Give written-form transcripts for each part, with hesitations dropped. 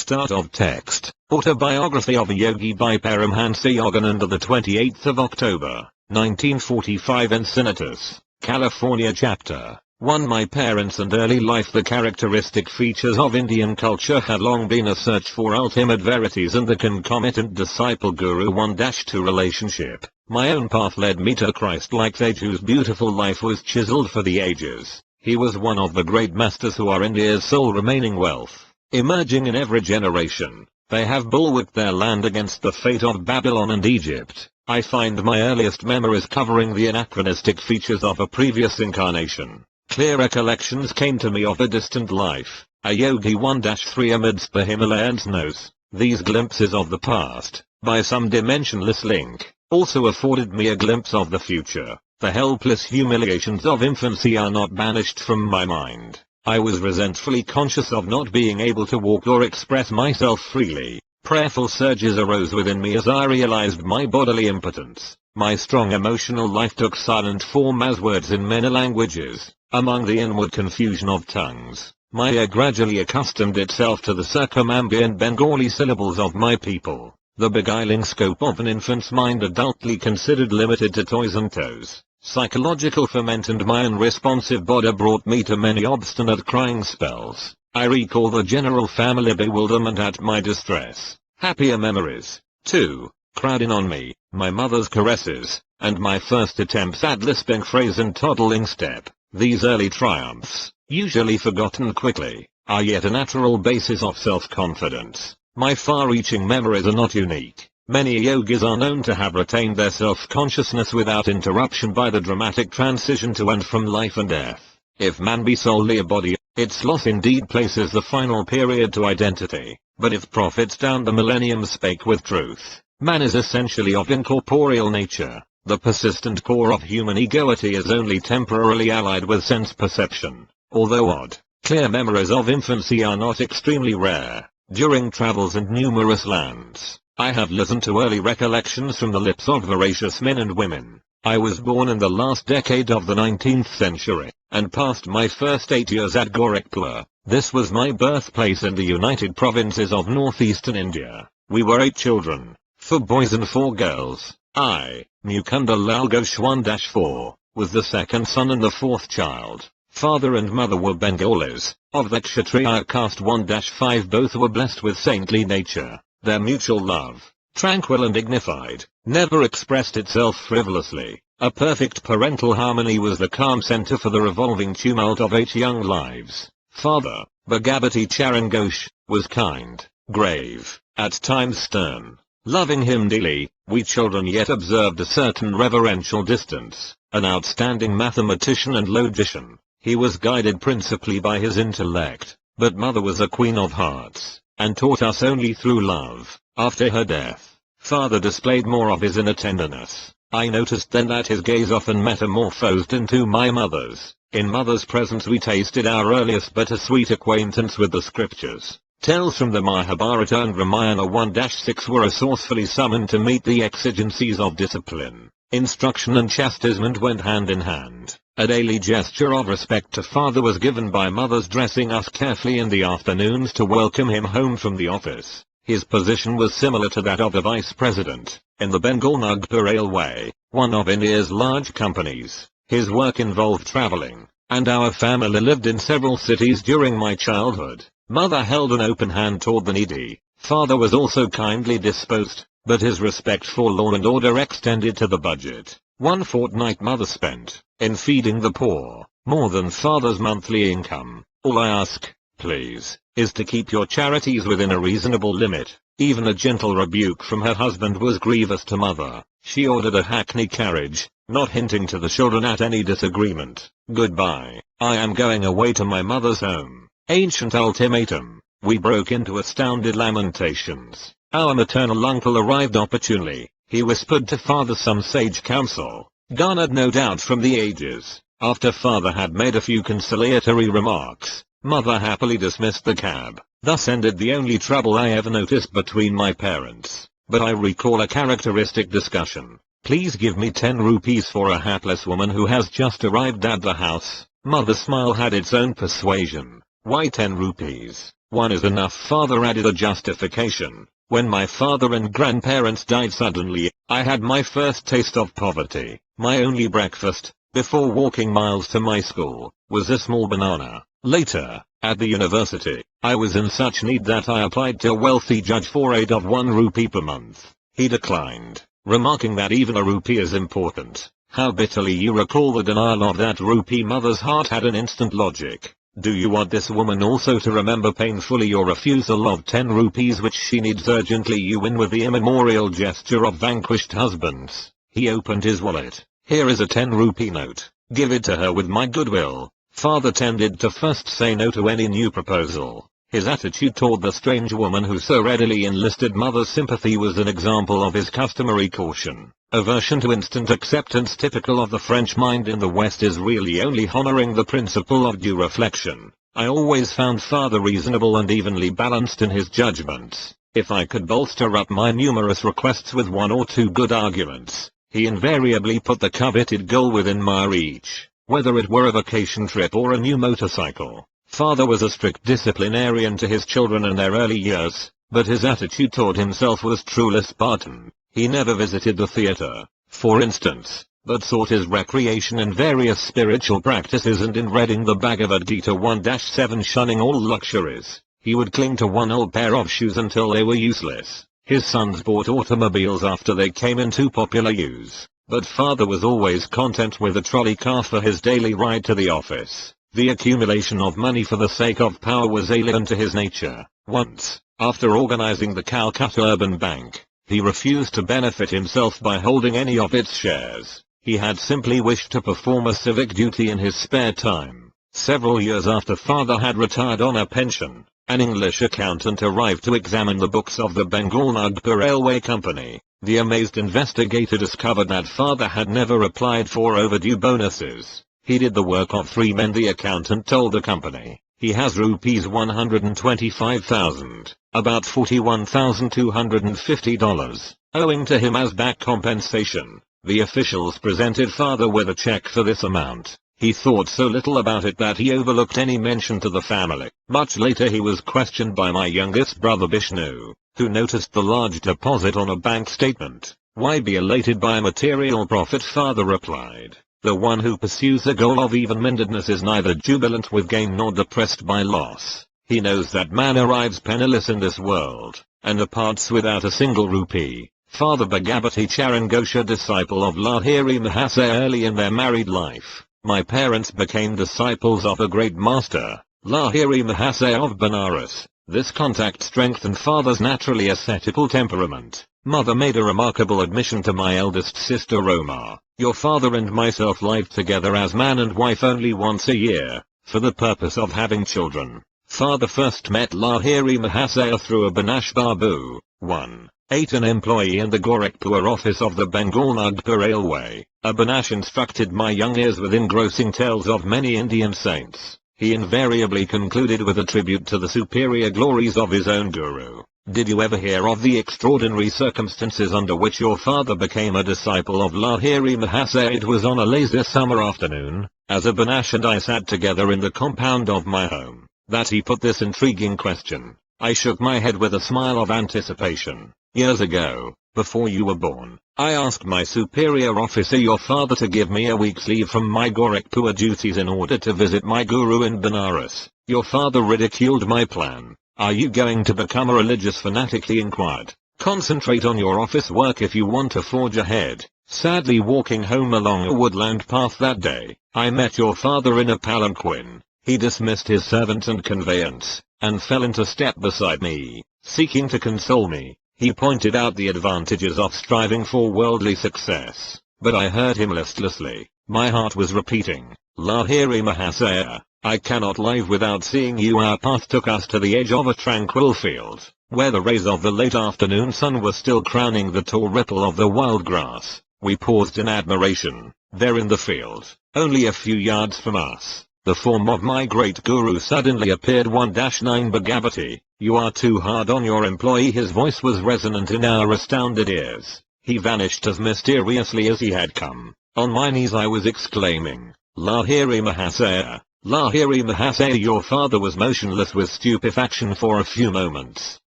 Start of text. Autobiography of a Yogi by Paramahamsa Yogananda, the 28th of October, 1945, Encinitas, California. Chapter 1. My parents and early life. The characteristic features of Indian culture had long been a search for ultimate verities and the concomitant disciple-guru 1-2 relationship. My own path led me to Christ like sage whose beautiful life was chiseled for the ages. He was one of the great masters who are India's sole remaining wealth. Emerging in every generation, they have bulwarked their land against the fate of Babylon and Egypt. I find my earliest memories covering the anachronistic features of a previous incarnation. Clear recollections came to me of a distant life, a yogi 1-3 amidst the Himalayas snows. These glimpses of the past, by some dimensionless link, also afforded me a glimpse of the future. The helpless humiliations of infancy are not banished from my mind. I was resentfully conscious of not being able to walk or express myself freely. Prayerful surges arose within me as I realized my bodily impotence. My strong emotional life took silent form as words in many languages. Among the inward confusion of tongues, my ear gradually accustomed itself to the circumambient Bengali syllables of my people. The beguiling scope of an infant's mind, adultly considered limited to toys and toes. Psychological ferment and my unresponsive body brought me to many obstinate crying spells. I recall the general family bewilderment at my distress. Happier memories, too, crowd in on me, my mother's caresses, and my first attempts at lisping phrase and toddling step. These early triumphs, usually forgotten quickly, are yet a natural basis of self-confidence. My far-reaching memories are not unique. Many yogis are known to have retained their self-consciousness without interruption by the dramatic transition to and from life and death. If man be solely a body, its loss indeed places the final period to identity. But if prophets down the millennium spake with truth, man is essentially of incorporeal nature. The persistent core of human egoity is only temporarily allied with sense perception. Although odd, clear memories of infancy are not extremely rare. During travels in numerous lands, I have listened to early recollections from the lips of voracious men and women. I was born in the last decade of the 19th century, and passed my first 8 years at Gorakhpur. This was my birthplace in the United Provinces of northeastern India. We were 8 children, 4 boys and 4 girls. I, Mukunda Lal Ghosh 1-4, was the second son and the 4th child. Father and mother were Bengalis, of the Kshatriya caste 1-5. Both were blessed with saintly nature. Their mutual love, tranquil and dignified, never expressed itself frivolously. A perfect parental harmony was the calm center for the revolving tumult of 8 young lives. Father, Bhagavati Charan Ghosh, was kind, grave, at times stern. Loving him dearly, we children yet observed a certain reverential distance. An outstanding mathematician and logician, he was guided principally by his intellect, but mother was a queen of hearts, and taught us only through love. After her death, father displayed more of his inner tenderness. I noticed then that his gaze often metamorphosed into my mother's. In mother's presence we tasted our earliest but a sweet acquaintance with the scriptures. Tales from the Mahabharata and Ramayana 1-6 were resourcefully summoned to meet the exigencies of discipline. Instruction and chastisement went hand in hand. A daily gesture of respect to father was given by mother's dressing us carefully in the afternoons to welcome him home from the office. His position was similar to that of a vice president, in the Bengal Nagpur Railway, one of India's large companies. His work involved traveling, and our family lived in several cities during my childhood. Mother held an open hand toward the needy. Father was also kindly disposed, but his respect for law and order extended to the budget. One fortnight mother spent in feeding the poor, more than father's monthly income. All I ask, please, is to keep your charities within a reasonable limit. Even a gentle rebuke from her husband was grievous to mother. She ordered a hackney carriage, not hinting to the children at any disagreement. Goodbye, I am going away to my mother's home. Ancient ultimatum. We broke into astounded lamentations. Our maternal uncle arrived opportunely. He whispered to father some sage counsel, garnered no doubt from the ages. After father had made a few conciliatory remarks, mother happily dismissed the cab. Thus ended the only trouble I ever noticed between my parents. But I recall a characteristic discussion. Please give me 10 rupees for a hapless woman who has just arrived at the house. Mother's smile had its own persuasion. Why 10 rupees? One is enough. Father added a justification. When my father and grandparents died suddenly, I had my first taste of poverty. My only breakfast, before walking miles to my school, was a small banana. Later, at the university, I was in such need that I applied to a wealthy judge for aid of 1 rupee per month. He declined, remarking that even a rupee is important. How bitterly you recall the denial of that rupee. Mother's heart had an instant logic. Do you want this woman also to remember painfully your refusal of 10 rupees which she needs urgently? You win with the immemorial gesture of vanquished husbands. He opened his wallet. Here is a 10 rupee note. Give it to her with my goodwill. Father tended to first say no to any new proposal. His attitude toward the strange woman who so readily enlisted mother's sympathy was an example of his customary caution. Aversion to instant acceptance typical of the French mind in the West is really only honoring the principle of due reflection. I always found father reasonable and evenly balanced in his judgments. If I could bolster up my numerous requests with 1 or 2 good arguments, he invariably put the coveted goal within my reach, whether it were a vacation trip or a new motorcycle. Father was a strict disciplinarian to his children in their early years, but his attitude toward himself was truly Spartan. He never visited the theater, for instance, but sought his recreation in various spiritual practices and in reading the Bhagavad Gita 1-7. Shunning all luxuries, he would cling to 1 old pair of shoes until they were useless. His sons bought automobiles after they came into popular use, but father was always content with a trolley car for his daily ride to the office. The accumulation of money for the sake of power was alien to his nature. Once, after organizing the Calcutta Urban Bank, he refused to benefit himself by holding any of its shares. He had simply wished to perform a civic duty in his spare time. Several years after father had retired on a pension, an English accountant arrived to examine the books of the Bengal Nagpur Railway Company. The amazed investigator discovered that father had never applied for overdue bonuses. He did the work of 3 men. The accountant told the company. He has rupees 125,000, about $41,250, owing to him as back compensation. The officials presented father with a check for this amount. He thought so little about it that he overlooked any mention to the family. Much later he was questioned by my youngest brother Vishnu, who noticed the large deposit on a bank statement. Why be elated by material profit? Father replied. The one who pursues the goal of even-mindedness is neither jubilant with gain nor depressed by loss. He knows that man arrives penniless in this world, and departs without a single rupee. Father Bhagavati Charan Ghosha, disciple of Lahiri Mahasaya. Early in their married life, my parents became disciples of a great master, Lahiri Mahasaya of Benares. This contact strengthened father's naturally ascetical temperament. Mother made a remarkable admission to my eldest sister Roma. Your father and myself lived together as man and wife only once a year, for the purpose of having children. Father first met Lahiri Mahasaya through a Banash Babu, 1-8, an employee in the Gorakhpur office of the Bengal Nagpur Railway. A Banash instructed my young ears with engrossing tales of many Indian saints. He invariably concluded with a tribute to the superior glories of his own guru. Did you ever hear of the extraordinary circumstances under which your father became a disciple of Lahiri Mahasaya? It was on a lazy summer afternoon, as a Banash and I sat together in the compound of my home, that he put this intriguing question. I shook my head with a smile of anticipation. Years ago, before you were born, I asked my superior officer, your father, to give me a week's leave from my Gorakhpur duties in order to visit my guru in Benares. Your father ridiculed my plan. Are you going to become a religious fanatic? He inquired. Concentrate on your office work if you want to forge ahead. Sadly, walking home along a woodland path that day, I met your father in a palanquin. He dismissed his servant and conveyance, and fell into step beside me, seeking to console me. He pointed out the advantages of striving for worldly success, but I heard him listlessly. My heart was repeating, Lahiri Mahasaya, I cannot live without seeing you. Our path took us to the edge of a tranquil field, where the rays of the late afternoon sun were still crowning the tall ripple of the wild grass. We paused in admiration. There in the field, only a few yards from us, the form of my great guru suddenly appeared. 1-9 Bhagavati, you are too hard on your employee. His voice was resonant in our astounded ears. He vanished as mysteriously as he had come. On my knees I was exclaiming, Lahiri Mahasaya, Lahiri Mahasaya, your father was motionless with stupefaction for a few moments.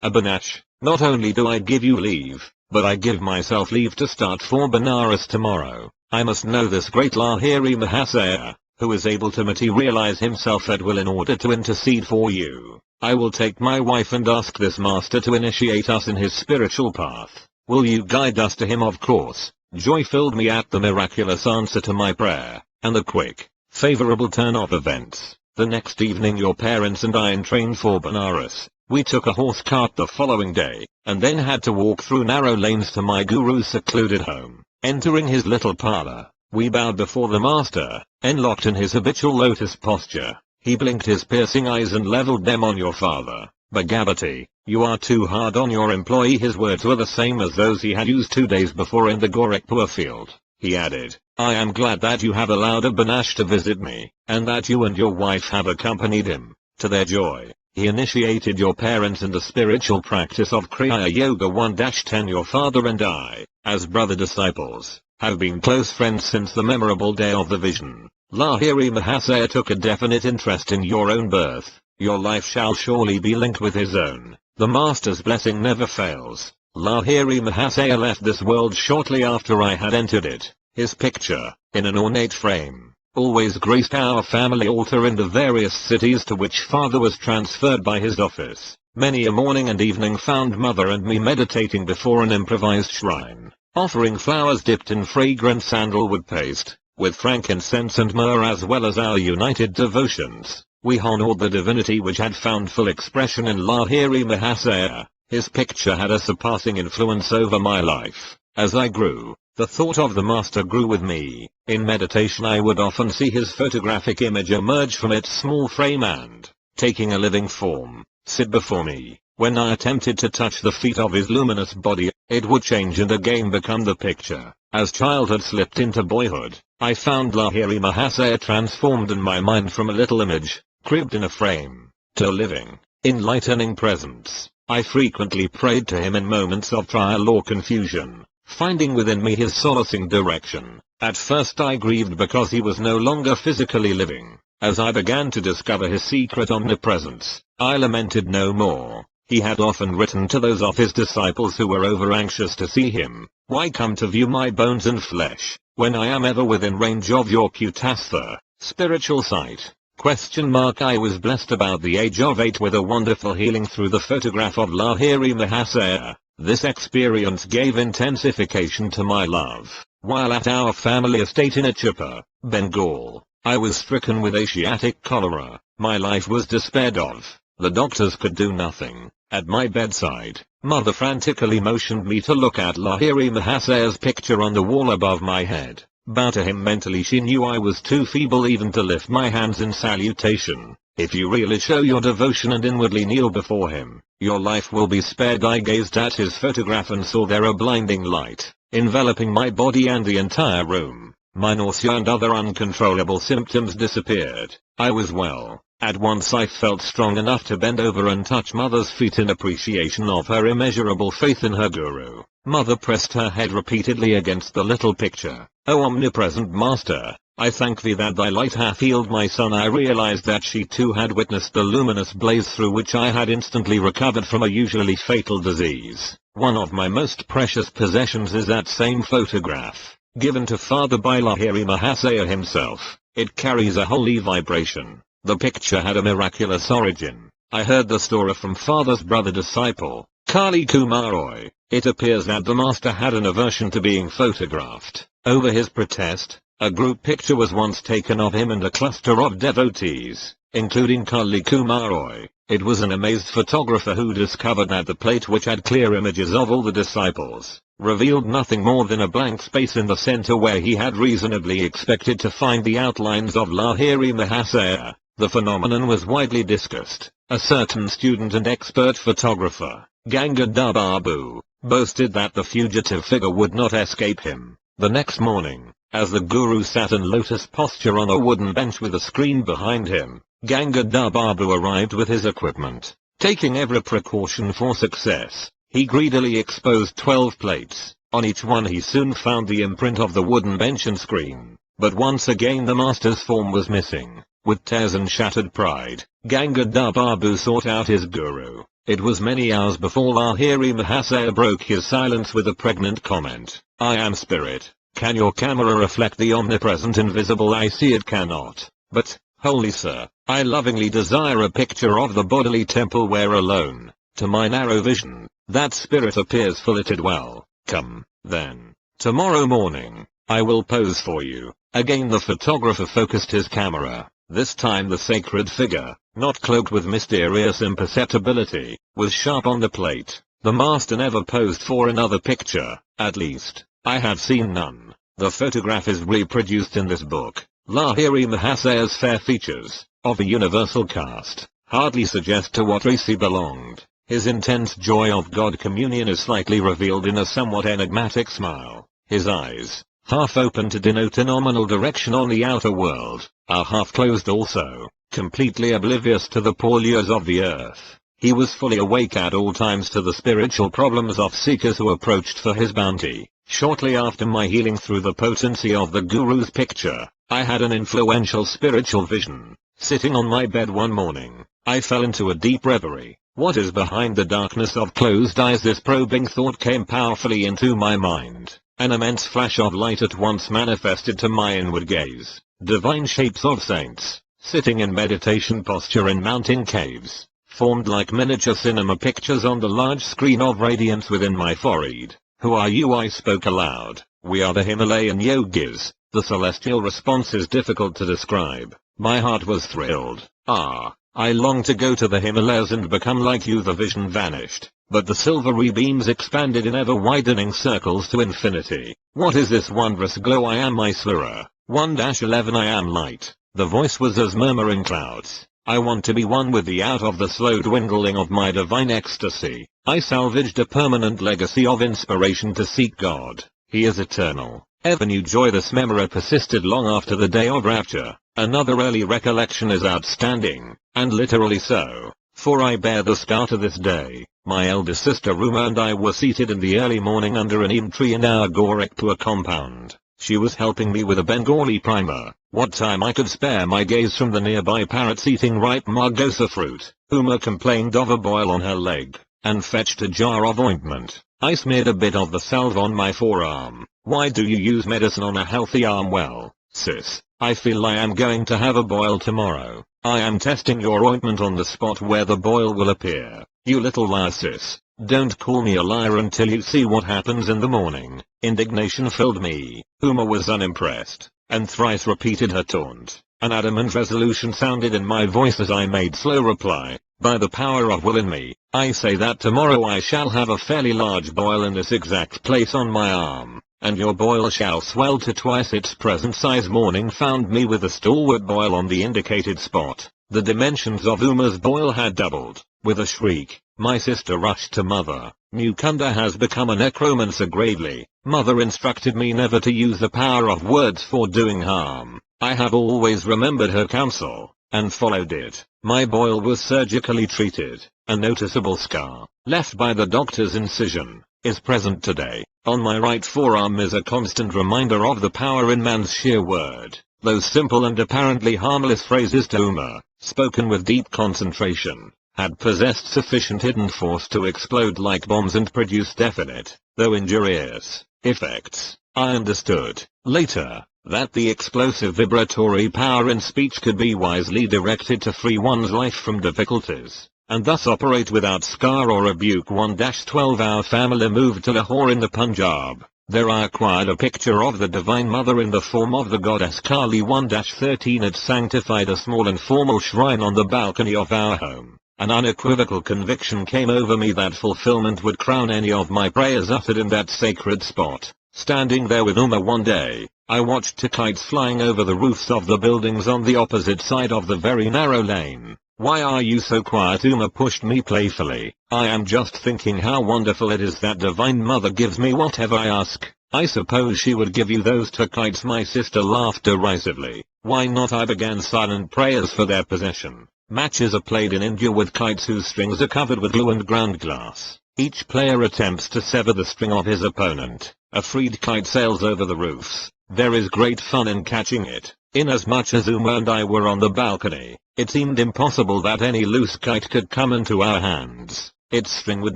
Abhinash, not only do I give you leave, but I give myself leave to start for Benares tomorrow. I must know this great Lahiri Mahasaya, who is able to materialize himself at will in order to intercede for you. I will take my wife and ask this master to initiate us in his spiritual path. Will you guide us to him? Of course. Joy filled me at the miraculous answer to my prayer, and the quick, favorable turn of events. The next evening your parents and I entrained for Benares. We took a horse cart the following day, and then had to walk through narrow lanes to my guru's secluded home. Entering his little parlor, we bowed before the master, enlocked in his habitual lotus posture. He blinked his piercing eyes and leveled them on your father. Bhagavati, you are too hard on your employee. His words were the same as those he had used 2 days before in the Gorakhpur field. He added, I am glad that you have allowed Abhinash to visit me, and that you and your wife have accompanied him. To their joy, he initiated your parents in the spiritual practice of Kriya Yoga 1-10. Your father and I, as brother disciples, have been close friends since the memorable day of the vision. Lahiri Mahasaya took a definite interest in your own birth. Your life shall surely be linked with his own. The master's blessing never fails. Lahiri Mahasaya left this world shortly after I had entered it. His picture, in an ornate frame, always graced our family altar in the various cities to which father was transferred by his office. Many a morning and evening found mother and me meditating before an improvised shrine, offering flowers dipped in fragrant sandalwood paste, with frankincense and myrrh, as well as our united devotions. We honored the divinity which had found full expression in Lahiri Mahasaya. His picture had a surpassing influence over my life. As I grew, the thought of the master grew with me. In meditation I would often see his photographic image emerge from its small frame and, taking a living form, sit before me. When I attempted to touch the feet of his luminous body, it would change and again become the picture. As childhood slipped into boyhood, I found Lahiri Mahasaya transformed in my mind from a little image, cribbed in a frame, to a living, enlightening presence. I frequently prayed to him in moments of trial or confusion, finding within me his solacing direction. At first I grieved because he was no longer physically living. As I began to discover his secret omnipresence, I lamented no more. He had often written to those of his disciples who were over-anxious to see him, "Why come to view my bones and flesh, when I am ever within range of your Kutastha, spiritual sight?" I was blessed about the age of 8 with a wonderful healing through the photograph of Lahiri Mahasaya. This experience gave intensification to my love. While at our family estate in Achapa, Bengal, I was stricken with Asiatic cholera. My life was despaired of. The doctors could do nothing. At my bedside, mother frantically motioned me to look at Lahiri Mahasaya's picture on the wall above my head. Bow to him mentally. She knew I was too feeble even to lift my hands in salutation. "If you really show your devotion and inwardly kneel before him, your life will be spared." I gazed at his photograph and saw there a blinding light, enveloping my body and the entire room. My nausea and other uncontrollable symptoms disappeared. I was well. At once I felt strong enough to bend over and touch mother's feet in appreciation of her immeasurable faith in her guru. Mother pressed her head repeatedly against the little picture. "O omnipresent master, I thank thee that thy light hath healed my son." I realized that she too had witnessed the luminous blaze through which I had instantly recovered from a usually fatal disease. One of my most precious possessions is that same photograph, given to Father by Lahiri Mahasaya himself. It carries a holy vibration. The picture had a miraculous origin. I heard the story from Father's brother disciple, Kali Kumar Roy. It appears that the master had an aversion to being photographed. Over his protest, a group picture was once taken of him and a cluster of devotees, including Kali Kumar Roy. It was an amazed photographer who discovered that the plate, which had clear images of all the disciples, revealed nothing more than a blank space in the center where he had reasonably expected to find the outlines of Lahiri Mahasaya. The phenomenon was widely discussed. A certain student and expert photographer, Gangadhar Babu, boasted that the fugitive figure would not escape him. The next morning, as the guru sat in lotus posture on a wooden bench with a screen behind him, Gangadhar Babu arrived with his equipment. Taking every precaution for success, he greedily exposed 12 plates. On each one he soon found the imprint of the wooden bench and screen. But once again the master's form was missing. With tears and shattered pride, Gangadhar Babu sought out his guru. It was many hours before Lahiri Mahasaya broke his silence with a pregnant comment. I am spirit. Can your camera reflect the omnipresent invisible? I see it cannot. But, holy sir, I lovingly desire a picture of the bodily temple where alone, to my narrow vision, that spirit appears filleted well. Come, then. Tomorrow morning, I will pose for you. Again the photographer focused his camera. This time the sacred figure, not cloaked with mysterious imperceptibility, was sharp on the plate. The master never posed for another picture, at least, I have seen none. The photograph is reproduced in this book. Lahiri Mahasaya's fair features, of a universal cast, hardly suggest to what race he belonged. His intense joy of God communion is slightly revealed in a somewhat enigmatic smile. His eyes, half open to denote a nominal direction on the outer world, are half closed also, completely oblivious to the pourlures of the earth. He was fully awake at all times to the spiritual problems of seekers who approached for his bounty. Shortly after my healing through the potency of the Guru's picture, I had an influential spiritual vision. Sitting on my bed one morning, I fell into a deep reverie. What is behind the darkness of closed eyes? This probing thought came powerfully into my mind. An immense flash of light at once manifested to my inward gaze. Divine shapes of saints, sitting in meditation posture in mountain caves, formed like miniature cinema pictures on the large screen of radiance within my forehead. Who are you? I spoke aloud. We are the Himalayan yogis. The celestial response is difficult to describe. My heart was thrilled. I longed to go to the Himalayas and become like you. The vision vanished, but the silvery beams expanded in ever-widening circles to infinity. What is this wondrous glow? I am Mysura. 1-11 I am light. The voice was as murmuring clouds. I want to be one with the out of the slow dwindling of my divine ecstasy. I salvaged a permanent legacy of inspiration to seek God. He is eternal. Ever new joy. This memory persisted long after the day of rapture. Another early recollection is outstanding, and literally so, for I bear the scar to this day. My elder sister Ruma and I were seated in the early morning under an neem tree in our Gorakhpur compound. She was helping me with a Bengali primer. What time I could spare my gaze from the nearby parrots eating ripe margosa fruit. Uma complained of a boil on her leg, and fetched a jar of ointment. I smeared a bit of the salve on my forearm. Why do you use medicine on a healthy arm? Well, sis, I feel I am going to have a boil tomorrow. I am testing your ointment on the spot where the boil will appear. You little liar, sis. Don't call me a liar until you see what happens in the morning. Indignation filled me. Uma was unimpressed, and thrice repeated her taunt. An adamant resolution sounded in my voice as I made slow reply. By the power of will in me, I say that tomorrow I shall have a fairly large boil in this exact place on my arm, and your boil shall swell to twice its present size. Morning found me with a stalwart boil on the indicated spot. The dimensions of Uma's boil had doubled. With a shriek, my sister rushed to mother. Mukunda has become a necromancer. Gravely, mother instructed me never to use the power of words for doing harm. I have always remembered her counsel, and followed it. My boil was surgically treated. A noticeable scar, left by the doctor's incision, is present today. On my right forearm is a constant reminder of the power in man's sheer word. Those simple and apparently harmless phrases to Uma, spoken with deep concentration, had possessed sufficient hidden force to explode like bombs and produce definite, though injurious, effects. I understood, later, that the explosive vibratory power in speech could be wisely directed to free one's life from difficulties, and thus operate without scar or rebuke. 1-12 Our family moved to Lahore in the Punjab. There I acquired a picture of the Divine Mother in the form of the goddess Kali. 1-13 It sanctified a small informal shrine on the balcony of our home. An unequivocal conviction came over me that fulfillment would crown any of my prayers uttered in that sacred spot. Standing there with Uma one day, I watched two kites flying over the roofs of the buildings on the opposite side of the very narrow lane. Why are you so quiet? Uma pushed me playfully. I am just thinking how wonderful it is that Divine Mother gives me whatever I ask. I suppose she would give you those two kites. My sister laughed derisively. Why not? I began silent prayers for their possession. Matches are played in India with kites whose strings are covered with glue and ground glass. Each player attempts to sever the string of his opponent. A freed kite sails over the roofs. There is great fun in catching it. Inasmuch as Uma and I were on the balcony, it seemed impossible that any loose kite could come into our hands. Its string would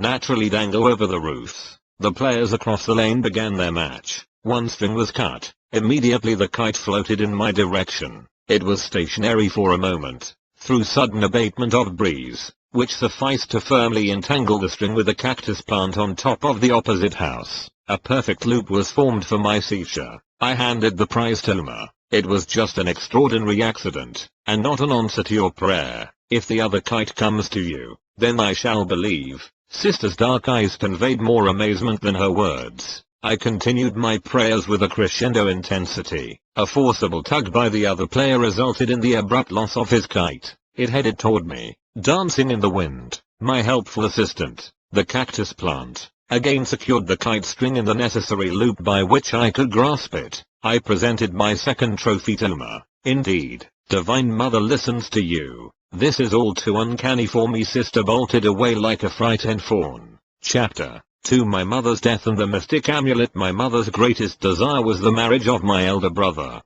naturally dangle over the roofs. The players across the lane began their match. One string was cut. Immediately the kite floated in my direction. It was stationary for a moment, through sudden abatement of breeze, which sufficed to firmly entangle the string with a cactus plant on top of the opposite house. A perfect loop was formed for my seizure. I handed the prize to Uma. It was just an extraordinary accident, and not an answer to your prayer. If the other kite comes to you, then I shall believe. Sister's dark eyes conveyed more amazement than her words. I continued my prayers with a crescendo intensity. A forcible tug by the other player resulted in the abrupt loss of his kite. It headed toward me, dancing in the wind. My helpful assistant, the cactus plant, again secured the kite string in the necessary loop by which I could grasp it. I presented my second trophy to Uma. Indeed, Divine Mother listens to you. This is all too uncanny for me. Sister bolted away like a frightened fawn. Chapter 2. My mother's death and the mystic amulet. My mother's greatest desire was the marriage of my elder brother.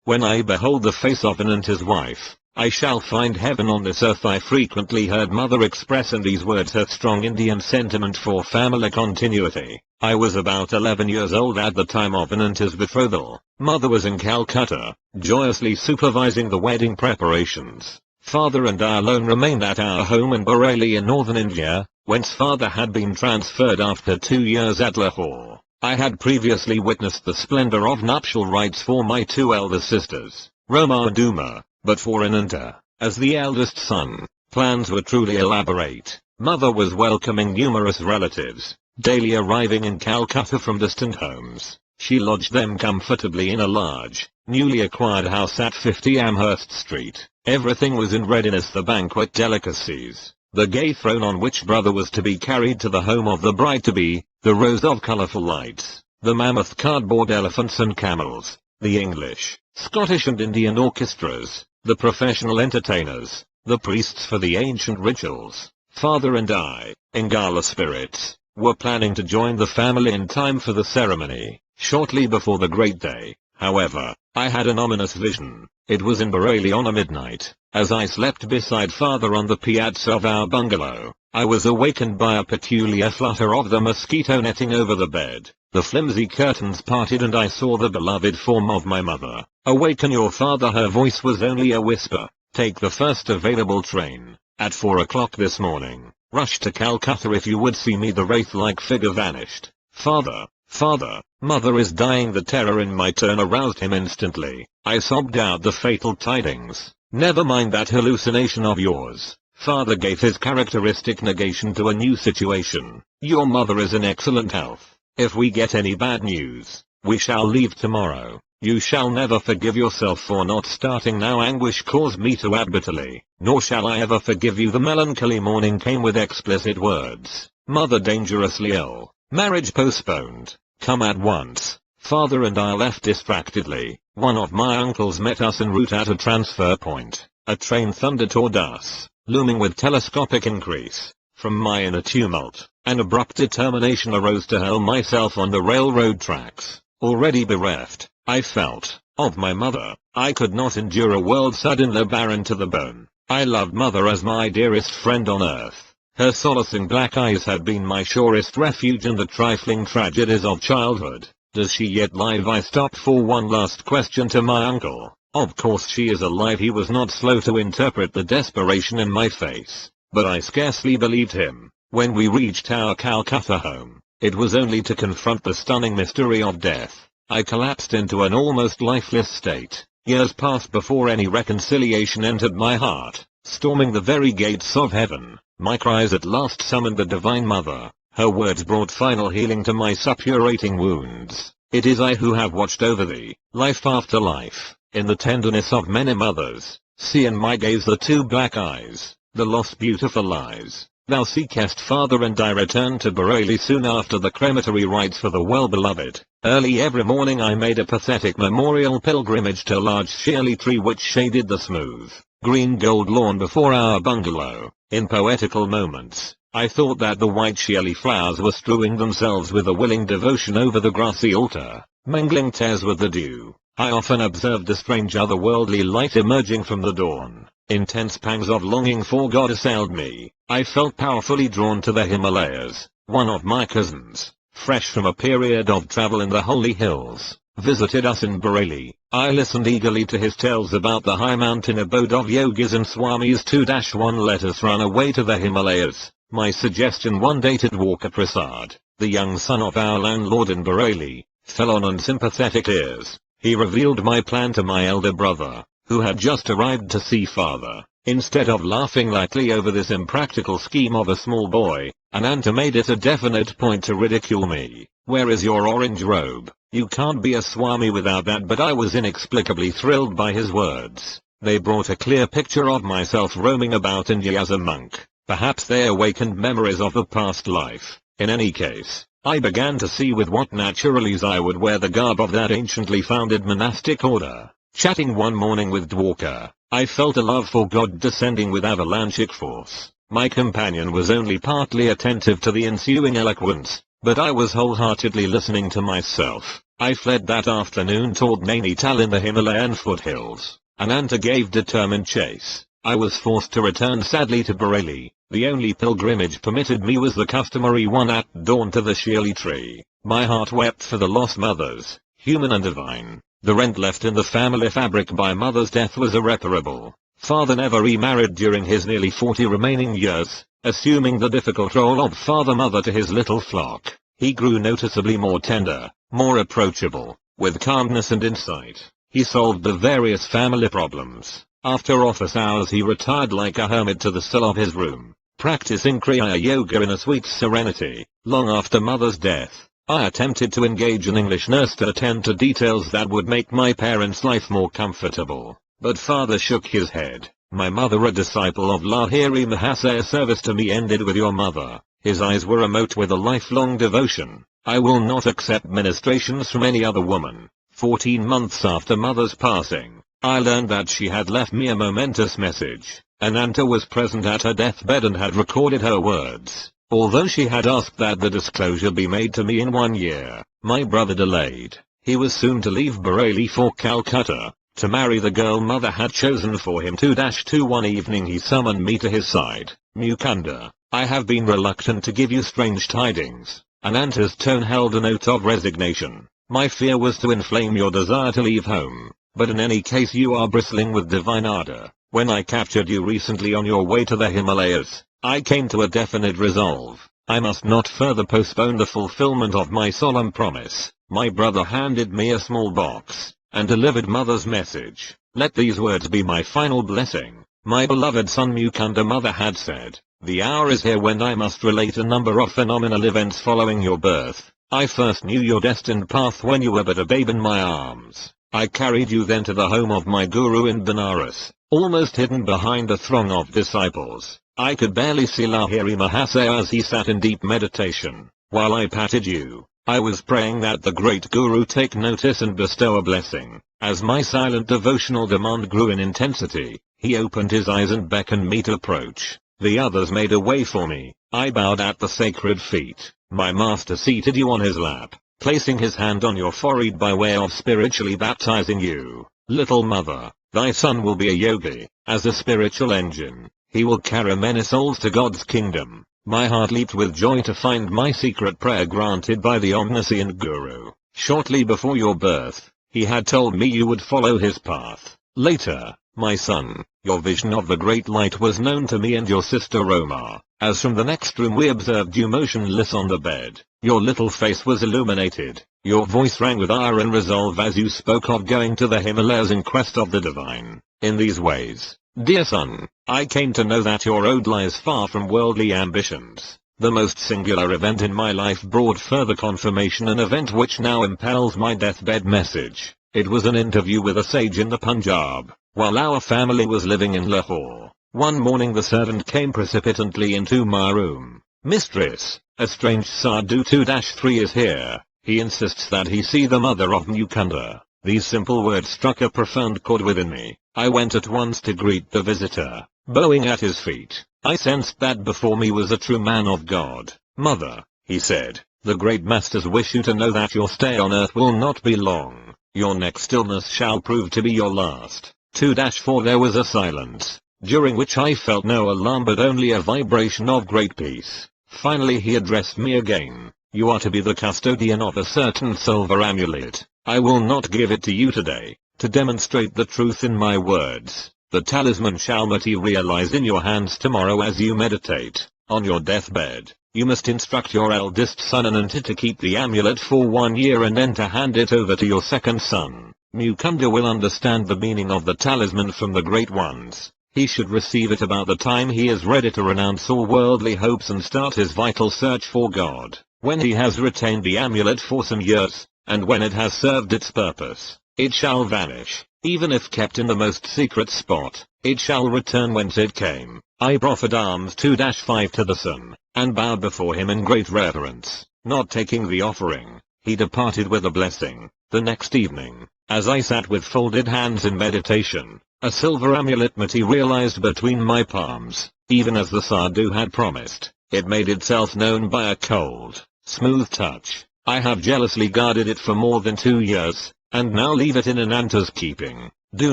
When I behold the face of him and his wife, I shall find heaven on this earth. I frequently heard mother express in these words her strong Indian sentiment for family continuity. I was about 11 years old at the time of Ananta's betrothal. Mother was in Calcutta, joyously supervising the wedding preparations. Father and I alone remained at our home in Bareilly in northern India, whence father had been transferred after 2 years at Lahore. I had previously witnessed the splendor of nuptial rites for my 2 elder sisters, Roma and Uma, but for Ananta, as the eldest son, plans were truly elaborate. Mother was welcoming numerous relatives, daily arriving in Calcutta from distant homes. She lodged them comfortably in a large, newly acquired house at 50 Amherst Street. Everything was in readiness: the banquet delicacies, the gay throne on which brother was to be carried to the home of the bride-to-be, the rows of colorful lights, the mammoth cardboard elephants and camels, the English, Scottish and Indian orchestras, the professional entertainers, the priests for the ancient rituals. Father and I, in gala spirits, were planning to join the family in time for the ceremony. Shortly before the great day, however, I had an ominous vision. It was in Bareilly on a midnight. As I slept beside father on the piazza of our bungalow, I was awakened by a peculiar flutter of the mosquito netting over the bed. The flimsy curtains parted and I saw the beloved form of my mother. "Awaken your father." Her voice was only a whisper. "Take the first available train. At 4 o'clock this morning. Rush to Calcutta if you would see me." The wraith-like figure vanished. Father, mother is dying." The terror in my tone aroused him instantly. I sobbed out the fatal tidings. "Never mind that hallucination of yours." Father gave his characteristic negation to a new situation. "Your mother is in excellent health. If we get any bad news, we shall leave tomorrow. You shall never forgive yourself for not starting now." Anguish caused me to add bitterly, "Nor shall I ever forgive you." The melancholy morning came with explicit words. "Mother dangerously ill. Marriage postponed. Come at once." Father and I left distractedly. One of my uncles met us en route at a transfer point. A train thundered toward us, looming with telescopic increase. From my inner tumult, an abrupt determination arose to hurl myself on the railroad tracks. Already bereft, I felt, of my mother. I could not endure a world suddenly barren to the bone. I loved mother as my dearest friend on earth. Her solacing black eyes had been my surest refuge in the trifling tragedies of childhood. "Does she yet live?" I stopped for one last question to my uncle. "Of course she is alive." He was not slow to interpret the desperation in my face, but I scarcely believed him. When we reached our Calcutta home, it was only to confront the stunning mystery of death. I collapsed into an almost lifeless state. Years passed before any reconciliation entered my heart. Storming the very gates of heaven, my cries at last summoned the Divine Mother. Her words brought final healing to my suppurating wounds. "It is I who have watched over thee, life after life, in the tenderness of many mothers. See in my gaze the 2 black eyes, the lost beautiful eyes thou seekest." Father and I returned to Bareilly soon after the crematory rites for the well-beloved. Early every morning I made a pathetic memorial pilgrimage to a large shirley tree which shaded the smooth, green gold lawn before our bungalow. In poetical moments, I thought that the white shirley flowers were strewing themselves with a willing devotion over the grassy altar, mingling tears with the dew. I often observed a strange otherworldly light emerging from the dawn. Intense pangs of longing for God assailed me. I felt powerfully drawn to the Himalayas. One of my cousins, fresh from a period of travel in the holy hills, visited us in Bareilly. I listened eagerly to his tales about the high mountain abode of yogis and swamis. 2-1 Let us run away to the Himalayas. My suggestion one day to Dwarka Prasad, the young son of our landlord in Bareilly, fell on unsympathetic ears. He revealed my plan to my elder brother, who had just arrived to see father. Instead of laughing lightly over this impractical scheme of a small boy, Ananta made it a definite point to ridicule me. Where is your orange robe? You can't be a Swami without that. But I was inexplicably thrilled by his words. They brought a clear picture of myself roaming about India as a monk. Perhaps they awakened memories of a past life. In any case, I began to see with what naturalness I would wear the garb of that anciently founded monastic order. Chatting one morning with Dwarka, I felt a love for God descending with avalanchic force. My companion was only partly attentive to the ensuing eloquence, but I was wholeheartedly listening to myself. I fled that afternoon toward Nainital in the Himalayan foothills. Ananta gave determined chase. I was forced to return sadly to Bareilly. The only pilgrimage permitted me was the customary one at dawn to the Shirley tree. My heart wept for the lost mothers, human and divine. The rent left in the family fabric by mother's death was irreparable. Father never remarried during his nearly 40 remaining years, assuming the difficult role of father-mother to his little flock. He grew noticeably more tender, more approachable. With calmness and insight, he solved the various family problems. After office hours he retired like a hermit to the cell of his room, practicing Kriya Yoga in a sweet serenity. Long after mother's death, I attempted to engage an English nurse to attend to details that would make my parents' life more comfortable, but father shook his head. My mother, a disciple of Lahiri Mahasaya's service to me, ended with your mother. His eyes were remote with a lifelong devotion. I will not accept ministrations from any other woman. 14 months after mother's passing, I learned that she had left me a momentous message. Ananta was present at her deathbed and had recorded her words. Although she had asked that the disclosure be made to me in 1 year, my brother delayed. He was soon to leave Bareilly for Calcutta, to marry the girl mother had chosen for him. 2-2 One evening he summoned me to his side. Mukunda, I have been reluctant to give you strange tidings. Ananta's tone held a note of resignation. My fear was to inflame your desire to leave home, but in any case you are bristling with divine ardor. When I captured you recently on your way to the Himalayas, I came to a definite resolve. I must not further postpone the fulfillment of my solemn promise. My brother handed me a small box, and delivered mother's message. Let these words be my final blessing. My beloved son Mukunda, mother had said, the hour is here when I must relate a number of phenomenal events following your birth. I first knew your destined path when you were but a babe in my arms. I carried you then to the home of my guru in Benares, almost hidden behind a throng of disciples. I could barely see Lahiri Mahasaya as he sat in deep meditation. While I patted you, I was praying that the great guru take notice and bestow a blessing. As my silent devotional demand grew in intensity, he opened his eyes and beckoned me to approach. The others made a way for me. I bowed at the sacred feet. My master seated you on his lap, placing his hand on your forehead by way of spiritually baptizing you. Little mother, thy son will be a yogi. As a spiritual engine, he will carry many souls to God's kingdom. My heart leaped with joy to find my secret prayer granted by the omniscient guru. Shortly before your birth, he had told me you would follow his path. Later, my son, your vision of the great light was known to me and your sister Roma, as from the next room we observed you motionless on the bed. Your little face was illuminated. Your voice rang with ire and resolve as you spoke of going to the Himalayas in quest of the divine. In these ways, dear son, I came to know that your road lies far from worldly ambitions. The most singular event in my life brought further confirmation, an event which now impels my deathbed message. It was an interview with a sage in the Punjab, while our family was living in Lahore. One morning the servant came precipitately into my room. Mistress, a strange sadhu 2-3 is here. He insists that he see the mother of Mukunda. These simple words struck a profound chord within me. I went at once to greet the visitor. Bowing at his feet, I sensed that before me was a true man of God. Mother, he said, the great masters wish you to know that your stay on earth will not be long. Your next illness shall prove to be your last. 2-4 There was a silence, during which I felt no alarm but only a vibration of great peace. Finally he addressed me again. You are to be the custodian of a certain silver amulet. I will not give it to you today, to demonstrate the truth in my words. The talisman shall materialize in your hands tomorrow as you meditate. On your deathbed, you must instruct your eldest son Ananta to keep the amulet for 1 year and then to hand it over to your second son. Mukunda will understand the meaning of the talisman from the great ones. He should receive it about the time he is ready to renounce all worldly hopes and start his vital search for God. When he has retained the amulet for some years, and when it has served its purpose, it shall vanish. Even if kept in the most secret spot, it shall return whence it came. I proffered arms 2-5 to the son, and bowed before him in great reverence. Not taking the offering, he departed with a blessing. The next evening, as I sat with folded hands in meditation, a silver amulet materialized between my palms, even as the sadhu had promised. It made itself known by a cold, smooth touch. I have jealously guarded it for more than 2 years, and now leave it in Ananta's keeping. Do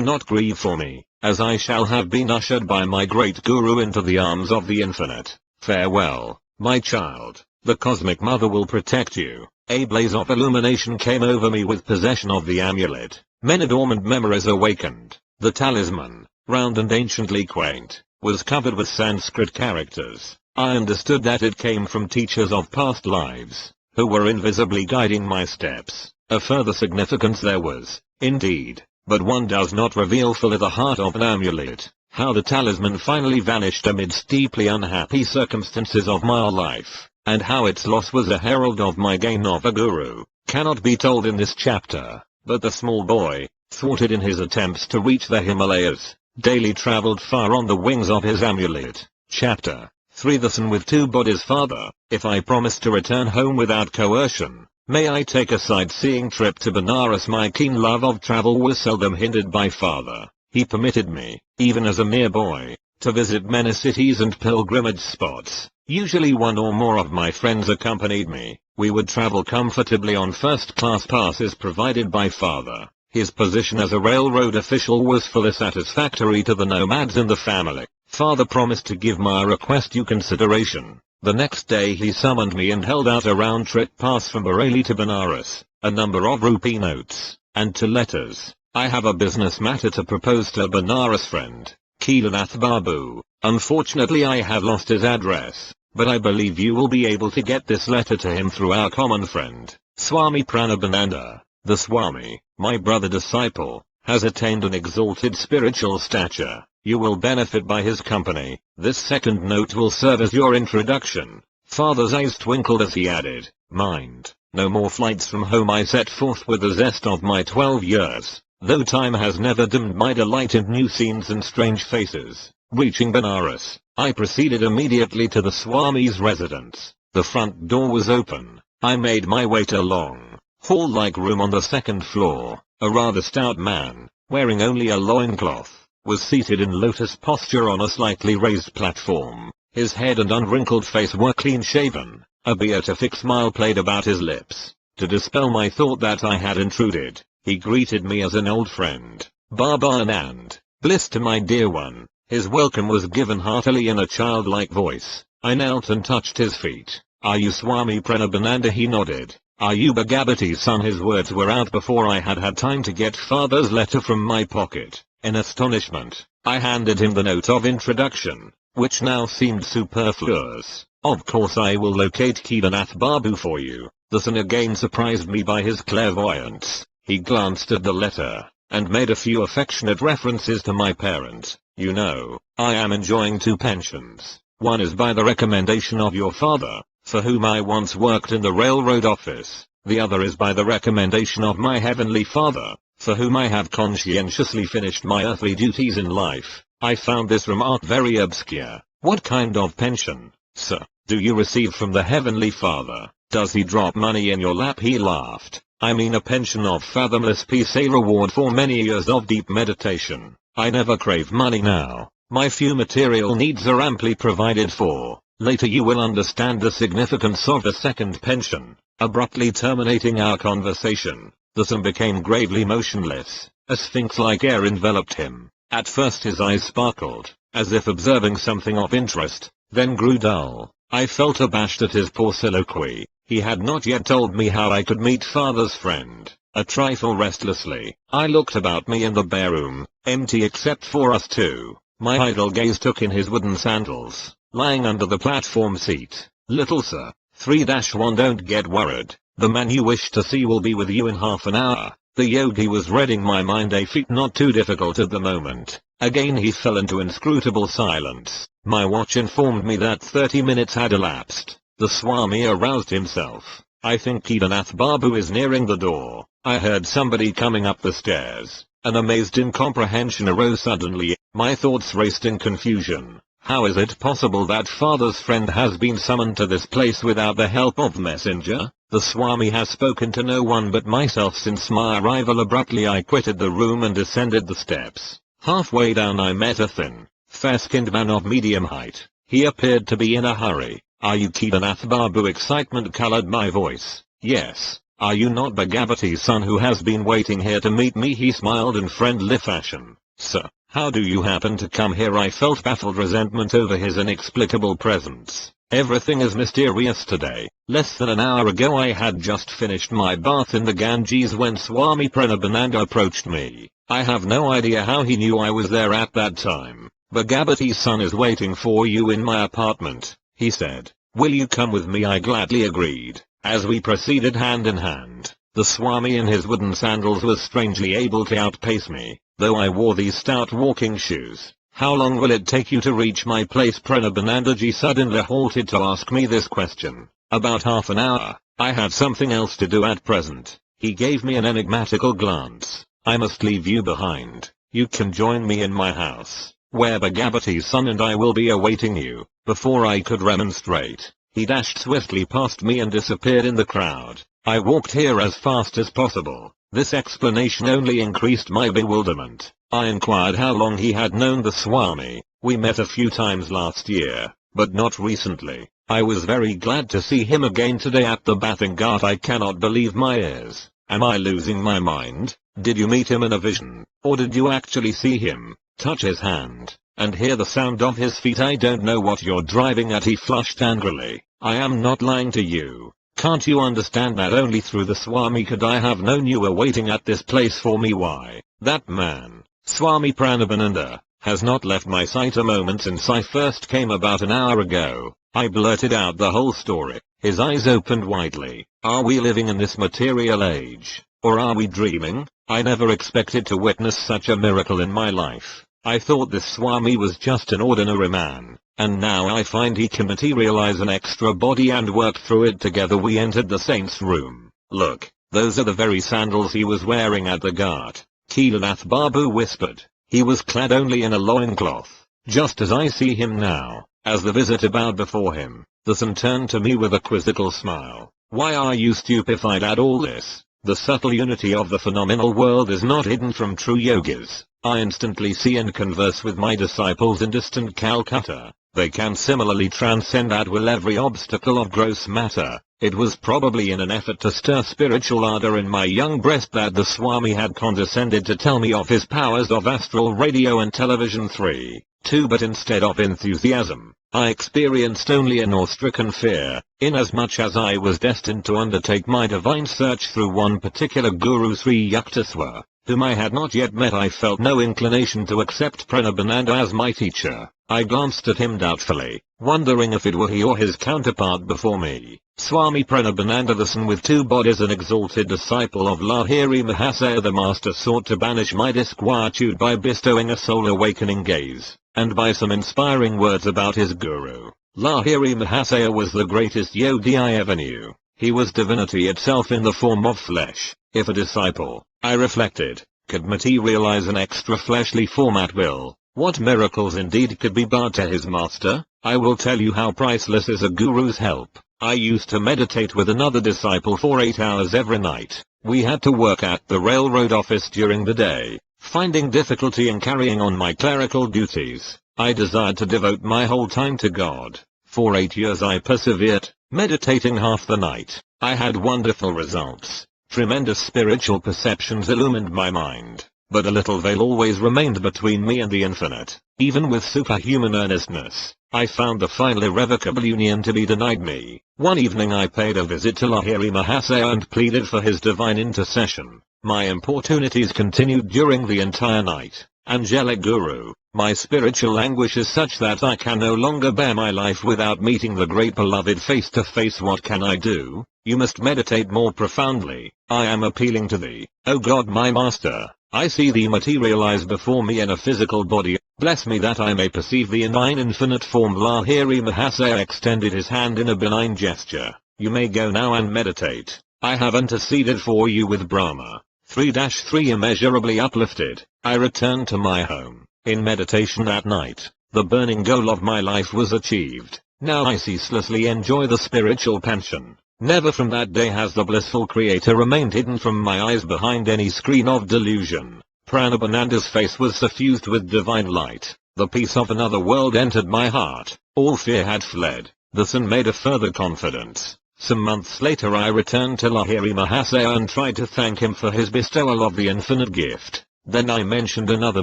not grieve for me, as I shall have been ushered by my great guru into the arms of the infinite. Farewell, my child. The cosmic mother will protect you. A blaze of illumination came over me with possession of the amulet. Many dormant memories awakened. The talisman, round and anciently quaint, was covered with Sanskrit characters. I understood that it came from teachers of past lives, who were invisibly guiding my steps. A further significance there was, indeed, but one does not reveal fully the heart of an amulet. How the talisman finally vanished amidst deeply unhappy circumstances of my life, and how its loss was a herald of my gain of a guru, cannot be told in this chapter. But the small boy, thwarted in his attempts to reach the Himalayas, daily traveled far on the wings of his amulet. Chapter 3 The son with 2 bodies. Father, if I promise to return home without coercion, may I take a sightseeing trip to Benares? My keen love of travel was seldom hindered by father. He permitted me, even as a mere boy, to visit many cities and pilgrimage spots. Usually one or more of my friends accompanied me. We would travel comfortably on first-class passes provided by father. His position as a railroad official was fully satisfactory to the nomads in the family. Father promised to give my request due consideration. The next day he summoned me and held out a round-trip pass from Bareilly to Benares, a number of rupee notes, and 2 letters. I have a business matter to propose to a Benares friend, Keelanath Babu. Unfortunately I have lost his address, but I believe you will be able to get this letter to him through our common friend, Swami Pranabananda. The Swami, my brother disciple, has attained an exalted spiritual stature. You will benefit by his company. This second note will serve as your introduction. Father's eyes twinkled as he added, mind, no more flights from home. I set forth with the zest of my 12 years, though time has never dimmed my delight in new scenes and strange faces. Reaching Benares, I proceeded immediately to the Swami's residence. The front door was open. I made my way to a long, hall-like room on the 2nd floor. A rather stout man, wearing only a loincloth, was seated in lotus posture on a slightly raised platform. His head and unwrinkled face were clean-shaven. A beatific smile played about his lips. To dispel my thought that I had intruded, he greeted me as an old friend. Baba Anand, bliss to my dear one. His welcome was given heartily in a childlike voice. I knelt and touched his feet. Are you Swami Pranabananda? He nodded. Are you Bhagavati's son? His words were out before I had had time to get father's letter from my pocket. In astonishment, I handed him the note of introduction, which now seemed superfluous. Of course I will locate Keelanath Babu for you. The son again surprised me by his clairvoyance. He glanced at the letter, and made a few affectionate references to my parent. You know, I am enjoying 2 pensions. One is by the recommendation of your father, for whom I once worked in the railroad office. The other is by the recommendation of my heavenly Father, for whom I have conscientiously finished my earthly duties in life. I found this remark very obscure. What kind of pension, sir, do you receive from the heavenly Father? Does he drop money in your lap? He laughed. I mean a pension of fathomless peace, a reward for many years of deep meditation. I never crave money now. My few material needs are amply provided for. Later you will understand the significance of the second pension. Abruptly terminating our conversation, The sun became gravely motionless. A sphinx-like air enveloped him. At first his eyes sparkled, as if observing something of interest, then grew dull. I felt abashed at his poor soliloquy. He had not yet told me how I could meet father's friend. A trifle restlessly, I looked about me in the bare room, empty except for us two. My idle gaze took in his wooden sandals, lying under the platform seat. Little sir, 3-1 don't get worried. The man you wish to see will be with you in half an hour. The yogi was reading my mind, a feat not too difficult at the moment. Again he fell into inscrutable silence. My watch informed me that 30 minutes had elapsed. The Swami aroused himself. I think Kedarnath Babu is nearing the door. I heard somebody coming up the stairs. An amazed incomprehension arose suddenly. My thoughts raced in confusion. How is it possible that father's friend has been summoned to this place without the help of messenger? The Swami has spoken to no one but myself since my arrival. Abruptly I quitted the room and descended the steps. Halfway down I met a thin, fair-skinned man of medium height. He appeared to be in a hurry. Are you Kedarnath Babu? Excitement colored my voice. Yes. Are you not Bhagavati's son who has been waiting here to meet me? He smiled in friendly fashion. Sir, how do you happen to come here? I felt baffled resentment over his inexplicable presence. Everything is mysterious today. Less than an hour ago I had just finished my bath in the Ganges when Swami Pranabananda approached me. I have no idea how he knew I was there at that time. Bhagavati's son is waiting for you in my apartment, he said. Will you come with me? I gladly agreed. As we proceeded hand in hand, the Swami in his wooden sandals was strangely able to outpace me, though I wore these stout walking shoes. How long will it take you to reach my place? Pranabanandaji suddenly halted to ask me this question. About half an hour. I have something else to do at present. He gave me an enigmatical glance. I must leave you behind. You can join me in my house, where Bhagavati's son and I will be awaiting you. Before I could remonstrate, he dashed swiftly past me and disappeared in the crowd. I walked here as fast as possible. This explanation only increased my bewilderment. I inquired how long he had known the Swami. We met a few times last year, but not recently. I was very glad to see him again today at the bathing ghat. I cannot believe my ears. Am I losing my mind? Did you meet him in a vision, or did you actually see him, touch his hand, and hear the sound of his feet? I don't know what you're driving at, he flushed angrily. I am not lying to you. Can't you understand that only through the Swami could I have known you were waiting at this place for me? Why, that man, Swami Pranabananda, has not left my sight a moment since I first came about an hour ago. I blurted out the whole story. His eyes opened widely. Are we living in this material age, or are we dreaming? I never expected to witness such a miracle in my life. I thought this Swami was just an ordinary man, and now I find he can materialize an extra body and work through it. Together we entered the saint's room. Look, those are the very sandals he was wearing at the ghat, Kedarnath Babu whispered. He was clad only in a loincloth, just as I see him now. As the visitor bowed before him, the son turned to me with a quizzical smile. Why are you stupefied at all this? The subtle unity of the phenomenal world is not hidden from true yogis. I instantly see and converse with my disciples in distant Calcutta. They can similarly transcend at will every obstacle of gross matter. It was probably in an effort to stir spiritual ardor in my young breast that the Swami had condescended to tell me of his powers of astral radio and television 3.2, but instead of enthusiasm, I experienced only an awe-stricken fear, inasmuch as I was destined to undertake my divine search through one particular guru, Sri Yukteswar, whom I had not yet met. I felt no inclination to accept Pranabananda as my teacher. I glanced at him doubtfully, wondering if it were he or his counterpart before me. Swami Pranabananda, the son with two bodies, an exalted disciple of Lahiri Mahasaya. The master sought to banish my disquietude by bestowing a soul-awakening gaze, and by some inspiring words about his guru. Lahiri Mahasaya was the greatest yogi I ever knew. He was divinity itself in the form of flesh. If a disciple, I reflected, could materialize an extra fleshly form at will, what miracles indeed could be barred to his master? I will tell you how priceless is a guru's help. I used to meditate with another disciple for 8 hours every night. We had to work at the railroad office during the day. Finding difficulty in carrying on my clerical duties, I desired to devote my whole time to God. For 8 years I persevered, meditating half the night. I had wonderful results. Tremendous spiritual perceptions illumined my mind, but a little veil always remained between me and the infinite. Even with superhuman earnestness, I found the final irrevocable union to be denied me. One evening I paid a visit to Lahiri Mahasaya and pleaded for his divine intercession. My importunities continued during the entire night. Angelic Guru, my spiritual anguish is such that I can no longer bear my life without meeting the great beloved face to face. What can I do? You must meditate more profoundly. I am appealing to thee, O God my master. I see thee materialize before me in a physical body. Bless me that I may perceive thee in thine infinite form. Lahiri Mahasaya extended his hand in a benign gesture. You may go now and meditate. I have interceded for you with Brahma. 3-3 Immeasurably uplifted, I returned to my home. In meditation that night, the burning goal of my life was achieved. Now I ceaselessly enjoy the spiritual pension. Never from that day has the blissful creator remained hidden from my eyes behind any screen of delusion. Paramahamsa's face was suffused with divine light. The peace of another world entered my heart. All fear had fled. The sun made a further confidence. Some months later I returned to Lahiri Mahasaya and tried to thank him for his bestowal of the infinite gift. Then I mentioned another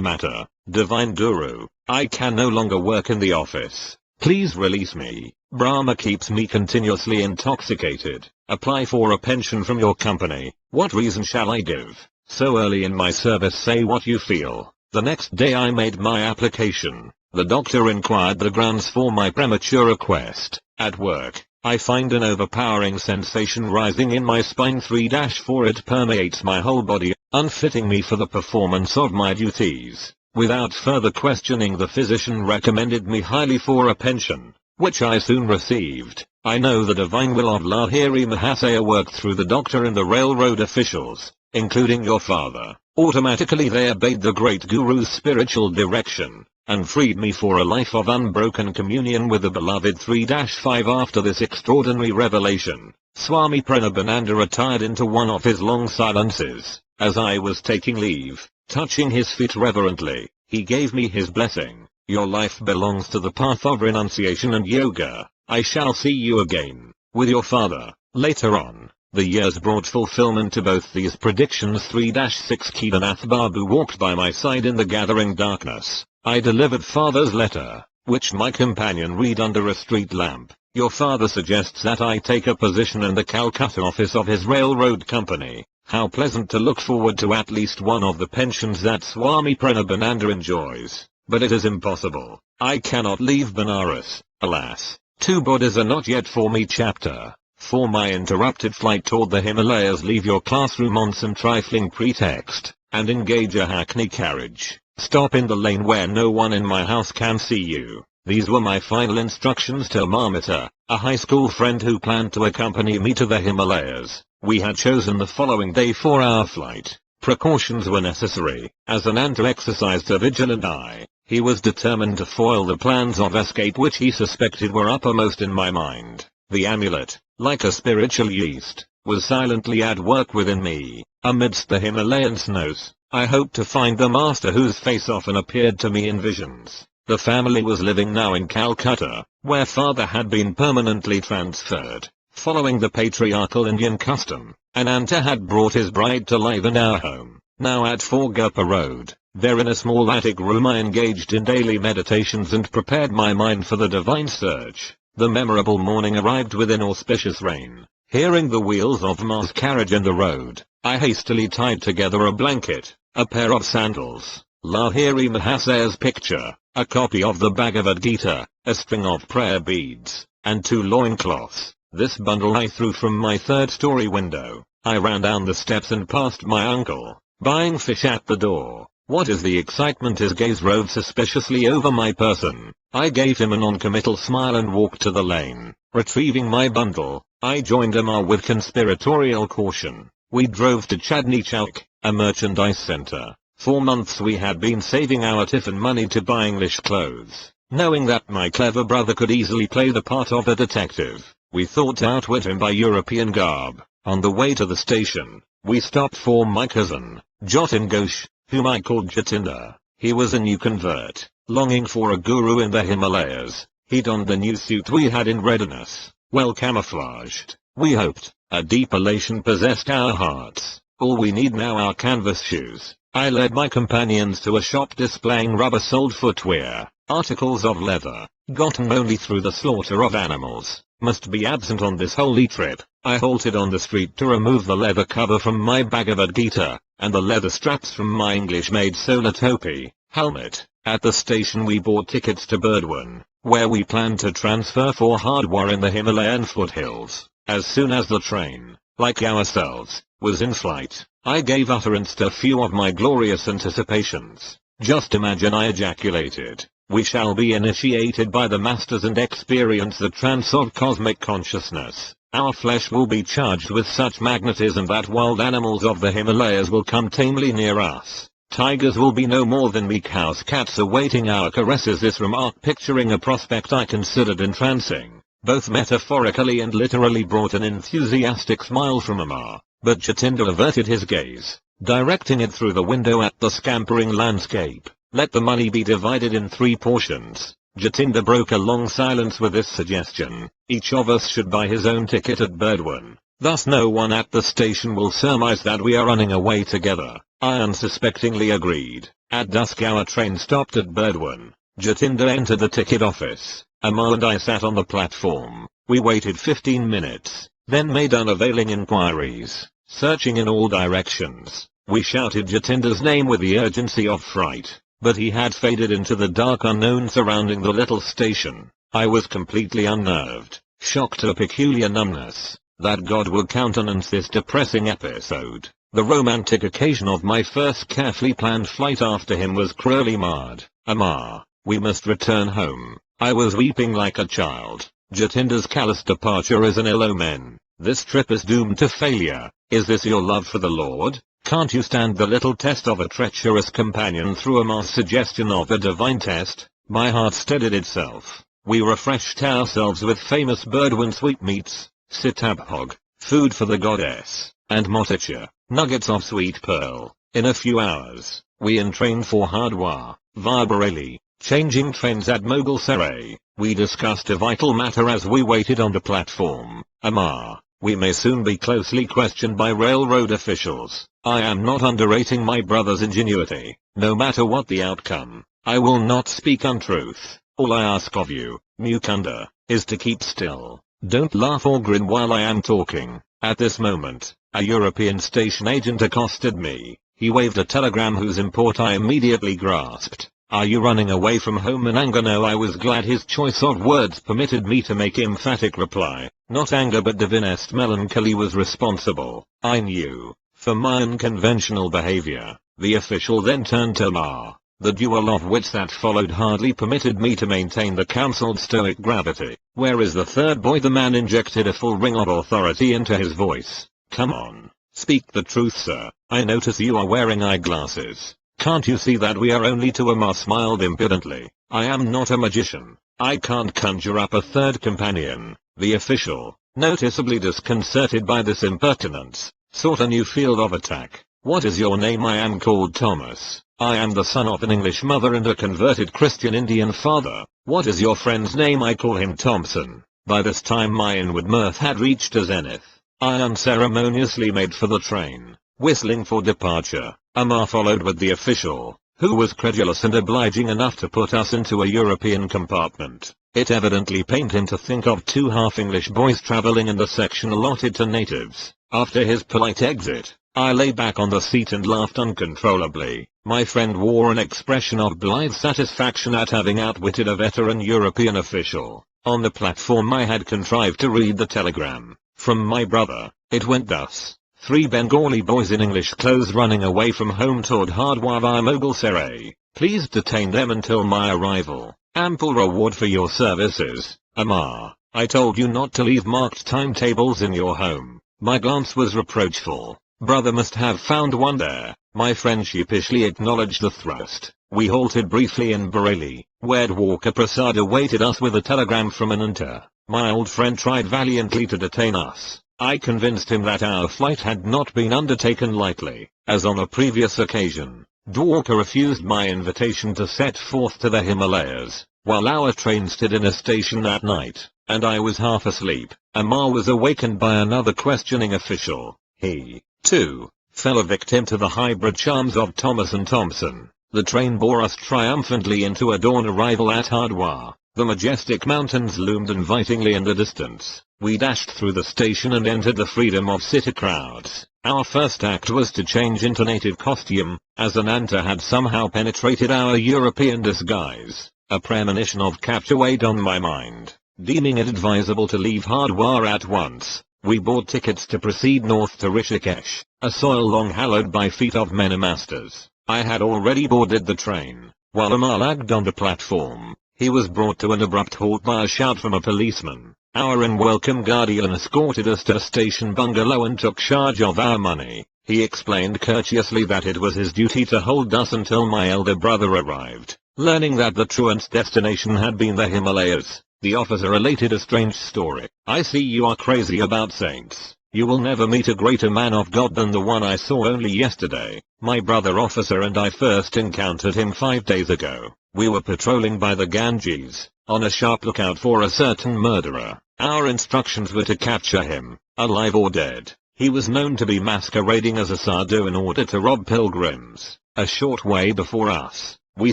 matter. Divine Guru, I can no longer work in the office. Please release me. Brahma keeps me continuously intoxicated. Apply for a pension from your company. What reason shall I give? So early in my service, say what you feel. The next day I made my application. The doctor inquired the grounds for my premature request. At work, I find an overpowering sensation rising in my spine. 3-4 It permeates my whole body, unfitting me for the performance of my duties. Without further questioning, the physician recommended me highly for a pension, which I soon received. I know the divine will of Lahiri Mahasaya worked through the doctor and the railroad officials, including your father. Automatically they obeyed the great Guru's spiritual direction, and freed me for a life of unbroken communion with the beloved. 3-5 After this extraordinary revelation, Swami Pranabananda retired into one of his long silences. As I was taking leave, touching his feet reverently, he gave me his blessing. Your life belongs to the path of renunciation and yoga. I shall see you again, with your father, later on. The years brought fulfillment to both these predictions. 3-6 Kedarnath Babu walked by my side in the gathering darkness. I delivered father's letter, which my companion read under a street lamp. Your father suggests that I take a position in the Calcutta office of his railroad company. How pleasant to look forward to at least one of the pensions that Swami Pranabananda enjoys. But it is impossible. I cannot leave Benares, alas. 2 bodies are not yet for me. Chapter 4 My interrupted flight toward the Himalayas. Leave your classroom on some trifling pretext, and engage a hackney carriage. Stop in the lane where no one in my house can see you. These were my final instructions to Mamita, a high school friend who planned to accompany me to the Himalayas. We had chosen the following day for our flight. Precautions were necessary, as Ananta exercised a vigilant eye. He was determined to foil the plans of escape which he suspected were uppermost in my mind. The amulet, like a spiritual yeast, was silently at work within me. Amidst the Himalayan snows, I hoped to find the master whose face often appeared to me in visions. The family was living now in Calcutta, where father had been permanently transferred. Following the patriarchal Indian custom, Ananta had brought his bride to live in our home, now at 4 Gurpa Road. There in a small attic room I engaged in daily meditations and prepared my mind for the divine search. The memorable morning arrived with inauspicious rain. Hearing the wheels of ma's carriage in the road, I hastily tied together a blanket, a pair of sandals, Lahiri Mahasaya's picture, a copy of the Bhagavad Gita, a string of prayer beads, and 2 loincloths. This bundle I threw from my 3rd-story window. I ran down the steps and passed my uncle, buying fish at the door. What is the excitement? His gaze roved suspiciously over my person. I gave him a non-committal smile and walked to the lane. Retrieving my bundle, I joined Amar with conspiratorial caution. We drove to Chandni Chowk, a merchandise center. For months we had been saving our tiffin money to buy English clothes. Knowing that my clever brother could easily play the part of a detective, we thought to outwit him by European garb. On the way to the station, we stopped for my cousin, Jatin Ghosh, whom I called Jatinder. He was a new convert, longing for a guru in the Himalayas. He donned the new suit we had in readiness, well camouflaged, we hoped, A deep elation possessed our hearts. All we need now are canvas shoes. I led my companions to a shop displaying rubber-soled footwear. Articles of leather, gotten only through the slaughter of animals, must be absent on this holy trip. I halted on the street to remove the leather cover from my Bhagavad Gita, and the leather straps from my English-made solar topi, helmet. At the station we bought tickets to Burdwan, where we planned to transfer for Hardwar in the Himalayan foothills. As soon as the train, like ourselves, was in flight, I gave utterance to a few of my glorious anticipations. Just imagine, I ejaculated. We shall be initiated by the masters and experience the trance of cosmic consciousness. Our flesh will be charged with such magnetism that wild animals of the Himalayas will come tamely near us. Tigers will be no more than meek house cats awaiting our caresses. This remark, picturing a prospect I considered entrancing, both metaphorically and literally, brought an enthusiastic smile from Amar, but Jatinder averted his gaze, directing it through the window at the scampering landscape. Let the money be divided in 3 portions. Jatinder broke a long silence with this suggestion. Each of us should buy his own ticket at Burdwan. Thus no one at the station will surmise that we are running away together. I unsuspectingly agreed. At dusk our train stopped at Burdwan. Jatinder entered the ticket office. Amar and I sat on the platform. We waited 15 minutes, then made unavailing inquiries, searching in all directions. We shouted Jatinder's name with the urgency of fright, but he had faded into the dark unknown surrounding the little station. I was completely unnerved, shocked to a peculiar numbness. That God would countenance this depressing episode. The romantic occasion of my first carefully planned flight after him was cruelly marred. Amar, we must return home. I was weeping like a child. Jatinder's callous departure is an ill omen. This trip is doomed to failure. Is this your love for the Lord? Can't you stand the little test of a treacherous companion? Through Amar's suggestion of a divine test, my heart steadied itself. We refreshed ourselves with famous Burdwan sweetmeats, sitabhog, food for the goddess, and motichur, nuggets of sweet pearl. In a few hours, we entrained for Hardwar, via Bareilly, changing trains at Mughal. We discussed a vital matter as we waited on the platform. Amar, we may soon be closely questioned by railroad officials. I am not underrating my brother's ingenuity. No matter what the outcome, I will not speak untruth. All I ask of you, Mukunda, is to keep still. Don't laugh or grin while I am talking. At this moment, a European station agent accosted me. He waved a telegram whose import I immediately grasped. Are you running away from home in anger? No, I was glad his choice of words permitted me to make emphatic reply. Not anger but divinest melancholy was responsible. I knew, for my unconventional behavior. The official then turned to Amar. The duel of wits that followed hardly permitted me to maintain the counselled stoic gravity. Where is the third boy? The man injected a full ring of authority into his voice. Come on, speak the truth, sir. I notice you are wearing eyeglasses. Can't you see that we are only two? Amar smiled impudently. I am not a magician. I can't conjure up a third companion. The official, noticeably disconcerted by this impertinence, sought a new field of attack. What is your name? I am called Thomas. I am the son of an English mother and a converted Christian Indian father. What is your friend's name? I call him Thompson. By this time my inward mirth had reached a zenith. I unceremoniously made for the train, whistling for departure. Amar followed with the official, who was credulous and obliging enough to put us into a European compartment. It evidently pained him to think of 2 half-English boys traveling in the section allotted to natives. After his polite exit, I lay back on the seat and laughed uncontrollably. My friend wore an expression of blithe satisfaction at having outwitted a veteran European official. On the platform I had contrived to read the telegram from my brother. It went thus. 3 Bengali boys in English clothes running away from home toward Hardwar via Mughal. Please detain them until my arrival. Ample reward for your services. Amar, I told you not to leave marked timetables in your home. My glance was reproachful. Brother must have found one there. My friend sheepishly acknowledged the thrust. We halted briefly in Bareilly, where Dwarka Prasad awaited us with a telegram from Ananta. My old friend tried valiantly to detain us. I convinced him that our flight had not been undertaken lightly. As on a previous occasion, Dwarka refused my invitation to set forth to the Himalayas. While our train stood in a station that night, and I was half asleep, Amar was awakened by another questioning official. He, too, fell a victim to the hybrid charms of Thomas and Thompson. The train bore us triumphantly into a dawn arrival at Hardwar. The majestic mountains loomed invitingly in the distance. We dashed through the station and entered the freedom of city crowds. Our first act was to change into native costume, as Ananta had somehow penetrated our European disguise. A premonition of capture weighed on my mind. Deeming it advisable to leave Hardwar at once, we bought tickets to proceed north to Rishikesh, a soil long hallowed by feet of many masters. I had already boarded the train. While Amar lagged on the platform, he was brought to an abrupt halt by a shout from a policeman. Our unwelcome guardian escorted us to a station bungalow and took charge of our money. He explained courteously that it was his duty to hold us until my elder brother arrived. Learning that the truant's destination had been the Himalayas, the officer related a strange story. "I see you are crazy about saints. You will never meet a greater man of God than the one I saw only yesterday. My brother officer and I first encountered him 5 days ago. We were patrolling by the Ganges, on a sharp lookout for a certain murderer. Our instructions were to capture him, alive or dead. He was known to be masquerading as a sadhu in order to rob pilgrims. A short way before us, we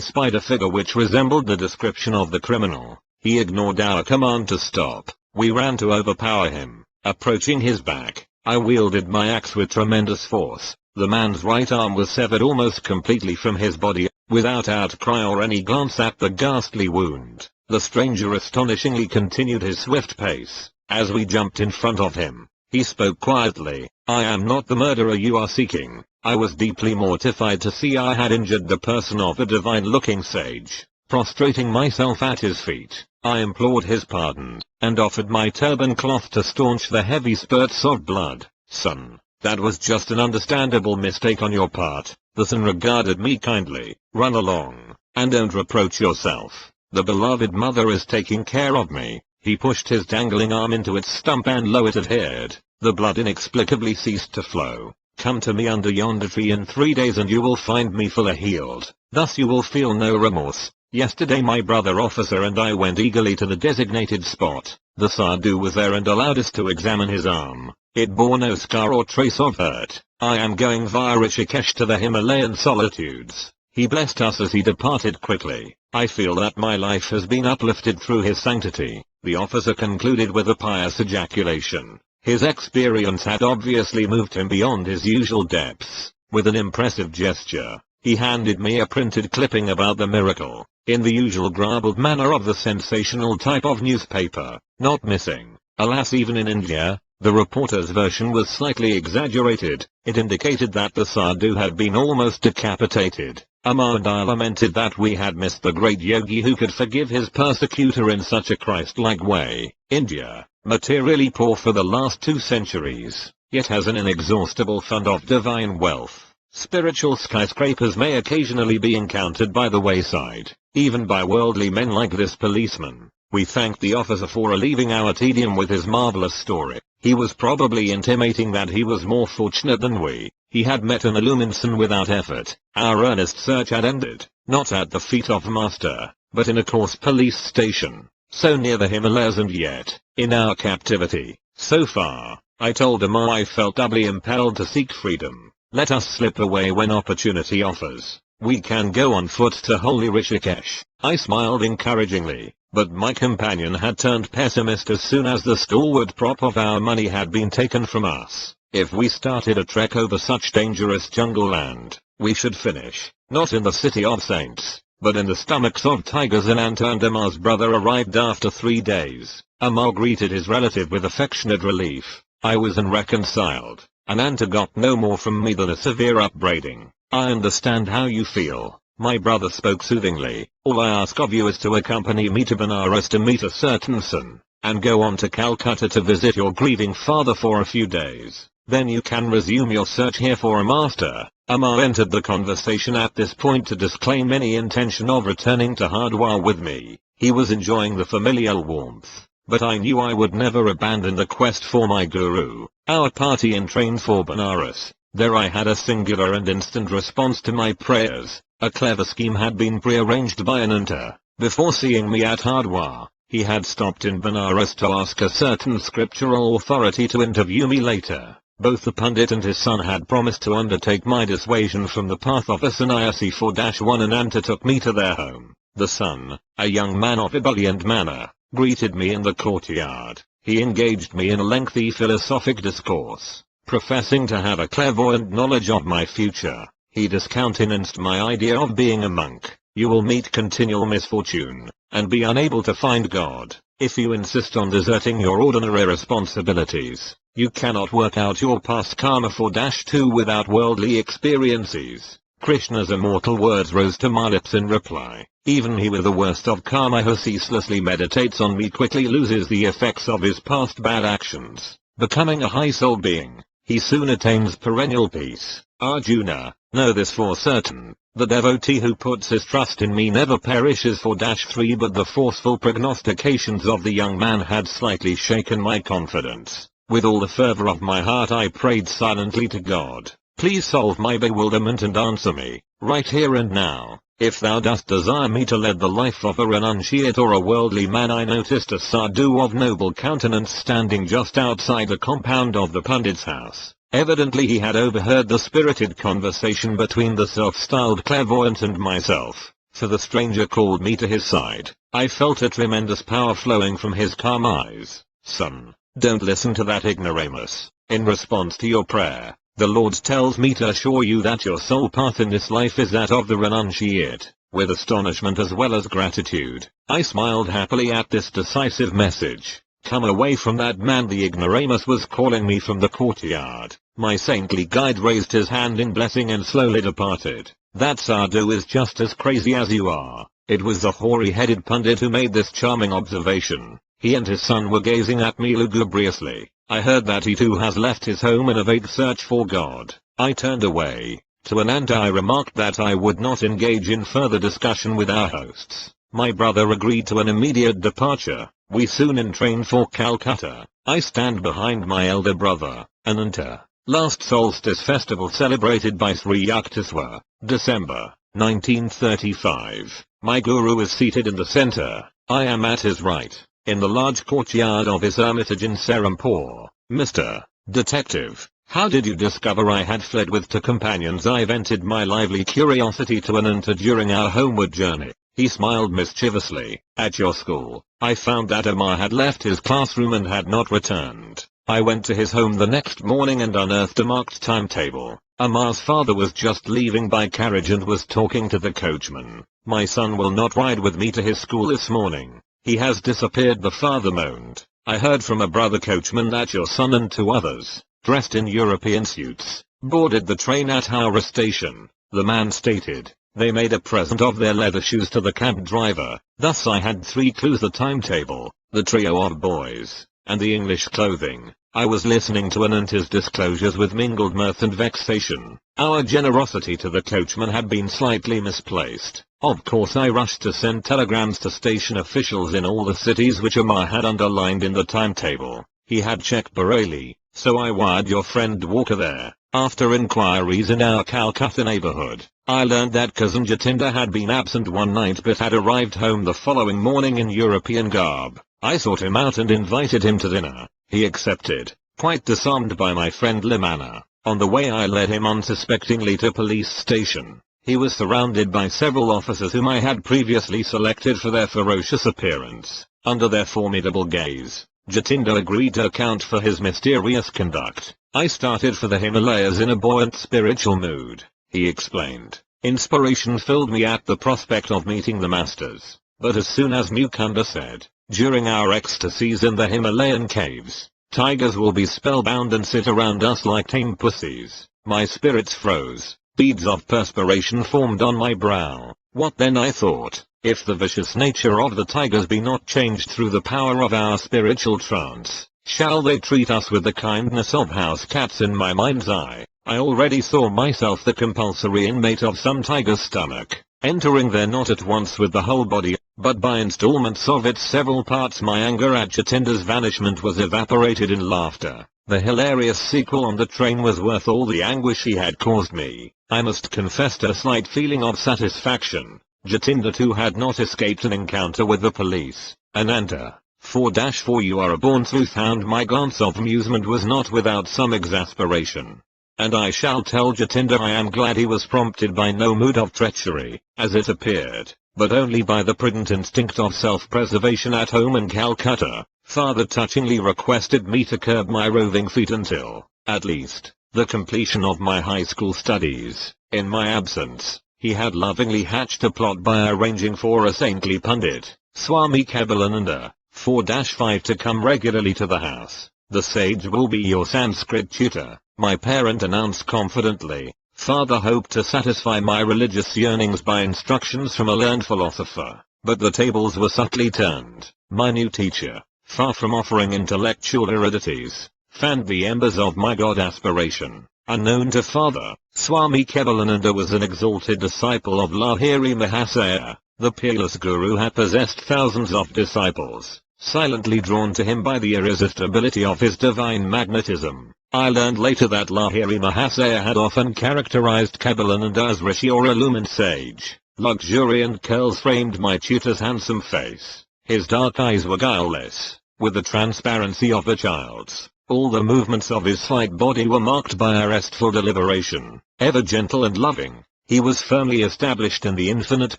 spied a figure which resembled the description of the criminal. He ignored our command to stop. We ran to overpower him. Approaching his back, I wielded my axe with tremendous force. The man's right arm was severed almost completely from his body, without outcry or any glance at the ghastly wound. The stranger astonishingly continued his swift pace. As we jumped in front of him, he spoke quietly. "I am not the murderer you are seeking." I was deeply mortified to see I had injured the person of a divine-looking sage. Prostrating myself at his feet, I implored his pardon, and offered my turban cloth to staunch the heavy spurts of blood. "Son, that was just an understandable mistake on your part." The son regarded me kindly. "Run along, and don't reproach yourself. The beloved mother is taking care of me." He pushed his dangling arm into its stump and lo, it adhered. The blood inexplicably ceased to flow. "Come to me under yonder tree in 3 days and you will find me fully healed. Thus you will feel no remorse." Yesterday my brother officer and I went eagerly to the designated spot. The sadhu was there and allowed us to examine his arm. It bore no scar or trace of hurt. "I am going via Rishikesh to the Himalayan solitudes." He blessed us as he departed quickly. "I feel that my life has been uplifted through his sanctity." The officer concluded with a pious ejaculation. His experience had obviously moved him beyond his usual depths. With an impressive gesture, he handed me a printed clipping about the miracle, in the usual garbled manner of the sensational type of newspaper. Not missing. Alas, even in India, the reporter's version was slightly exaggerated. It indicated that the sadhu had been almost decapitated. Amar and I lamented that we had missed the great yogi who could forgive his persecutor in such a Christ-like way. India, materially poor for the last 2 centuries, yet has an inexhaustible fund of divine wealth. Spiritual skyscrapers may occasionally be encountered by the wayside, even by worldly men like this policeman. We thanked the officer for relieving our tedium with his marvelous story. He was probably intimating that he was more fortunate than we. He had met an illumination without effort. Our earnest search had ended, not at the feet of Master, but in a coarse police station, so near the Himalayas and yet, in our captivity. So far, I told him I felt doubly impelled to seek freedom. Let us slip away when opportunity offers. We can go on foot to holy Rishikesh. I smiled encouragingly, but my companion had turned pessimist as soon as the stalwart prop of our money had been taken from us. If we started a trek over such dangerous jungle land, we should finish, not in the city of saints, but in the stomachs of tigers. Ananta and Amar's brother arrived after 3 days. Amar greeted his relative with affectionate relief. I was unreconciled. Ananta got no more from me than a severe upbraiding. "I understand how you feel," my brother spoke soothingly. "All I ask of you is to accompany me to Benares to meet a certain son, and go on to Calcutta to visit your grieving father for a few days. Then you can resume your search here for a master." Amar entered the conversation at this point to disclaim any intention of returning to Hardwar with me. He was enjoying the familial warmth, but I knew I would never abandon the quest for my guru. Our party entrained for Benares. There I had a singular and instant response to my prayers. A clever scheme had been prearranged by Ananta. Before seeing me at Hardwar, he had stopped in Banaras to ask a certain scriptural authority to interview me later. Both the Pundit and his son had promised to undertake my dissuasion from the path of a sannyasi 4-1 and Anta took me to their home. The son, a young man of ebullient manner, greeted me in the courtyard. He engaged me in a lengthy philosophic discourse, professing to have a clairvoyant knowledge of my future. He discountenanced my idea of being a monk. You will meet continual misfortune, and be unable to find God, if you insist on deserting your ordinary responsibilities. You cannot work out your past karma 4-2 without worldly experiences. Krishna's immortal words rose to my lips in reply. Even he with the worst of karma who ceaselessly meditates on me quickly loses the effects of his past bad actions. Becoming a high soul being, he soon attains perennial peace. Arjuna, know this for certain. The devotee who puts his trust in me never perishes 4-3 but the forceful prognostications of the young man had slightly shaken my confidence. With all the fervor of my heart I prayed silently to God, please solve my bewilderment and answer me, right here and now. If thou dost desire me to lead the life of a renunciate or a worldly man. I noticed a sadhu of noble countenance standing just outside the compound of the Pandit's house. Evidently he had overheard the spirited conversation between the self-styled clairvoyant and myself, for the stranger called me to his side. I felt a tremendous power flowing from his calm eyes. Son, don't listen to that ignoramus. In response to your prayer, the Lord tells me to assure you that your sole path in this life is that of the renunciate. With astonishment as well as gratitude, I smiled happily at this decisive message. Come away from that man, the ignoramus was calling me from the courtyard. My saintly guide raised his hand in blessing and slowly departed. That sadhu is just as crazy as you are. It was the hoary-headed Pandit who made this charming observation. He and his son were gazing at me lugubriously. I heard that he too has left his home in a vague search for God. I turned away. To Ananda I remarked that I would not engage in further discussion with our hosts. My brother agreed to an immediate departure. We soon entrained for Calcutta. I stand behind my elder brother, Ananta. Last solstice festival celebrated by Sri Yukteswar, December, 1935. My guru is seated in the center. I am at his right, in the large courtyard of his hermitage in Serampore. Mr. Detective, how did you discover I had fled with two companions? I vented my lively curiosity to Ananta during our homeward journey. He smiled mischievously. At your school, I found that Amar had left his classroom and had not returned. I went to his home the next morning and unearthed a marked timetable. Amar's father was just leaving by carriage and was talking to the coachman. My son will not ride with me to his school this morning. He has disappeared, the father moaned. I heard from a brother coachman that your son and two others, dressed in European suits, boarded the train at Howrah station. The man stated, they made a present of their leather shoes to the cab driver. Thus I had 3 clues: the timetable, the trio of boys, and the English clothing. I was listening to Ananta's disclosures with mingled mirth and vexation. Our generosity to the coachman had been slightly misplaced. Of course I rushed to send telegrams to station officials in all the cities which Amar had underlined in the timetable. He had checked Bareilly, so I wired your friend Walker there. After inquiries in our Calcutta neighborhood, I learned that cousin Jatinder had been absent one night but had arrived home the following morning in European garb. I sought him out and invited him to dinner. He accepted, quite disarmed by my friend Limana. On the way I led him unsuspectingly to police station. He was surrounded by several officers whom I had previously selected for their ferocious appearance. Under their formidable gaze, Jatinder agreed to account for his mysterious conduct. I started for the Himalayas in a buoyant spiritual mood, he explained. Inspiration filled me at the prospect of meeting the masters. But as soon as Mukunda said, during our ecstasies in the Himalayan caves, tigers will be spellbound and sit around us like tame pussies, my spirits froze. Beads of perspiration formed on my brow. What then, I thought, if the vicious nature of the tigers be not changed through the power of our spiritual trance? Shall they treat us with the kindness of house cats? In my mind's eye, I already saw myself the compulsory inmate of some tiger's stomach, entering there not at once with the whole body, but by installments of its several parts. My anger at Jatinder's vanishment was evaporated in laughter. The hilarious sequel on the train was worth all the anguish he had caused me. I must confess to a slight feeling of satisfaction. Jatinder too had not escaped an encounter with the police. Ananta, 4-4 You are a born sleuthhound. My glance of amusement was not without some exasperation. And I shall tell Jatinder I am glad he was prompted by no mood of treachery, as it appeared, but only by the prudent instinct of self-preservation. At home in Calcutta, father touchingly requested me to curb my roving feet until, at least, the completion of my high school studies. In my absence, he had lovingly hatched a plot by arranging for a saintly pundit, Swami Kebalananda, 4-5 to come regularly to the house. The sage will be your Sanskrit tutor, my parent announced confidently. Father hoped to satisfy my religious yearnings by instructions from a learned philosopher, but the tables were subtly turned. My new teacher, far from offering intellectual aridities, fanned the embers of my God aspiration. Unknown to father, Swami Kebalananda was an exalted disciple of Lahiri Mahasaya. The peerless guru had possessed thousands of disciples, silently drawn to him by the irresistibility of his divine magnetism. I learned later that Lahiri Mahasaya had often characterized Kebalananda as rishi or illumined sage. Luxuriant curls framed my tutor's handsome face. His dark eyes were guileless, with the transparency of a child's. All the movements of his slight body were marked by a restful deliberation. Ever gentle and loving, he was firmly established in the infinite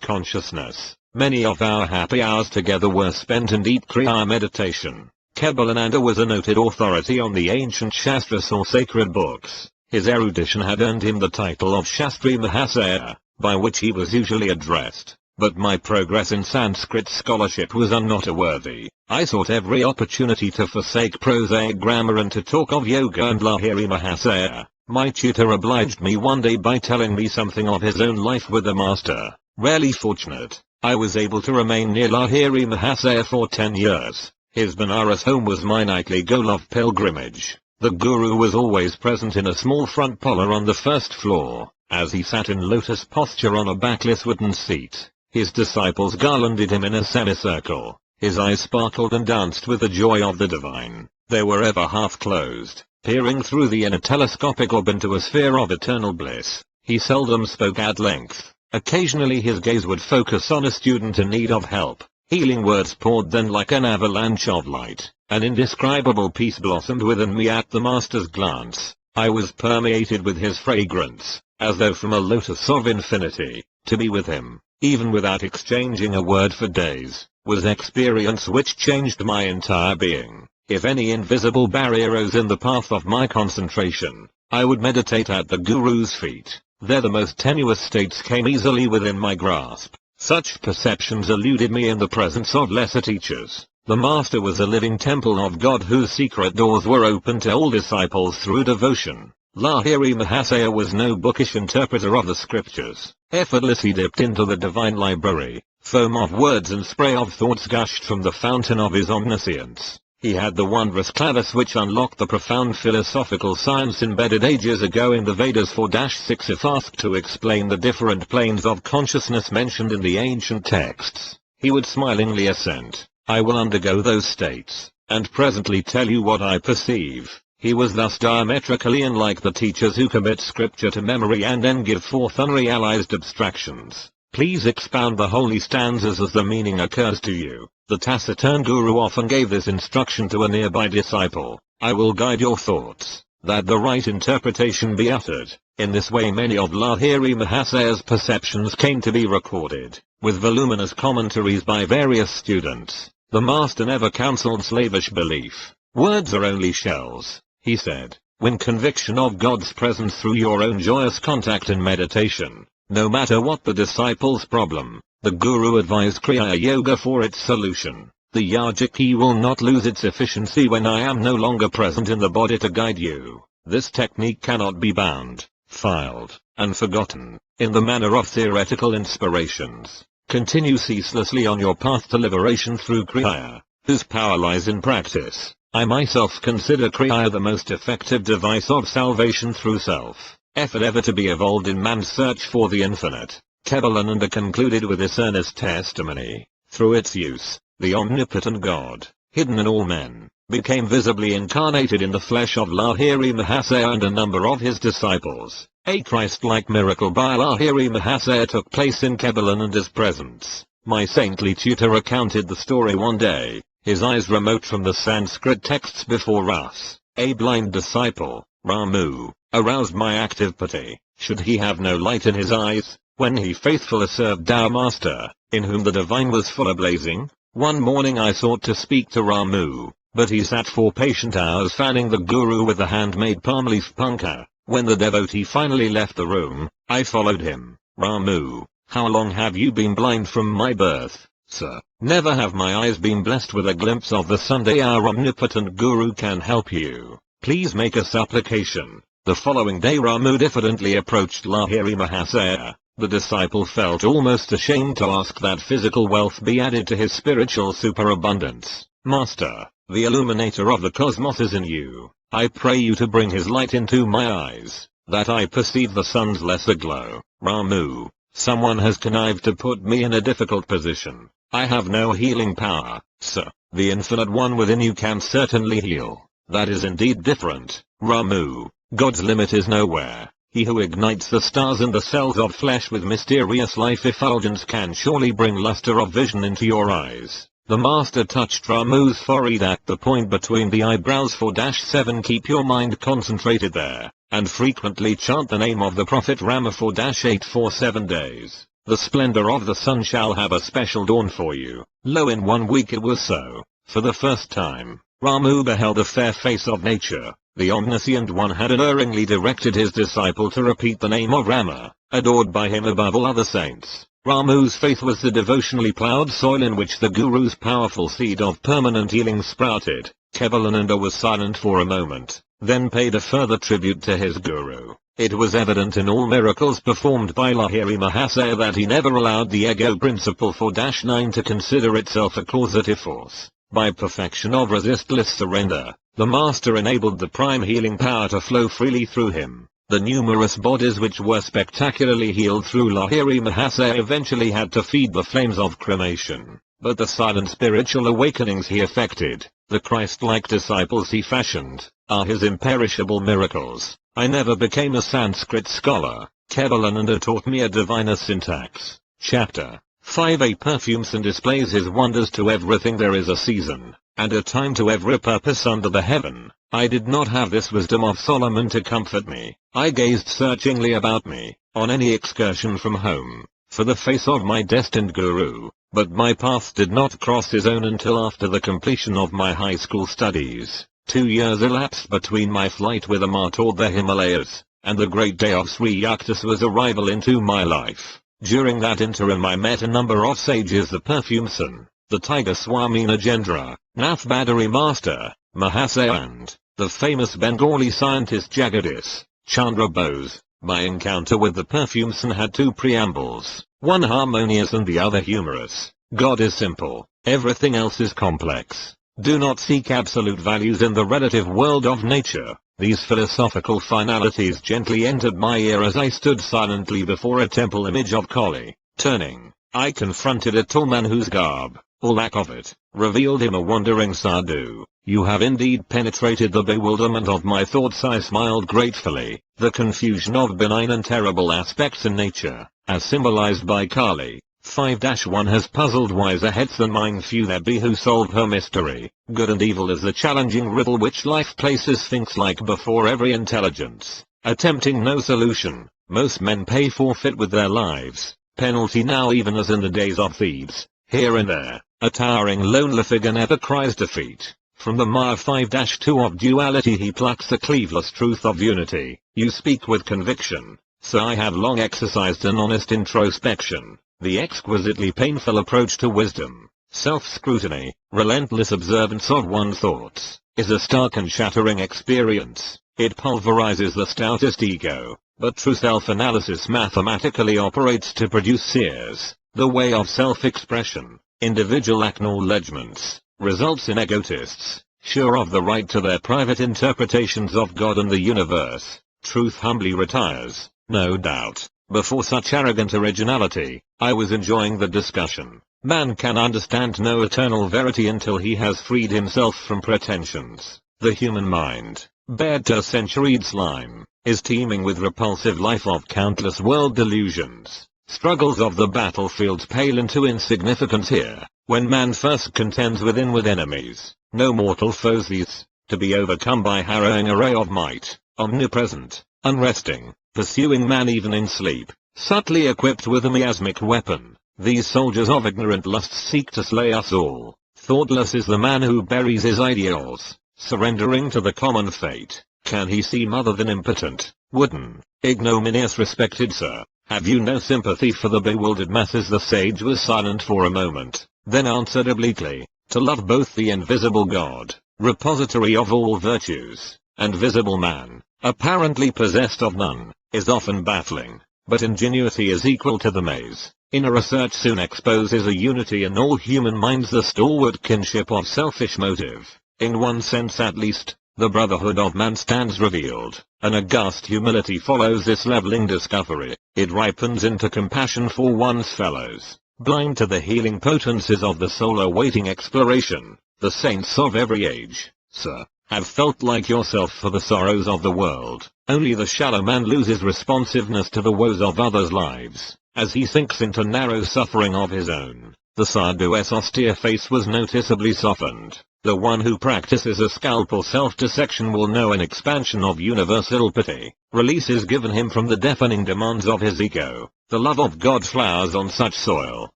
consciousness. Many of our happy hours together were spent in deep Kriya meditation. Kebalananda was a noted authority on the ancient Shastras or sacred books. His erudition had earned him the title of Shastri Mahasaya, by which he was usually addressed. But my progress in Sanskrit scholarship was unnoteworthy. I sought every opportunity to forsake prosaic grammar and to talk of yoga and Lahiri Mahasaya. My tutor obliged me one day by telling me something of his own life with the master. Rarely fortunate, I was able to remain near Lahiri Mahasaya for 10 years. His Banaras home was my nightly goal of pilgrimage. The guru was always present in a small front parlor on the first floor, as he sat in lotus posture on a backless wooden seat. His disciples garlanded him in a semicircle. His eyes sparkled and danced with the joy of the divine. They were ever half closed, peering through the inner telescopic orb into a sphere of eternal bliss. He seldom spoke at length. Occasionally his gaze would focus on a student in need of help. Healing words poured then like an avalanche of light. An indescribable peace blossomed within me at the master's glance. I was permeated with his fragrance, as though from a lotus of infinity. To be with him, even without exchanging a word for days, was experience which changed my entire being. If any invisible barrier rose in the path of my concentration, I would meditate at the Guru's feet. There the most tenuous states came easily within my grasp. Such perceptions eluded me in the presence of lesser teachers. The Master was a living temple of God whose secret doors were open to all disciples through devotion. Lahiri Mahasaya was no bookish interpreter of the scriptures. Effortlessly dipped into the divine library, foam of words and spray of thoughts gushed from the fountain of his omniscience. He had the wondrous clavis which unlocked the profound philosophical science embedded ages ago in the Vedas. 4-6 If asked to explain the different planes of consciousness mentioned in the ancient texts, he would smilingly assent, I will undergo those states, and presently tell you what I perceive. He was thus diametrically unlike the teachers who commit scripture to memory and then give forth unrealized abstractions. Please expound the holy stanzas as the meaning occurs to you. The taciturn guru often gave this instruction to a nearby disciple. I will guide your thoughts, that the right interpretation be uttered. In this way many of Lahiri Mahasaya's perceptions came to be recorded, with voluminous commentaries by various students. The master never counseled slavish belief. Words are only shells, he said. Win conviction of God's presence through your own joyous contact and meditation. No matter what the disciple's problem, the Guru advised Kriya Yoga for its solution. The yogic key will not lose its efficiency when I am no longer present in the body to guide you. This technique cannot be bound, filed, and forgotten, in the manner of theoretical inspirations. Continue ceaselessly on your path to liberation through Kriya, whose power lies in practice. I myself consider Kriya the most effective device of salvation through self-effort ever to be evolved in man's search for the infinite. Kebalananda concluded with this earnest testimony. Through its use, the omnipotent God, hidden in all men, became visibly incarnated in the flesh of Lahiri Mahasaya and a number of his disciples. A Christ-like miracle by Lahiri Mahasaya took place in Kebalananda's presence. My saintly tutor recounted the story one day, his eyes remote from the Sanskrit texts before us. A blind disciple, Ramu, aroused my active pity. Should he have no light in his eyes, when he faithfully served our master, in whom the divine was full ablazing? One morning I sought to speak to Ramu, but he sat for patient hours fanning the guru with the handmade palm leaf punkah. When the devotee finally left the room, I followed him. Ramu, how long have you been blind from my birth, sir? Never have my eyes been blessed with a glimpse of the Sunday. Our omnipotent guru can help you. Please make a supplication. The following day Ramu diffidently approached Lahiri Mahasaya. The disciple felt almost ashamed to ask that physical wealth be added to his spiritual superabundance. Master, the illuminator of the cosmos is in you. I pray you to bring his light into my eyes, that I perceive the sun's lesser glow. Ramu, someone has connived to put me in a difficult position. I have no healing power, sir. The infinite one within you can certainly heal. That is indeed different. Ramu, God's limit is nowhere. He who ignites the stars and the cells of flesh with mysterious life effulgence can surely bring luster of vision into your eyes. The master touched Ramu's forehead at the point between the eyebrows. 4-7 Keep your mind concentrated there, and frequently chant the name of the Prophet Rama. 4-8 for 7 days. The splendor of the sun shall have a special dawn for you. Lo, in 1 week it was so. For the first time, Ramu beheld the fair face of nature. The omniscient one had unerringly directed his disciple to repeat the name of Rama, adored by him above all other saints. Ramu's faith was the devotionally plowed soil in which the Guru's powerful seed of permanent healing sprouted. Kebalananda was silent for a moment, then paid a further tribute to his Guru. It was evident in all miracles performed by Lahiri Mahasaya that he never allowed the ego principle 4-9 to consider itself a causative force. By perfection of resistless surrender, the master enabled the prime healing power to flow freely through him. The numerous bodies which were spectacularly healed through Lahiri Mahasaya eventually had to feed the flames of cremation, but the silent spiritual awakenings he effected, the Christ-like disciples he fashioned, are his imperishable miracles. I never became a Sanskrit scholar. Kebalananda taught me a diviner syntax. Chapter 5 A Paramahamsa displays his wonders to everything. There is a season, and a time to every purpose under the heaven. I did not have this wisdom of Solomon to comfort me. I gazed searchingly about me, on any excursion from home, for the face of my destined guru, but my path did not cross his own until after the completion of my high school studies. 2 years elapsed between my flight with Amma toward the Himalayas, and the great day of Sri Yukteswar's arrival into my life. During that interim I met a number of sages: the Paramahamsa, the Tiger Swami Nagendra, Nath Badari Master, Mahasaya, and the famous Bengali scientist Jagadish Chandra Bose. My encounter with the Paramahamsa had 2 preambles, one harmonious and the other humorous. God is simple, everything else is complex. Do not seek absolute values in the relative world of nature. These philosophical finalities gently entered my ear as I stood silently before a temple image of Kali. Turning, I confronted a tall man whose garb, or lack of it, revealed him a wandering sadhu. You have indeed penetrated the bewilderment of my thoughts. I smiled gratefully. The confusion of benign and terrible aspects in nature, as symbolized by Kali, 5-1 has puzzled wiser heads than mine. Few there be who solve her mystery. Good and evil is the challenging riddle which life places sphinx-like before every intelligence, attempting no solution. Most men pay forfeit with their lives, penalty now even as in the days of Thebes. Here and there, a towering lonely figure never cries defeat. From the mire 5-2 of duality he plucks the cleaveless truth of unity. You speak with conviction, so I have long exercised an honest introspection. The exquisitely painful approach to wisdom, self-scrutiny, relentless observance of one's thoughts, is a stark and shattering experience. It pulverizes the stoutest ego, but true self-analysis mathematically operates to produce seers. The way of self-expression, individual acknowledgements, results in egotists, sure of the right to their private interpretations of God and the universe. Truth humbly retires, no doubt, before such arrogant originality. I was enjoying the discussion. Man can understand no eternal verity until he has freed himself from pretensions. The human mind, bared to centuried slime, is teeming with repulsive life of countless world delusions. Struggles of the battlefields pale into insignificance here, when man first contends with inward enemies, no mortal foes these, to be overcome by harrowing array of might, omnipresent, unresting, pursuing man even in sleep, subtly equipped with a miasmic weapon. These soldiers of ignorant lust seek to slay us all. Thoughtless is the man who buries his ideals, surrendering to the common fate. Can he seem other than impotent, wooden, ignominious? Respected sir, have you no sympathy for the bewildered masses? The sage was silent for a moment, then answered obliquely, to love both the invisible God, repository of all virtues, and visible man, apparently possessed of none, is often baffling, but ingenuity is equal to the maze. Inner research soon exposes a unity in all human minds, the stalwart kinship of selfish motive. In one sense at least, the brotherhood of man stands revealed. An august humility follows this leveling discovery. It ripens into compassion for one's fellows. Blind to the healing potencies of the soul awaiting exploration, the saints of every age, sir, have felt like yourself for the sorrows of the world. Only the shallow man loses responsiveness to the woes of others' lives, as he sinks into narrow suffering of his own. The sadhu's austere face was noticeably softened. The one who practices a scalpel self-dissection will know an expansion of universal pity. Release is given him from the deafening demands of his ego. The love of God flowers on such soil.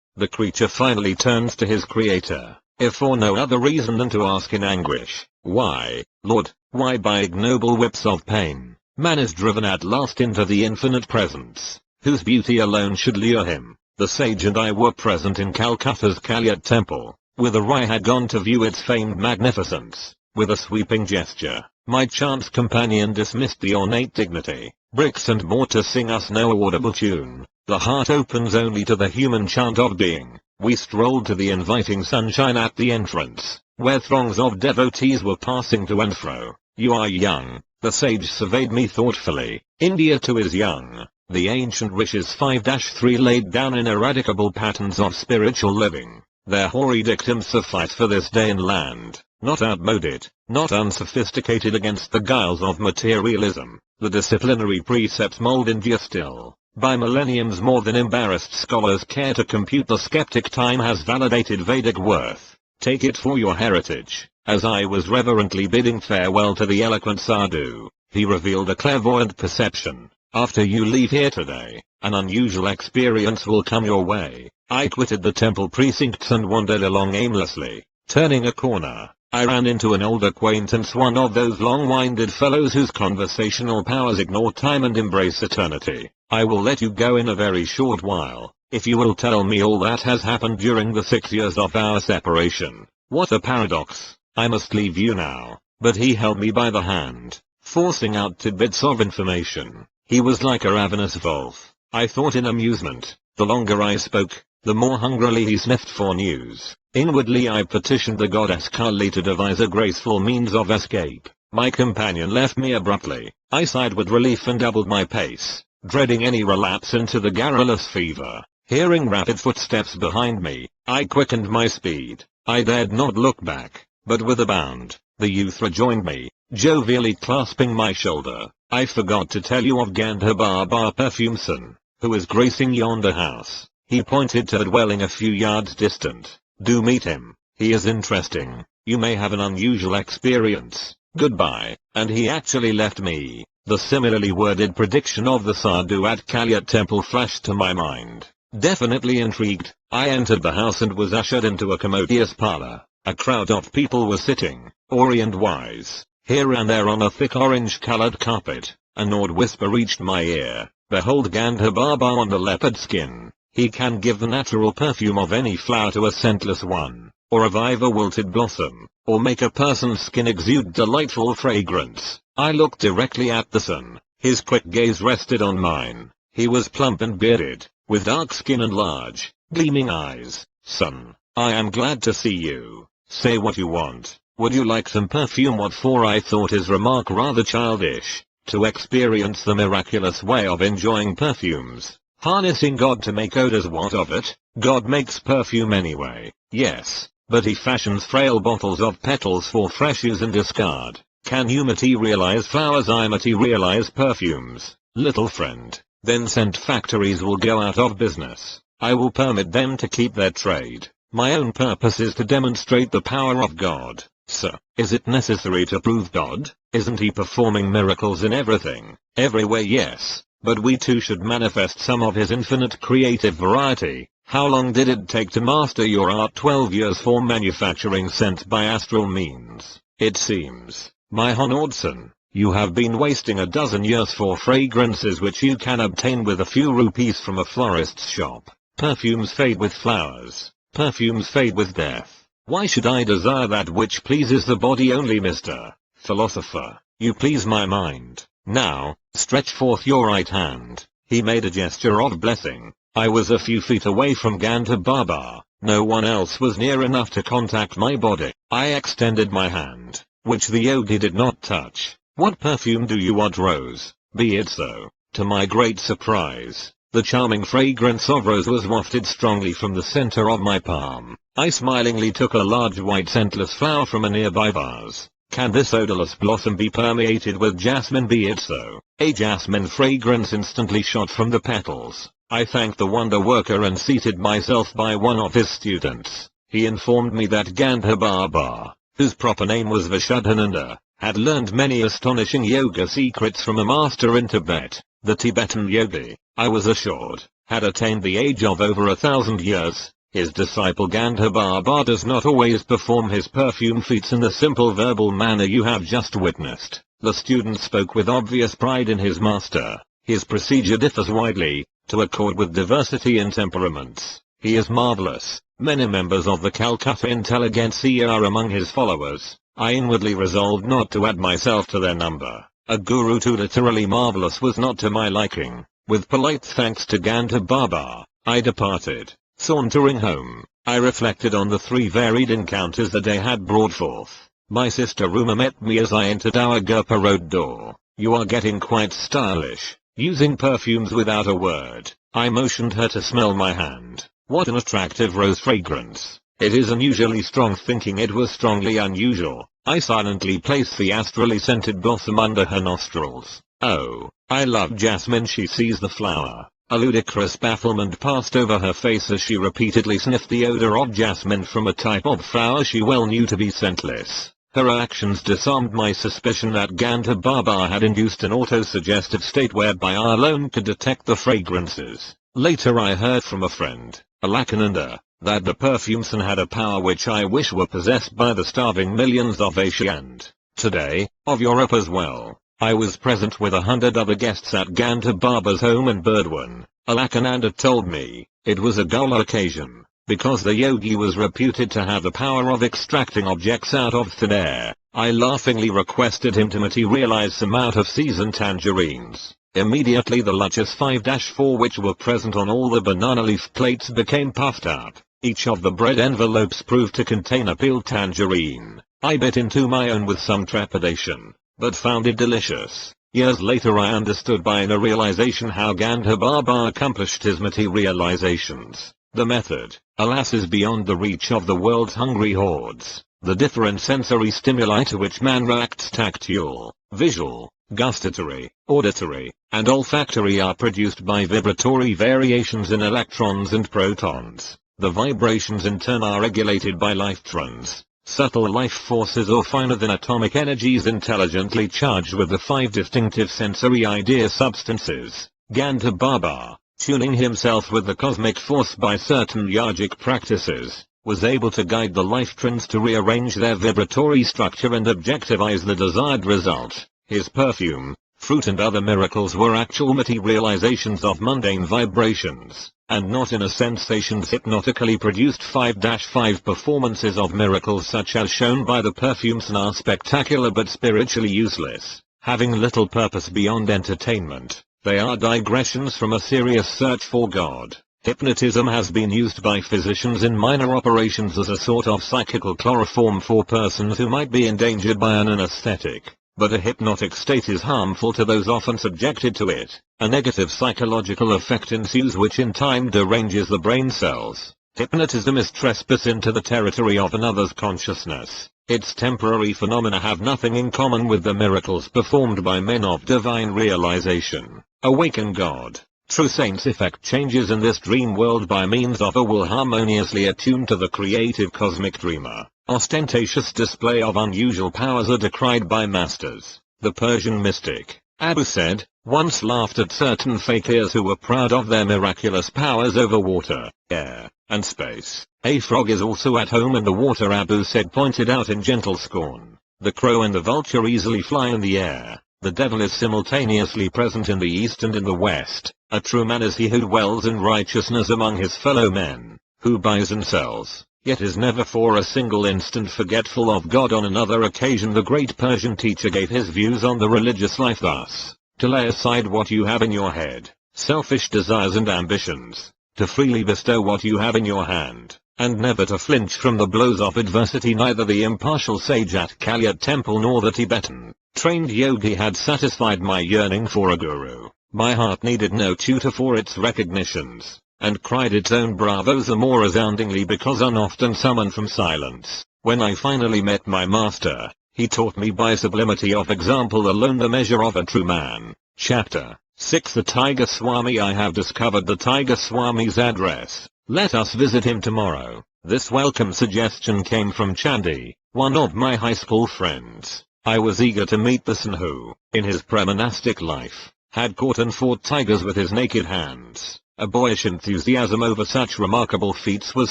The creature finally turns to his Creator, if for no other reason than to ask in anguish, "Why, Lord, why by ignoble whips of pain, man is driven at last into the infinite presence, whose beauty alone should lure him?" The sage and I were present in Calcutta's Kalyat temple, whither I had gone to view its famed magnificence. With a sweeping gesture, my chance companion dismissed the ornate dignity. Bricks and mortar sing us no audible tune. The heart opens only to the human chant of being. We strolled to the inviting sunshine at the entrance, where throngs of devotees were passing to and fro. "You are young," the sage surveyed me thoughtfully. "India too is young." The ancient rishis 5-3 laid down ineradicable patterns of spiritual living. Their hoary dictums suffice for this day and land, not outmoded, not unsophisticated against the guiles of materialism. The disciplinary precepts mold India still. By millenniums more than embarrassed scholars care to compute, the skeptic time has validated Vedic worth. Take it for your heritage. As I was reverently bidding farewell to the eloquent sadhu, he revealed a clairvoyant perception. "After you leave here today, an unusual experience will come your way." I quitted the temple precincts and wandered along aimlessly. Turning a corner, I ran into an old acquaintance, one of those long-winded fellows whose conversational powers ignore time and embrace eternity. "I will let you go in a very short while, if you will tell me all that has happened during the 6 years of our separation." What a paradox! I must leave you now. But he held me by the hand, forcing out tidbits of information. He was like a ravenous wolf, I thought in amusement. The longer I spoke, the more hungrily he sniffed for news. Inwardly I petitioned the goddess Kali to devise a graceful means of escape. My companion left me abruptly. I sighed with relief and doubled my pace, dreading any relapse into the garrulous fever. Hearing rapid footsteps behind me, I quickened my speed. I dared not look back, but with a bound, the youth rejoined me, jovially clasping my shoulder. "I forgot to tell you of Gandha Baba Paramahamsa, who is gracing yonder house." He pointed to a dwelling a few yards distant. "Do meet him. He is interesting. You may have an unusual experience. Goodbye." And he actually left me. The similarly worded prediction of the sadhu at Kalyat temple flashed to my mind. Definitely intrigued, I entered the house and was ushered into a commodious parlor. A crowd of people were sitting, orient-wise, here and there on a thick orange-colored carpet. An awed whisper reached my ear. "Behold Gandha Baba on the leopard skin. He can give the natural perfume of any flower to a scentless one, or revive a wilted blossom, or make a person's skin exude delightful fragrance." I looked directly at the son. His quick gaze rested on mine. He was plump and bearded, with dark skin and large, gleaming eyes. "Son, I am glad to see you. Say what you want. Would you like some perfume?" What for? I thought his remark rather childish. To experience the miraculous way of enjoying perfumes, harnessing God to make odors. What of it? God makes perfume anyway. Yes, but he fashions frail bottles of petals for fresh use and discard. Can you materialize flowers? I materialize perfumes, little friend. Then scent factories will go out of business. I will permit them to keep their trade. My own purpose is to demonstrate the power of God. Sir, is it necessary to prove God? Isn't he performing miracles in everything, everywhere? Yes, but we too should manifest some of his infinite creative variety. How long did it take to master your art? 12 years for manufacturing scent by astral means. It seems, my honored son, you have been wasting a dozen years for fragrances which you can obtain with a few rupees from a florist's shop. Perfumes fade with flowers. Perfumes fade with death. Why should I desire that which pleases the body only? Mr. Philosopher, you please my mind. Now, stretch forth your right hand. He made a gesture of blessing. I was a few feet away from Gandha Baba. No one else was near enough to contact my body. I extended my hand, which the yogi did not touch. What perfume do you want? Rose. Be it so. To my great surprise, the charming fragrance of rose was wafted strongly from the center of my palm. I smilingly took a large white scentless flower from a nearby vase. Can this odorless blossom be permeated with jasmine? Be it so. A jasmine fragrance instantly shot from the petals. I thanked the wonder worker and seated myself by one of his students. He informed me that Gandha Baba, whose proper name was Yogananda, had learned many astonishing yoga secrets from a master in Tibet. The Tibetan yogi, I was assured, had attained the age of over 1,000 years. His disciple Gandha Baba does not always perform his perfume feats in the simple verbal manner you have just witnessed. The student spoke with obvious pride in his master. His procedure differs widely, to accord with diversity in temperaments. He is marvelous. Many members of the Calcutta intelligentsia are among his followers. I inwardly resolved not to add myself to their number. A guru too literally marvelous was not to my liking. With polite thanks to Gandha Baba, I departed. Sauntering home, I reflected on the 3 varied encounters the day had brought forth. My sister Ruma met me as I entered our Gurpa Road door. You are getting quite stylish, using perfumes without a word. I motioned her to smell my hand. What an attractive rose fragrance. It is unusually strong. Thinking it was strongly unusual, I silently placed the astrally scented blossom under her nostrils. Oh, I love jasmine. She seized the flower. A ludicrous bafflement passed over her face as she repeatedly sniffed the odor of jasmine from a type of flower she well knew to be scentless. Her actions disarmed my suspicion that Gandha Baba had induced an auto-suggestive state whereby I alone could detect the fragrances. Later I heard from a friend, Yogananda, that the perfume scent had a power which I wish were possessed by the starving millions of Asia and, today, of Europe as well. I was present with 100 other guests at Gandha Baba's home in Burdwan. Yogananda told me, it was a gala occasion, because the yogi was reputed to have the power of extracting objects out of thin air. I laughingly requested him to materialize some out of season tangerines. Immediately the luscious 5-4 which were present on all the banana leaf plates became puffed up. Each of the bread envelopes proved to contain a peeled tangerine. I bit into my own with some trepidation, but found it delicious. Years later I understood by inner realization how Gandha Baba accomplished his materializations. The method, alas, is beyond the reach of the world's hungry hordes. The different sensory stimuli to which man reacts, tactile, visual, gustatory, auditory, and olfactory, are produced by vibratory variations in electrons and protons. The vibrations in turn are regulated by lifetrons, subtle life forces or finer than atomic energies intelligently charged with the 5 distinctive sensory idea substances. Gandha Baba, tuning himself with the cosmic force by certain yogic practices, was able to guide the lifetrons to rearrange their vibratory structure and objectivize the desired result. His perfume, fruit and other miracles were actual materializations of mundane vibrations, and not in a sensations hypnotically produced 5-5 performances of miracles such as shown by the perfumes are spectacular but spiritually useless, having little purpose beyond entertainment. They are digressions from a serious search for God. Hypnotism has been used by physicians in minor operations as a sort of psychical chloroform for persons who might be endangered by an anesthetic. But a hypnotic state is harmful to those often subjected to it. A negative psychological effect ensues which in time deranges the brain cells. Hypnotism is trespass into the territory of another's consciousness. Its temporary phenomena have nothing in common with the miracles performed by men of divine realization. Awakened God. True saints effect changes in this dream world by means of a will harmoniously attuned to the creative cosmic dreamer. Ostentatious display of unusual powers are decried by masters. The Persian mystic, Abu said, once laughed at certain fakirs who were proud of their miraculous powers over water, air, and space. A frog is also at home in the water, Abu said, pointed out in gentle scorn. The crow and the vulture easily fly in the air. The devil is simultaneously present in the east and in the west. A true man is he who dwells in righteousness among his fellow men, who buys and sells, yet is never for a single instant forgetful of God. On another occasion the great Persian teacher gave his views on the religious life thus: to lay aside what you have in your head, selfish desires and ambitions, to freely bestow what you have in your hand, and never to flinch from the blows of adversity. Neither the impartial sage at Kalyat temple nor the Tibetan trained yogi had satisfied my yearning for a guru. My heart needed no tutor for its recognitions, and cried its own bravos the more resoundingly because unoften summoned from silence. When I finally met my master, he taught me by sublimity of example alone the measure of a true man. Chapter 6. The Tiger Swami. I have discovered the Tiger Swami's address. Let us visit him tomorrow. This welcome suggestion came from Chandi, one of my high school friends. I was eager to meet the son who, in his pre-monastic life, had caught and fought tigers with his naked hands. A boyish enthusiasm over such remarkable feats was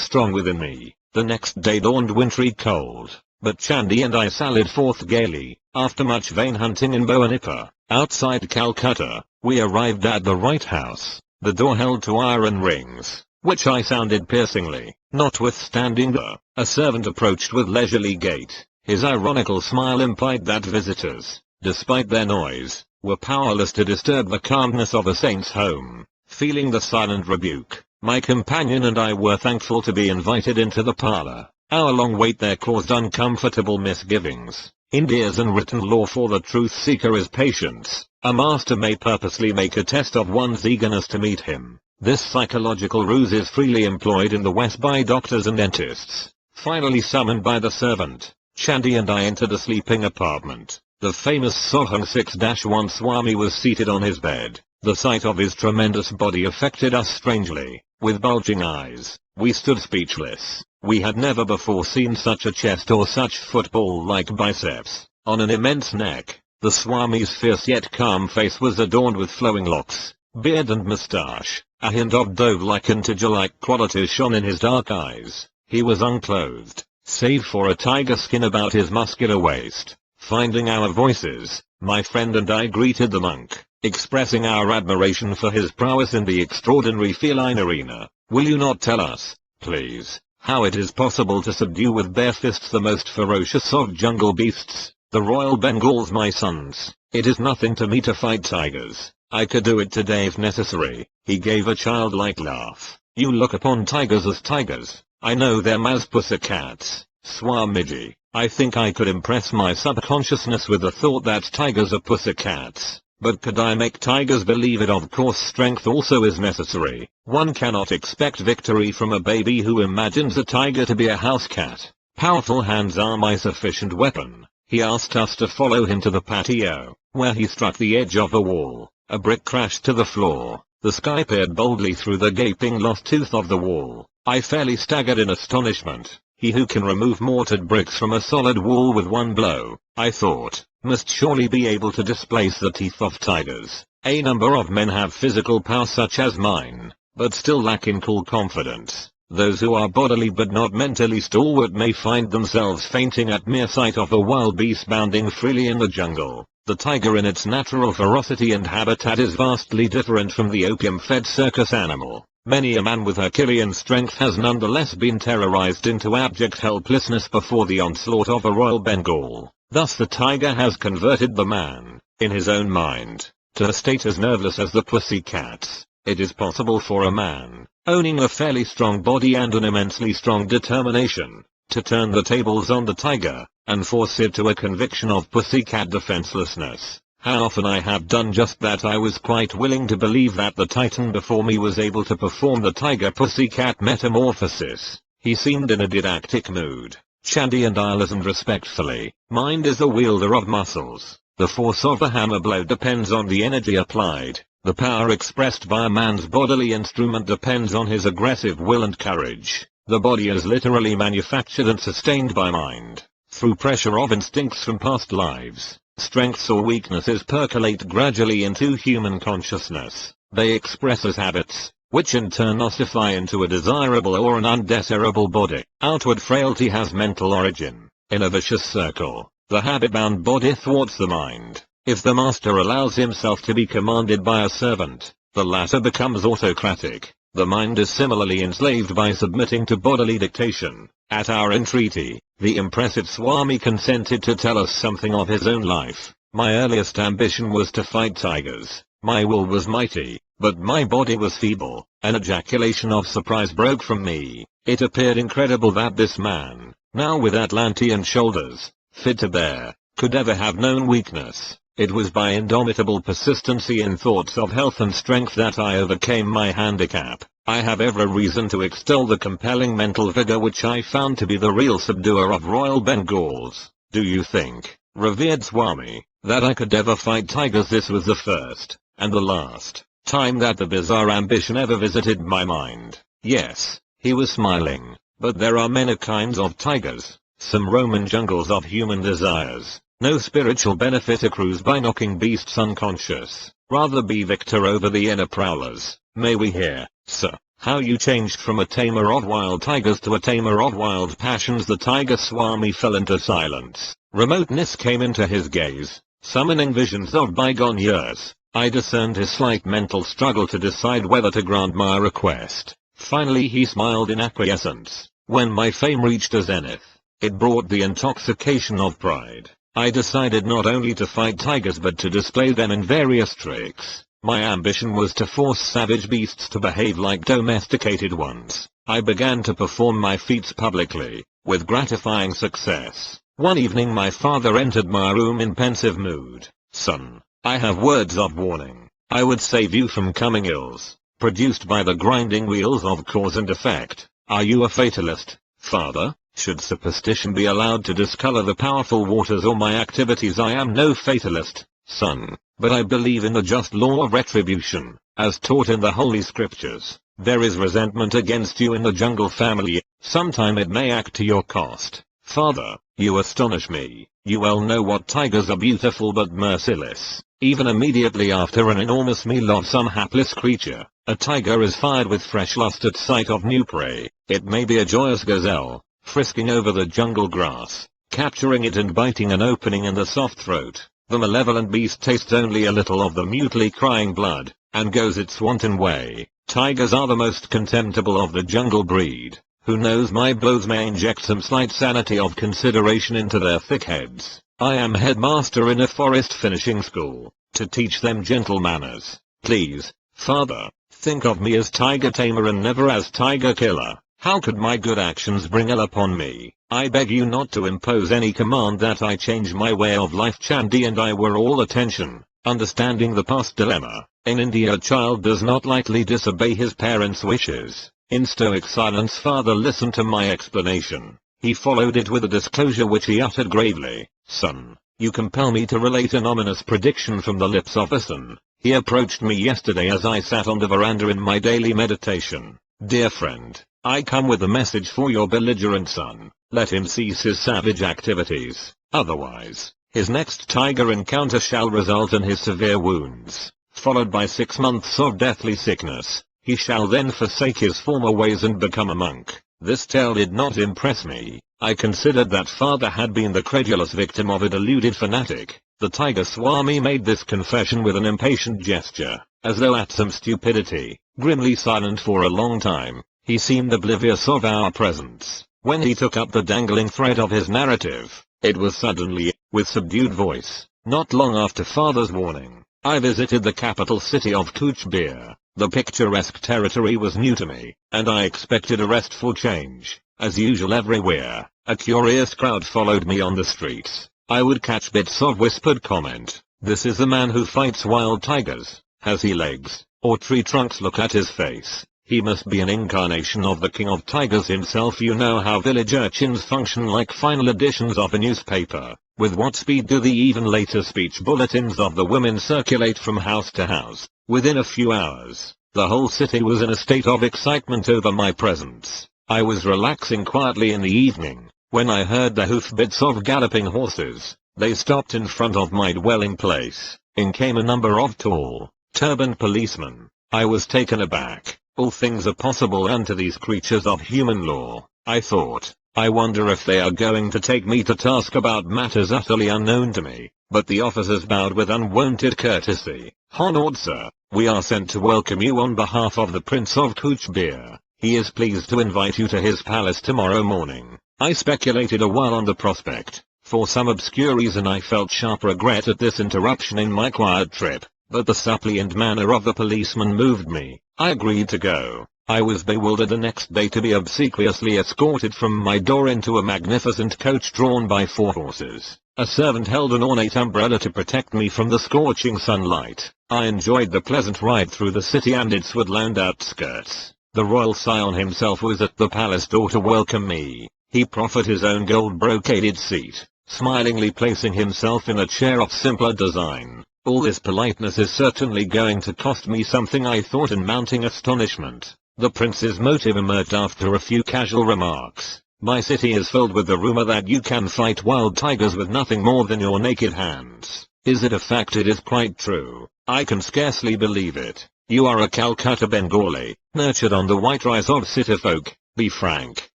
strong within me. The next day dawned wintry cold, but Chandi and I sallied forth gaily. After much vain hunting in Bhubaneswar, outside Calcutta, we arrived at the right house. The door held to iron rings, which I sounded piercingly. Notwithstanding a servant approached with leisurely gait. His ironical smile implied that visitors, despite their noise, were powerless to disturb the calmness of a saint's home. Feeling the silent rebuke, my companion and I were thankful to be invited into the parlor. Our long wait there caused uncomfortable misgivings. India's unwritten law for the truth seeker is patience. A master may purposely make a test of one's eagerness to meet him. This psychological ruse is freely employed in the West by doctors and dentists. Finally summoned by the servant, Chandi and I entered a sleeping apartment. The famous Sohang 6-1 Swami was seated on his bed. The sight of his tremendous body affected us strangely. With bulging eyes, we stood speechless. We had never before seen such a chest or such football-like biceps. On an immense neck, the Swami's fierce yet calm face was adorned with flowing locks, beard and moustache. A hint of dove-like and tiger-like qualities shone in his dark eyes. He was unclothed, save for a tiger skin about his muscular waist. Finding our voices, my friend and I greeted the monk, expressing our admiration for his prowess in the extraordinary feline arena. Will you not tell us, please, how it is possible to subdue with bare fists the most ferocious of jungle beasts, the Royal Bengals, my sons? It is nothing to me to fight tigers. I could do it today if necessary. He gave a childlike laugh. You look upon tigers as tigers. I know them as pussycats, Swamiji. I think I could impress my subconsciousness with the thought that tigers are pussycats. But could I make tigers believe it? Of course strength also is necessary. One cannot expect victory from a baby who imagines a tiger to be a house cat. Powerful hands are my sufficient weapon. He asked us to follow him to the patio, where he struck the edge of a wall. A brick crashed to the floor. The sky peered boldly through the gaping lost tooth of the wall. I fairly staggered in astonishment. He who can remove mortared bricks from a solid wall with one blow, I thought, must surely be able to displace the teeth of tigers. A number of men have physical power such as mine, but still lack in cool confidence. Those who are bodily but not mentally stalwart may find themselves fainting at mere sight of a wild beast bounding freely in the jungle. The tiger in its natural ferocity and habitat is vastly different from the opium-fed circus animal. Many a man with Herculean strength has nonetheless been terrorized into abject helplessness before the onslaught of a Royal Bengal. Thus the tiger has converted the man, in his own mind, to a state as nerveless as the pussycats. It is possible for a man, owning a fairly strong body and an immensely strong determination, to turn the tables on the tiger, and force it to a conviction of pussycat defenselessness. How often I have done just that. I was quite willing to believe that the titan before me was able to perform the tiger pussycat metamorphosis. He seemed in a didactic mood, Chandi and I listened respectfully. Mind is the wielder of muscles. The force of the hammer blow depends on the energy applied. The power expressed by a man's bodily instrument depends on his aggressive will and courage. The body is literally manufactured and sustained by mind, through pressure of instincts from past lives. Strengths or weaknesses percolate gradually into human consciousness. They express as habits, which in turn ossify into a desirable or an undesirable body. Outward frailty has mental origin. In a vicious circle, the habit-bound body thwarts the mind. If the master allows himself to be commanded by a servant, the latter becomes autocratic. The mind is similarly enslaved by submitting to bodily dictation. At our entreaty, the impressive Swami consented to tell us something of his own life. My earliest ambition was to fight tigers. My will was mighty, but my body was feeble. An ejaculation of surprise broke from me. It appeared incredible that this man, now with Atlantean shoulders, fit to bear, could ever have known weakness. It was by indomitable persistency in thoughts of health and strength that I overcame my handicap. I have every reason to extol the compelling mental vigor which I found to be the real subduer of Royal Bengals. Do you think, revered Swami, that I could ever fight tigers? This was the first, and the last, time that the bizarre ambition ever visited my mind. Yes, he was smiling, but there are many kinds of tigers. Some roam in jungles of human desires. No spiritual benefit accrues by knocking beasts unconscious. Rather be victor over the inner prowlers. May we hear, sir, how you changed from a tamer of wild tigers to a tamer of wild passions? The Tiger Swami fell into silence. Remoteness came into his gaze, summoning visions of bygone years. I discerned his slight mental struggle to decide whether to grant my request. Finally he smiled in acquiescence. When my fame reached a zenith, it brought the intoxication of pride. I decided not only to fight tigers but to display them in various tricks. My ambition was to force savage beasts to behave like domesticated ones. I began to perform my feats publicly, with gratifying success. One evening my father entered my room in pensive mood. Son, I have words of warning. I would save you from coming ills, produced by the grinding wheels of cause and effect. Are you a fatalist, father? Should superstition be allowed to discolor the powerful waters of my activities? I am no fatalist, son, but I believe in the just law of retribution, as taught in the Holy Scriptures. There is resentment against you in the jungle family. Sometime it may act to your cost. Father, you astonish me. You well know what tigers are beautiful but merciless. Even immediately after an enormous meal of some hapless creature, a tiger is fired with fresh lust at sight of new prey. It may be a joyous gazelle, frisking over the jungle grass, capturing it and biting an opening in the soft throat. The malevolent beast tastes only a little of the mutely crying blood, and goes its wanton way. Tigers are the most contemptible of the jungle breed. Who knows, my blows may inject some slight sanity of consideration into their thick heads. I am headmaster in a forest finishing school, to teach them gentle manners. Please, father, think of me as tiger tamer and never as tiger killer. How could my good actions bring ill upon me? I beg you not to impose any command that I change my way of life. Chandi and I were all attention, understanding the past dilemma. In India a child does not lightly disobey his parents' wishes. In stoic silence father listened to my explanation. He followed it with a disclosure which he uttered gravely. Son, you compel me to relate an ominous prediction from the lips of a son. He approached me yesterday as I sat on the veranda in my daily meditation. Dear friend, I come with a message for your belligerent son. Let him cease his savage activities. Otherwise, his next tiger encounter shall result in his severe wounds, followed by 6 months of deathly sickness. He shall then forsake his former ways and become a monk. This tale did not impress me. I considered that father had been the credulous victim of a deluded fanatic. The Tiger Swami made this confession with an impatient gesture, as though at some stupidity. Grimly silent for a long time, he seemed oblivious of our presence. When he took up the dangling thread of his narrative, it was suddenly, with subdued voice. Not long after father's warning, I visited the capital city of Kuch Beer. The picturesque territory was new to me, and I expected a restful change. As usual everywhere, a curious crowd followed me on the streets. I would catch bits of whispered comment. This is the man who fights wild tigers. Has he legs, or tree trunks? Look at his face. He must be an incarnation of the king of tigers himself. You know how village urchins function like final editions of a newspaper. With what speed do the even later speech bulletins of the women circulate from house to house? Within a few hours, the whole city was in a state of excitement over my presence. I was relaxing quietly in the evening, when I heard the hoofbeats of galloping horses. They stopped in front of my dwelling place. In came a number of tall, turbaned policemen. I was taken aback. All things are possible unto these creatures of human law, I thought. I wonder if they are going to take me to task about matters utterly unknown to me. But the officers bowed with unwonted courtesy. "Honored sir, we are sent to welcome you on behalf of the Prince of Kuchbir. He is pleased to invite you to his palace tomorrow morning." I speculated a while on the prospect. For some obscure reason I felt sharp regret at this interruption in my quiet trip, but the suppliant manner of the policeman moved me. I agreed to go. I was bewildered the next day to be obsequiously escorted from my door into a magnificent coach drawn by 4 horses. A servant held an ornate umbrella to protect me from the scorching sunlight. I enjoyed the pleasant ride through the city and its woodland outskirts. The royal scion himself was at the palace door to welcome me. He proffered his own gold brocaded seat, smilingly placing himself in a chair of simpler design. All this politeness is certainly going to cost me something, I thought in mounting astonishment. The prince's motive emerged after a few casual remarks. "My city is filled with the rumor that you can fight wild tigers with nothing more than your naked hands. Is it a fact?" "It is quite true. I can scarcely believe it. You are a Calcutta Bengali, nurtured on the white rice of city folk. Be frank,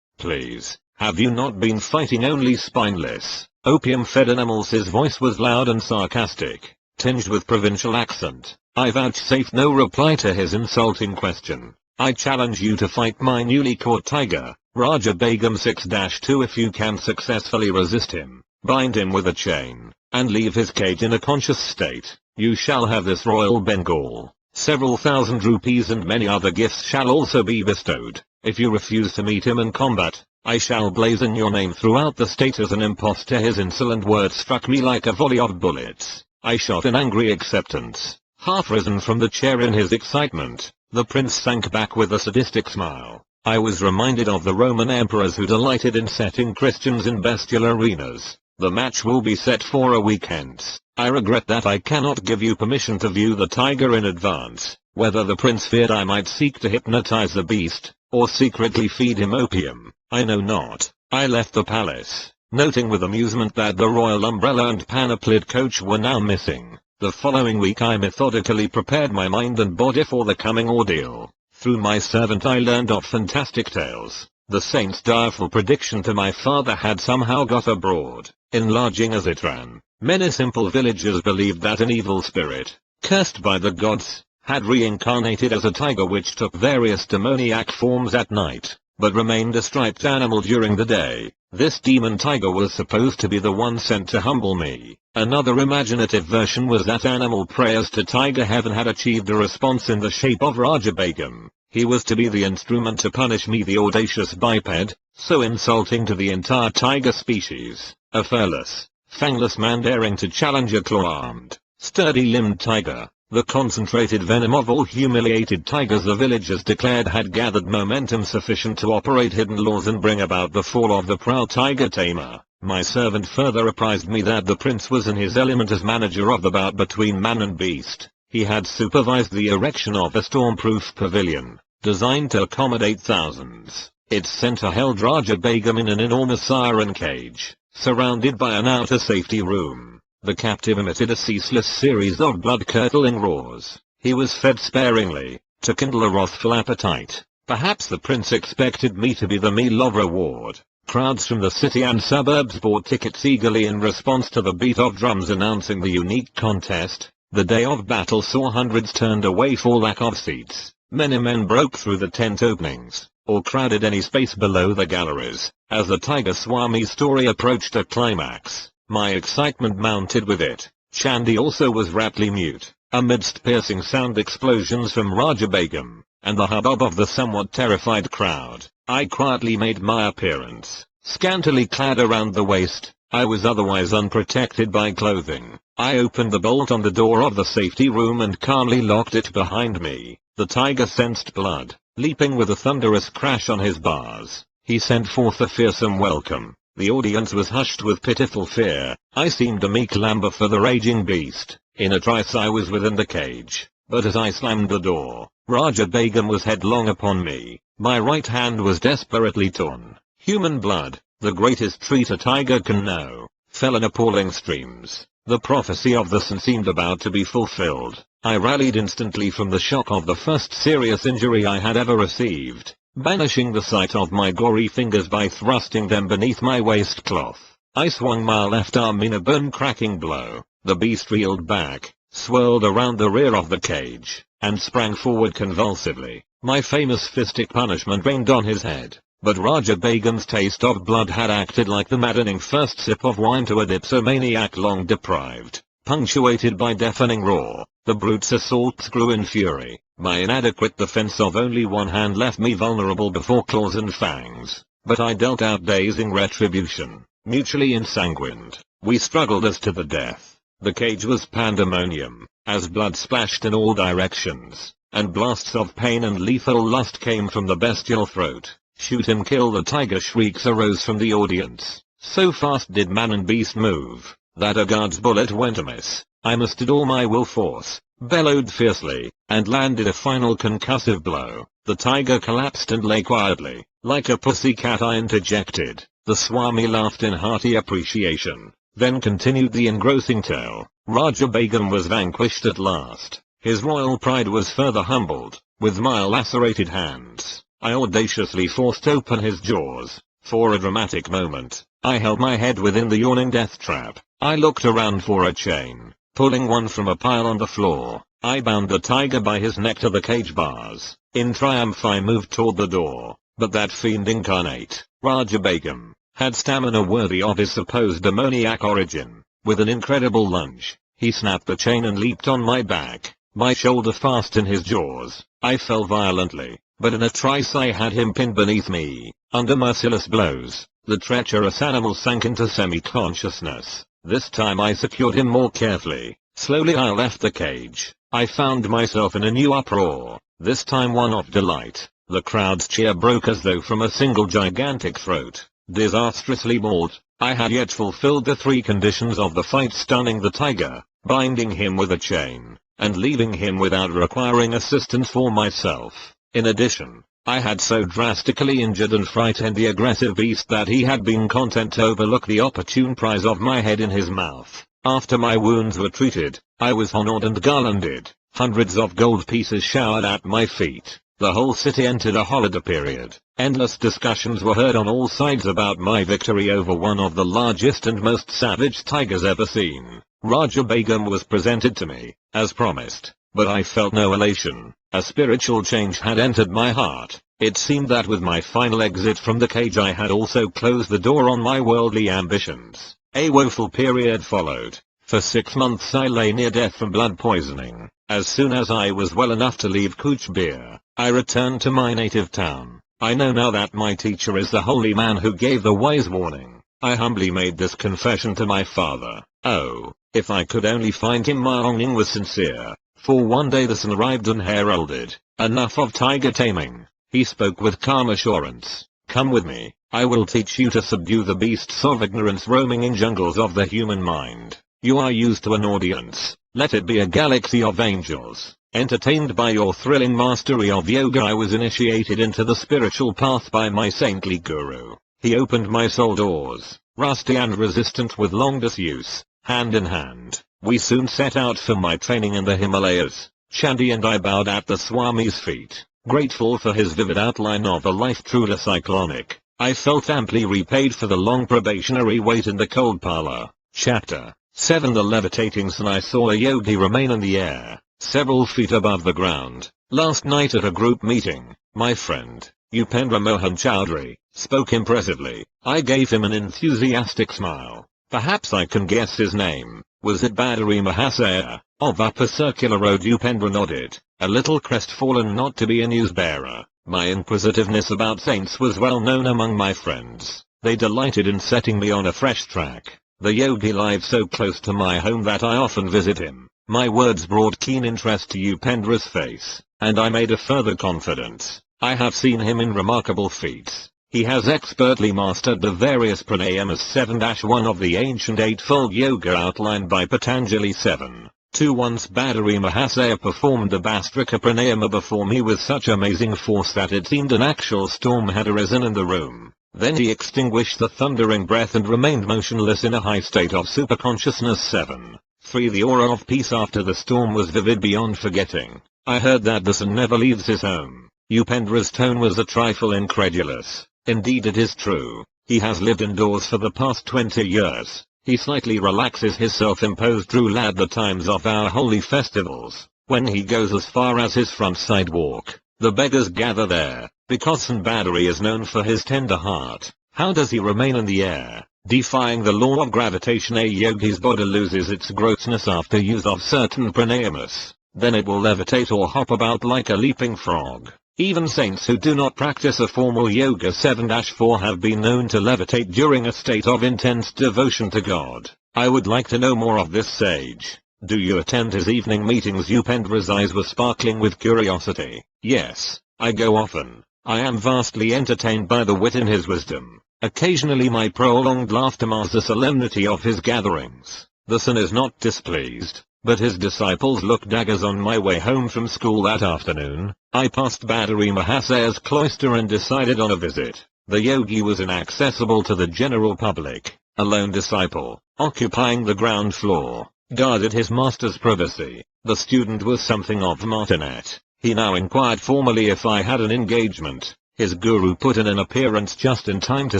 please. Have you not been fighting only spineless, opium-fed animals?" His voice was loud and sarcastic, tinged with provincial accent. I vouchsafed no reply to his insulting question. "I challenge you to fight my newly caught tiger, Raja Begum 6-2. If you can successfully resist him, bind him with a chain, and leave his cage in a conscious state, you shall have this royal Bengal. Several thousand rupees and many other gifts shall also be bestowed. If you refuse to meet him in combat, I shall blazon your name throughout the state as an impostor." His insolent words struck me like a volley of bullets. I shot an angry acceptance. Half risen from the chair in his excitement, the prince sank back with a sadistic smile. I was reminded of the Roman emperors who delighted in setting Christians in bestial arenas. "The match will be set for a week hence. I regret that I cannot give you permission to view the tiger in advance." Whether the prince feared I might seek to hypnotize the beast, or secretly feed him opium, I know not. I left the palace, noting with amusement that the royal umbrella and panoplied coach were now missing. The following week I methodically prepared my mind and body for the coming ordeal. Through my servant I learned of fantastic tales. The saint's direful prediction to my father had somehow got abroad, enlarging as it ran. Many simple villagers believed that an evil spirit, cursed by the gods, had reincarnated as a tiger which took various demoniac forms at night, but remained a striped animal during the day. This demon tiger was supposed to be the one sent to humble me. Another imaginative version was that animal prayers to Tiger Heaven had achieved a response in the shape of Raja Begum. He was to be the instrument to punish me, the audacious biped, so insulting to the entire tiger species. A furless, fangless man daring to challenge a claw-armed, sturdy-limbed tiger. The concentrated venom of all humiliated tigers the villagers declared had gathered momentum sufficient to operate hidden laws and bring about the fall of the proud tiger tamer. My servant further apprised me that the prince was in his element as manager of the bout between man and beast. He had supervised the erection of a storm-proof pavilion, designed to accommodate thousands. Its center held Raja Begum in an enormous iron cage, surrounded by an outer safety room. The captive emitted a ceaseless series of blood-curdling roars. He was fed sparingly, to kindle a wrathful appetite. Perhaps the prince expected me to be the meal of reward. Crowds from the city and suburbs bought tickets eagerly in response to the beat of drums announcing the unique contest. The day of battle saw hundreds turned away for lack of seats. Many men broke through the tent openings, or crowded any space below the galleries, as the Tiger Swami's story approached a climax. My excitement mounted with it. Chandi also was raptly mute, amidst piercing sound explosions from Raja Begum, and the hubbub of the somewhat terrified crowd. I quietly made my appearance, scantily clad around the waist. I was otherwise unprotected by clothing. I opened the bolt on the door of the safety room and calmly locked it behind me. The tiger sensed blood. leaping with a thunderous crash on his bars. He sent forth a fearsome welcome. The audience was hushed with pitiful fear. I seemed a meek lamb for the raging beast. In a trice I was within the cage, but as I slammed the door, Raja Begum was headlong upon me. My right hand was desperately torn. Human blood, the greatest treat a tiger can know, fell in appalling streams. The prophecy of the sun seemed about to be fulfilled. I rallied instantly from the shock of the first serious injury I had ever received, banishing the sight of my gory fingers by thrusting them beneath my waistcloth. I swung my left arm in a bone-cracking blow. The beast reeled back, swirled around the rear of the cage, and sprang forward convulsively. My famous fistic punishment rained on his head, but Raja Begum's taste of blood had acted like the maddening first sip of wine to a dipsomaniac long deprived. Punctuated by deafening roar, the brute's assaults grew in fury. My inadequate defense of only one hand left me vulnerable before claws and fangs, but I dealt out dazing retribution. Mutually ensanguined, we struggled as to the death. The cage was pandemonium, as blood splashed in all directions, and blasts of pain and lethal lust came from the bestial throat. Shoot him, kill the tiger, shrieks arose from the audience. So fast did man and beast move, that a guard's bullet went amiss. I mustered all my will force, bellowed fiercely, and landed a final concussive blow. The tiger collapsed and lay quietly, like a pussycat. I interjected. The Swami laughed in hearty appreciation, then continued the engrossing tale. Raja Begum was vanquished at last. His royal pride was further humbled. With my lacerated hands, I audaciously forced open his jaws. For a dramatic moment, I held my head within the yawning death trap. I looked around for a chain. Pulling one from a pile on the floor, I bound the tiger by his neck to the cage bars. In triumph I moved toward the door, but that fiend incarnate, Raja Begum, had stamina worthy of his supposed demoniac origin. With an incredible lunge, he snapped the chain and leaped on my back, my shoulder fast in his jaws. I fell violently, but in a trice I had him pinned beneath me. Under merciless blows, the treacherous animal sank into semi-consciousness. This time I secured him more carefully. Slowly I left the cage. I found myself in a new uproar, this time one of delight. The crowd's cheer broke as though from a single gigantic throat. Disastrously mauled, I had yet fulfilled the three conditions of the fight: stunning the tiger, binding him with a chain, and leaving him without requiring assistance for myself. In addition, I had so drastically injured and frightened the aggressive beast that he had been content to overlook the opportune prize of my head in his mouth. After my wounds were treated, I was honored and garlanded. Hundreds of gold pieces showered at my feet. The whole city entered a holiday period. Endless discussions were heard on all sides about my victory over one of the largest and most savage tigers ever seen. Raja Begum was presented to me, as promised, but I felt no elation. A spiritual change had entered my heart. It seemed that with my final exit from the cage I had also closed the door on my worldly ambitions. A woeful period followed. For 6 months I lay near death from blood poisoning. As soon as I was well enough to leave Cooch Beer, I returned to my native town. I know now that my teacher is the holy man who gave the wise warning. I humbly made this confession to my father. Oh, if I could only find him! My longing was sincere, for one day the sun arrived and heralded, enough of tiger taming. He spoke with calm assurance. Come with me, I will teach you to subdue the beasts of ignorance roaming in jungles of the human mind. You are used to an audience, let it be a galaxy of angels. Entertained by your thrilling mastery of yoga, I was initiated into the spiritual path by my saintly guru. He opened my soul doors, rusty and resistant with long disuse. Hand in hand, we soon set out for my training in the Himalayas. Chandi and I bowed at the Swami's feet, grateful for his vivid outline of a life truly cyclonic. I felt amply repaid for the long probationary wait in the cold parlor. Chapter 7. The levitating sun. I saw a yogi remain in the air, several feet above the ground. Last night at a group meeting, my friend, Upendra Mohan Chowdhury, spoke impressively. I gave him an enthusiastic smile. Perhaps I can guess his name. Was it Badari Mahasaya, of Upper Circular Road? Upendra nodded, a little crestfallen not to be a newsbearer. My inquisitiveness about saints was well known among my friends. They delighted in setting me on a fresh track. The yogi lives so close to my home that I often visit him. My words brought keen interest to Upendra's face, and I made a further confidence. I have seen him in remarkable feats. He has expertly mastered the various pranayamas 7-1 of the ancient eightfold yoga outlined by Patanjali 7:2. Once Badari Mahasaya performed the Bastrika pranayama before me with such amazing force that it seemed an actual storm had arisen in the room. Then he extinguished the thundering breath and remained motionless in a high state of superconsciousness 7:3. The aura of peace after the storm was vivid beyond forgetting. I heard that the sun never leaves his home. Upendra's tone was a trifle incredulous. Indeed it is true. He has lived indoors for the past 20 years. He slightly relaxes his self-imposed rule at the times of our holy festivals. When he goes as far as his front sidewalk, the beggars gather there, because St. Badari is known for his tender heart. How does he remain in the air, defying the law of gravitation? A yogi's body loses its grossness after use of certain pranayamas. Then it will levitate or hop about like a leaping frog. Even saints who do not practice a formal yoga 7-4 have been known to levitate during a state of intense devotion to God. I would like to know more of this sage. Do you attend his evening meetings? Upendra's eyes were sparkling with curiosity. Yes, I go often. I am vastly entertained by the wit in his wisdom. Occasionally my prolonged laughter mars the solemnity of his gatherings. The sun is not displeased, but his disciples look daggers. On my way home from school that afternoon, I passed Badari Mahasaya's cloister and decided on a visit. The yogi was inaccessible to the general public. A lone disciple, occupying the ground floor, guarded his master's privacy. The student was something of a martinet. He now inquired formally if I had an engagement. His guru put in an appearance just in time to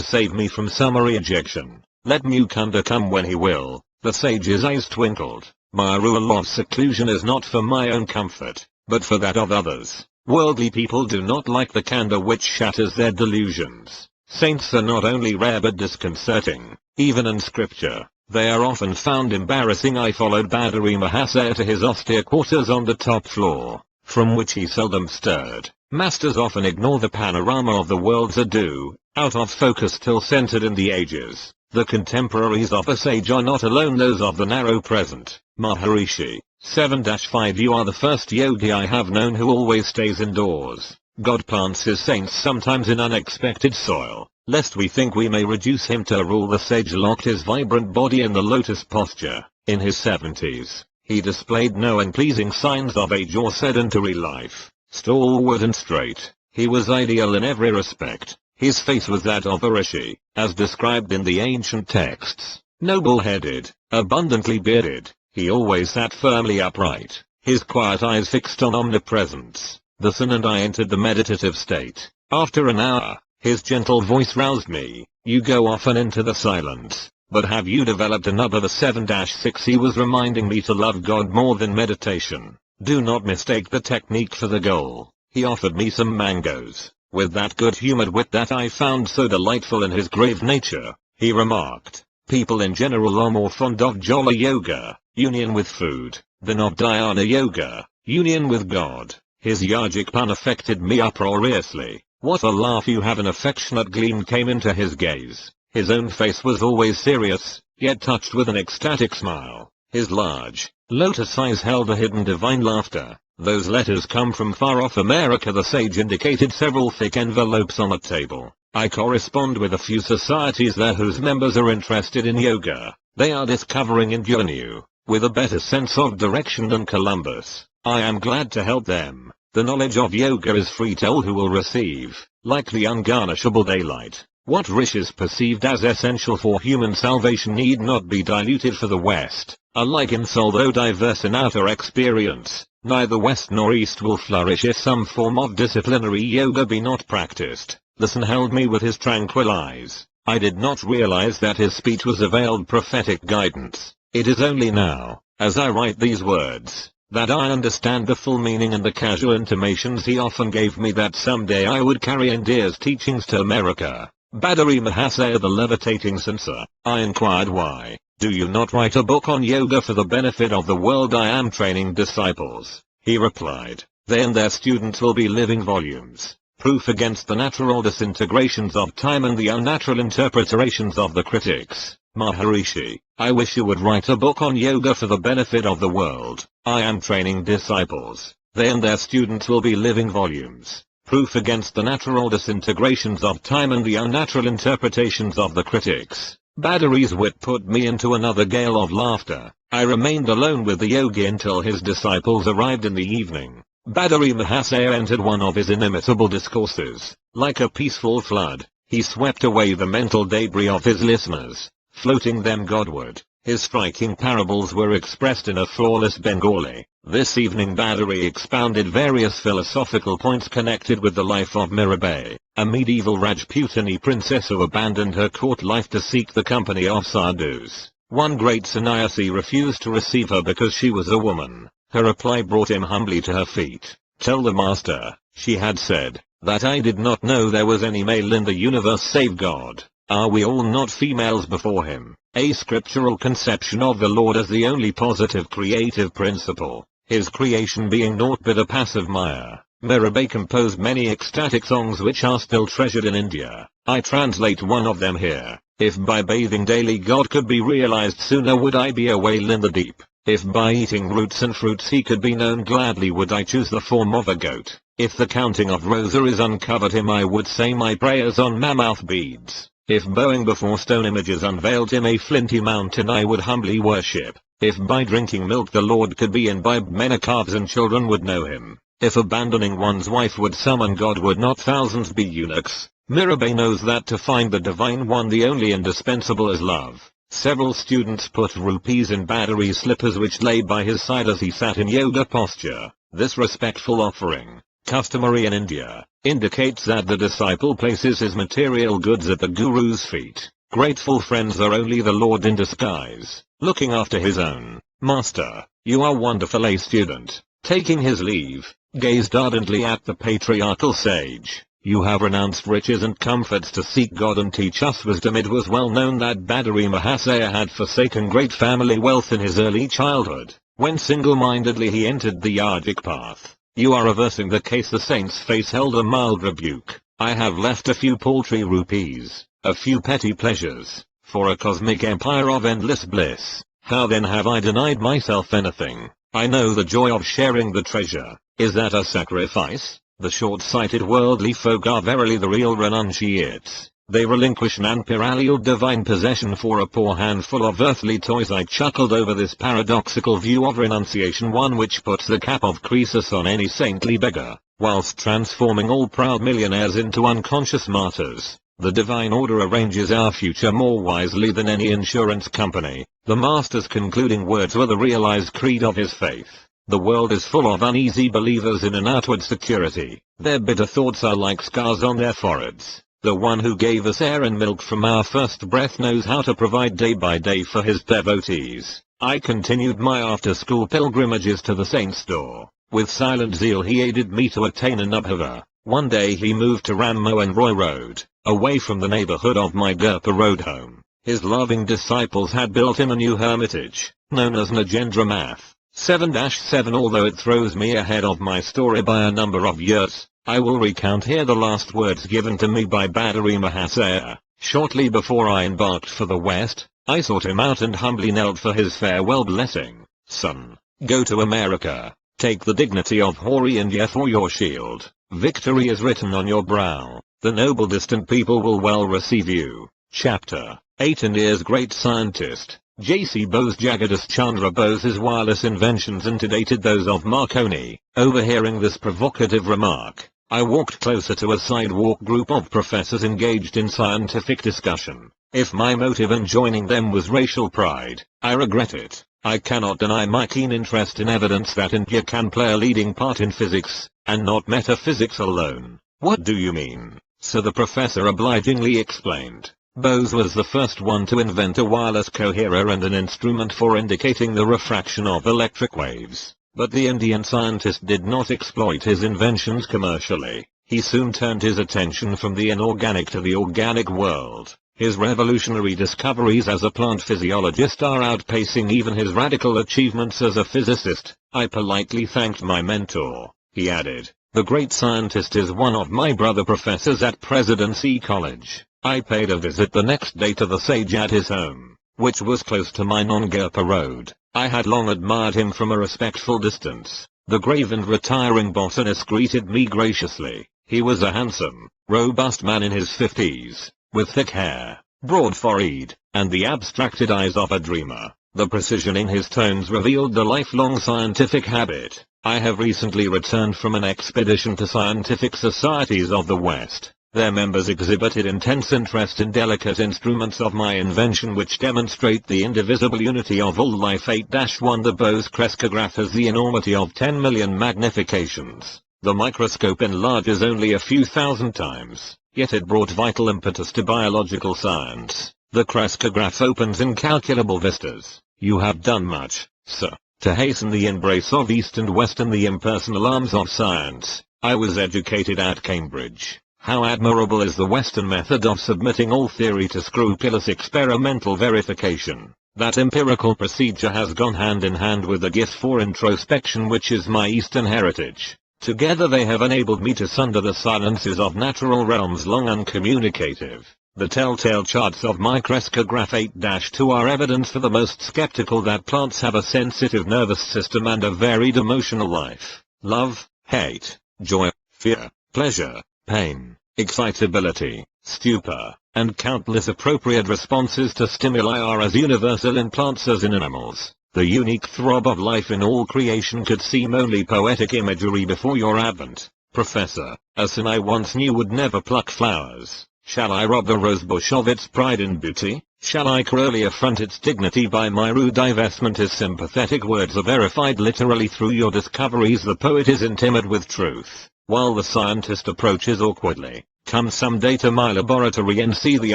save me from summary ejection. Let Mukunda come when he will. The sage's eyes twinkled. My rule of seclusion is not for my own comfort, but for that of others. Worldly people do not like the candor which shatters their delusions. Saints are not only rare but disconcerting. Even in scripture, they are often found embarrassing. I followed Badari Mahasaya to his austere quarters on the top floor, from which he seldom stirred. Masters often ignore the panorama of the world's ado, out of focus till centered in the ages. The contemporaries of a sage are not alone those of the narrow present. Maharishi, 7-5. You are the first yogi I have known who always stays indoors. God plants his saints sometimes in unexpected soil, lest we think we may reduce him to a rule. The sage locked his vibrant body in the lotus posture. In his 70s, he displayed no unpleasing signs of age or sedentary life. Stalwart and straight, he was ideal in every respect. His face was that of a rishi, as described in the ancient texts. Noble-headed, abundantly bearded, he always sat firmly upright, his quiet eyes fixed on omnipresence. The sun and I entered the meditative state. After an hour, his gentle voice roused me. You go often into the silence, but have you developed another? The 7-6. He was reminding me to love God more than meditation. Do not mistake the technique for the goal. He offered me some mangoes. With that good-humored wit that I found so delightful in his grave nature, he remarked, people in general are more fond of jolly yoga, union with food, than of dhyana yoga, union with God. His yogic pun affected me uproariously. What a laugh you have! An affectionate gleam came into his gaze. His own face was always serious, yet touched with an ecstatic smile. His large, lotus eyes held a hidden divine laughter. Those letters come from far-off America. The sage indicated several thick envelopes on a table. I correspond with a few societies there whose members are interested in yoga. They are discovering India anew, with a better sense of direction than Columbus. I am glad to help them. The knowledge of yoga is free to all who will receive, like the ungarnishable daylight. What rishis perceived as essential for human salvation need not be diluted for the West. Alike in soul though diverse in outer experience, neither West nor East will flourish if some form of disciplinary yoga be not practiced. The sun held me with his tranquil eyes. I did not realize that his speech was a veiled prophetic guidance. It is only now, as I write these words, that I understand the full meaning and the casual intimations he often gave me that someday I would carry India's teachings to America. Badari Mahasaya, the levitating censor. I inquired why. Do you not write a book on yoga for the benefit of the world? I am training disciples. He replied. They and their students will be living volumes. Proof against the natural disintegrations of time and the unnatural interpretations of the critics. Maharishi, I wish you would write a book on yoga for the benefit of the world. I am training disciples. They and their students will be living volumes. proof against the natural disintegrations of time and the unnatural interpretations of the critics. Badari's wit put me into another gale of laughter. I remained alone with the yogi until his disciples arrived in the evening. Badari Mahasaya entered one of his inimitable discourses. Like a peaceful flood, he swept away the mental debris of his listeners, floating them Godward. His striking parables were expressed in a flawless Bengali. This evening Badari expounded various philosophical points connected with the life of Mirabai, a medieval Rajputani princess who abandoned her court life to seek the company of sadhus. One great sannyasi refused to receive her because she was a woman. Her reply brought him humbly to her feet. "Tell the master," she had said, "that I did not know there was any male in the universe save God. Are we all not females before him?" A scriptural conception of the Lord as the only positive creative principle, his creation being naught but a passive maya. Mirabai composed many ecstatic songs which are still treasured in India. I translate one of them here. If by bathing daily God could be realized sooner would I be a whale in the deep. If by eating roots and fruits he could be known gladly would I choose the form of a goat. If the counting of rosaries uncovered him I would say my prayers on mammoth beads. If bowing before stone images unveiled him a flinty mountain I would humbly worship. If by drinking milk the Lord could be imbibed many calves and children would know him. If abandoning one's wife would summon God would not thousands be eunuchs. Mirabai knows that to find the Divine One the only indispensable is love. Several students put rupees in Badari's slippers which lay by his side as he sat in yoga posture. This respectful offering, customary in India, indicates that the disciple places his material goods at the Guru's feet. Grateful friends are only the Lord in disguise, looking after his own. "Master, you are wonderful." A student, taking his leave, gazed ardently at the patriarchal sage. "You have renounced riches and comforts to seek God and teach us wisdom." It was well known that Badari Mahasaya had forsaken great family wealth in his early childhood, when single-mindedly he entered the yogic path. "You are reversing the case." The saint's face held a mild rebuke. "I have left a few paltry rupees, a few petty pleasures, for a cosmic empire of endless bliss. How then have I denied myself anything? I know the joy of sharing the treasure. Is that a sacrifice? The short-sighted worldly folk are verily the real renunciates. They relinquish an unparalleled divine possession for a poor handful of earthly toys." I chuckled over this paradoxical view of renunciation, one which puts the cap of Croesus on any saintly beggar, whilst transforming all proud millionaires into unconscious martyrs. The divine order arranges our future more wisely than any insurance company. The master's concluding words were the realized creed of his faith. The world is full of uneasy believers in an outward security. Their bitter thoughts are like scars on their foreheads. The one who gave us air and milk from our first breath knows how to provide day by day for his devotees. I continued my after-school pilgrimages to the saint's door. With silent zeal he aided me to attain Anubhava. One day he moved to Ram Mohan Roy Road, away from the neighborhood of my Gurpa Road home. His loving disciples had built him a new hermitage, known as Nagendra Math. 7-7. Although it throws me ahead of my story by a number of years, I will recount here the last words given to me by Badari Mahasaya. Shortly before I embarked for the West, I sought him out and humbly knelt for his farewell blessing. "Son, go to America. Take the dignity of hoary India for your shield. Victory is written on your brow. The noble distant people will well receive you." Chapter 8. India's great scientist, J.C. Bose. Jagadish Chandra Bose's wireless inventions antedated those of Marconi. Overhearing this provocative remark, I walked closer to a sidewalk group of professors engaged in scientific discussion. If my motive in joining them was racial pride, I regret it. I cannot deny my keen interest in evidence that India can play a leading part in physics, and not metaphysics alone. "What do you mean?" So the professor obligingly explained. Bose was the first one to invent a wireless coherer and an instrument for indicating the refraction of electric waves. But the Indian scientist did not exploit his inventions commercially. He soon turned his attention from the inorganic to the organic world. His revolutionary discoveries as a plant physiologist are outpacing even his radical achievements as a physicist. I politely thanked my mentor. He added, "The great scientist is one of my brother professors at Presidency College." I paid a visit the next day to the sage at his home, which was close to my non-Gurpa road. I had long admired him from a respectful distance. The grave and retiring botanist greeted me graciously. He was a handsome, robust man in his 50s, with thick hair, broad forehead, and the abstracted eyes of a dreamer. The precision in his tones revealed the lifelong scientific habit. I have recently returned from an expedition to scientific societies of the West. Their members exhibited intense interest in delicate instruments of my invention which demonstrate the indivisible unity of all life. 8-1 The Bose crescograph has the enormity of 10 million magnifications. The microscope enlarges only a few thousand times, yet it brought vital impetus to biological science. The crescograph opens incalculable vistas. You have done much, sir, to hasten the embrace of East and West in the impersonal arms of science. I was educated at Cambridge. How admirable is the Western method of submitting all theory to scrupulous experimental verification. That empirical procedure has gone hand in hand with the gift for introspection which is my Eastern heritage. Together they have enabled me to sunder the silences of natural realms long uncommunicative. The telltale charts of my crescograph 8-2 are evidence for the most skeptical that plants have a sensitive nervous system and a varied emotional life. Love, hate, joy, fear, pleasure, pain, excitability, stupor, and countless appropriate responses to stimuli are as universal in plants as in animals. The unique throb of life in all creation could seem only poetic imagery before your advent. Professor, a sin I once knew would never pluck flowers. Shall I rob the rosebush of its pride and beauty? Shall I cruelly affront its dignity by my rude divestment? His sympathetic words are verified literally through your discoveries. The poet is intimate with truth, while the scientist approaches awkwardly. Come someday to my laboratory and see the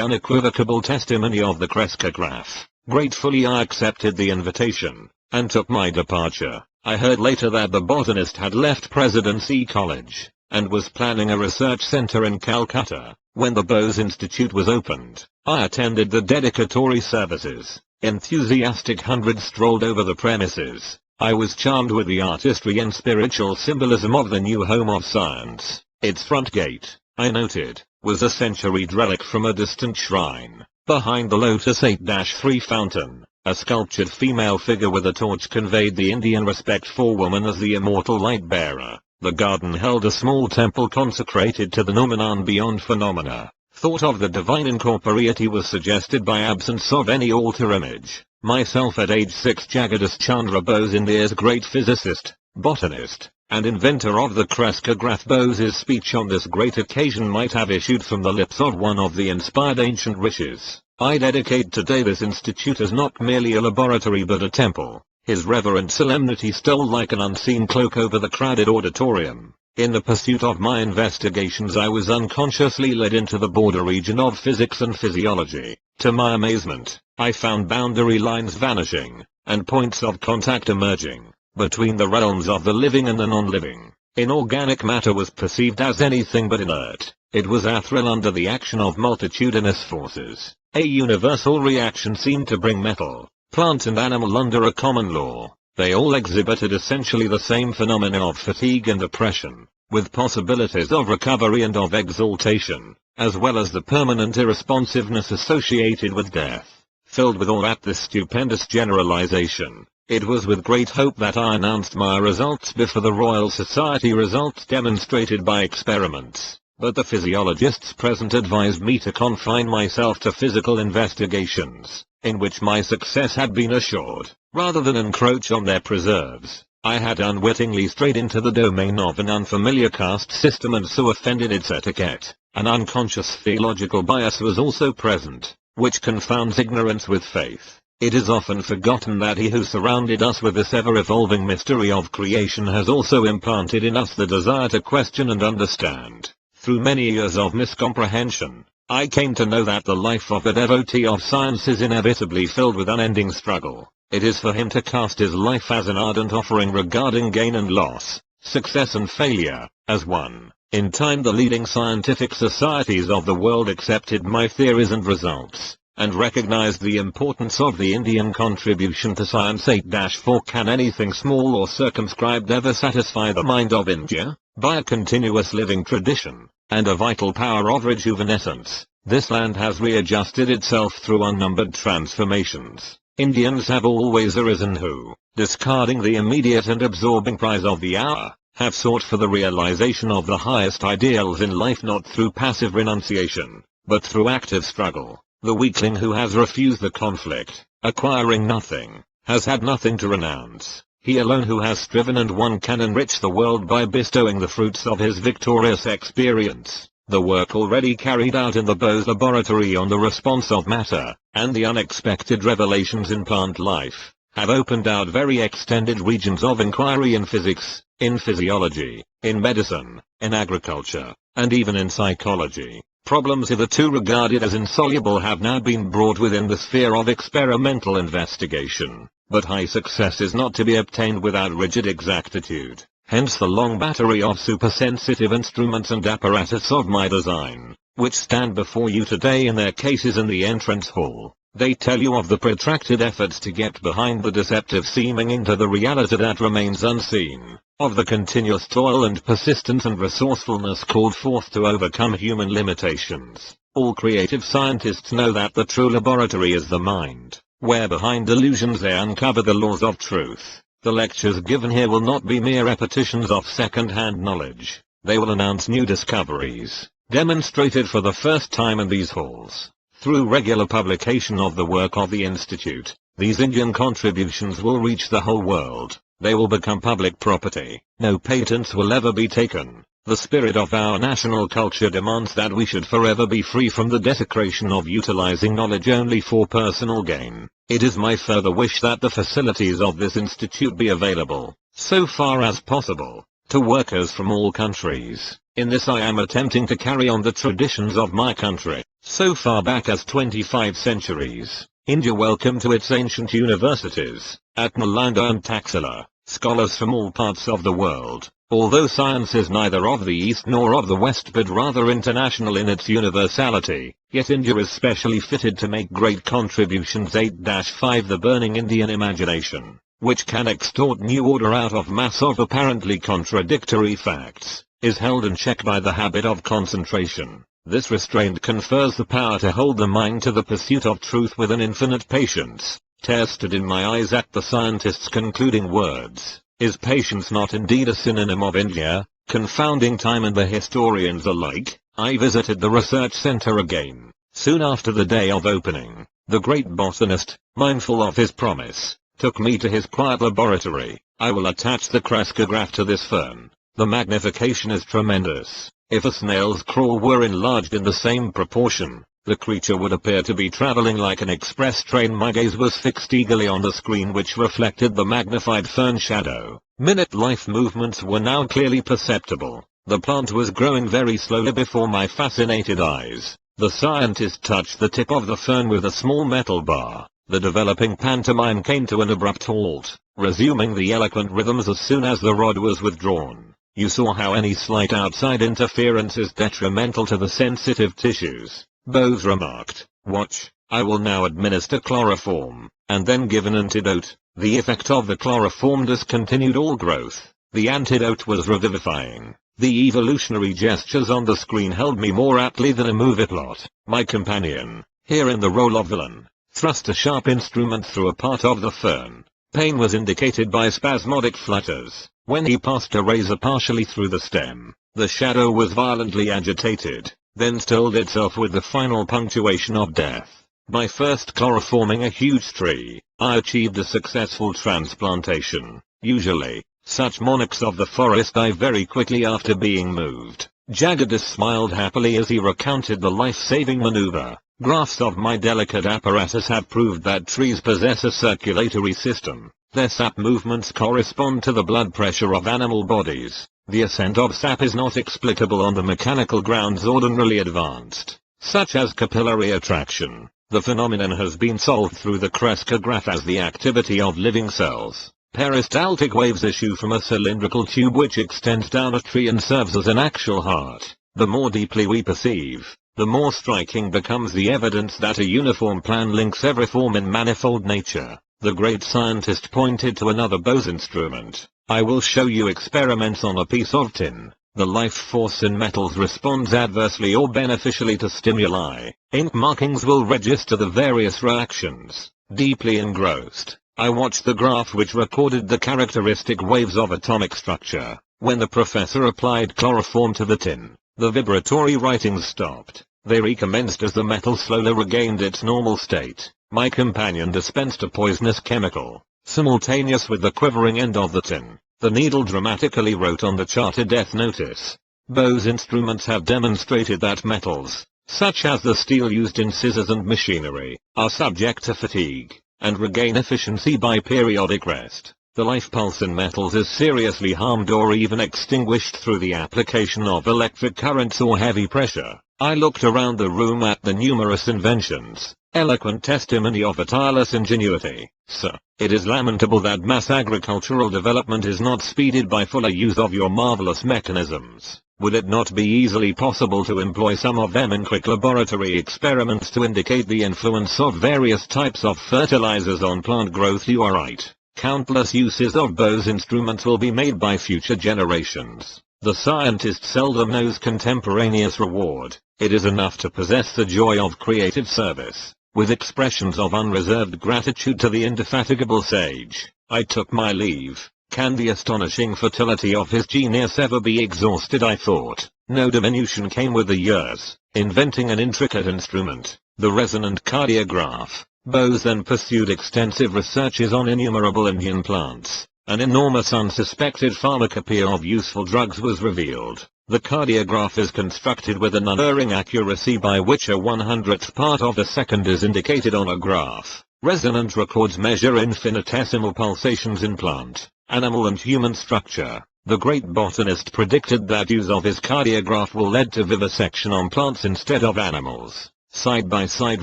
unequivocal testimony of the crescograph. Gratefully I accepted the invitation, and took my departure. I heard later that the botanist had left Presidency College, and was planning a research center in Calcutta. When the Bose Institute was opened, I attended the dedicatory services. Enthusiastic hundreds strolled over the premises. I was charmed with the artistry and spiritual symbolism of the new home of science. Its front gate, I noted, was a centuried relic from a distant shrine. Behind the Lotus 8-3 fountain, a sculptured female figure with a torch conveyed the Indian respect for woman as the immortal light-bearer. The garden held a small temple consecrated to the noumenon beyond phenomena. Thought of the divine incorporeity was suggested by absence of any altar image. Myself at age 6, Jagadish Chandra Bose, India's great physicist, botanist, and inventor of the crescograph. Bose's speech on this great occasion might have issued from the lips of one of the inspired ancient rishis. I dedicate today this institute as not merely a laboratory but a temple. His reverent solemnity stole like an unseen cloak over the crowded auditorium. In the pursuit of my investigations I was unconsciously led into the border region of physics and physiology. To my amazement, I found boundary lines vanishing, and points of contact emerging, between the realms of the living and the non-living. Inorganic matter was perceived as anything but inert. It was ethereal under the action of multitudinous forces. A universal reaction seemed to bring metal, plant and animal under a common law. They all exhibited essentially the same phenomena of fatigue and depression, with possibilities of recovery and of exaltation, as well as the permanent irresponsiveness associated with death. Filled with awe at this stupendous generalization, it was with great hope that I announced my results before the Royal Society. Results demonstrated by experiments, but the physiologists present advised me to confine myself to physical investigations, in which my success had been assured, rather than encroach on their preserves. I had unwittingly strayed into the domain of an unfamiliar caste system and so offended its etiquette. An unconscious theological bias was also present, which confounds ignorance with faith. It is often forgotten that he who surrounded us with this ever-evolving mystery of creation has also implanted in us the desire to question and understand. Through many years of miscomprehension, I came to know that the life of a devotee of science is inevitably filled with unending struggle. It is for him to cast his life as an ardent offering regarding gain and loss, success and failure, as one. In time the leading scientific societies of the world accepted my theories and results, and recognized the importance of the Indian contribution to science. 8-4 Can anything small or circumscribed ever satisfy the mind of India? By a continuous living tradition, and a vital power of rejuvenescence, this land has readjusted itself through unnumbered transformations. Indians have always arisen who, discarding the immediate and absorbing prize of the hour, have sought for the realization of the highest ideals in life not through passive renunciation, but through active struggle. The weakling who has refused the conflict, acquiring nothing, has had nothing to renounce. He alone who has striven and won can enrich the world by bestowing the fruits of his victorious experience. The work already carried out in the Bose laboratory on the response of matter, and the unexpected revelations in plant life, have opened out very extended regions of inquiry in physics, in physiology, in medicine, in agriculture, and even in psychology. Problems hitherto regarded as insoluble have now been brought within the sphere of experimental investigation, but high success is not to be obtained without rigid exactitude. Hence the long battery of supersensitive instruments and apparatus of my design, which stand before you today in their cases in the entrance hall. They tell you of the protracted efforts to get behind the deceptive seeming into the reality that remains unseen, of the continuous toil and persistence and resourcefulness called forth to overcome human limitations. All creative scientists know that the true laboratory is the mind, where behind illusions they uncover the laws of truth. The lectures given here will not be mere repetitions of second-hand knowledge. They will announce new discoveries, demonstrated for the first time in these halls. Through regular publication of the work of the Institute, these Indian contributions will reach the whole world. They will become public property. No patents will ever be taken. The spirit of our national culture demands that we should forever be free from the desecration of utilizing knowledge only for personal gain. It is my further wish that the facilities of this institute be available, so far as possible, to workers from all countries. In this I am attempting to carry on the traditions of my country, so far back as 25 centuries. India welcome to its ancient universities, at Nalanda and Taxila, scholars from all parts of the world. Although science is neither of the East nor of the West but rather international in its universality, yet India is specially fitted to make great contributions. 8-5 The burning Indian imagination, which can extort new order out of mass of apparently contradictory facts, is held in check by the habit of concentration. This restraint confers the power to hold the mind to the pursuit of truth with an infinite patience. Tested in my eyes at the scientist's concluding words. Is patience not indeed a synonym of India, confounding time and the historians alike? I visited the research center again, soon after the day of opening. The great botanist, mindful of his promise, took me to his quiet laboratory. I will attach the crescograph to this fern. The magnification is tremendous. If a snail's crawl were enlarged in the same proportion, the creature would appear to be traveling like an express train. My gaze was fixed eagerly on the screen which reflected the magnified fern shadow. Minute life movements were now clearly perceptible. The plant was growing very slowly before my fascinated eyes. The scientist touched the tip of the fern with a small metal bar. The developing pantomime came to an abrupt halt, resuming the eloquent rhythms as soon as the rod was withdrawn. You saw how any slight outside interference is detrimental to the sensitive tissues. Bose remarked, "Watch, I will now administer chloroform, and then give an antidote." The effect of the chloroform discontinued all growth. The antidote was revivifying. The evolutionary gestures on the screen held me more aptly than a movie plot. My companion, here in the role of villain, thrust a sharp instrument through a part of the fern. Pain was indicated by spasmodic flutters. When he passed a razor partially through the stem, the shadow was violently agitated, then stilled itself with the final punctuation of death. By first chloroforming a huge tree, I achieved a successful transplantation. Usually, such monarchs of the forest die very quickly after being moved. Jagadish smiled happily as he recounted the life-saving maneuver. Graphs of my delicate apparatus have proved that trees possess a circulatory system. Their sap movements correspond to the blood pressure of animal bodies. The ascent of sap is not explicable on the mechanical grounds ordinarily advanced, such as capillary attraction. The phenomenon has been solved through the crescograph as the activity of living cells. Peristaltic waves issue from a cylindrical tube which extends down a tree and serves as an actual heart. The more deeply we perceive, the more striking becomes the evidence that a uniform plan links every form in manifold nature. The great scientist pointed to another Bose instrument. I will show you experiments on a piece of tin. The life force in metals responds adversely or beneficially to stimuli. Ink markings will register the various reactions. Deeply engrossed, I watched the graph which recorded the characteristic waves of atomic structure. When the professor applied chloroform to the tin, the vibratory writings stopped. They recommenced as the metal slowly regained its normal state. My companion dispensed a poisonous chemical. Simultaneous with the quivering end of the tin, the needle dramatically wrote on the chart a death notice. Bose instruments have demonstrated that metals, such as the steel used in scissors and machinery, are subject to fatigue, and regain efficiency by periodic rest. The life pulse in metals is seriously harmed or even extinguished through the application of electric currents or heavy pressure. I looked around the room at the numerous inventions, eloquent testimony of a tireless ingenuity. Sir, it is lamentable that mass agricultural development is not speeded by fuller use of your marvelous mechanisms. Would it not be easily possible to employ some of them in quick laboratory experiments to indicate the influence of various types of fertilizers on plant growth? You are right. Countless uses of Bose instruments will be made by future generations. The scientist seldom knows contemporaneous reward. It is enough to possess the joy of creative service. With expressions of unreserved gratitude to the indefatigable sage, I took my leave. Can the astonishing fertility of his genius ever be exhausted? I thought. No diminution came with the years, inventing an intricate instrument, the resonant cardiograph. Bose then pursued extensive researches on innumerable Indian plants. An enormous unsuspected pharmacopoeia of useful drugs was revealed. The cardiograph is constructed with an unerring accuracy by which a 100th part of a second is indicated on a graph. Resonant records measure infinitesimal pulsations in plant, animal and human structure. The great botanist predicted that use of his cardiograph will lead to vivisection on plants instead of animals. Side-by-side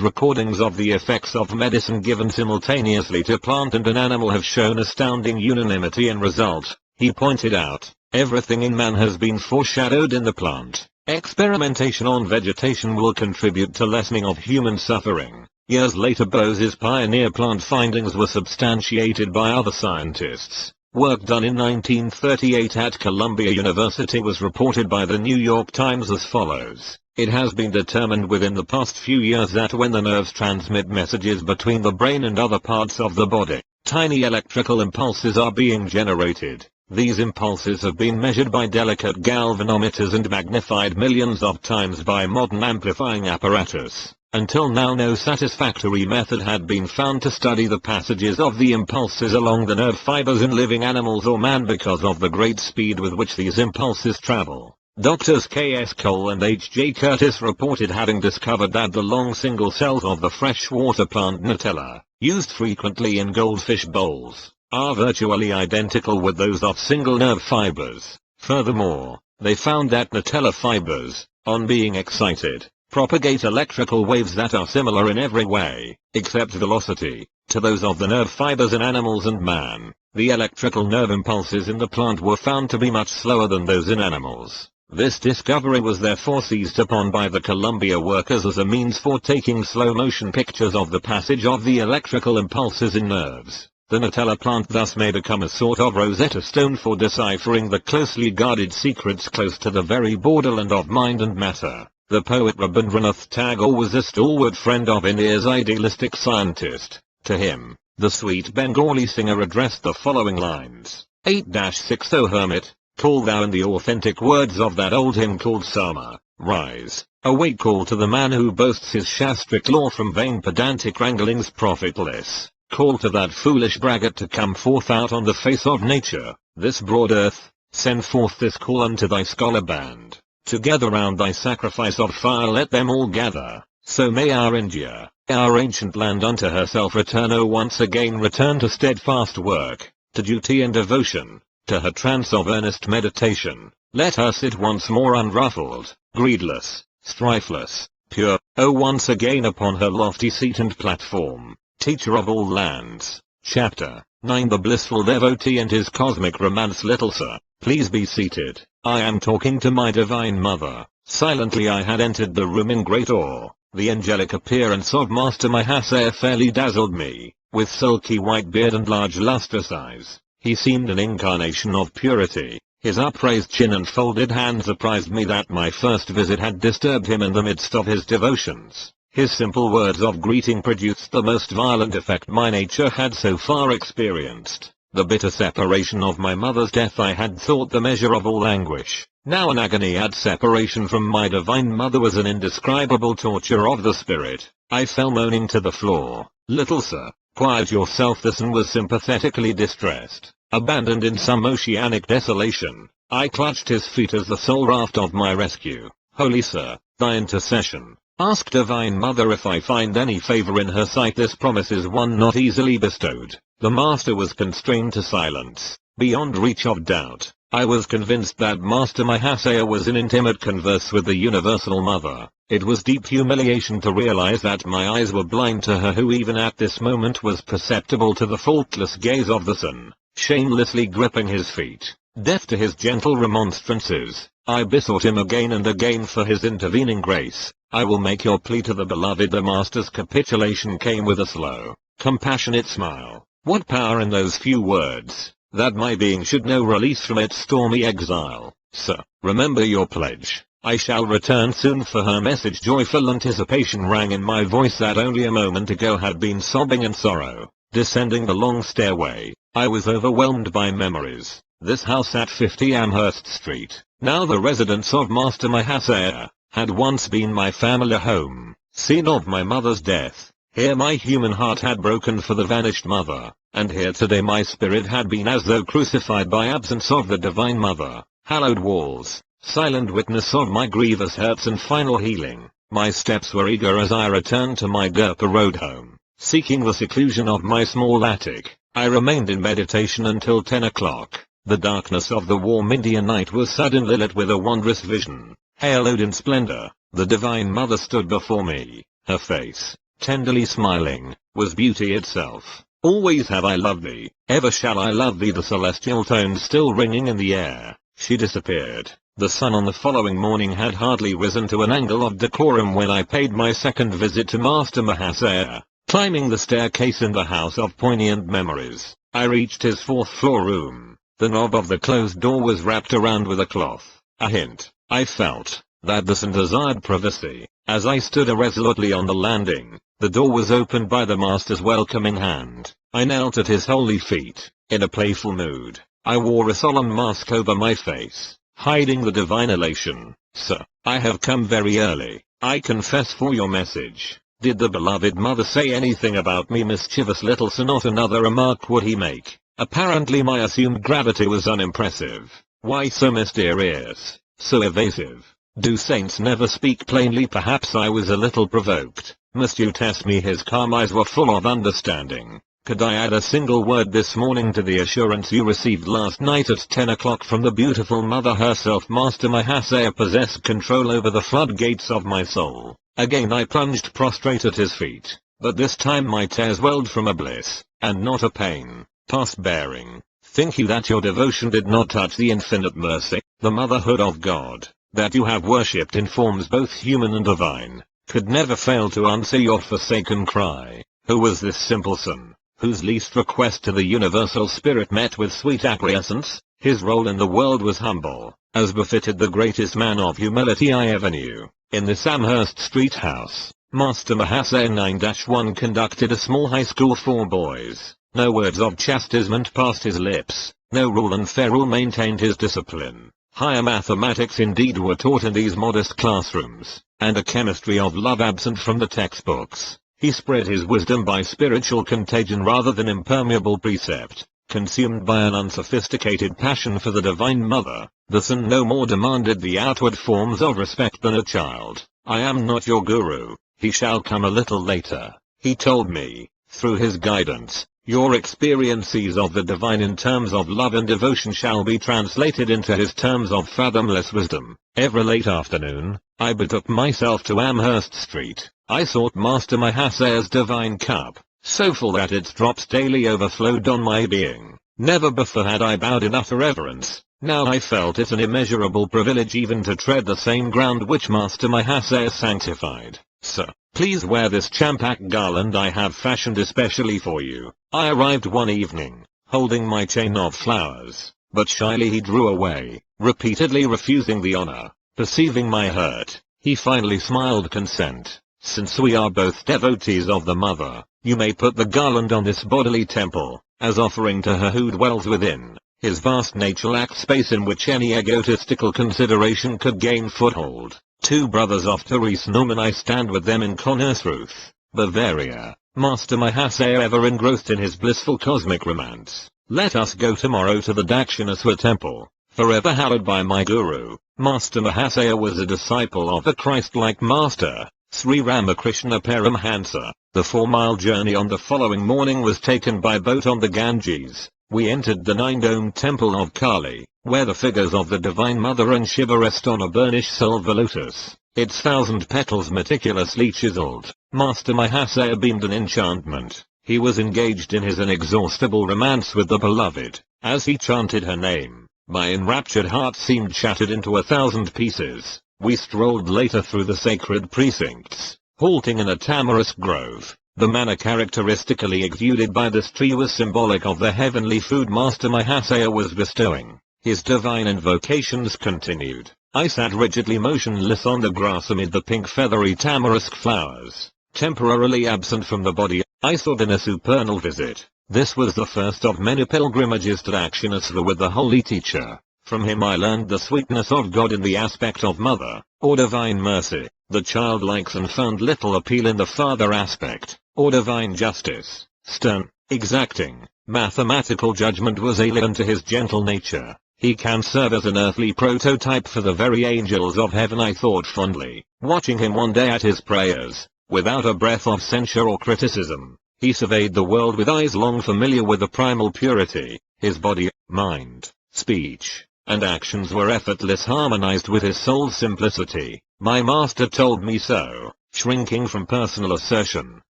recordings of the effects of medicine given simultaneously to plant and an animal have shown astounding unanimity in result. He pointed out, everything in man has been foreshadowed in the plant. Experimentation on vegetation will contribute to lessening of human suffering. Years later, Bose's pioneer plant findings were substantiated by other scientists. Work done in 1938 at Columbia University was reported by the New York Times as follows. It has been determined within the past few years that when the nerves transmit messages between the brain and other parts of the body, tiny electrical impulses are being generated. These impulses have been measured by delicate galvanometers and magnified millions of times by modern amplifying apparatus. Until now, no satisfactory method had been found to study the passages of the impulses along the nerve fibers in living animals or man because of the great speed with which these impulses travel. Doctors K.S. Cole and H.J. Curtis reported having discovered that the long single cells of the freshwater plant Nutella, used frequently in goldfish bowls, are virtually identical with those of single nerve fibers. Furthermore, they found that Nutella fibers, on being excited, propagate electrical waves that are similar in every way, except velocity, to those of the nerve fibers in animals and man. The electrical nerve impulses in the plant were found to be much slower than those in animals. This discovery was therefore seized upon by the Columbia workers as a means for taking slow-motion pictures of the passage of the electrical impulses in nerves. The Nutella plant thus may become a sort of Rosetta Stone for deciphering the closely guarded secrets close to the very borderland of mind and matter. The poet Rabindranath Tagore was a stalwart friend of India's idealistic scientist. To him, the sweet Bengali singer addressed the following lines. 8-6 O hermit, call thou in the authentic words of that old hymn called Sama, rise, awake, call to the man who boasts his shastric lore from vain pedantic wranglings profitless, call to that foolish braggart to come forth out on the face of nature, this broad earth, send forth this call unto thy scholar band, together round thy sacrifice of fire let them all gather, so may our India, our ancient land unto herself return, oh once again return to steadfast work, to duty and devotion, to her trance of earnest meditation, let her sit once more unruffled, greedless, strifeless, pure, oh once again upon her lofty seat and platform, teacher of all lands. Chapter 9 The Blissful Devotee and His Cosmic Romance. Little sir, please be seated, I am talking to my Divine Mother. Silently I had entered the room in great awe. The angelic appearance of Master Mahasaya fairly dazzled me. With silky white beard and large lustrous eyes, he seemed an incarnation of purity. His upraised chin and folded hands apprised me that my first visit had disturbed him in the midst of his devotions. His simple words of greeting produced the most violent effect my nature had so far experienced. The bitter separation of my mother's death I had thought the measure of all anguish. Now an agony at separation from my divine mother was an indescribable torture of the spirit. I fell moaning to the floor. "Little sir, quiet yourself." The son was sympathetically distressed. Abandoned in some oceanic desolation, I clutched his feet as the sole raft of my rescue. "Holy sir, thy intercession. Ask Divine Mother if I find any favor in her sight. This promise is one not easily bestowed." The master was constrained to silence. Beyond reach of doubt, I was convinced that Master Mahasaya was in intimate converse with the Universal Mother. It was deep humiliation to realize that my eyes were blind to her, who even at this moment was perceptible to the faultless gaze of the sun. Shamelessly gripping his feet, deaf to his gentle remonstrances, I besought him again and again for his intervening grace. "I will make your plea to the beloved." The master's capitulation came with a slow, compassionate smile. What power in those few words, that my being should know release from its stormy exile. "Sir, remember your pledge. I shall return soon." For her message joyful anticipation rang in my voice that only a moment ago had been sobbing in sorrow. Descending the long stairway, I was overwhelmed by memories. This house at 50 Amherst Street, now the residence of Master Mahasaya, had once been my family home, scene of my mother's death. Here my human heart had broken for the vanished mother, and here today my spirit had been as though crucified by absence of the Divine Mother. Hallowed walls, silent witness of my grievous hurts and final healing. My steps were eager as I returned to my Gurpa road home. Seeking the seclusion of my small attic, I remained in meditation until 10 o'clock. The darkness of the warm Indian night was suddenly lit with a wondrous vision. Haloed in splendor, the Divine Mother stood before me. Her face, tenderly smiling, was beauty itself. "Always have I loved thee, ever shall I love thee." The celestial tones still ringing in the air, she disappeared. The sun on the following morning had hardly risen to an angle of decorum when I paid my second visit to Master Mahasaya. Climbing the staircase in the house of poignant memories, I reached his fourth-floor room. The knob of the closed door was wrapped around with a cloth. A hint, I felt, that the son desired privacy. As I stood irresolutely on the landing, the door was opened by the master's welcoming hand. I knelt at his holy feet. In a playful mood, I wore a solemn mask over my face, hiding the divine elation. "Sir, I have come very early. I confess for your message. Did the beloved mother say anything about me?" Mischievous little son, not another remark would he make. Apparently my assumed gravity was unimpressive. Why so mysterious, so evasive? Do saints never speak plainly? Perhaps I was a little provoked. "Must you test me?" His calm eyes were full of understanding. "Could I add a single word this morning to the assurance you received last night at 10 o'clock from the beautiful mother herself?" Master Mahasaya possessed control over the floodgates of my soul. Again I plunged prostrate at his feet, but this time my tears welled from a bliss, and not a pain, past bearing. "Think you that your devotion did not touch the infinite mercy, the motherhood of God, that you have worshipped in forms both human and divine, could never fail to answer your forsaken cry?" Who was this simple son, whose least request to the Universal Spirit met with sweet acquiescence? His role in the world was humble, as befitted the greatest man of humility I ever knew. In this Amherst Street house, Master Mahasaya 9-1 conducted a small high school for boys. No words of chastisement passed his lips, no rule unfair maintained his discipline. Higher mathematics indeed were taught in these modest classrooms, and a chemistry of love absent from the textbooks. He spread his wisdom by spiritual contagion rather than impermeable precept. Consumed by an unsophisticated passion for the Divine Mother, the son no more demanded the outward forms of respect than a child. "I am not your guru. He shall come a little later," he told me. Through his guidance, your experiences of the divine in terms of love and devotion shall be translated into his terms of fathomless wisdom. Every late afternoon, I betook myself to Amherst Street. I sought Master Mahasaya's divine cup, so full that its drops daily overflowed on my being. Never before had I bowed in utter reverence. Now I felt it an immeasurable privilege even to tread the same ground which Master Mahasaya sanctified. "Sir, please wear this champak garland I have fashioned especially for you." I arrived one evening, holding my chain of flowers, but shyly he drew away, repeatedly refusing the honor. Perceiving my hurt, he finally smiled consent. "Since we are both devotees of the Mother, you may put the garland on this bodily temple, as offering to her who dwells within. His vast nature lacked space in which any egotistical consideration could gain foothold. Two brothers of Therese Norman, I stand with them in Konnersreuth, Bavaria. Master Mahasaya ever engrossed in his blissful cosmic romance. Let us go tomorrow to the Dakshinaswar temple, forever hallowed by my guru. Master Mahasaya was a disciple of the Christ-like master, Sri Ramakrishna Paramahamsa. The 4-mile journey on the following morning was taken by boat on the Ganges. We entered the 9-domed temple of Kali, where the figures of the Divine Mother and Shiva rest on a burnished silver lotus, its 1,000 petals meticulously chiseled. Master Mahasaya beamed an enchantment. He was engaged in his inexhaustible romance with the beloved. As he chanted her name, my enraptured heart seemed shattered into 1,000 pieces. We strolled later through the sacred precincts, halting in a tamarisk grove. The manner characteristically exuded by this tree was symbolic of the heavenly food Master Mahasaya was bestowing. His divine invocations continued. I sat rigidly motionless on the grass amid the pink feathery tamarisk flowers, temporarily absent from the body. I sought in a supernal visit. This was the first of many pilgrimages to Dakshinaswar with the holy teacher. From him I learned the sweetness of God in the aspect of mother, or divine mercy. The childlike son found little appeal in the father aspect, or divine justice. Stern, exacting, mathematical judgment was alien to his gentle nature. He can serve as an earthly prototype for the very angels of heaven, I thought fondly, watching him one day at his prayers. Without a breath of censure or criticism, he surveyed the world with eyes long familiar with the primal purity. His body, mind, speech, and actions were effortless, harmonized with his soul's simplicity. My master told me so. Shrinking from personal assertion,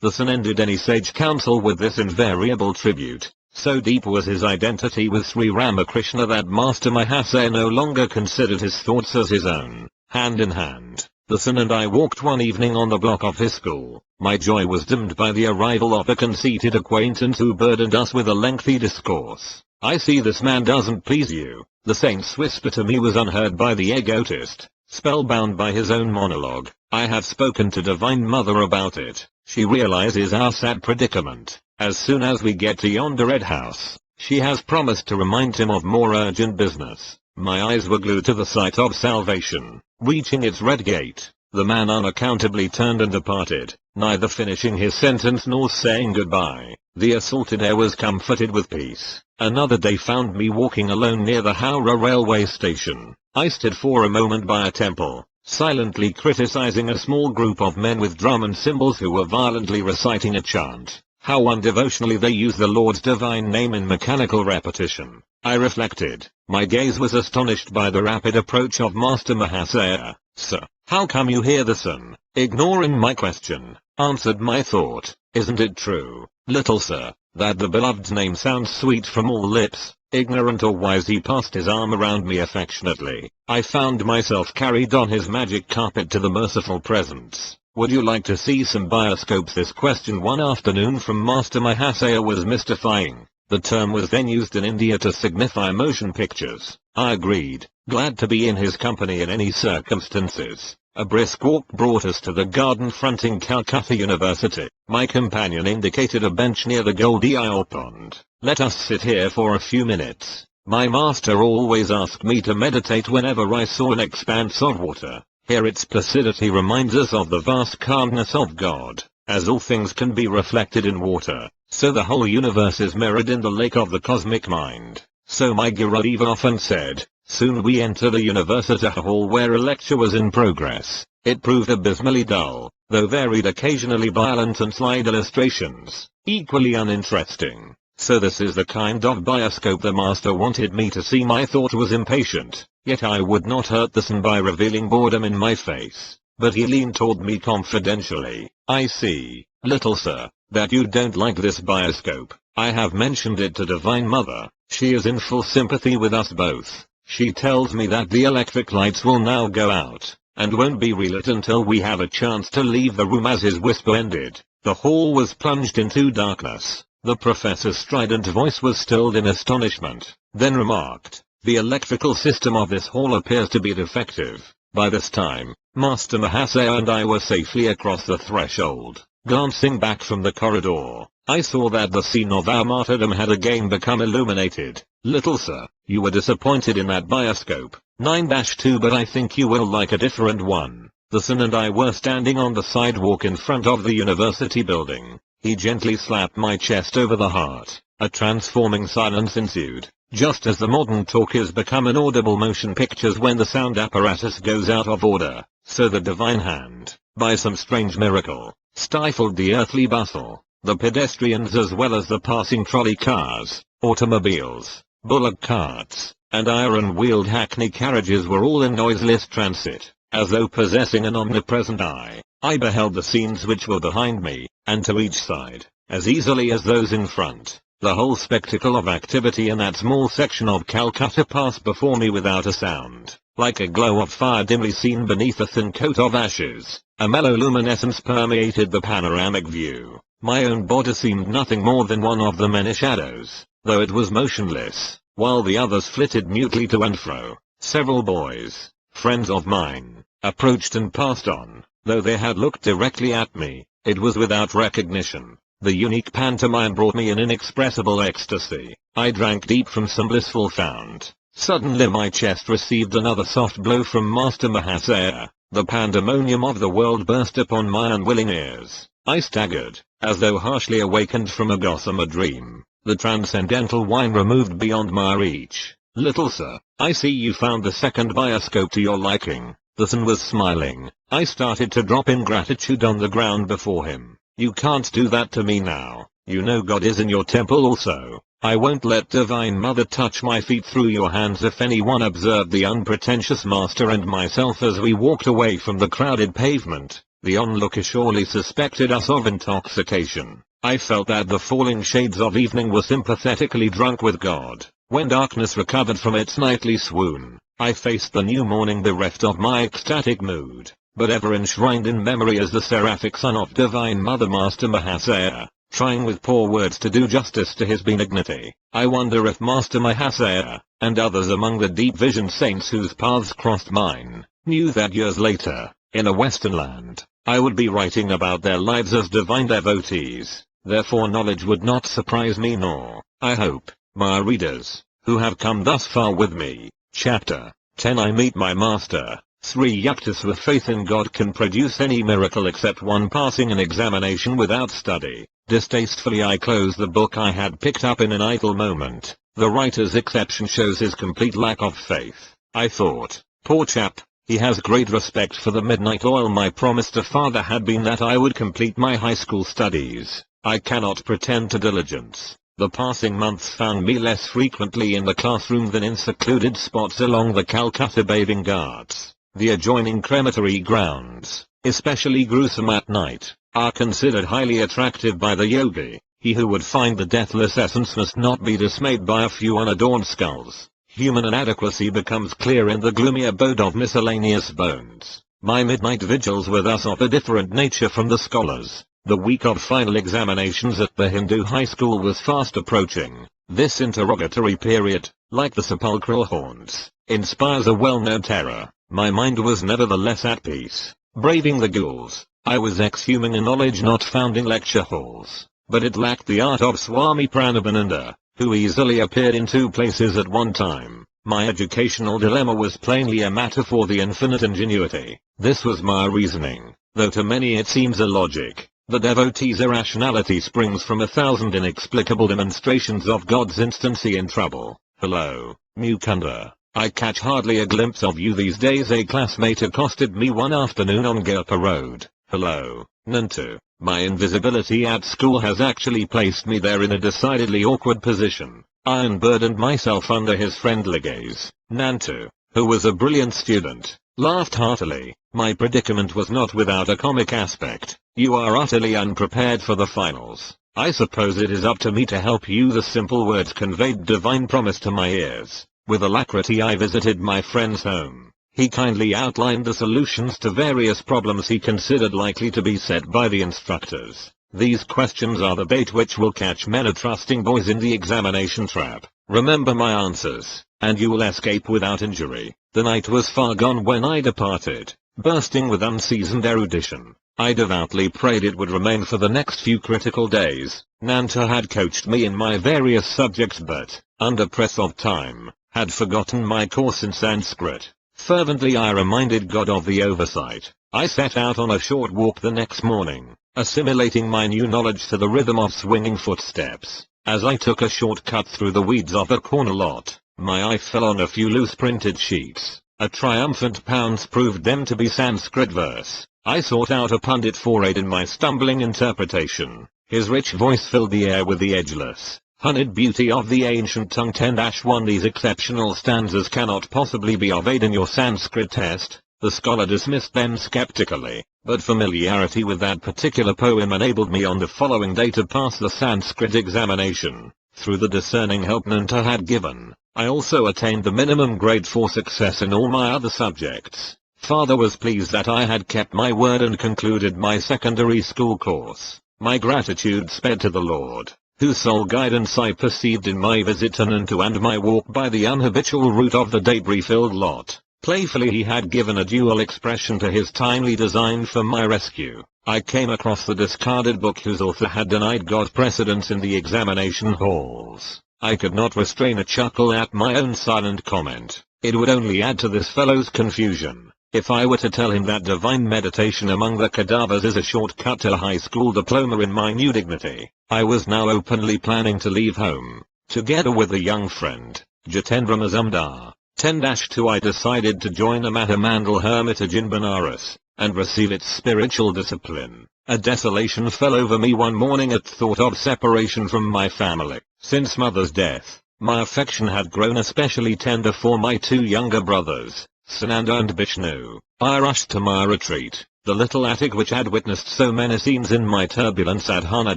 the son ended any sage counsel with this invariable tribute. So deep was his identity with Sri Ramakrishna that Master Mahasaya no longer considered his thoughts as his own. Hand in hand, the son and I walked one evening on the block of his school. My joy was dimmed by the arrival of a conceited acquaintance who burdened us with a lengthy discourse. I see this man doesn't please you. The saint's whisper to me was unheard by the egotist, spellbound by his own monologue. I have spoken to Divine Mother about it. She realizes our sad predicament. As soon as we get to yonder red house, she has promised to remind him of more urgent business. My eyes were glued to the sight of salvation. Reaching its red gate, the man unaccountably turned and departed, neither finishing his sentence nor saying goodbye. The assaulted air was comforted with peace. Another day found me walking alone near the Howrah railway station. I stood for a moment by a temple, silently criticizing a small group of men with drum and cymbals who were violently reciting a chant. How undevotionally they use the Lord's divine name in mechanical repetition. I reflected. My gaze was astonished by the rapid approach of Master Mahasaya. Sir, how come you here? The son, ignoring my question, answered my thought. Isn't it true, little sir, that the beloved's name sounds sweet from all lips? Ignorant or wise, he passed his arm around me affectionately. I found myself carried on his magic carpet to the merciful presence. Would you like to see some bioscopes? This question one afternoon from Master Mahasaya was mystifying. The term was then used in India to signify motion pictures. I agreed, glad to be in his company in any circumstances. A brisk walk brought us to the garden fronting Calcutta University. My companion indicated a bench near the Goldie Isle pond. Let us sit here for a few minutes. My master always asked me to meditate whenever I saw an expanse of water. Here its placidity reminds us of the vast calmness of God. As all things can be reflected in water, so the whole universe is mirrored in the lake of the cosmic mind. So my Guru Deva often said. Soon we enter the university hall where a lecture was in progress. It proved abysmally dull, though varied occasionally violent and slide illustrations, equally uninteresting. So this is the kind of bioscope the master wanted me to see. My thought was impatient, yet I would not hurt the son by revealing boredom in my face. But he leaned toward me confidentially. I see, little sir, that you don't like this bioscope. I have mentioned it to Divine Mother. She is in full sympathy with us both. She tells me that the electric lights will now go out, and won't be relit until we have a chance to leave the room. As his whisper ended, the hall was plunged into darkness. The professor's strident voice was stilled in astonishment, then remarked, "The electrical system of this hall appears to be defective." By this time, Master Mahasaya and I were safely across the threshold. Glancing back from the corridor, I saw that the scene of our martyrdom had again become illuminated. Little sir, you were disappointed in that bioscope, 9-2, but I think you will like a different one. The son and I were standing on the sidewalk in front of the university building. He gently slapped my chest over the heart. A transforming silence ensued, just as the modern talkers become inaudible motion pictures when the sound apparatus goes out of order. So the divine hand, by some strange miracle, stifled the earthly bustle. The pedestrians as well as the passing trolley cars, automobiles, bullock carts, and iron-wheeled hackney carriages were all in noiseless transit. As though possessing an omnipresent eye, I beheld the scenes which were behind me, and to each side, as easily as those in front. The whole spectacle of activity in that small section of Calcutta passed before me without a sound, like a glow of fire dimly seen beneath a thin coat of ashes. A mellow luminescence permeated the panoramic view. My own body seemed nothing more than one of the many shadows, though it was motionless, while the others flitted mutely to and fro. Several boys, friends of mine, approached and passed on, though they had looked directly at me. It was without recognition. The unique pantomime brought me an inexpressible ecstasy. I drank deep from some blissful fount. Suddenly my chest received another soft blow from Master Mahasaya. The pandemonium of the world burst upon my unwilling ears. I staggered, as though harshly awakened from a gossamer dream. The transcendental wine removed beyond my reach. Little sir, I see you found the second bioscope to your liking. The son was smiling. I started to drop in gratitude on the ground before him. You can't do that to me now. You know God is in your temple also. I won't let Divine Mother touch my feet through your hands. If anyone observed the unpretentious master and myself as we walked away from the crowded pavement, the onlooker surely suspected us of intoxication. I felt that the falling shades of evening were sympathetically drunk with God. When darkness recovered from its nightly swoon, I faced the new morning bereft of my ecstatic mood, but ever enshrined in memory as the seraphic son of Divine Mother Master Mahasaya, trying with poor words to do justice to his benignity. I wonder if Master Mahasaya, and others among the deep vision saints whose paths crossed mine, knew that years later, in a western land, I would be writing about their lives as divine devotees. Therefore knowledge would not surprise me, nor, I hope, my readers, who have come thus far with me. Chapter 10. I meet my master. Sri Yuctus. With faith in God can produce any miracle except one passing an examination without study. Distastefully I closed the book I had picked up in an idle moment. The writer's exception shows his complete lack of faith. I thought, poor chap, he has great respect for the midnight oil. My promise to father had been that I would complete my high school studies. I cannot pretend to diligence. The passing months found me less frequently in the classroom than in secluded spots along the Calcutta bathing ghats. The adjoining crematory grounds, especially gruesome at night, are considered highly attractive by the yogi. He who would find the deathless essence must not be dismayed by a few unadorned skulls. Human inadequacy becomes clear in the gloomy abode of miscellaneous bones. My midnight vigils were thus of a different nature from the scholars. The week of final examinations at the Hindu high school was fast approaching. This interrogatory period, like the sepulchral haunts, inspires a well-known terror. My mind was nevertheless at peace. Braving the ghouls, I was exhuming a knowledge not found in lecture halls, but it lacked the art of Swami Paramahamsa, who easily appeared in two places at one time. My educational dilemma was plainly a matter for the infinite ingenuity. This was my reasoning, though to many it seems illogic. The devotee's irrationality springs from 1,000 inexplicable demonstrations of God's instancy in trouble. Hello, Mukunda. I catch hardly a glimpse of you these days. A classmate accosted me one afternoon on Gurpa Road. Hello, Nantu. My invisibility at school has actually placed me there in a decidedly awkward position. I unburdened myself under his friendly gaze. Nantu, who was a brilliant student, laughed heartily. My predicament was not without a comic aspect. You are utterly unprepared for the finals. I suppose it is up to me to help you. The simple words conveyed divine promise to my ears. With alacrity I visited my friend's home. He kindly outlined the solutions to various problems he considered likely to be set by the instructors. These questions are the bait which will catch many trusting boys in the examination trap. Remember my answers, and you will escape without injury. The night was far gone when I departed, bursting with unseasoned erudition. I devoutly prayed it would remain for the next few critical days. Nanta had coached me in my various subjects but, under press of time, had forgotten my course in Sanskrit. Fervently I reminded God of the oversight. I set out on a short walk the next morning, assimilating my new knowledge to the rhythm of swinging footsteps. As I took a shortcut through the weeds of a corner lot, my eye fell on a few loose printed sheets. A triumphant pounce proved them to be Sanskrit verse. I sought out a pundit for aid in my stumbling interpretation. His rich voice filled the air with the edgeless, honeyed beauty of the ancient tongue. 10-1 These exceptional stanzas cannot possibly be of aid in your Sanskrit test. The scholar dismissed them skeptically, but familiarity with that particular poem enabled me on the following day to pass the Sanskrit examination. Through the discerning help Nanta had given, I also attained the minimum grade for success in all my other subjects. Father was pleased that I had kept my word and concluded my secondary school course. My gratitude sped to the Lord, whose sole guidance I perceived in my visit to Nanta and my walk by the unhabitual route of the debris-filled lot. Playfully he had given a dual expression to his timely design for my rescue. I came across the discarded book whose author had denied God precedence in the examination halls. I could not restrain a chuckle at my own silent comment. It would only add to this fellow's confusion if I were to tell him that divine meditation among the cadavers is a shortcut to a high school diploma in my new dignity. I was now openly planning to leave home, together with a young friend, Jitendra Mazumdar. 10-2 I decided to join a Mahamandal hermitage in Benares, and receive its spiritual discipline. A desolation fell over me one morning at thought of separation from my family. Since mother's death, my affection had grown especially tender for my two younger brothers, Sananda and Vishnu. I rushed to my retreat, the little attic which had witnessed so many scenes in my turbulence at Hana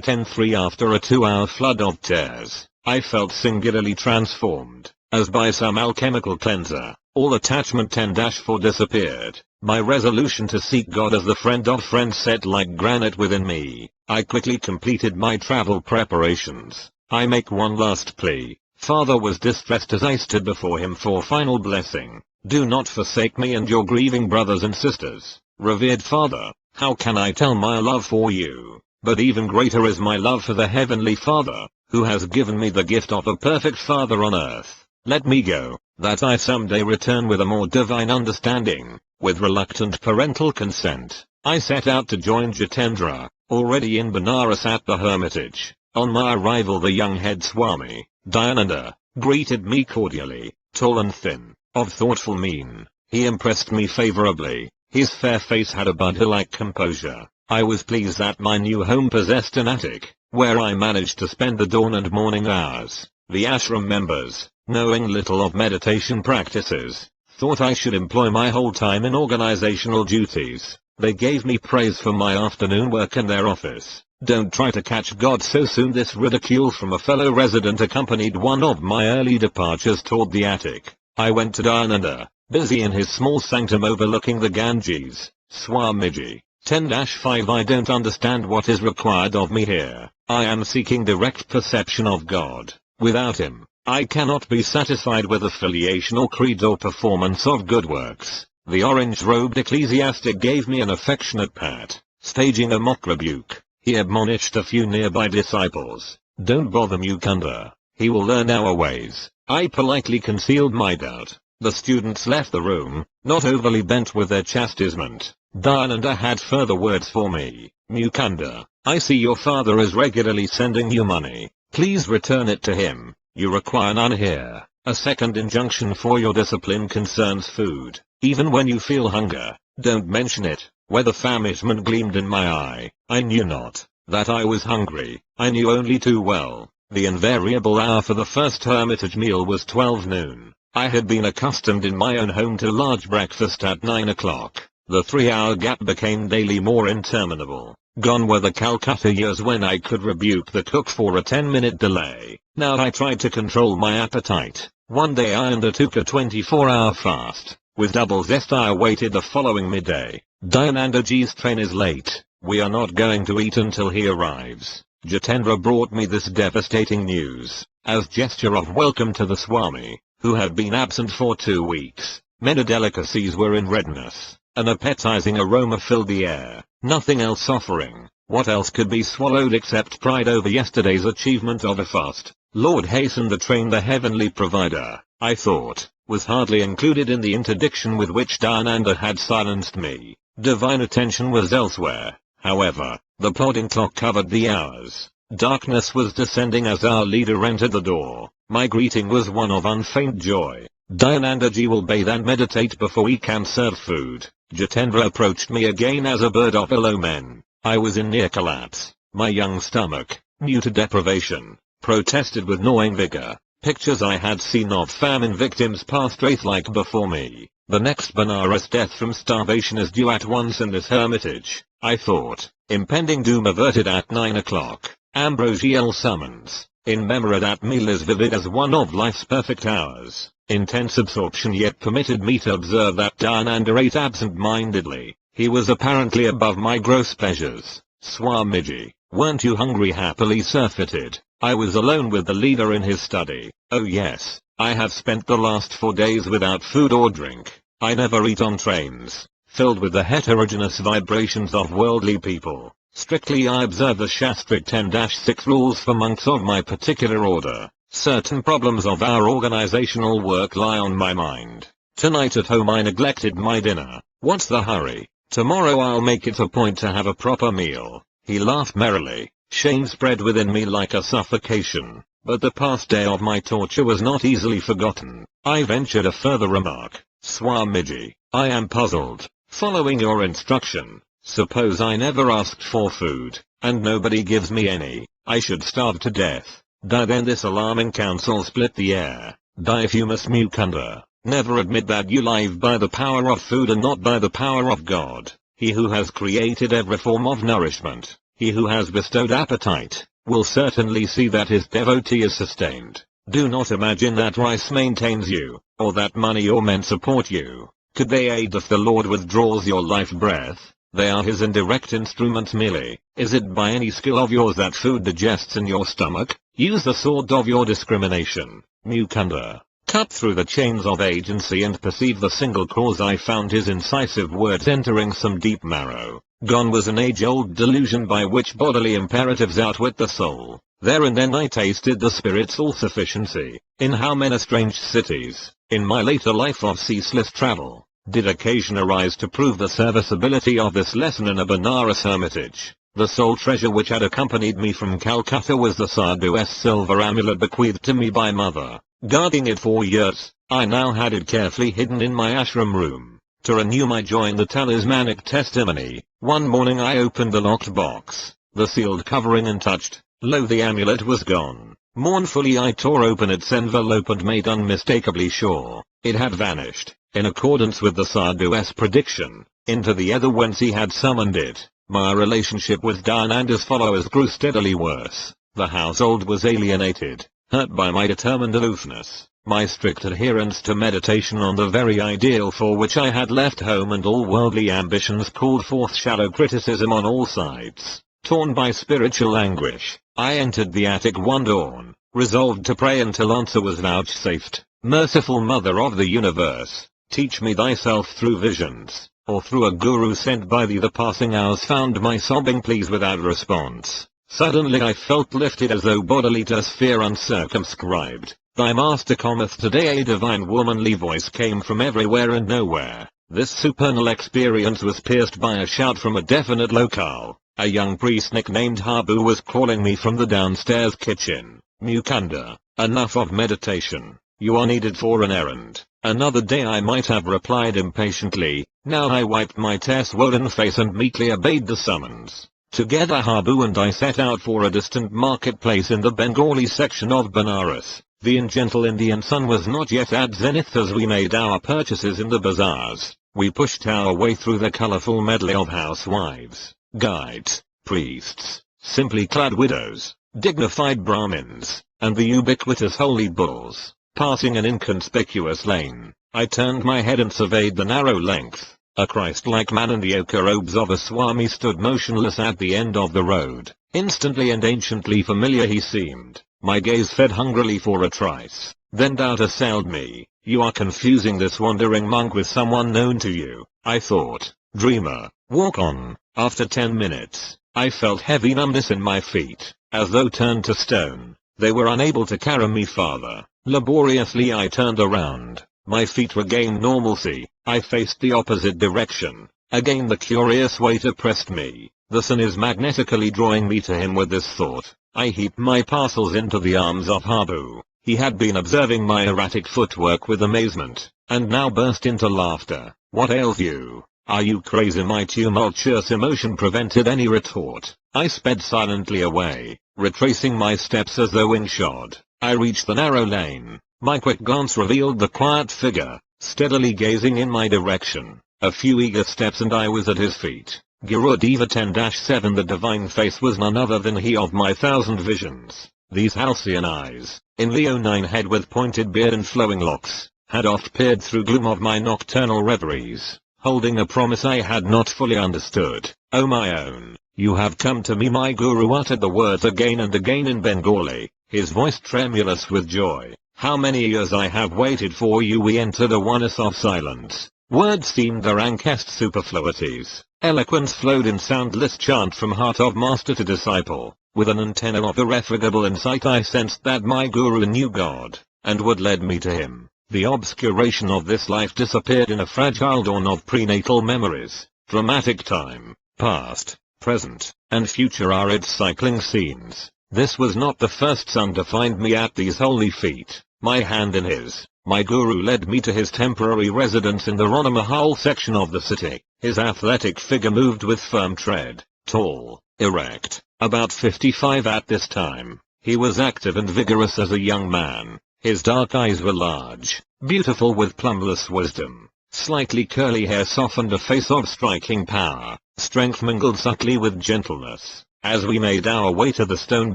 10-3 after a 2-hour flood of tears. I felt singularly transformed, as by some alchemical cleanser. All attachment 10-4 disappeared. My resolution to seek God as the friend of friends set like granite within me. I quickly completed my travel preparations. I make one last plea. Father was distressed as I stood before him for final blessing. Do not forsake me and your grieving brothers and sisters. Revered Father, how can I tell my love for you? But even greater is my love for the Heavenly Father, who has given me the gift of a perfect Father on earth. Let me go, that I someday return with a more divine understanding. With reluctant parental consent, I set out to join Jitendra, already in Benares at the hermitage. On my arrival the young head Swami, Dayananda, greeted me cordially. Tall and thin, of thoughtful mien, he impressed me favorably. His fair face had a Buddha-like composure. I was pleased that my new home possessed an attic, where I managed to spend the dawn and morning hours. The ashram members, knowing little of meditation practices, thought I should employ my whole time in organizational duties. They gave me praise for my afternoon work in their office. Don't try to catch God so soon. This ridicule from a fellow resident accompanied one of my early departures toward the attic. I went to Dayananda, busy in his small sanctum overlooking the Ganges. Swamiji, 10-5 I don't understand what is required of me here. I am seeking direct perception of God. Without him, I cannot be satisfied with affiliation or creed or performance of good works. The orange-robed ecclesiastic gave me an affectionate pat. Staging a mock rebuke, he admonished a few nearby disciples. Don't bother Mukunda. He will learn our ways. I politely concealed my doubt. The students left the room, not overly bent with their chastisement. Dayananda had further words for me. Mukunda, I see your father is regularly sending you money. Please return it to him. You require none here. A second injunction for your discipline concerns food. Even when you feel hunger, don't mention it. Whether famishment gleamed in my eye, I knew not. That I was hungry, I knew only too well. The invariable hour for the first hermitage meal was 12 noon. I had been accustomed in my own home to large breakfast at 9 o'clock. The 3-hour gap became daily more interminable. Gone were the Calcutta years when I could rebuke the cook for a 10-minute delay. Now I tried to control my appetite. One day I undertook a 24-hour fast. With double zest I awaited the following midday. Dayanandaji's train is late. We are not going to eat until he arrives. Jitendra brought me this devastating news, as gesture of welcome to the Swami, who had been absent for 2 weeks. Many delicacies were in readiness. An appetizing aroma filled the air. nothing else offering. What else could be swallowed except pride over yesterday's achievement of a fast? Lord hasten the train, the heavenly provider, I thought, was hardly included in the interdiction with which Yogananda had silenced me. Divine attention was elsewhere. However, the plodding clock covered the hours. Darkness was descending as our leader entered the door. My greeting was one of unfeigned joy. Yogananda ji will bathe and meditate before we can serve food. Jitendra approached me again as a bird of below men. I was in near collapse. My young stomach, new to deprivation, protested with gnawing vigor. Pictures I had seen of famine victims passed wraith-like before me. The next Benares death from starvation is due at once in this hermitage, I thought. Impending doom averted at 9 o'clock. Ambrosial summons. In memory that meal is vivid as one of life's perfect hours. Intense absorption yet permitted me to observe that Yogananda ate absent-mindedly. He was apparently above my gross pleasures. Swamiji, weren't you hungry? Happily surfeited. I was alone with the leader in his study. Oh yes, I have spent the last 4 days without food or drink. I never eat on trains, filled with the heterogeneous vibrations of worldly people. Strictly I observe the Shastric 10-6 rules for monks of my particular order. Certain problems of our organizational work lie on my mind. Tonight at home I neglected my dinner. What's the hurry? Tomorrow I'll make it a point to have a proper meal. He laughed merrily. Shame spread within me like a suffocation, but the past day of my torture was not easily forgotten. I ventured a further remark. Swamiji, I am puzzled. Following your instruction, suppose I never asked for food, and nobody gives me any, I should starve to death. Then this alarming counsel split the air. Diffumus Mukunda, never admit that you live by the power of food and not by the power of God. He who has created every form of nourishment, he who has bestowed appetite, will certainly see that his devotee is sustained. Do not imagine that rice maintains you, or that money or men support you. Could they aid if the Lord withdraws your life breath? They are his indirect instruments merely. Is it by any skill of yours that food digests in your stomach? Use the sword of your discrimination, Mukunda. Cut through the chains of agency and perceive the single cause. I found his incisive words entering some deep marrow. Gone was an age-old delusion by which bodily imperatives outwit the soul. There and then I tasted the spirit's all-sufficiency. In how many strange cities, in my later life of ceaseless travel, did occasion arise to prove the serviceability of this lesson in a Benares hermitage. The sole treasure which had accompanied me from Calcutta was the Sadhu's silver amulet bequeathed to me by mother. Guarding it for years, I now had it carefully hidden in my ashram room. To renew my joy in the talismanic testimony, one morning I opened the locked box, the sealed covering, and touched. Lo, the amulet was gone. Mournfully I tore open its envelope and made unmistakably sure it had vanished, in accordance with the Sadhu's prediction, into the ether whence he had summoned it. My relationship with Yogananda's followers grew steadily worse. The household was alienated, hurt by my determined aloofness, my strict adherence to meditation on the very ideal for which I had left home, and all worldly ambitions called forth shallow criticism on all sides. Torn by spiritual anguish, I entered the attic one dawn, resolved to pray until answer was vouchsafed. Merciful Mother of the Universe, teach me thyself through visions, or through a guru sent by thee. The passing hours found my sobbing pleas without response. Suddenly I felt lifted as though bodily to a sphere uncircumscribed. Thy master cometh today. A divine womanly voice came from everywhere and nowhere. This supernal experience was pierced by a shout from a definite locale. A young priest nicknamed Habu was calling me from the downstairs kitchen. Mukunda, enough of meditation. You are needed for an errand. Another day, I might have replied impatiently. Now I wiped my tear-swollen face and meekly obeyed the summons. Together Habu and I set out for a distant marketplace in the Bengali section of Benares. The gentle Indian sun was not yet at zenith as we made our purchases in the bazaars. We pushed our way through the colorful medley of housewives, guides, priests, simply clad widows, dignified Brahmins, and the ubiquitous holy bulls. Passing an inconspicuous lane, I turned my head and surveyed the narrow length. A Christ-like man in the ochre robes of a Swami stood motionless at the end of the road. Instantly and anciently familiar he seemed. My gaze fed hungrily for a trice. Then doubt assailed me. You are confusing this wandering monk with someone known to you, I thought. Dreamer, walk on. After 10 minutes, I felt heavy numbness in my feet, as though turned to stone. They were unable to carry me farther. Laboriously I turned around. My feet regained normalcy. I faced the opposite direction. Again the curious weight oppressed me. The sun is magnetically drawing me to him. With this thought, I heaped my parcels into the arms of Habu. He had been observing my erratic footwork with amazement, and now burst into laughter. "What ails you? Are you crazy?" My tumultuous emotion prevented any retort. I sped silently away, retracing my steps as though wingshod. I reached the narrow lane. My quick glance revealed the quiet figure, steadily gazing in my direction. A few eager steps and I was at his feet. Gurudeva 10-7. The divine face was none other than he of my thousand visions. These halcyon eyes, in leonine head with pointed beard and flowing locks, had oft peered through gloom of my nocturnal reveries, holding a promise I had not fully understood. "Oh my own, you have come to me." My guru uttered the words again and again in Bengali, his voice tremulous with joy. "How many years I have waited for you." We entered a oneness of silence. Words seemed the rankest superfluities. Eloquence flowed in soundless chant from heart of master to disciple. With an antenna of irrefragable insight I sensed that my guru knew God, and would lead me to him. The obscuration of this life disappeared in a fragile dawn of prenatal memories. Dramatic time, past, present, and future are its cycling scenes. This was not the first sun to find me at these holy feet. My hand in his, my guru led me to his temporary residence in the Rana Mahal section of the city. His athletic figure moved with firm tread, tall, erect, about 55 at this time. He was active and vigorous as a young man. His dark eyes were large, beautiful with plumbless wisdom. Slightly curly hair softened a face of striking power. Strength mingled subtly with gentleness. As we made our way to the stone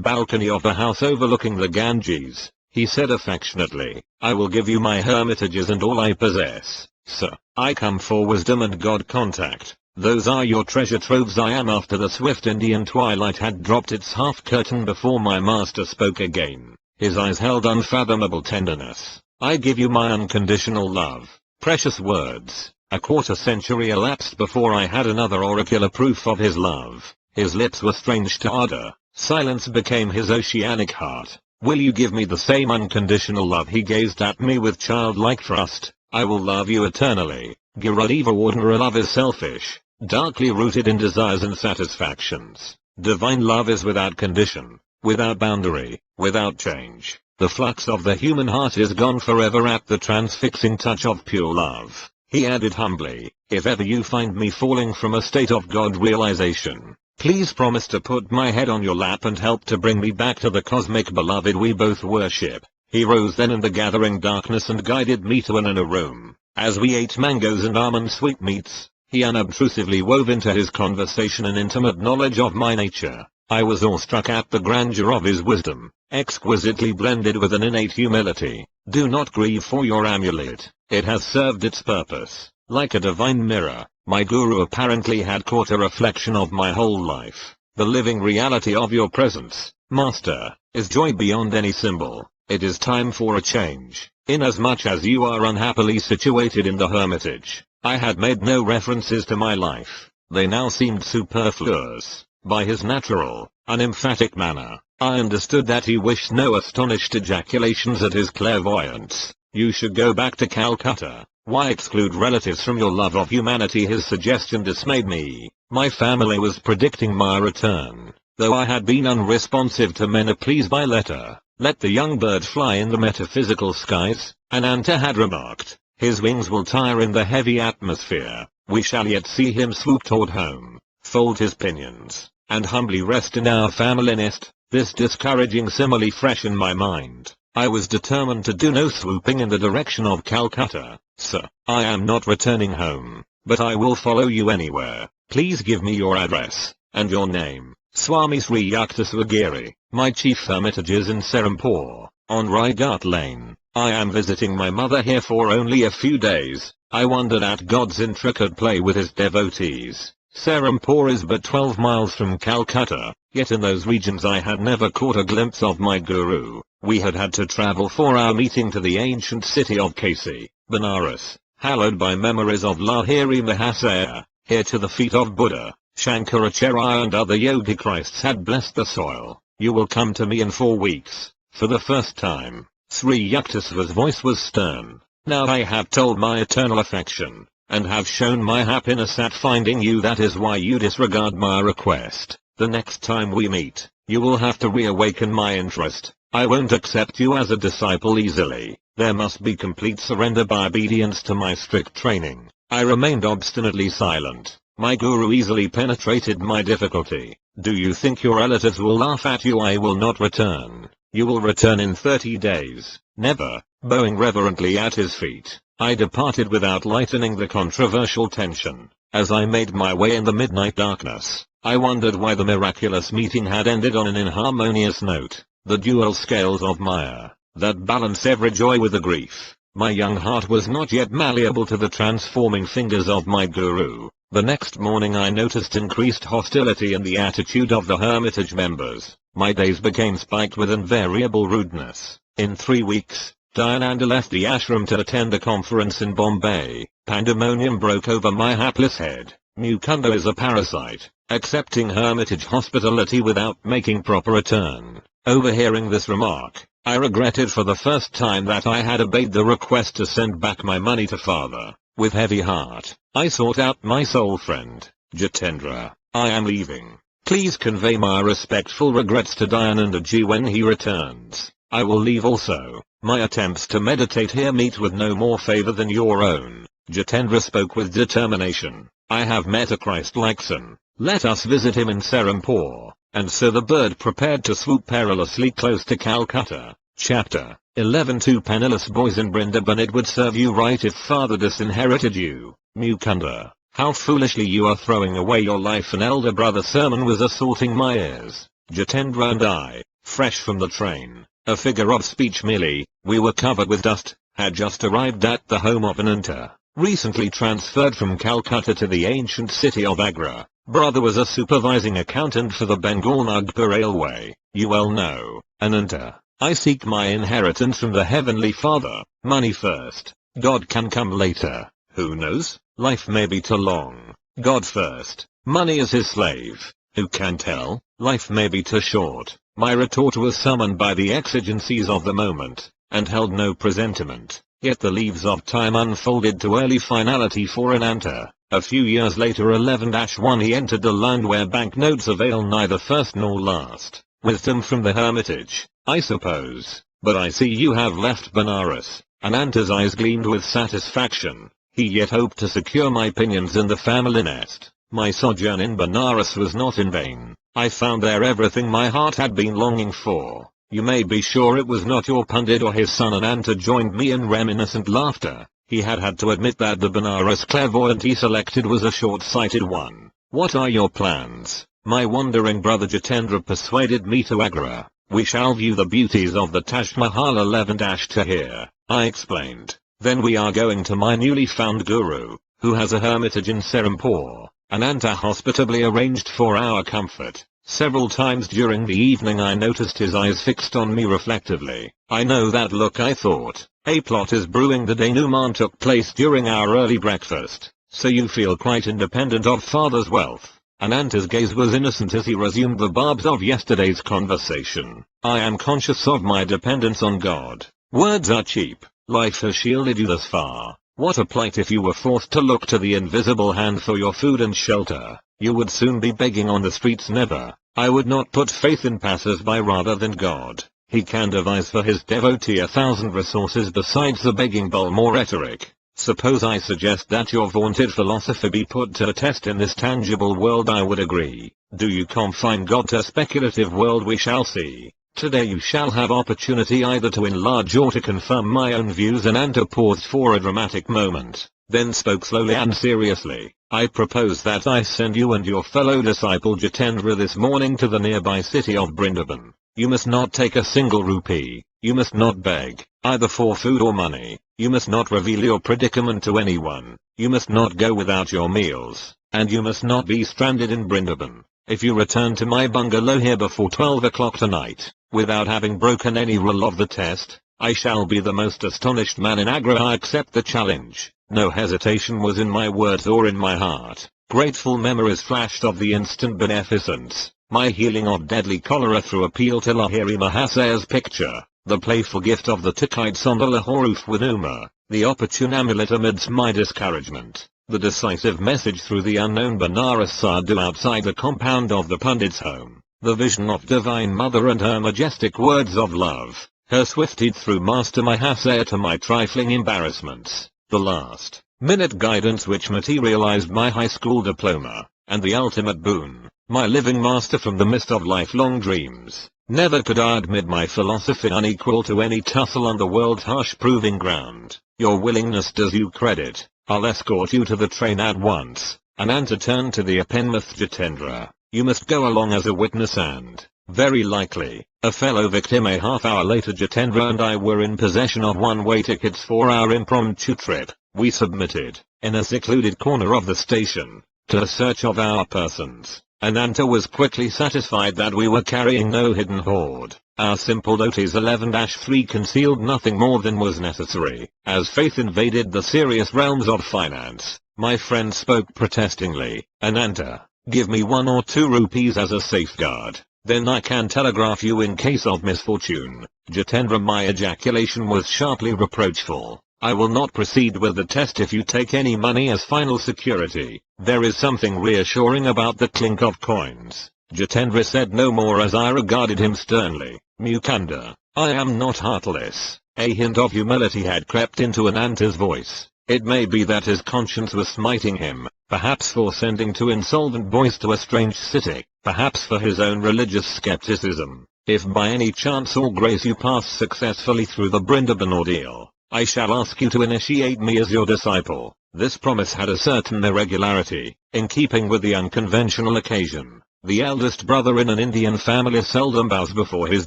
balcony of the house overlooking the Ganges, he said affectionately, "I will give you my hermitages and all I possess, sir. I come for wisdom and God contact. Those are your treasure troves." I am after the swift Indian twilight had dropped its half curtain before my master spoke again. His eyes held unfathomable tenderness. "I give you my unconditional love." Precious words. A quarter century elapsed before I had another oracular proof of his love. His lips were strange to ardor. Silence became his oceanic heart. "Will you give me the same unconditional love?" He gazed at me with childlike trust. "I will love you eternally." Gurudeva. Ordinary love is selfish, darkly rooted in desires and satisfactions. Divine love is without condition, without boundary, without change. The flux of the human heart is gone forever at the transfixing touch of pure love. He added humbly, "If ever you find me falling from a state of God realization, please promise to put my head on your lap and help to bring me back to the cosmic beloved we both worship." He rose then in the gathering darkness and guided me to an inner room. As we ate mangoes and almond sweetmeats, he unobtrusively wove into his conversation an intimate knowledge of my nature. I was awestruck at the grandeur of his wisdom, exquisitely blended with an innate humility. "Do not grieve for your amulet. It has served its purpose." Like a divine mirror, my guru apparently had caught a reflection of my whole life. "The living reality of your presence, master, is joy beyond any symbol. It is time for a change. Inasmuch as you are unhappily situated in the hermitage." I had made no references to my life. They now seemed superfluous. By his natural, unemphatic manner, I understood that he wished no astonished ejaculations at his clairvoyance. "You should go back to Calcutta. Why exclude relatives from your love of humanity?" His suggestion dismayed me. My family was predicting my return, though I had been unresponsive to many pleas by letter. "Let the young bird fly in the metaphysical skies," Ananta had remarked. "His wings will tire in the heavy atmosphere. We shall yet see him swoop toward home, fold his pinions, and humbly rest in our family nest." This discouraging simile fresh in my mind, I was determined to do no swooping in the direction of Calcutta. "Sir, I am not returning home, but I will follow you anywhere. Please give me your address, and your name." "Swami Sri Yuktaswagiri. My chief hermitage is in Serampore, on Raigat Lane. I am visiting my mother here for only a few days." I wondered at God's intricate play with his devotees. Serampore is but 12 miles from Calcutta, yet in those regions I had never caught a glimpse of my guru. We had had to travel for our meeting to the ancient city of Kasi, Benares, hallowed by memories of Lahiri Mahasaya, here to the feet of Buddha, Shankaracharya and other yogi Christs had blessed the soil. You will come to me in 4 weeks. For the first time, Sri Yukteswar's voice was stern. Now I have told my eternal affection, and have shown my happiness at finding you. That is why you disregard my request. The next time we meet, you will have to reawaken my interest. I won't accept you as a disciple easily. There must be complete surrender by obedience to my strict training. I remained obstinately silent. My guru easily penetrated my difficulty. Do you think your relatives will laugh at you? I will not return. You will return in 30 days. Never. Bowing reverently at his feet, I departed without lightening the controversial tension. As I made my way in the midnight darkness, I wondered why the miraculous meeting had ended on an inharmonious note. The dual scales of Maya, that balance every joy with the grief. My young heart was not yet malleable to the transforming fingers of my guru. The next morning I noticed increased hostility in the attitude of the hermitage members. My days became spiked with invariable rudeness. In 3 weeks, Yogananda left the ashram to attend a conference in Bombay. Pandemonium broke over my hapless head. Mukunda is a parasite, accepting hermitage hospitality without making proper return. Overhearing this remark, I regretted for the first time that I had obeyed the request to send back my money to father. With heavy heart, I sought out my soul friend, Jitendra. I am leaving. Please convey my respectful regrets to Dayananda ji when he returns. I will leave also. My attempts to meditate here meet with no more favor than your own. Jitendra spoke with determination. I have met a Christ-like son. Let us visit him in Serampore. And so the bird prepared to swoop perilously close to Calcutta. Chapter 11. Two penniless boys in Brindaban. It would serve you right if father disinherited you. Mukunda, how foolishly you are throwing away your life. An elder brother sermon was assaulting my ears. Jitendra and I, fresh from the train, a figure of speech merely, we were covered with dust, had just arrived at the home of Ananta, recently transferred from Calcutta to the ancient city of Agra. Brother was a supervising accountant for the Bengal Nagpur Railway. You well know, Ananta, I seek my inheritance from the Heavenly Father. Money first. God can come later. Who knows? Life may be too long. God first. Money is his slave. Who can tell? Life may be too short. My retort was summoned by the exigencies of the moment, and held no presentiment. Yet the leaves of time unfolded to early finality for Ananta. A few years later 11-1 he entered the land where banknotes avail neither first nor last. Wisdom from the hermitage, I suppose. But I see you have left Benares. Ananta's eyes gleamed with satisfaction. He yet hoped to secure my opinions in the family nest. My sojourn in Benares was not in vain. I found there everything my heart had been longing for. You may be sure it was not your Pandit or his son. Ananta joined me in reminiscent laughter. He had to admit that the Benares clairvoyant he selected was a short-sighted one. What are your plans? My wandering brother Jitendra persuaded me to Agra. We shall view the beauties of the Taj Mahal 11-to here, I explained. Then we are going to my newly found guru, who has a hermitage in Serampore. Ananta hospitably arranged for our comfort. Several times during the evening I noticed his eyes fixed on me reflectively. I know that look, I thought. A plot is brewing. The denouement took place during our early breakfast. So you feel quite independent of father's wealth. Ananta's gaze was innocent as he resumed the barbs of yesterday's conversation. I am conscious of my dependence on God. Words are cheap. Life has shielded you thus far. What a plight if you were forced to look to the invisible hand for your food and shelter. You would soon be begging on the streets. Never. I would not put faith in passers-by rather than God. He can devise for his devotee 1,000 resources besides the begging bowl or rhetoric. Suppose I suggest that your vaunted philosophy be put to the test in this tangible world. I would agree. Do you confine God to a speculative world? We shall see. Today you shall have opportunity either to enlarge or to confirm my own views. Ananta paused for a dramatic moment, then spoke slowly and seriously. I propose that I send you and your fellow disciple Jitendra this morning to the nearby city of Brindaban. You must not take a single rupee. You must not beg, either for food or money. You must not reveal your predicament to anyone. You must not go without your meals. And you must not be stranded in Brindaban. If you return to my bungalow here before 12 o'clock tonight, without having broken any rule of the test, I shall be the most astonished man in Agra. I accept the challenge. No hesitation was in my words or in my heart. Grateful memories flashed of the instant beneficence, my healing of deadly cholera through appeal to Lahiri Mahasaya's picture, the playful gift of the Tikite Sondala Horuf Wanuma, the opportune amulet amidst my discouragement, the decisive message through the unknown Banaras Sadhu outside the compound of the Pandit's home, the vision of Divine Mother and her majestic words of love, her swift deed through Master Mahasaya to my trifling embarrassments, the last-minute guidance which materialized my high school diploma, and the ultimate boon, my living master from the mist of lifelong dreams. Never could I admit my philosophy unequal to any tussle on the world's harsh proving ground. Your willingness does you credit. I'll escort you to the train at once. Ananta turned to the Apenmouth Jitendra. You must go along as a witness and, very likely, a fellow victim. A half hour later Jitendra and I were in possession of one-way tickets for our impromptu trip. We submitted, in a secluded corner of the station, to a search of our persons. Ananta was quickly satisfied that we were carrying no hidden hoard. Our simple Otis 11-3 concealed nothing more than was necessary. As faith invaded the serious realms of finance, my friend spoke protestingly. Ananta, give me 1 or 2 rupees as a safeguard. Then I can telegraph you in case of misfortune. Jitendra, my ejaculation was sharply reproachful. I will not proceed with the test if you take any money as final security. There is something reassuring about the clink of coins. Jitendra said no more as I regarded him sternly. Mukunda, I am not heartless. A hint of humility had crept into Ananta's voice. It may be that his conscience was smiting him, perhaps for sending 2 insolvent boys to a strange city, perhaps for his own religious skepticism. If by any chance or grace you pass successfully through the Brindaban ordeal, I shall ask you to initiate me as your disciple. This promise had a certain irregularity, in keeping with the unconventional occasion. The eldest brother in an Indian family seldom bows before his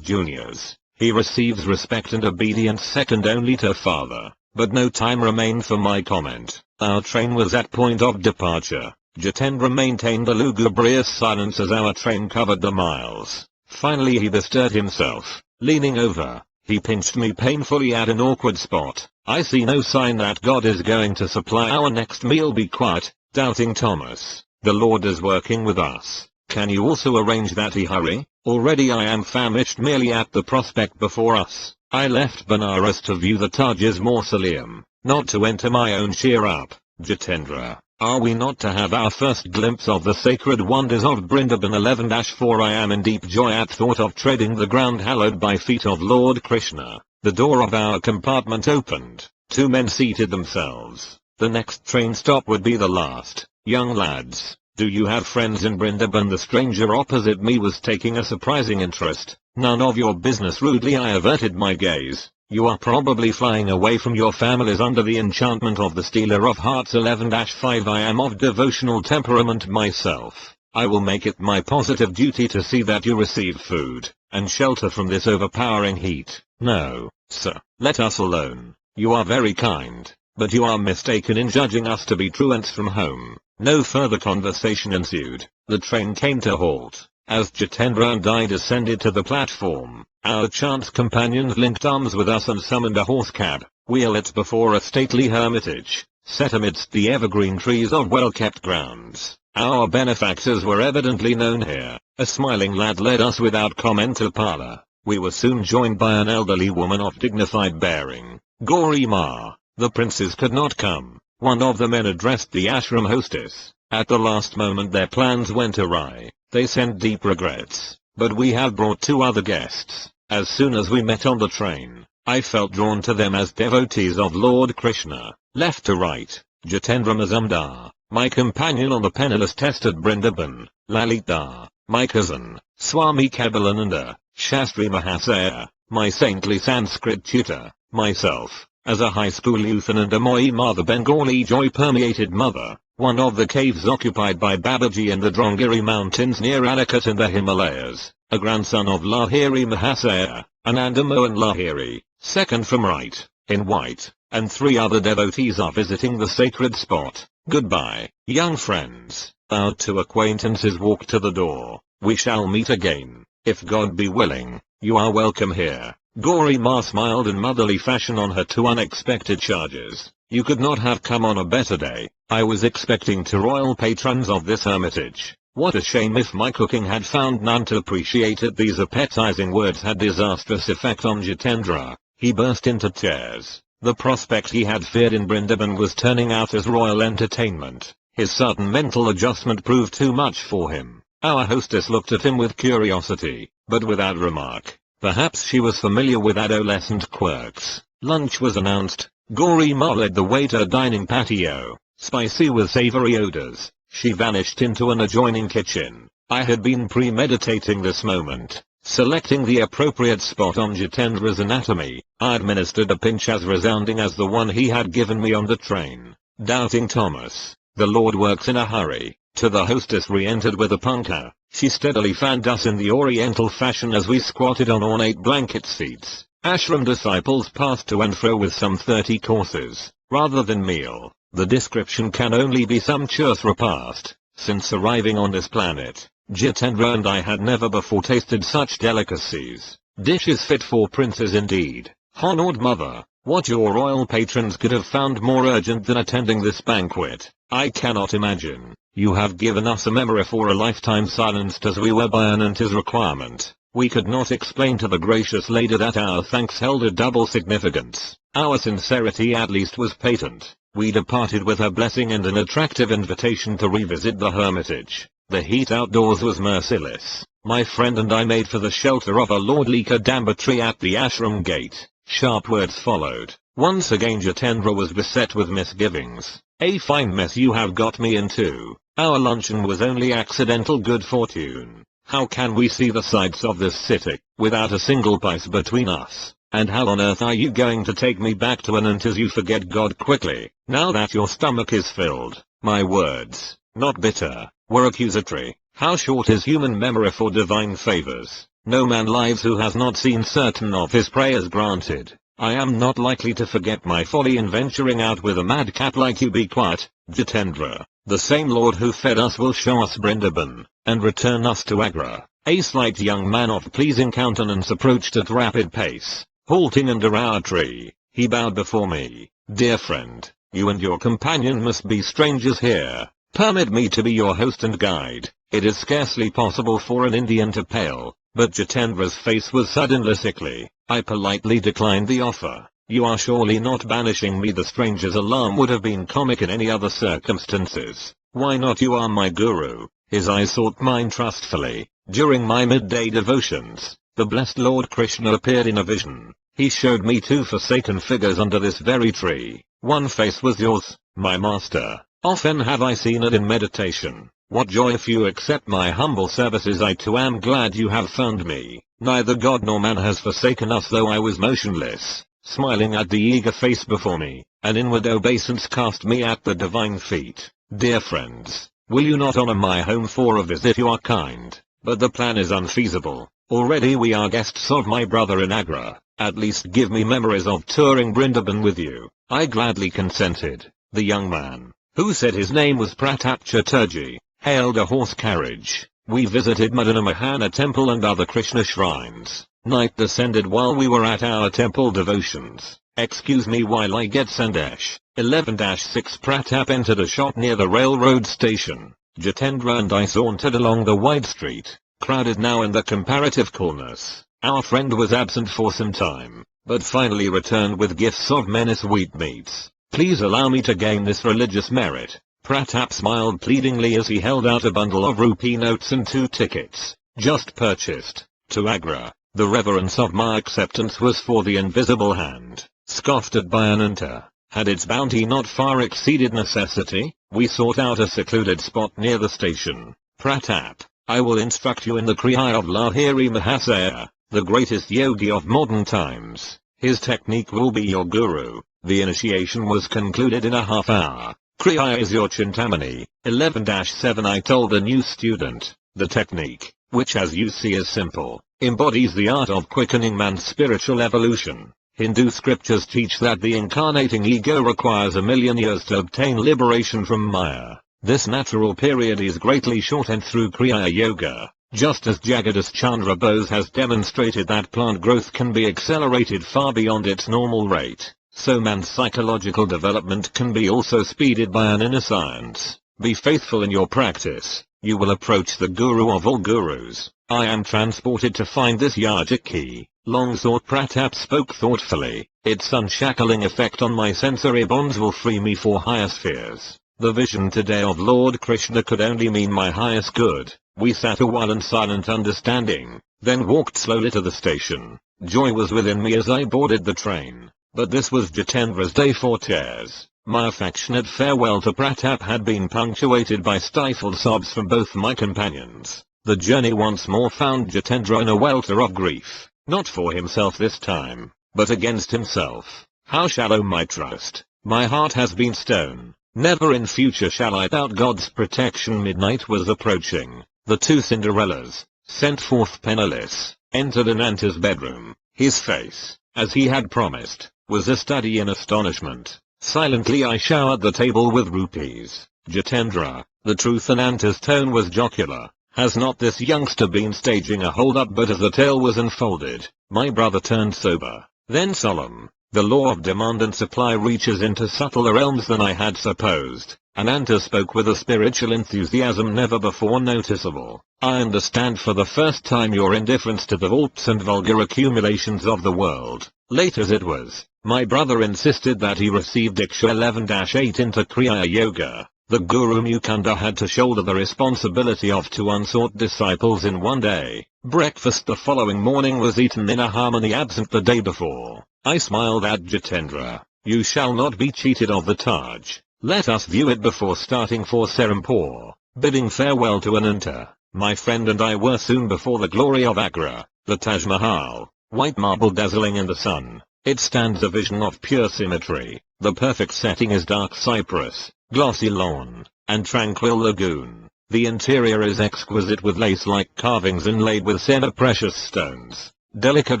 juniors. He receives respect and obedience second only to father. But no time remained for my comment. Our train was at point of departure. Jitendra maintained a lugubrious silence as our train covered the miles. Finally he bestirred himself. Leaning over, he pinched me painfully at an awkward spot. I see no sign that God is going to supply our next meal. Be quiet, doubting Thomas. The Lord is working with us. Can you also arrange that he hurry? Already I am famished merely at the prospect before us. I left Banaras to view the Taj's mausoleum, not to enter my own. Cheer up, Jitendra. Are we not to have our first glimpse of the sacred wonders of Brindaban 11-4? I am in deep joy at thought of treading the ground hallowed by feet of Lord Krishna. The door of our compartment opened. 2 men seated themselves. The next train stop would be the last. Young lads, do you have friends in Brindaban? The stranger opposite me was taking a surprising interest. None of your business. Rudely I averted my gaze. You are probably flying away from your families under the enchantment of the Stealer of Hearts 11-5. I am of devotional temperament myself. I will make it my positive duty to see that you receive food and shelter from this overpowering heat. No, sir, let us alone. You are very kind, but you are mistaken in judging us to be truants from home. No further conversation ensued. The train came to a halt. As Jitendra and I descended to the platform, our chance companions linked arms with us and summoned a horse cab. We lit before a stately hermitage, set amidst the evergreen trees of well-kept grounds. Our benefactors were evidently known here. A smiling lad led us without comment to parlor. We were soon joined by an elderly woman of dignified bearing. Gauri Ma, the princes could not come. One of the men addressed the ashram hostess. At the last moment their plans went awry. They sent deep regrets, but we have brought 2 other guests. As soon as we met on the train, I felt drawn to them as devotees of Lord Krishna. Left to right, Jitendra Mazumdar, my companion on the penniless test at Brindaban. Lalita, my cousin. Swami Kabalananda, Shastri Mahasaya, my saintly Sanskrit tutor. Myself, as a high school youth, and Moi Ma, the Bengali joy-permeated mother. One of the caves occupied by Babaji in the Drongiri Mountains near Anikat in the Himalayas, a grandson of Lahiri Mahasaya, Ananda Mohan Lahiri, second from right, in white, and 3 other devotees are visiting the sacred spot. Goodbye, young friends. Our 2 acquaintances walked to the door. We shall meet again, if God be willing. You are welcome here. Gauri Ma smiled in motherly fashion on her two unexpected charges. You could not have come on a better day. I was expecting two royal patrons of this hermitage. What a shame if my cooking had found none to appreciate it. These appetizing words had disastrous effect on Jitendra. He burst into tears. The prospect he had feared in Brindaban was turning out as royal entertainment. His sudden mental adjustment proved too much for him. Our hostess looked at him with curiosity, but without remark. Perhaps she was familiar with adolescent quirks. Lunch was announced. Gauri Ma led the way to a dining patio, spicy with savory odors. She vanished into an adjoining kitchen. I had been premeditating this moment. Selecting the appropriate spot on Jitendra's anatomy, I administered a pinch as resounding as the one he had given me on the train. Doubting Thomas, the Lord works in a hurry. To the hostess re-entered with a punkah. She steadily fanned us in the oriental fashion as we squatted on ornate blanket seats. Ashram disciples passed to and fro with some 30 courses, rather than meal. The description can only be sumptuous repast. Since arriving on this planet, Jitendra and I had never before tasted such delicacies. Dishes fit for princes indeed. Honored mother, what your royal patrons could have found more urgent than attending this banquet, I cannot imagine. You have given us a memory for a lifetime, silenced as we were by an aunt's requirement. We could not explain to the gracious lady that our thanks held a double significance. Our sincerity at least was patent. We departed with her blessing and an attractive invitation to revisit the hermitage. The heat outdoors was merciless. My friend and I made for the shelter of a lordly kadamba tree at the ashram gate. Sharp words followed. Once again Jitendra was beset with misgivings. A fine mess you have got me into. Our luncheon was only accidental good fortune. How can we see the sights of this city, without a single pice between us? And how on earth are you going to take me back to an aunt as you forget God quickly, now that your stomach is filled? My words, not bitter, were accusatory. How short is human memory for divine favors? No man lives who has not seen certain of his prayers granted. I am not likely to forget my folly in venturing out with a madcap like you. Be quiet, Jitendra. The same Lord who fed us will show us Brindaban, and return us to Agra. A slight young man of pleasing countenance approached at rapid pace. Halting under our tree, he bowed before me. Dear friend, you and your companion must be strangers here. Permit me to be your host and guide. It is scarcely possible for an Indian to pale, but Jitendra's face was suddenly sickly. I politely declined the offer. You are surely not banishing me. The stranger's alarm would have been comic in any other circumstances. Why not? You are my guru. His eyes sought mine trustfully. During my midday devotions, the blessed Lord Krishna appeared in a vision. He showed me two forsaken figures under this very tree. One face was yours, my master. Often have I seen it in meditation. What joy if you accept my humble services. I too am glad you have found me. Neither God nor man has forsaken us. Though I was motionless, smiling at the eager face before me, an inward obeisance cast me at the divine feet. Dear friends, will you not honor my home for a visit? You are kind, but the plan is unfeasible. Already we are guests of my brother in Agra. At least give me memories of touring Brindaban with you. I gladly consented. The young man, who said his name was Pratap Chatterjee, hailed a horse carriage. We visited Madana Mohana temple and other Krishna shrines. Night descended while we were at our temple devotions. Excuse me while I get Sandesh. 11-6 Pratap entered a shop near the railroad station. Jitendra and I sauntered along the wide street, crowded now in the comparative coolness. Our friend was absent for some time, but finally returned with gifts of many sweetmeats. Please allow me to gain this religious merit. Pratap smiled pleadingly as he held out a bundle of rupee notes and 2 tickets, just purchased, to Agra. The reverence of my acceptance was for the invisible hand, scoffed at by Ananta. Had its bounty not far exceeded necessity, we sought out a secluded spot near the station. Pratap, I will instruct you in the Kriya of Lahiri Mahasaya, the greatest yogi of modern times. His technique will be your guru. The initiation was concluded in a half hour. Kriya is your Chintamani. 11-7 I told the new student. The technique, which as you see is simple, embodies the art of quickening man's spiritual evolution. Hindu scriptures teach that the incarnating ego requires 1,000,000 years to obtain liberation from Maya. This natural period is greatly shortened through Kriya Yoga. Just as Jagadish Chandra Bose has demonstrated that plant growth can be accelerated far beyond its normal rate, so man's psychological development can be also speeded by an inner science. Be faithful in your practice, you will approach the guru of all gurus. I am transported to find this yogic key. Long thought Pratap spoke thoughtfully. Its unshackling effect on my sensory bonds will free me for higher spheres. The vision today of Lord Krishna could only mean my highest good. We sat a while in silent understanding, then walked slowly to the station. Joy was within me as I boarded the train. But this was Jitendra's day for tears. My affectionate farewell to Pratap had been punctuated by stifled sobs from both my companions. The journey once more found Jitendra in a welter of grief, not for himself this time, but against himself. How shallow my trust. My heart has been stone. Never in future shall I doubt God's protection. Midnight was approaching. The two Cinderellas, sent forth penniless, entered Ananta's bedroom. His face, as he had promised, was a study in astonishment. Silently I showered the table with rupees. Jitendra, the truth. Ananta's tone was jocular. Has not this youngster been staging a hold-up? But as the tale was unfolded, my brother turned sober, then solemn. The law of demand and supply reaches into subtler realms than I had supposed. Ananta spoke with a spiritual enthusiasm never before noticeable. I understand for the first time your indifference to the vaults and vulgar accumulations of the world. Late as it was, my brother insisted that he received Diksha 11-8 into Kriya Yoga. The Guru Mukunda had to shoulder the responsibility of 2 unsought disciples in one day. Breakfast the following morning was eaten in a harmony absent the day before. I smiled at Jitendra. You shall not be cheated of the Taj. Let us view it before starting for Serampore. Bidding farewell to Ananta, my friend and I were soon before the glory of Agra, the Taj Mahal, white marble dazzling in the sun. It stands a vision of pure symmetry. The perfect setting is dark cypress, glossy lawn, and tranquil lagoon. The interior is exquisite with lace-like carvings inlaid with semi-precious stones. Delicate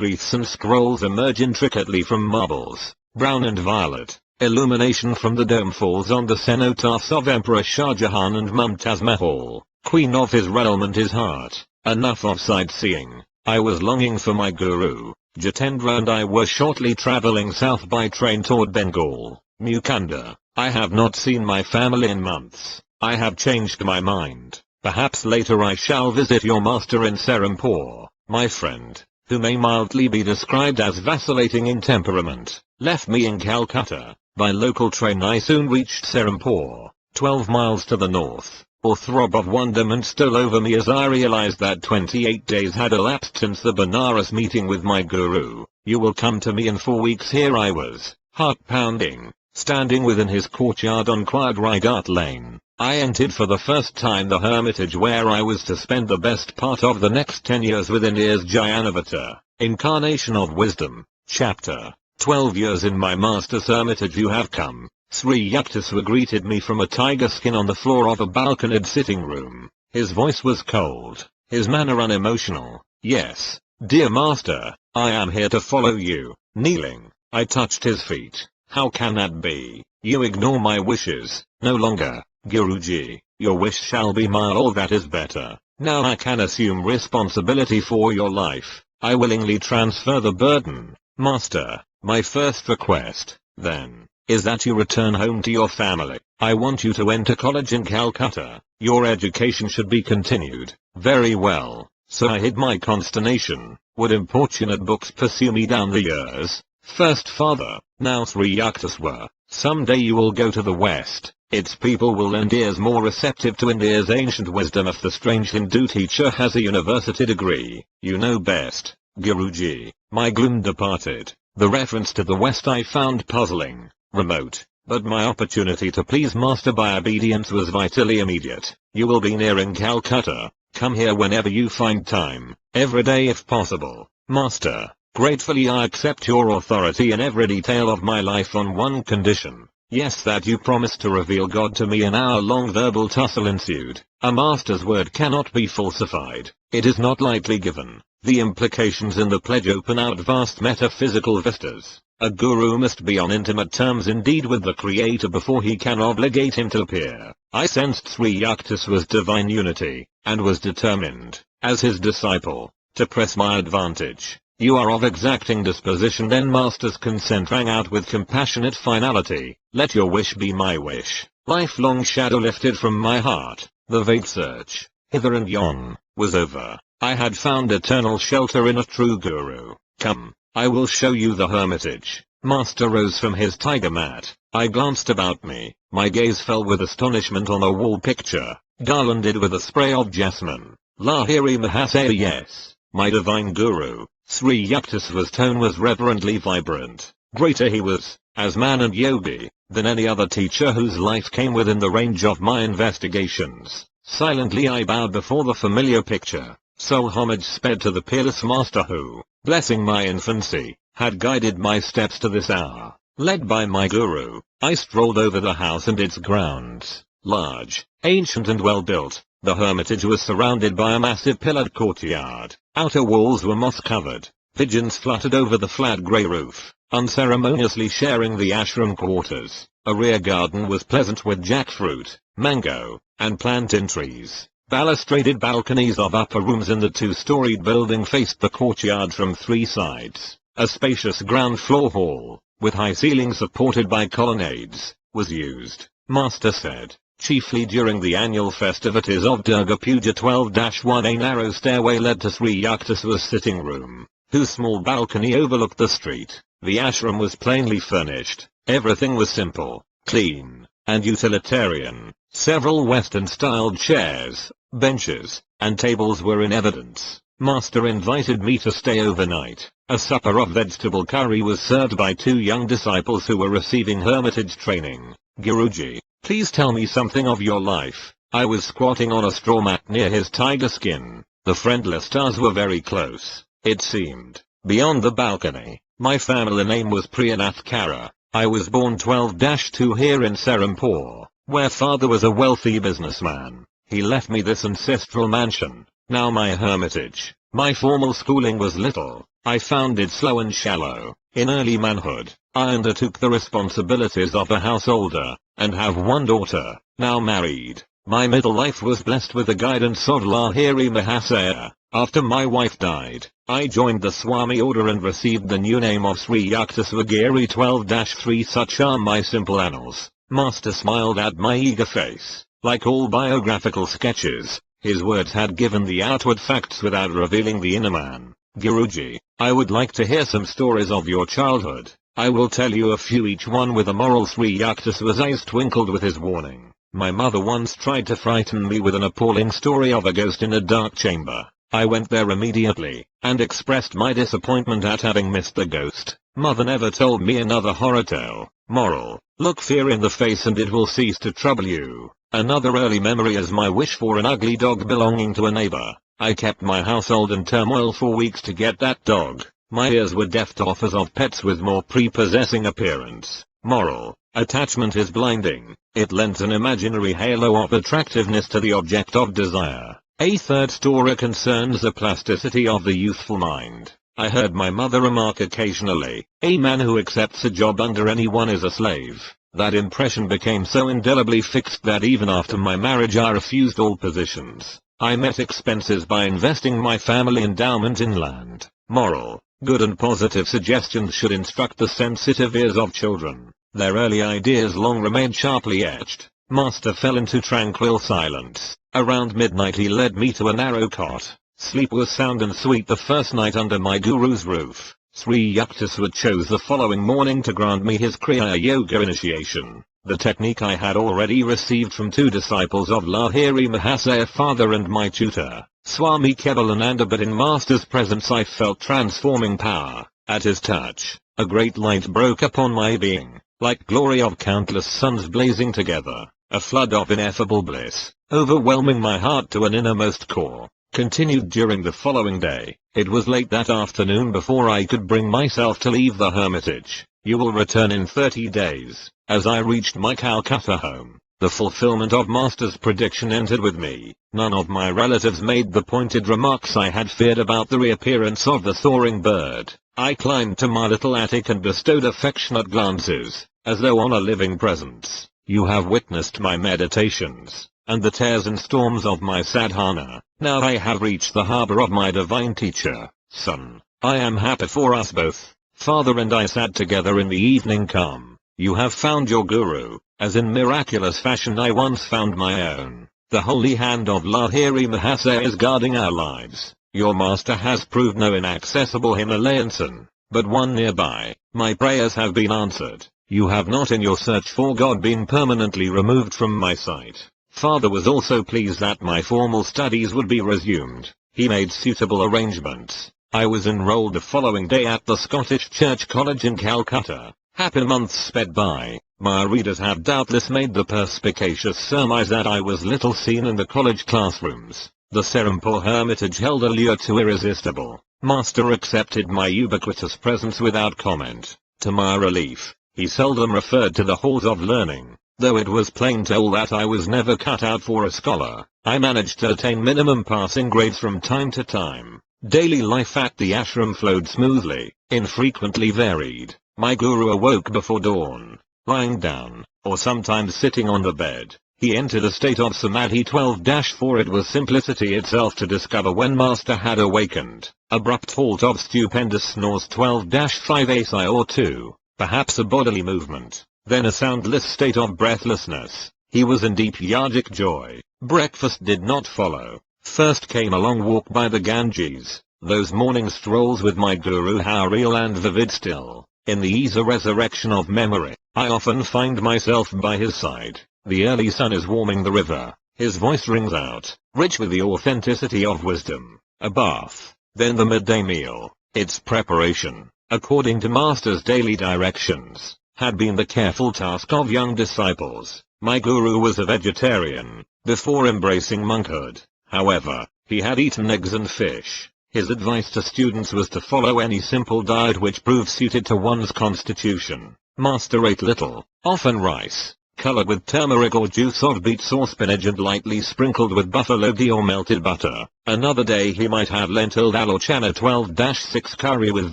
wreaths and scrolls emerge intricately from marbles, brown and violet. Illumination from the dome falls on the cenotaphs of Emperor Shah Jahan and Mumtaz Mahal, queen of his realm and his heart. Enough of sightseeing. I was longing for my guru. Jitendra and I were shortly traveling south by train toward Bengal. Mukunda, I have not seen my family in months. I have changed my mind. Perhaps later I shall visit your master in Serampore. My friend, who may mildly be described as vacillating in temperament, left me in Calcutta. By local train I soon reached Serampore, 12 miles to the north. A throb of wonderment stole over me as I realized that 28 days had elapsed since the Banaras meeting with my guru. You will come to me in 4 weeks. Here I was, heart pounding, standing within his courtyard on quiet Ryghat Lane. I entered for the first time the hermitage where I was to spend the best part of the next 10 years with India's Jayanavata, Incarnation of Wisdom, Chapter 12 years in my master's hermitage you have come. Sri Yukteswar greeted me from a tiger skin on the floor of a balconied sitting room. His voice was cold, his manner unemotional. Yes, dear master, I am here to follow you. Kneeling, I touched his feet. How can that be? You ignore my wishes. No longer, Guruji. Your wish shall be mine. All that is better. Now I can assume responsibility for your life. I willingly transfer the burden. Master, my first request, then, is that you return home to your family. I want you to enter college in Calcutta. Your education should be continued. Very well. So I hid my consternation. Would importunate books pursue me down the years? First father, now Sri Yukteswar. Someday you will go to the West. Its people will lend ears more receptive to India's ancient wisdom if the strange Hindu teacher has a university degree. You know best, Guruji. My gloom departed. The reference to the West I found puzzling, remote, but my opportunity to please master by obedience was vitally immediate. You will be near in Calcutta. Come here whenever you find time, every day if possible. Master, gratefully I accept your authority in every detail of my life on one condition. Yes, that you promise to reveal God to me. An hour-long verbal tussle ensued. A master's word cannot be falsified. It is not lightly given. The implications in the pledge open out vast metaphysical vistas. A guru must be on intimate terms indeed with the Creator before he can obligate him to appear. I sensed Sri Yukteswar's divine unity, and was determined, as his disciple, to press my advantage. You are of exacting disposition, then master's consent rang out with compassionate finality. Let your wish be my wish. Lifelong shadow lifted from my heart. The vague search, hither and yon, was over. I had found eternal shelter in a true guru. Come, I will show you the hermitage. Master rose from his tiger mat. I glanced about me. My gaze fell with astonishment on a wall picture, garlanded with a spray of jasmine. Lahiri Mahasaya, yes, my divine guru. Sri Yukteswar's tone was reverently vibrant. Greater he was, as man and yogi, than any other teacher whose life came within the range of my investigations. Silently I bowed before the familiar picture. Soul homage sped to the peerless master who, blessing my infancy, had guided my steps to this hour. Led by my guru, I strolled over the house and its grounds. Large, ancient and well built, the hermitage was surrounded by a massive pillared courtyard. Outer walls were moss-covered. Pigeons fluttered over the flat grey roof, unceremoniously sharing the ashram quarters. A rear garden was pleasant with jackfruit, mango, and plantain trees. Balustraded balconies of upper rooms in the two-storied building faced the courtyard from three sides. A spacious ground floor hall, with high ceilings supported by colonnades, was used, master said, chiefly during the annual festivities of Durga Puja. 12-1 A narrow stairway led to Sri Yukteswar's sitting room, whose small balcony overlooked the street. The ashram was plainly furnished. Everything was simple, clean, and utilitarian. Several Western-styled chairs, benches, and tables were in evidence. Master invited me to stay overnight. A supper of vegetable curry was served by two young disciples who were receiving hermitage training. Guruji, please tell me something of your life. I was squatting on a straw mat near his tiger skin. The friendless stars were very close, it seemed. Beyond the balcony, my family name was Priyanath Kara. I was born 12-2 here in Serampore, where father was a wealthy businessman. He left me this ancestral mansion, now my hermitage. My formal schooling was little. I found it slow and shallow. In early manhood, I undertook the responsibilities of a householder, and have one daughter, now married. My middle life was blessed with the guidance of Lahiri Mahasaya. After my wife died, I joined the Swami order and received the new name of Sri Yukteswar Giri. 12-3 Such are my simple annals. Master smiled at my eager face. Like all biographical sketches, his words had given the outward facts without revealing the inner man. Guruji, I would like to hear some stories of your childhood. I will tell you a few, each one with a moral. Sri Yukteswar's eyes twinkled with his warning. My mother once tried to frighten me with an appalling story of a ghost in a dark chamber. I went there immediately, and expressed my disappointment at having missed the ghost. Mother never told me another horror tale. Moral, look fear in the face and it will cease to trouble you. Another early memory is my wish for an ugly dog belonging to a neighbor. I kept my household in turmoil for weeks to get that dog. My ears were deaf to offers of pets with more prepossessing appearance. Moral, attachment is blinding. It lends an imaginary halo of attractiveness to the object of desire. A third story concerns the plasticity of the youthful mind. I heard my mother remark occasionally, a man who accepts a job under anyone is a slave. That impression became so indelibly fixed that even after my marriage I refused all positions. I met expenses by investing my family endowment in land. Moral, good and positive suggestions should instruct the sensitive ears of children. Their early ideas long remained sharply etched. Master fell into tranquil silence. Around midnight he led me to a narrow cot. Sleep was sound and sweet the first night under my guru's roof. Sri Yukteswar chose the following morning to grant me his Kriya Yoga initiation. The technique I had already received from two disciples of Lahiri Mahasaya, father and my tutor, Swami Yogananda, but in Master's presence I felt transforming power. At his touch, a great light broke upon my being, like glory of countless suns blazing together, a flood of ineffable bliss, overwhelming my heart to an innermost core. Continued during the following day. It was late that afternoon before I could bring myself to leave the hermitage. You will return in 30 days. As I reached my Calcutta home, the fulfillment of Master's prediction entered with me. None of my relatives made the pointed remarks I had feared about the reappearance of the soaring bird. I climbed to my little attic and bestowed affectionate glances, as though on a living presence. You have witnessed my meditations. and the tears and storms of my sadhana. Now I have reached the harbor of my divine teacher. Son, I am happy for us both. Father and I sat together in the evening calm. You have found your guru, as in miraculous fashion I once found my own. The holy hand of Lahiri Mahasaya is guarding our lives. Your master has proved no inaccessible Himalayan sun, but one nearby. My prayers have been answered. You have not in your search for God been permanently removed from my sight. Father was also pleased that my formal studies would be resumed. He made suitable arrangements. I was enrolled the following day at the Scottish Church College in Calcutta. Happy months sped by. My readers have doubtless made the perspicacious surmise that I was little seen in the college classrooms. The Serampore Hermitage held a lure too irresistible. Master accepted my ubiquitous presence without comment. To my relief, he seldom referred to the halls of learning. Though it was plain to all that I was never cut out for a scholar, I managed to attain minimum passing grades from time to time. Daily life at the ashram flowed smoothly, infrequently varied. My guru awoke before dawn, lying down, or sometimes sitting on the bed. He entered a state of samadhi 12-4. It was simplicity itself to discover when master had awakened. Abrupt halt of stupendous snores 12-5 a sigh or two, perhaps a bodily movement, then a soundless state of breathlessness. He was in deep yogic joy. Breakfast did not follow. First came a long walk by the Ganges. Those morning strolls with my guru, how real and vivid still. In the easy resurrection of memory, I often find myself by his side. The early sun is warming the river. His voice rings out, rich with the authenticity of wisdom. A bath, then the midday meal. Its preparation, according to master's daily directions, had been the careful task of young disciples. My guru was a vegetarian. Before embracing monkhood, however, he had eaten eggs and fish. His advice to students was to follow any simple diet which proved suited to one's constitution. Master ate little, often rice, colored with turmeric or juice of beets or spinach and lightly sprinkled with buffalo ghee or melted butter. Another day he might have lentil dal or chana 12-6 curry with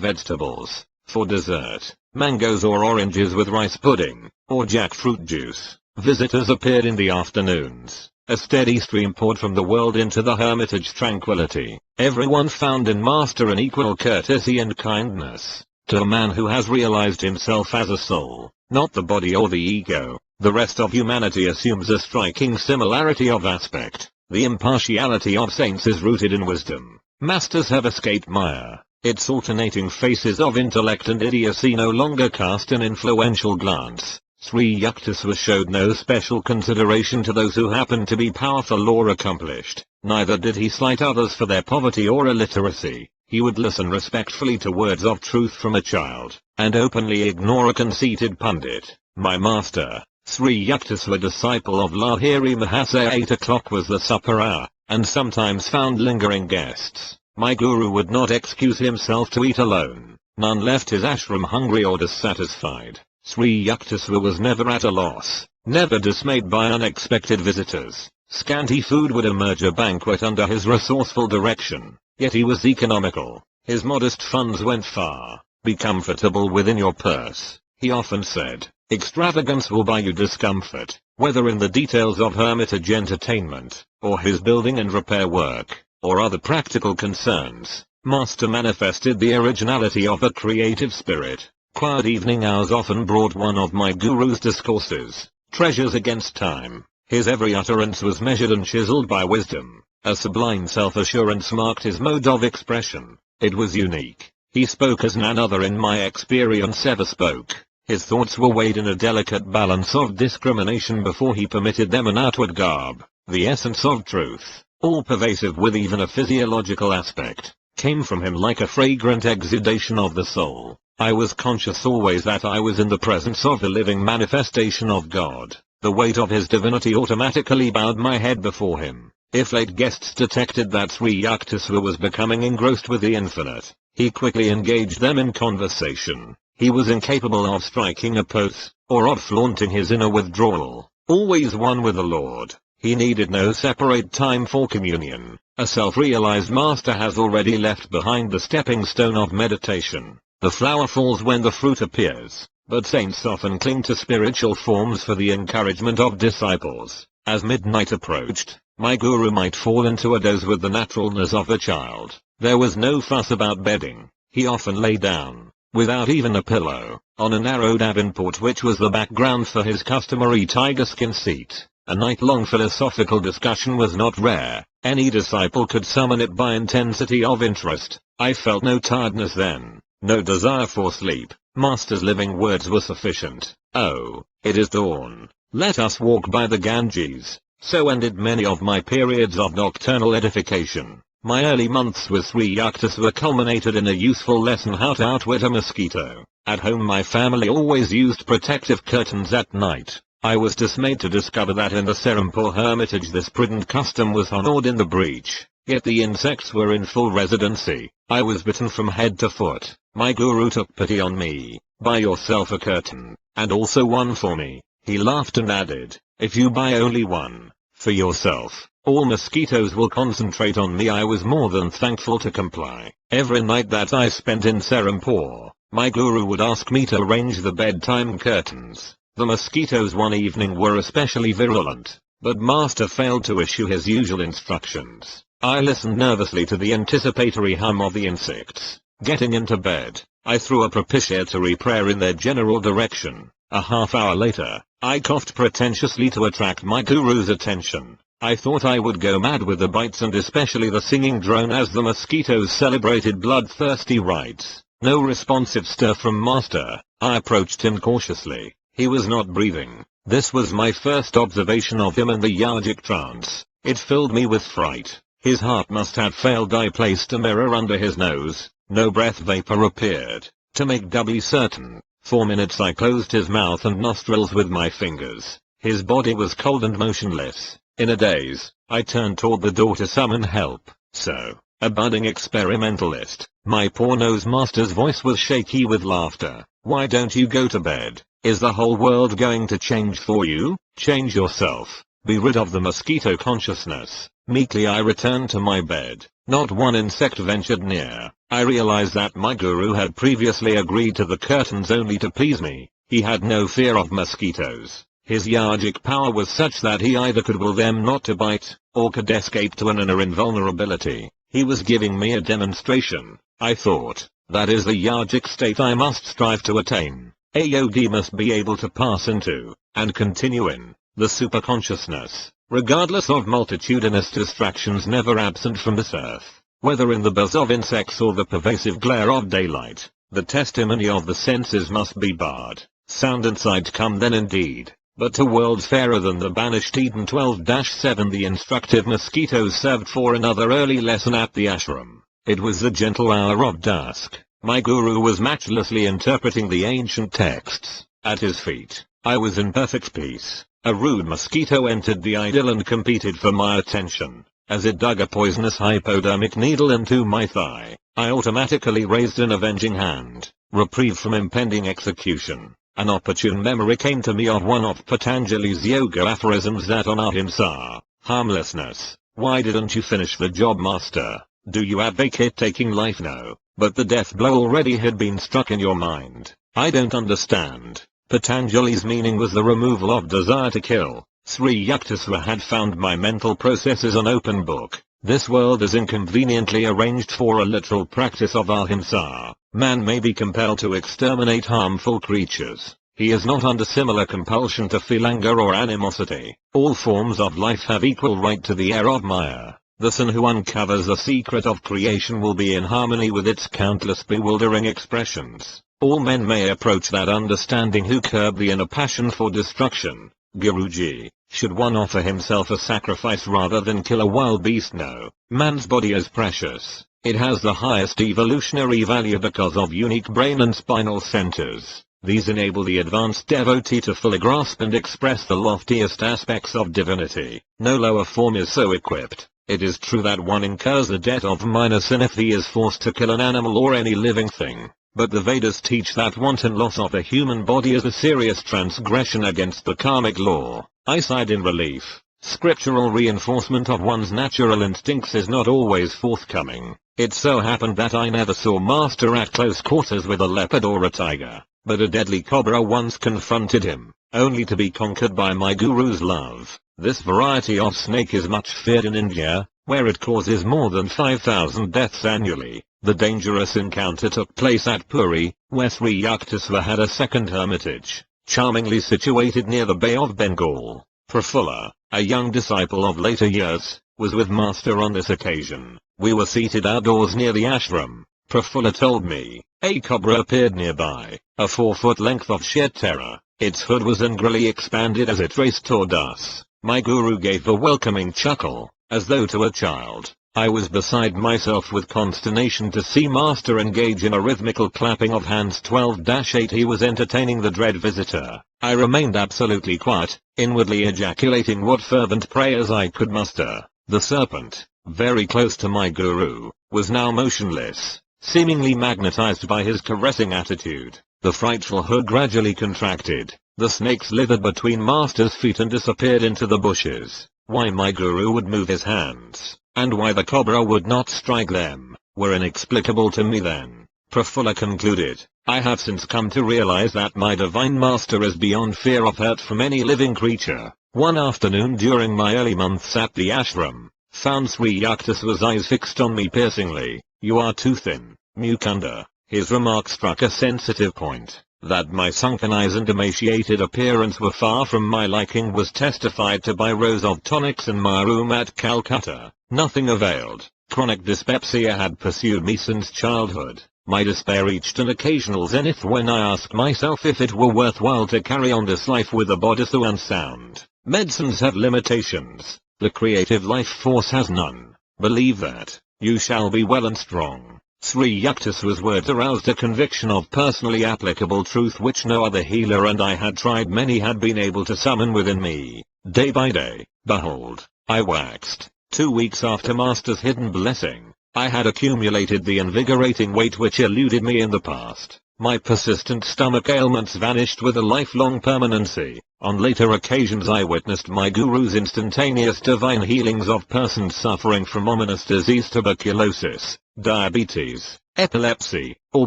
vegetables. For dessert, mangoes or oranges with rice pudding, or jackfruit juice. Visitors appeared in the afternoons. A steady stream poured from the world into the hermitage tranquility. Everyone found in master an equal courtesy and kindness. To a man who has realized himself as a soul, not the body or the ego, the rest of humanity assumes a striking similarity of aspect. The impartiality of saints is rooted in wisdom. Masters have escaped Maya. Its alternating faces of intellect and idiocy no longer cast an influential glance. Sri Yukteswar showed no special consideration to those who happened to be powerful or accomplished. Neither did he slight others for their poverty or illiteracy. He would listen respectfully to words of truth from a child, and openly ignore a conceited pundit. My master, Sri Yukteswar, disciple of Lahiri Mahasaya, 8 o'clock was the supper hour, and sometimes found lingering guests. My guru would not excuse himself to eat alone. None left his ashram hungry or dissatisfied. Sri Yukteswar was never at a loss, never dismayed by unexpected visitors. Scanty food would emerge a banquet under his resourceful direction. Yet he was economical. His modest funds went far. Be comfortable within your purse, he often said. Extravagance will buy you discomfort, whether in the details of hermitage entertainment, or his building and repair work, or other practical concerns. Master manifested the originality of a creative spirit. Quiet evening hours often brought one of my guru's discourses, Treasures Against Time. His every utterance was measured and chiseled by wisdom. A sublime self-assurance marked his mode of expression. It was unique. He spoke as none other in my experience ever spoke. His thoughts were weighed in a delicate balance of discrimination before he permitted them an outward garb. The essence of truth, all pervasive with even a physiological aspect, came from him like a fragrant exudation of the soul. I was conscious always that I was in the presence of the living manifestation of God. The weight of his divinity automatically bowed my head before him. If late guests detected that Sri Yukteswar was becoming engrossed with the infinite, he quickly engaged them in conversation. He was incapable of striking a pose, or of flaunting his inner withdrawal. Always one with the Lord, he needed no separate time for communion. A self-realized master has already left behind the stepping stone of meditation. The flower falls when the fruit appears, but saints often cling to spiritual forms for the encouragement of disciples. As midnight approached, my guru might fall into a doze with the naturalness of a child. There was no fuss about bedding. He often lay down, without even a pillow, on a narrow davenport which was the background for his customary tiger skin seat. A night-long philosophical discussion was not rare. Any disciple could summon it by intensity of interest. I felt no tiredness then, no desire for sleep. Master's living words were sufficient. "Oh, it is dawn. Let us walk by the Ganges." So ended many of my periods of nocturnal edification. My early months with Sri Yukteswar culminated in a useful lesson how to outwit a mosquito. At home my family always used protective curtains at night. I was dismayed to discover that in the Serampore hermitage this prudent custom was honored in the breach. Yet the insects were in full residency. I was bitten from head to foot. My guru took pity on me. "Buy yourself a curtain, and also one for me." He laughed and added, "If you buy only one, for yourself, all mosquitoes will concentrate on me." I was more than thankful to comply. Every night that I spent in Serampore, my guru would ask me to arrange the bedtime curtains. The mosquitoes one evening were especially virulent, but master failed to issue his usual instructions. I listened nervously to the anticipatory hum of the insects. Getting into bed, I threw a propitiatory prayer in their general direction. A half hour later, I coughed pretentiously to attract my guru's attention. I thought I would go mad with the bites and especially the singing drone as the mosquitoes celebrated bloodthirsty rites. No responsive stir from master. I approached him cautiously. He was not breathing. This was my first observation of him in the yogic trance. It filled me with fright. His heart must have failed. I placed a mirror under his nose. No breath vapor appeared. To make doubly certain, 4 minutes I closed his mouth and nostrils with my fingers. His body was cold and motionless. In a daze, I turned toward the door to summon help. "So, a budding experimentalist." My poor nose master's voice was shaky with laughter. "Why don't you go to bed? Is the whole world going to change for you? Change yourself. Be rid of the mosquito consciousness." Meekly I returned to my bed. Not one insect ventured near. I realized that my guru had previously agreed to the curtains only to please me. He had no fear of mosquitoes. His yogic power was such that he either could will them not to bite, or could escape to an inner invulnerability. He was giving me a demonstration. I thought, that is the yogic state I must strive to attain. A yogi must be able to pass into, and continue in, the superconsciousness, regardless of multitudinous distractions never absent from this earth. Whether in the buzz of insects or the pervasive glare of daylight, the testimony of the senses must be barred. Sound and sight come then indeed, but to worlds fairer than the banished Eden. 12-7 The instructive mosquitoes served for another early lesson at the ashram. It was the gentle hour of dusk. My guru was matchlessly interpreting the ancient texts. At his feet, I was in perfect peace. A rude mosquito entered the idyll and competed for my attention. As it dug a poisonous hypodermic needle into my thigh, I automatically raised an avenging hand. Reprieve from impending execution. An opportune memory came to me of one of Patanjali's yoga aphorisms, that on ahimsa, harmlessness. "Why didn't you finish the job, master? Do you advocate taking life?" "No, but the death blow already had been struck in your mind." "I don't understand." Patanjali's meaning was the removal of desire to kill. Sri Yukteswar had found my mental processes an open book. This world is inconveniently arranged for a literal practice of ahimsa. Man may be compelled to exterminate harmful creatures. He is not under similar compulsion to feel anger or animosity. All forms of life have equal right to the air of Maya. The sun who uncovers the secret of creation will be in harmony with its countless bewildering expressions. All men may approach that understanding who curb the inner passion for destruction. Guruji, should one offer himself a sacrifice rather than kill a wild beast? No. Man's body is precious. It has the highest evolutionary value because of unique brain and spinal centers. These enable the advanced devotee to fully grasp and express the loftiest aspects of divinity. No lower form is so equipped. It is true that one incurs a debt of minor sin if he is forced to kill an animal or any living thing. But the Vedas teach that wanton loss of a human body is a serious transgression against the karmic law. I sighed in relief. Scriptural reinforcement of one's natural instincts is not always forthcoming. It so happened that I never saw Master at close quarters with a leopard or a tiger, but a deadly cobra once confronted him. only to be conquered by my guru's love. This variety of snake is much feared in India, where it causes more than 5,000 deaths annually. The dangerous encounter took place at Puri, where Sri Yukteswar had a second hermitage, charmingly situated near the Bay of Bengal. Prafulla, a young disciple of later years, was with Master on this occasion. We were seated outdoors near the ashram. Prafulla told me, a cobra appeared nearby, a 4-foot length of sheer terror. Its hood was angrily expanded as it raced toward us. My guru gave a welcoming chuckle, as though to a child. I was beside myself with consternation to see Master engage in a rhythmical clapping of hands. 12-8 He was entertaining the dread visitor. I remained absolutely quiet, inwardly ejaculating what fervent prayers I could muster. The serpent, very close to my guru, was now motionless, seemingly magnetized by his caressing attitude. The frightful hood gradually contracted. The snake slithered between Master's feet and disappeared into the bushes. Why my guru would move his hands, and why the cobra would not strike them, were inexplicable to me then. Prafulla concluded, I have since come to realize that my divine master is beyond fear of hurt from any living creature. One afternoon during my early months at the ashram, found Sri Yukteswar's eyes fixed on me piercingly. You are too thin, Mukunda. His remark struck a sensitive point. That my sunken eyes and emaciated appearance were far from my liking was testified to by rows of tonics in my room at Calcutta. Nothing availed. Chronic dyspepsia had pursued me since childhood. My despair reached an occasional zenith when I asked myself if it were worthwhile to carry on this life with a body so unsound. Medicines have limitations. The creative life force has none. Believe that. You shall be well and strong. Sri Yukteswar's words aroused a conviction of personally applicable truth which no other healer and I had tried many had been able to summon within me. Day by day, behold, I waxed. 2 weeks after Master's hidden blessing, I had accumulated the invigorating weight which eluded me in the past. My persistent stomach ailments vanished with a lifelong permanency. On later occasions I witnessed my guru's instantaneous divine healings of persons suffering from ominous disease, tuberculosis, diabetes, epilepsy, or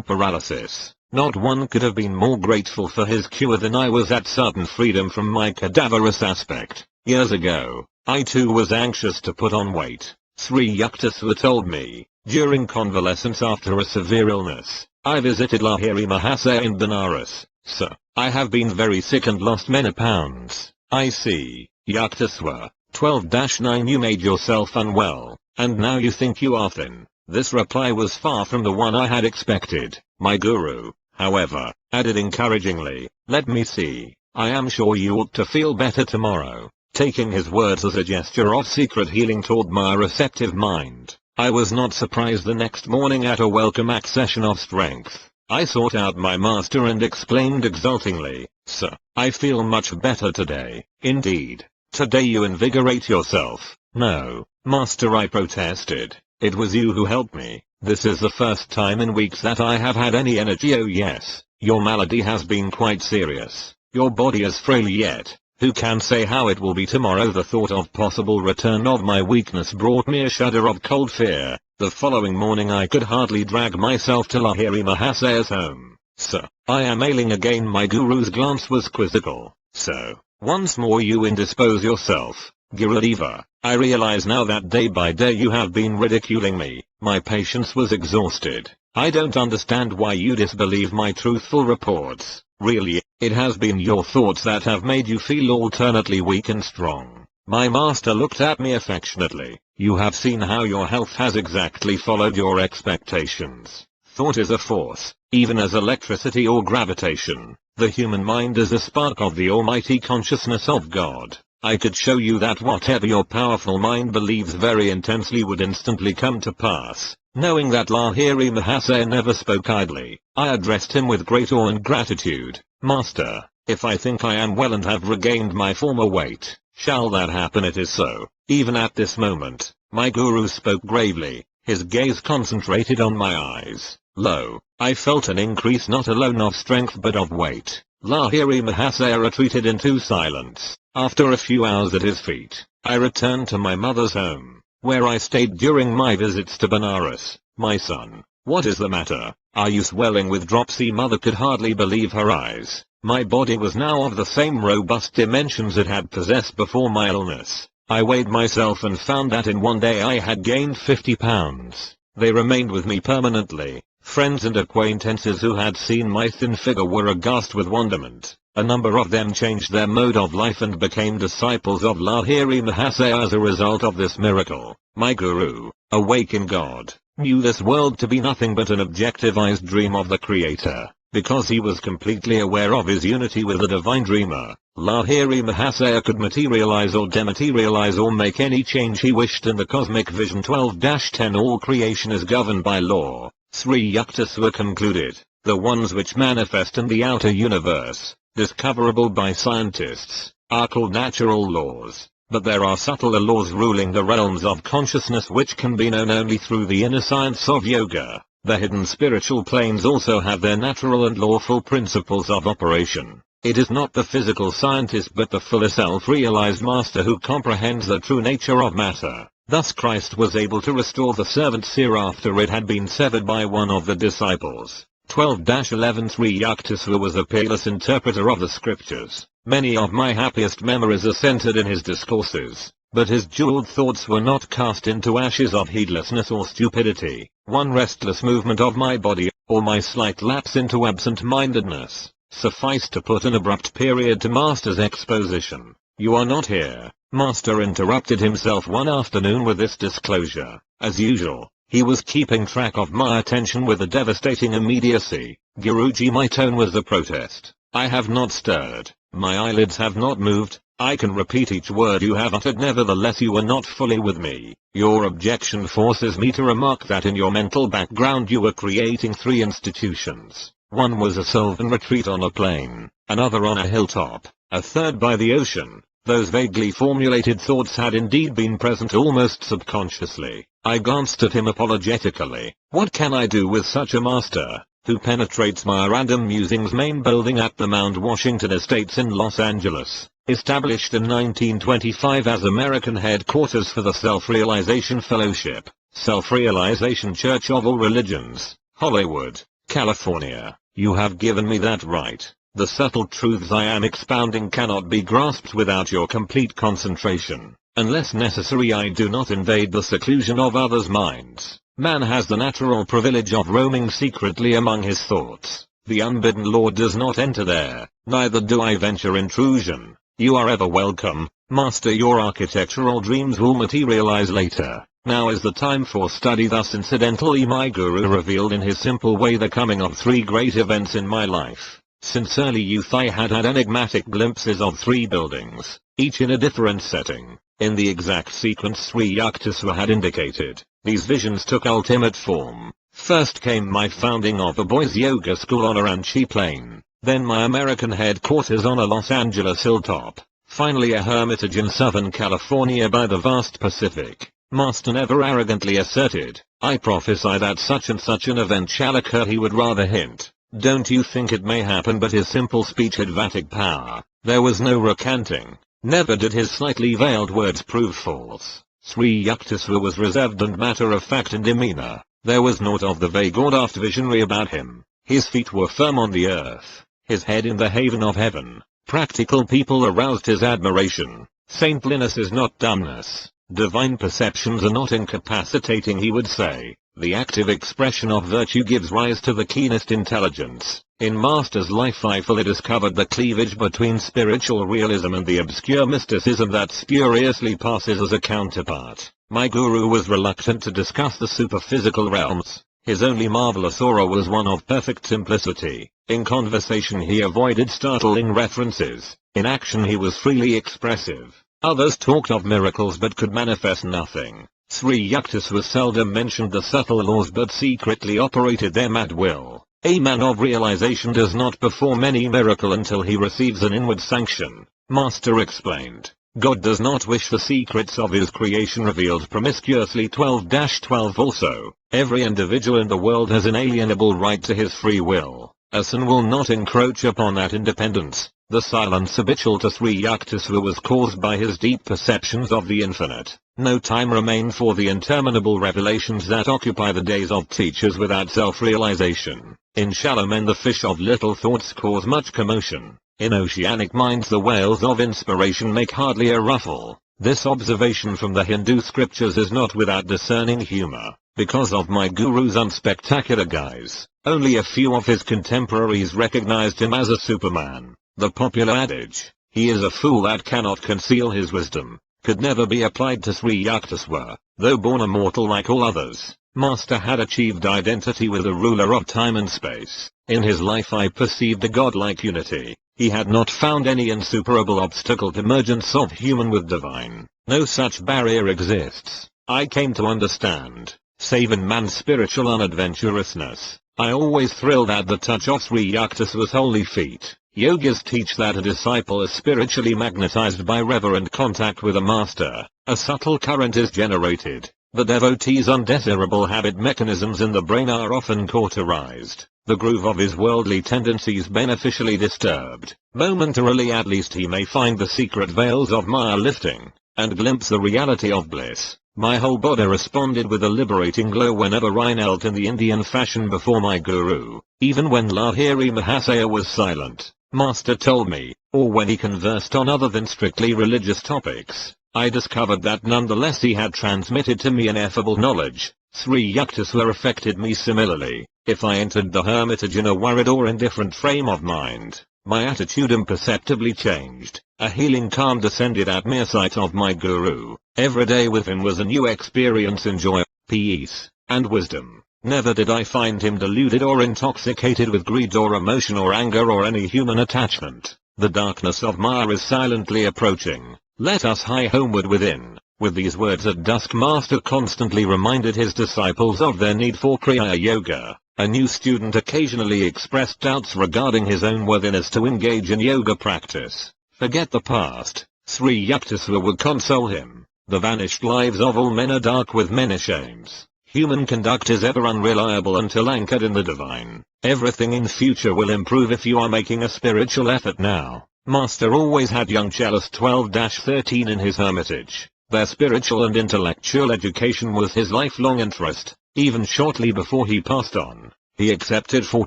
paralysis. Not one could have been more grateful for his cure than I was at certain freedom from my cadaverous aspect. Years ago, I too was anxious to put on weight. Sri Yukteswar told me, during convalescence after a severe illness, I visited Lahiri Mahasaya in Benares. Sir, I have been very sick and lost many pounds. I see, Yukteswar. 12-9 You made yourself unwell, and now you think you are thin. This reply was far from the one I had expected. My guru, however, added encouragingly, let me see, I am sure you ought to feel better tomorrow. Taking his words as a gesture of secret healing toward my receptive mind, I was not surprised the next morning at a welcome accession of strength. I sought out my master and exclaimed exultingly, Sir, I feel much better today. Indeed, today you invigorate yourself. No, Master, I protested. It was you who helped me. This is the first time in weeks that I have had any energy. Oh yes, your malady has been quite serious. Your body is frail yet. Who can say how it will be tomorrow? The thought of possible return of my weakness brought me a shudder of cold fear. The following morning I could hardly drag myself to Lahiri Mahasaya's home. Sir, I am ailing again. My guru's glance was quizzical. So, once more you indispose yourself, Gurudeva. I realize now that day by day you have been ridiculing me. My patience was exhausted. I don't understand why you disbelieve my truthful reports. Really, it has been your thoughts that have made you feel alternately weak and strong. My master looked at me affectionately. You have seen how your health has exactly followed your expectations. Thought is a force, even as electricity or gravitation. The human mind is a spark of the almighty consciousness of God. I could show you that whatever your powerful mind believes very intensely would instantly come to pass. Knowing that Lahiri Mahasaya never spoke idly, I addressed him with great awe and gratitude. Master, if I think I am well and have regained my former weight, shall that happen? It is so. Even at this moment, my guru spoke gravely, his gaze concentrated on my eyes. Lo, I felt an increase not alone of strength but of weight. Lahiri Mahasaya retreated into silence. After a few hours at his feet, I returned to my mother's home, where I stayed during my visits to Benares. My son, what is the matter? Are you swelling with dropsy? Mother could hardly believe her eyes. My body was now of the same robust dimensions it had possessed before my illness. I weighed myself and found that in one day I had gained 50 pounds. They remained with me permanently. Friends and acquaintances who had seen my thin figure were aghast with wonderment. A number of them changed their mode of life and became disciples of Lahiri Mahasaya as a result of this miracle. My guru, awake in God, knew this world to be nothing but an objectivized dream of the Creator. Because he was completely aware of his unity with the Divine Dreamer, Lahiri Mahasaya could materialize or dematerialize or make any change he wished in the Cosmic Vision 12-10. All creation is governed by law, Sri Yukteswar concluded. The ones which manifest in the outer universe, discoverable by scientists, are called natural laws. But there are subtler laws ruling the realms of consciousness which can be known only through the inner science of yoga. The hidden spiritual planes also have their natural and lawful principles of operation. It is not the physical scientist but the fully self-realized master who comprehends the true nature of matter. Thus Christ was able to restore the servant's ear after it had been severed by one of the disciples. 12-11 Sri Yukteswar was a peerless interpreter of the scriptures. Many of my happiest memories are centered in his discourses. But his jeweled thoughts were not cast into ashes of heedlessness or stupidity. One restless movement of my body, or my slight lapse into absent-mindedness, sufficed to put an abrupt period to Master's exposition. You are not here. Master interrupted himself one afternoon with this disclosure. As usual, he was keeping track of my attention with a devastating immediacy. Guruji, my tone was a protest. I have not stirred. My eyelids have not moved. I can repeat each word you have uttered, nevertheless you are not fully with me. Your objection forces me to remark that in your mental background you were creating three institutions. One was a sylvan retreat on a plain, another on a hilltop, a third by the ocean. Those vaguely formulated thoughts had indeed been present almost subconsciously. I glanced at him apologetically. What can I do with such a master, who penetrates my random musings? Main building at the Mount Washington Estates in Los Angeles, established in 1925 as American headquarters for the Self-Realization Fellowship, Self-Realization Church of All Religions, Hollywood, California. You have given me that right. The subtle truths I am expounding cannot be grasped without your complete concentration. Unless necessary, I do not invade the seclusion of others' minds. Man has the natural privilege of roaming secretly among his thoughts. The unbidden Lord does not enter there, neither do I venture intrusion. You are ever welcome, Master. Your architectural dreams will materialize later. Now is the time for study. Thus incidentally my guru revealed in his simple way the coming of three great events in my life. Since early youth I had enigmatic glimpses of three buildings, each in a different setting, in the exact sequence Sri Yukteswar had indicated. These visions took ultimate form. First came my founding of a boys' yoga school on a Ranchi plain, then my American headquarters on a Los Angeles hilltop, finally a hermitage in Southern California by the vast Pacific. Master never arrogantly asserted, I prophesy that such and such an event shall occur. He would rather hint, don't you think it may happen? But his simple speech had vatic power. There was no recanting. Never did his slightly veiled words prove false. Sri Yukteswar was reserved and matter-of-fact in demeanor. There was naught of the vague or daft visionary about him. His feet were firm on the earth, his head in the haven of heaven. Practical people aroused his admiration. Saintliness is not dumbness. Divine perceptions are not incapacitating, he would say. The active expression of virtue gives rise to the keenest intelligence. In Master's life I fully discovered the cleavage between spiritual realism and the obscure mysticism that spuriously passes as a counterpart. My guru was reluctant to discuss the superphysical realms. His only marvelous aura was one of perfect simplicity. In conversation he avoided startling references. In action he was freely expressive. Others talked of miracles but could manifest nothing. Sri Yukteswar seldom mentioned the subtle laws but secretly operated them at will. A man of realization does not perform any miracle until he receives an inward sanction. Master explained, God does not wish the secrets of his creation revealed promiscuously. 12-12 Also, every individual in the world has inalienable right to his free will. A sin will not encroach upon that independence. The silence habitual to Sri Yukteswar was caused by his deep perceptions of the infinite. No time remained for the interminable revelations that occupy the days of teachers without self-realization. In shallow men the fish of little thoughts cause much commotion. In oceanic minds the whales of inspiration make hardly a ruffle. This observation from the Hindu scriptures is not without discerning humor. Because of my guru's unspectacular guise, only a few of his contemporaries recognized him as a superman. The popular adage, "He is a fool that cannot conceal his wisdom," could never be applied to Sri Yukteswar. Though born a mortal like all others, Master had achieved identity with the ruler of time and space. In his life I perceived a godlike unity. He had not found any insuperable obstacle to mergence of human with divine. No such barrier exists, I came to understand, save in man's spiritual unadventurousness. I always thrilled at the touch of Sri Yukteswar's holy feet. Yogis teach that a disciple is spiritually magnetized by reverent contact with a master. A subtle current is generated. The devotee's undesirable habit mechanisms in the brain are often cauterized. The groove of his worldly tendencies beneficially disturbed. Momentarily at least he may find the secret veils of Maya lifting, and glimpse the reality of bliss. My whole body responded with a liberating glow whenever I knelt in the Indian fashion before my guru. Even when Lahiri Mahasaya was silent, Master told me, or when he conversed on other than strictly religious topics, I discovered that nonetheless he had transmitted to me ineffable knowledge. Sri Yukteswar affected me similarly. If I entered the hermitage in a worried or indifferent frame of mind, my attitude imperceptibly changed. A healing calm descended at mere sight of my guru. Every day with him was a new experience in joy, peace, and wisdom. Never did I find him deluded or intoxicated with greed or emotion or anger or any human attachment. The darkness of Maya is silently approaching. Let us hie homeward within. With these words at dusk Master constantly reminded his disciples of their need for Kriya Yoga. A new student occasionally expressed doubts regarding his own worthiness to engage in yoga practice. Forget the past, Sri Yukteswar would console him. The vanished lives of all men are dark with many shames. Human conduct is ever unreliable until anchored in the divine. Everything in future will improve if you are making a spiritual effort now. Master always had young Chellas 12-13 in his hermitage. Their spiritual and intellectual education was his lifelong interest. Even shortly before he passed on, he accepted for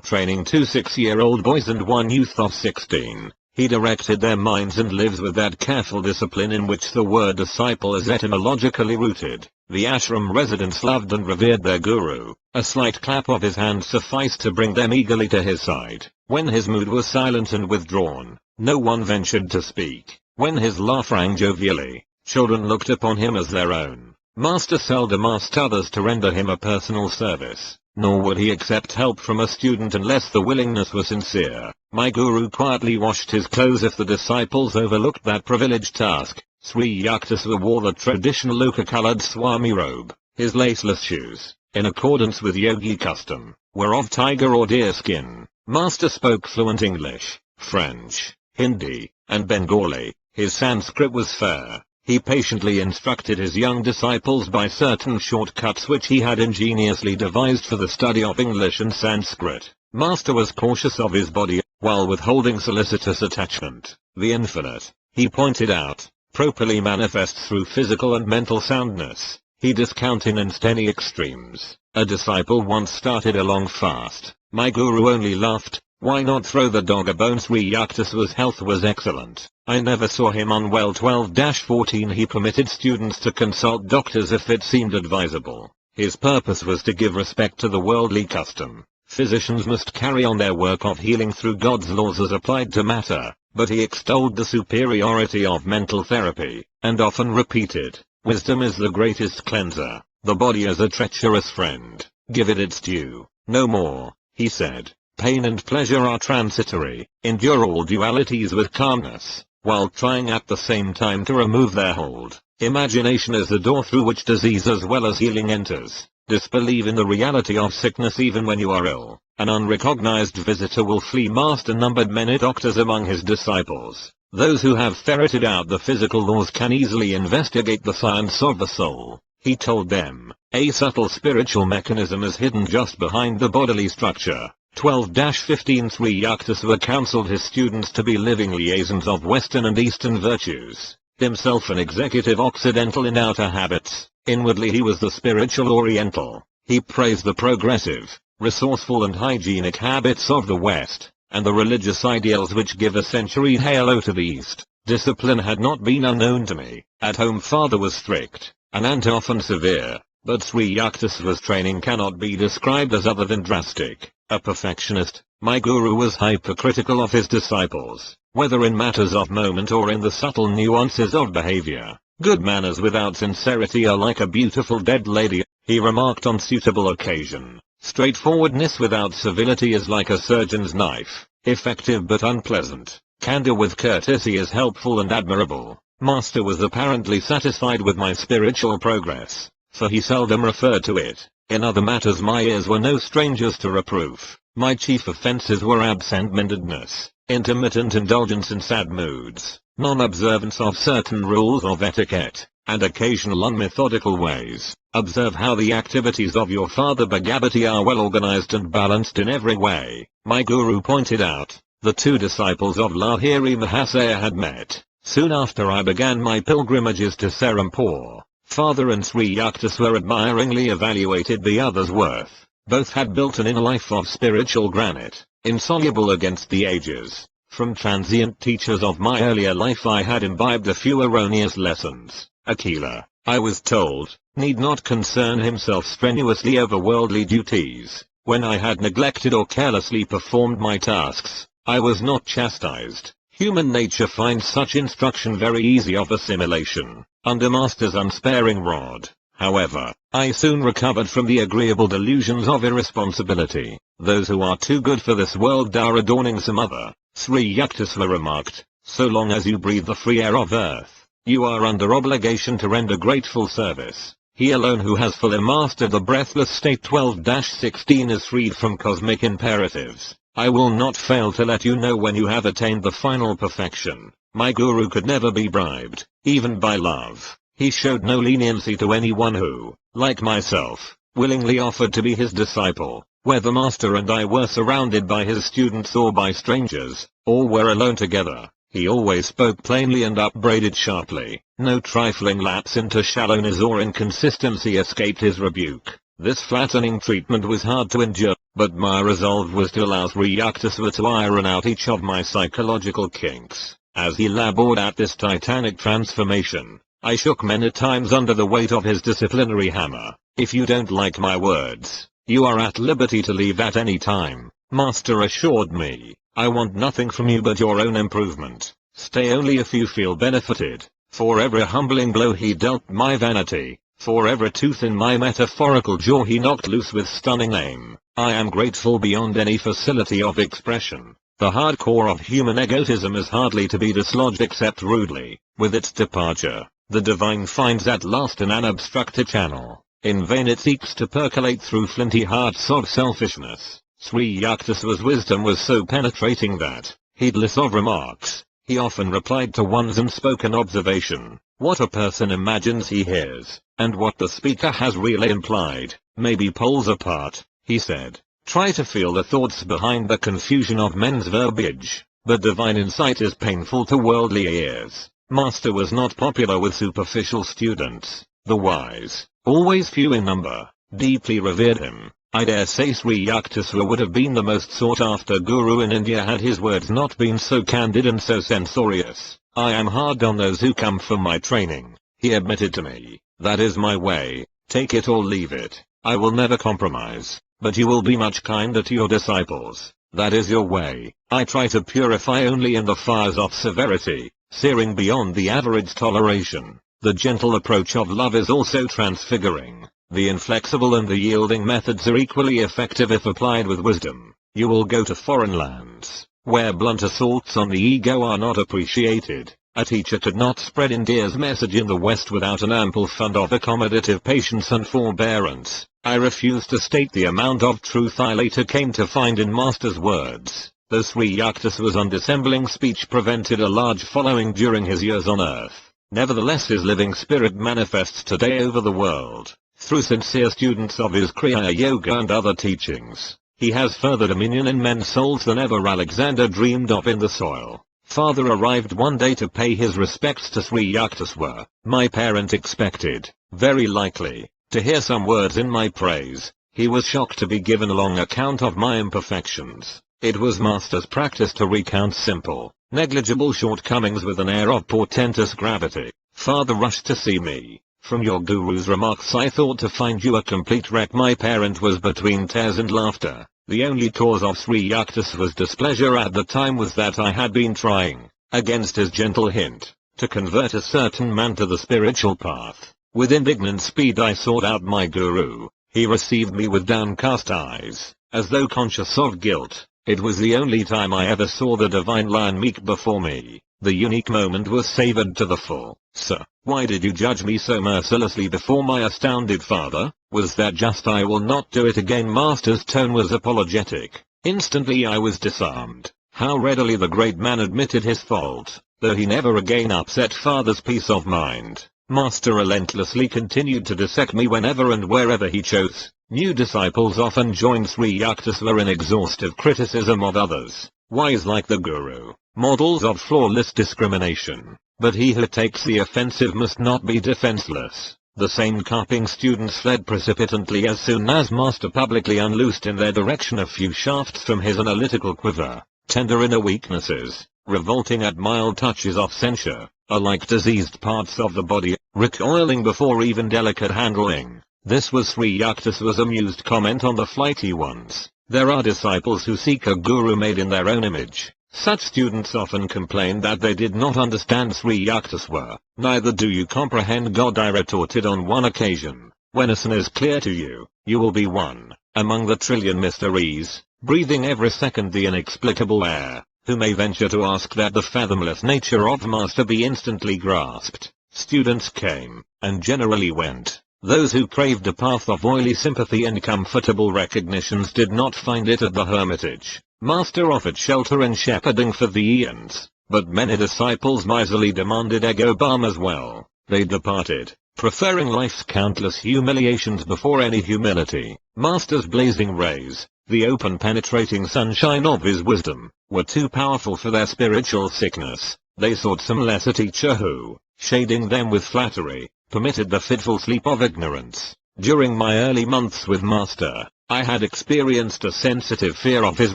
training 2 6-year-old boys and 1 youth of 16. He directed their minds and lives with that careful discipline in which the word disciple is etymologically rooted. The ashram residents loved and revered their guru. A slight clap of his hand sufficed to bring them eagerly to his side. When his mood was silent and withdrawn, no one ventured to speak. When his laugh rang jovially, children looked upon him as their own. Master seldom asked others to render him a personal service, nor would he accept help from a student unless the willingness was sincere. My guru quietly washed his clothes if the disciples overlooked that privileged task. Sri Yukteswar wore the traditional ochre-colored Swami robe. His laceless shoes, in accordance with Yogi custom, were of tiger or deer skin. Master spoke fluent English, French, Hindi, and Bengali. His Sanskrit was fair. He patiently instructed his young disciples by certain shortcuts which he had ingeniously devised for the study of English and Sanskrit. Master was cautious of his body, while withholding solicitous attachment. The infinite, he pointed out, properly manifests through physical and mental soundness. He discountenanced any extremes. A disciple once started a long fast. My guru only laughed. Why not throw the dog a bone? Sri Yukteswar's health was excellent. I never saw him unwell. 12-14 He permitted students to consult doctors if it seemed advisable. His purpose was to give respect to the worldly custom. Physicians must carry on their work of healing through God's laws as applied to matter, but he extolled the superiority of mental therapy, and often repeated, wisdom is the greatest cleanser. The body is a treacherous friend. Give it its due. No more, he said. Pain and pleasure are transitory. Endure all dualities with calmness, while trying at the same time to remove their hold. Imagination is the door through which disease as well as healing enters. Disbelieve in the reality of sickness even when you are ill. An unrecognized visitor will flee. Master numbered many doctors among his disciples. Those who have ferreted out the physical laws can easily investigate the science of the soul. He told them, a subtle spiritual mechanism is hidden just behind the bodily structure. 12-15 Sri Yukteswar counseled his students to be living liaisons of Western and Eastern virtues. Himself an executive Occidental in outer habits, inwardly he was the spiritual Oriental. He praised the progressive, resourceful and hygienic habits of the West, and the religious ideals which give a century halo to the East. Discipline had not been unknown to me. At home father was strict, and aunt often severe, but Sri Yukteswar's training cannot be described as other than drastic. A perfectionist, my guru was hypercritical of his disciples, whether in matters of moment or in the subtle nuances of behavior. Good manners without sincerity are like a beautiful dead lady, he remarked on suitable occasion. Straightforwardness without civility is like a surgeon's knife, effective but unpleasant. Candor with courtesy is helpful and admirable. Master was apparently satisfied with my spiritual progress, for he seldom referred to it. In other matters my ears were no strangers to reproof. My chief offenses were absent-mindedness, intermittent indulgence in sad moods, non-observance of certain rules of etiquette, and occasional unmethodical ways. Observe how the activities of your father Bhagavati are well organized and balanced in every way, my guru pointed out. The two disciples of Lahiri Mahasaya had met. Soon after I began my pilgrimages to Serampore. Father and Sri Yukteswar admiringly evaluated the other's worth. Both had built an inner life of spiritual granite, insoluble against the ages. From transient teachers of my earlier life I had imbibed a few erroneous lessons. Akila, I was told, need not concern himself strenuously over worldly duties. When I had neglected or carelessly performed my tasks, I was not chastised. Human nature finds such instruction very easy of assimilation, under Master's unsparing rod. However, I soon recovered from the agreeable delusions of irresponsibility. Those who are too good for this world are adorning some other, Sri Yukteswar remarked. So long as you breathe the free air of earth, you are under obligation to render grateful service. He alone who has fully mastered the breathless state 12-16 is freed from cosmic imperatives. I will not fail to let you know when you have attained the final perfection. My guru could never be bribed, even by love. He showed no leniency to anyone who, like myself, willingly offered to be his disciple. Whether Master and I were surrounded by his students or by strangers, or were alone together, he always spoke plainly and upbraided sharply. No trifling lapse into shallowness or inconsistency escaped his rebuke. This flattening treatment was hard to endure, but my resolve was to allow Sri Yukteswar to iron out each of my psychological kinks. As he labored at this titanic transformation, I shook many times under the weight of his disciplinary hammer. If you don't like my words, you are at liberty to leave at any time, Master assured me. I want nothing from you but your own improvement. Stay only if you feel benefited. For every humbling blow he dealt my vanity, for every tooth in my metaphorical jaw he knocked loose with stunning aim, I am grateful beyond any facility of expression. The hard core of human egotism is hardly to be dislodged except rudely. With its departure, the divine finds at last an unobstructed channel. In vain it seeks to percolate through flinty hearts of selfishness. Sri Yukteswar's wisdom was so penetrating that, heedless of remarks, he often replied to one's unspoken observation. What a person imagines he hears, and what the speaker has really implied, may be poles apart, he said. Try to feel the thoughts behind the confusion of men's verbiage. But divine insight is painful to worldly ears. Master was not popular with superficial students. The wise, always few in number, deeply revered him. I dare say Sri Yukteswar would have been the most sought-after guru in India had his words not been so candid and so censorious. I am hard on those who come for my training, he admitted to me. That is my way, take it or leave it. I will never compromise, but you will be much kinder to your disciples. That is your way. I try to purify only in the fires of severity, searing beyond the average toleration. The gentle approach of love is also transfiguring. The inflexible and the yielding methods are equally effective if applied with wisdom. You will go to foreign lands, where blunt assaults on the ego are not appreciated. A teacher could not spread India's message in the West without an ample fund of accommodative patience and forbearance. I refuse to state the amount of truth I later came to find in Master's words. Though Sri Yukteswar's undissembling speech prevented a large following during his years on earth, nevertheless his living spirit manifests today over the world. Through sincere students of his Kriya Yoga and other teachings, he has further dominion in men's souls than ever Alexander dreamed of in the soil. Father arrived one day to pay his respects to Sri Yukteswar. My parent expected, very likely, to hear some words in my praise. He was shocked to be given a long account of my imperfections. It was Master's practice to recount simple, negligible shortcomings with an air of portentous gravity. Father rushed to see me. From your guru's remarks I thought to find you a complete wreck. My parent was between tears and laughter. The only cause of Sri Yuctas's displeasure at the time was that I had been trying, against his gentle hint, to convert a certain man to the spiritual path. With indignant speed I sought out my guru. He received me with downcast eyes, as though conscious of guilt. It was the only time I ever saw the divine lion meek before me. The unique moment was savored to the full. Sir, why did you judge me so mercilessly before my astounded father? Was that just? I will not do it again. Master's tone was apologetic. Instantly I was disarmed. How readily the great man admitted his fault, though he never again upset father's peace of mind. Master relentlessly continued to dissect me whenever and wherever he chose. New disciples often joined Sri Yuctasva in exhaustive criticism of others, wise like the guru, models of flawless discrimination. But he who takes the offensive must not be defenseless. The same carping students fled precipitately as soon as Master publicly unloosed in their direction a few shafts from his analytical quiver, tender inner weaknesses, revolting at mild touches of censure, are like diseased parts of the body, recoiling before even delicate handling. This was Sri Yuctasva's amused comment on the flighty ones. There are disciples who seek a guru made in their own image. Such students often complain that they did not understand Sri Yuctasva. Neither do you comprehend God, I retorted on one occasion. When a sin is clear to you, you will be one, among the trillion mysteries, breathing every second the inexplicable air. Who may venture to ask that the fathomless nature of Master be instantly grasped? Students came, and generally went. Those who craved a path of oily sympathy and comfortable recognitions did not find it at the hermitage. Master offered shelter and shepherding for the eons, but many disciples miserly demanded ego balm as well. They departed, preferring life's countless humiliations before any humility. Master's blazing rays, the open penetrating sunshine of his wisdom, were too powerful for their spiritual sickness. They sought some lesser teacher who, shading them with flattery, permitted the fitful sleep of ignorance. During my early months with Master, I had experienced a sensitive fear of his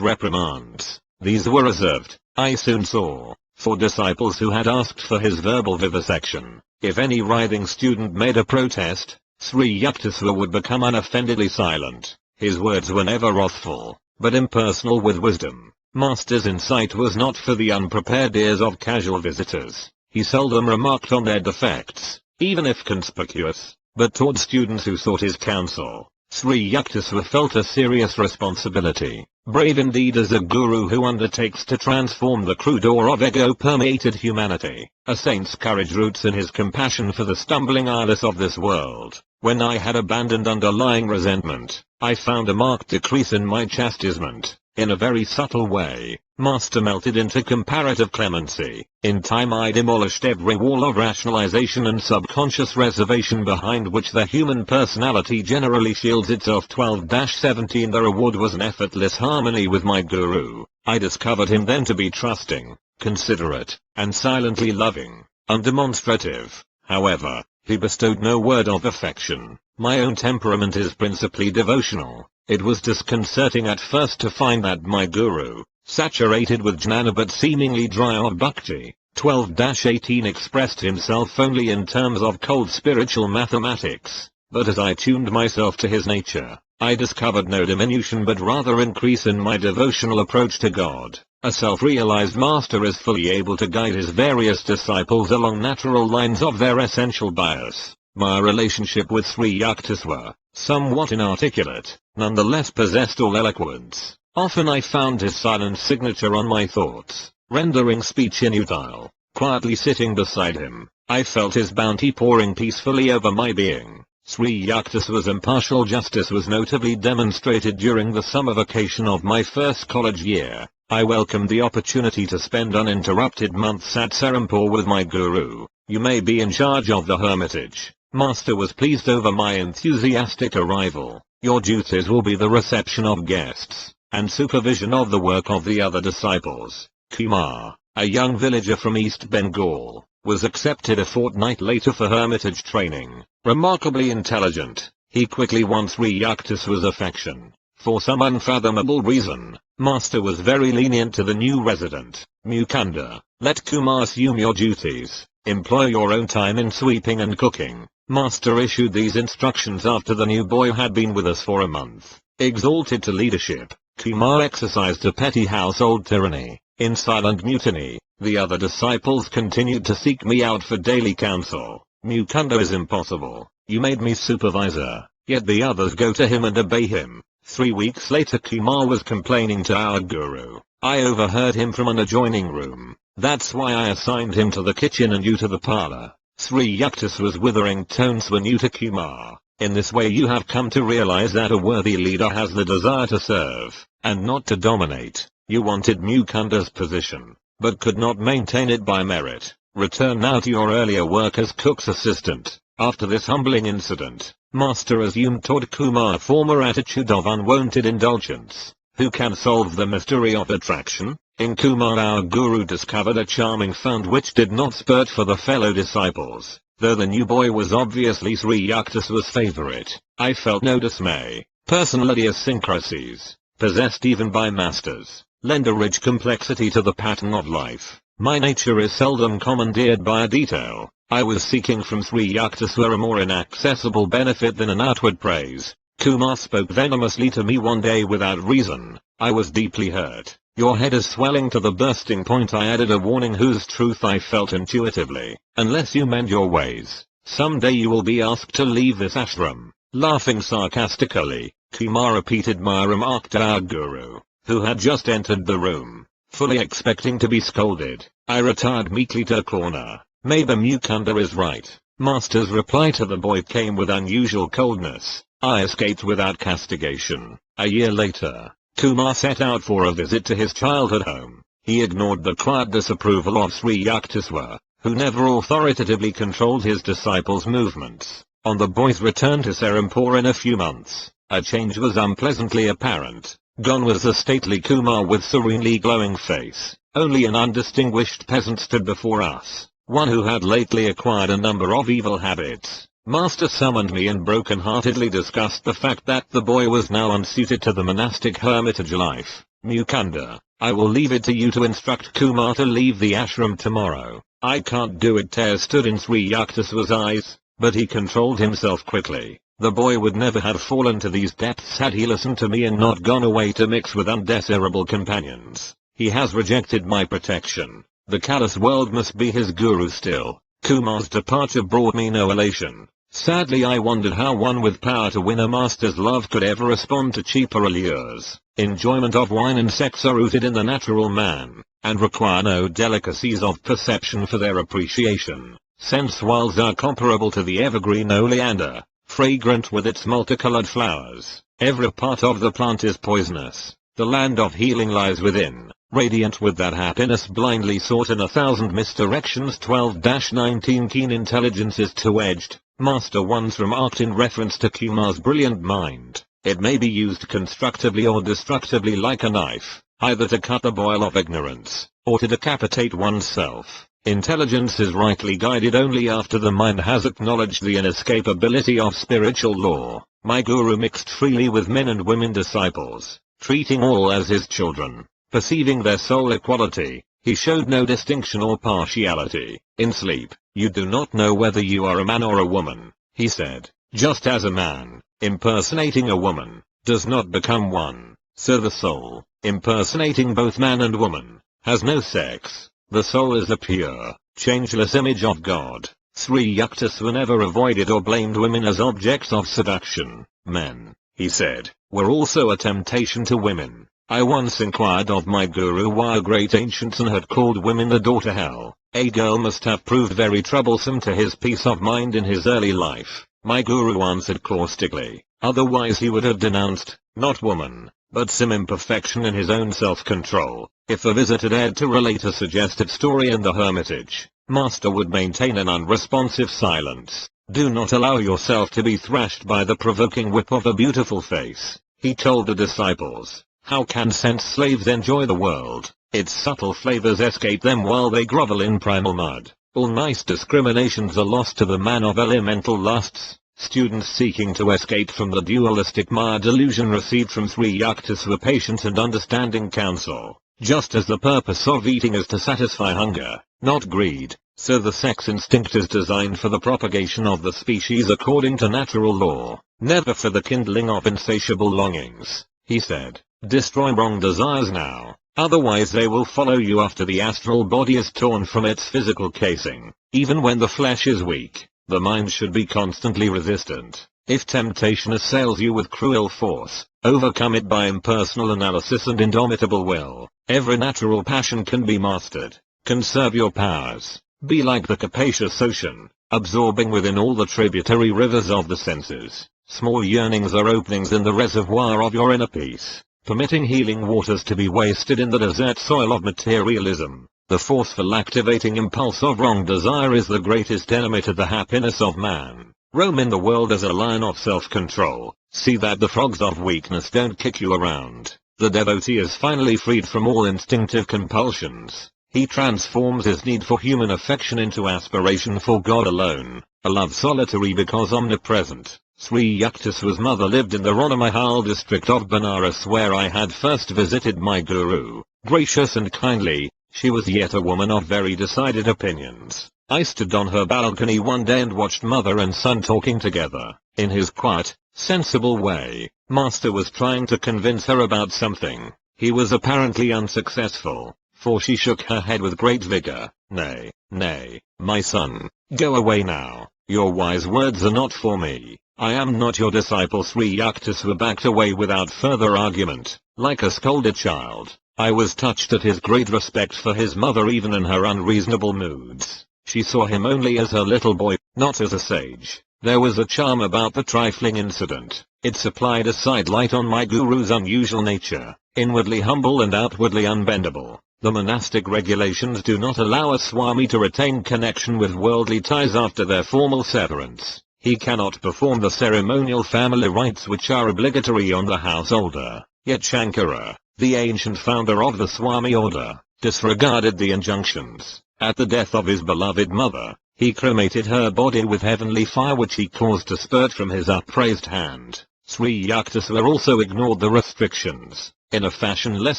reprimands. These were reserved, I soon saw, for disciples who had asked for his verbal vivisection. If any writhing student made a protest, Sri Yuctasva would become unoffendedly silent. His words were never wrathful, but impersonal with wisdom. Master's insight was not for the unprepared ears of casual visitors. He seldom remarked on their defects, even if conspicuous, but toward students who sought his counsel, Sri Yuctasva felt a serious responsibility. Brave indeed is a guru who undertakes to transform the crude ore of ego-permeated humanity. A saint's courage roots in his compassion for the stumbling eyeless of this world. When I had abandoned underlying resentment, I found a marked decrease in my chastisement. In a very subtle way, Master melted into comparative clemency. In time I demolished every wall of rationalization and subconscious reservation behind which the human personality generally shields itself. 12-17 The reward was an effortless harmony with my guru. I discovered him then to be trusting, considerate, and silently loving, undemonstrative. However, he bestowed no word of affection. My own temperament is principally devotional. It was disconcerting at first to find that my guru, saturated with jnana but seemingly dry of bhakti, 12-18 expressed himself only in terms of cold spiritual mathematics. But as I tuned myself to his nature, I discovered no diminution but rather increase in my devotional approach to God. A self-realized master is fully able to guide his various disciples along natural lines of their essential bias. My relationship with Sri Yuctasva, somewhat inarticulate, nonetheless possessed all eloquence. Often I found his silent signature on my thoughts, rendering speech inutile. Quietly sitting beside him, I felt his bounty pouring peacefully over my being. Sri Yuctasva's impartial justice was notably demonstrated during the summer vacation of my first college year. I welcomed the opportunity to spend uninterrupted months at Serampore with my guru. You may be in charge of the hermitage. Master was pleased over my enthusiastic arrival. Your duties will be the reception of guests, and supervision of the work of the other disciples. Kumar, a young villager from East Bengal, was accepted a fortnight later for hermitage training. Remarkably intelligent, He quickly won Sri Yukteswar's affection. For some unfathomable reason, Master was very lenient to the new resident. Mukunda, let Kumar assume your duties. Employ your own time in sweeping and cooking. Master issued these instructions after the new boy had been with us for a month. Exalted to leadership, Kumar exercised a petty household tyranny. In silent mutiny, the other disciples continued to seek me out for daily counsel. Mukunda is impossible. You made me supervisor, yet the others go to him and obey him. 3 weeks later Kumar was complaining to our guru. I overheard him from an adjoining room. That's why I assigned him to the kitchen and you to the parlor. Sri Yukteswar's withering tones were new to Kumar. In this way you have come to realize that a worthy leader has the desire to serve, and not to dominate. You wanted Mukunda's position, but could not maintain it by merit. Return now to your earlier work as cook's assistant. After this humbling incident, Master assumed toward Kumar a former attitude of unwanted indulgence. Who can solve the mystery of attraction? In Kumar our guru discovered a charming fund which did not spurt for the fellow disciples. Though the new boy was obviously Sri Yukteswar's favorite, I felt no dismay. Personal idiosyncrasies, possessed even by masters, lend a rich complexity to the pattern of life. My nature is seldom commandeered by a detail. I was seeking from Sri Yukteswar a more inaccessible benefit than an outward praise. Kumar spoke venomously to me one day without reason. I was deeply hurt. Your head is swelling to the bursting point. I added a warning whose truth I felt intuitively. Unless you mend your ways, someday you will be asked to leave this ashram. Laughing sarcastically, Kumar repeated my remark to our guru, who had just entered the room. Fully expecting to be scolded, I retired meekly to a corner. Maybe Mukunda is right. Master's reply to the boy came with unusual coldness. I escaped without castigation. A year later, Kumar set out for a visit to his childhood home. He ignored the quiet disapproval of Sri Yukteswar, who never authoritatively controlled his disciples' movements. On the boy's return to Serampore in a few months, a change was unpleasantly apparent. Gone was the stately Kumar with serenely glowing face. Only an undistinguished peasant stood before us, one who had lately acquired a number of evil habits. Master summoned me and broken-heartedly discussed the fact that the boy was now unsuited to the monastic hermitage life. Mukunda, I will leave it to you to instruct Kumar to leave the ashram tomorrow. I can't do it. Tears stood in Sri Yukteswar's eyes, but he controlled himself quickly. The boy would never have fallen to these depths had he listened to me and not gone away to mix with undesirable companions. He has rejected my protection. The callous world must be his guru still. Kumar's departure brought me no elation. Sadly I wondered how one with power to win a master's love could ever respond to cheaper allures. Enjoyment of wine and sex are rooted in the natural man, and require no delicacies of perception for their appreciation. Sense worlds are comparable to the evergreen oleander, fragrant with its multicolored flowers. Every part of the plant is poisonous. The land of healing lies within, radiant with that happiness blindly sought in 1,000 misdirections. 12-19 Keen intelligence is two-edged. Master once remarked in reference to Kumar's brilliant mind, it may be used constructively or destructively like a knife, either to cut the boil of ignorance, or to decapitate oneself. Intelligence is rightly guided only after the mind has acknowledged the inescapability of spiritual law. My guru mixed freely with men and women disciples, treating all as his children, perceiving their soul equality. He showed no distinction or partiality. In sleep, you do not know whether you are a man or a woman, he said. Just as a man, impersonating a woman, does not become one, so the soul, impersonating both man and woman, has no sex. The soul is the pure, changeless image of God. Sri Yukteswar never avoided or blamed women as objects of seduction. Men, he said, were also a temptation to women. I once inquired of my guru why a great ancient son had called women the daughter hell. A girl must have proved very troublesome to his peace of mind in his early life. My guru answered caustically, otherwise he would have denounced, not woman, but some imperfection in his own self-control. If the visitor dared to relate a suggestive story in the hermitage, Master would maintain an unresponsive silence. Do not allow yourself to be thrashed by the provoking whip of a beautiful face, he told the disciples. How can sense slaves enjoy the world? Its subtle flavors escape them while they grovel in primal mud. All nice discriminations are lost to the man of elemental lusts. Students seeking to escape from the dualistic Maya delusion received from Sri Yukteswar patient and understanding counsel. Just as the purpose of eating is to satisfy hunger, not greed, so the sex instinct is designed for the propagation of the species according to natural law, never for the kindling of insatiable longings. He said, destroy wrong desires now, otherwise they will follow you after the astral body is torn from its physical casing. Even when the flesh is weak, the mind should be constantly resistant. If temptation assails you with cruel force, overcome it by impersonal analysis and indomitable will. Every natural passion can be mastered. Conserve your powers. Be like the capacious ocean, absorbing within all the tributary rivers of the senses. Small yearnings are openings in the reservoir of your inner peace, permitting healing waters to be wasted in the desert soil of materialism. The forceful activating impulse of wrong desire is the greatest enemy to the happiness of man. Roam in the world as a lion of self-control. See that the frogs of weakness don't kick you around. The devotee is finally freed from all instinctive compulsions. He transforms his need for human affection into aspiration for God alone, a love solitary because omnipresent. Sri Yukteswar's mother lived in the Ranamahal district of Benares where I had first visited my guru. Gracious and kindly, she was yet a woman of very decided opinions. I stood on her balcony one day and watched mother and son talking together. In his quiet, sensible way, Master was trying to convince her about something. He was apparently unsuccessful, for she shook her head with great vigor. Nay, nay, my son, go away now. Your wise words are not for me. I am not your disciple. Sri Yukteswar backed away without further argument, like a scolded child. I was touched at his great respect for his mother even in her unreasonable moods. She saw him only as her little boy, not as a sage. There was a charm about the trifling incident. It supplied a sidelight on my guru's unusual nature, inwardly humble and outwardly unbendable. The monastic regulations do not allow a Swami to retain connection with worldly ties after their formal severance. He cannot perform the ceremonial family rites which are obligatory on the householder. Yet Shankara, the ancient founder of the Swami order, disregarded the injunctions. At the death of his beloved mother, he cremated her body with heavenly fire which he caused to spurt from his upraised hand. Sri Yukteswar also ignored the restrictions. In a fashion less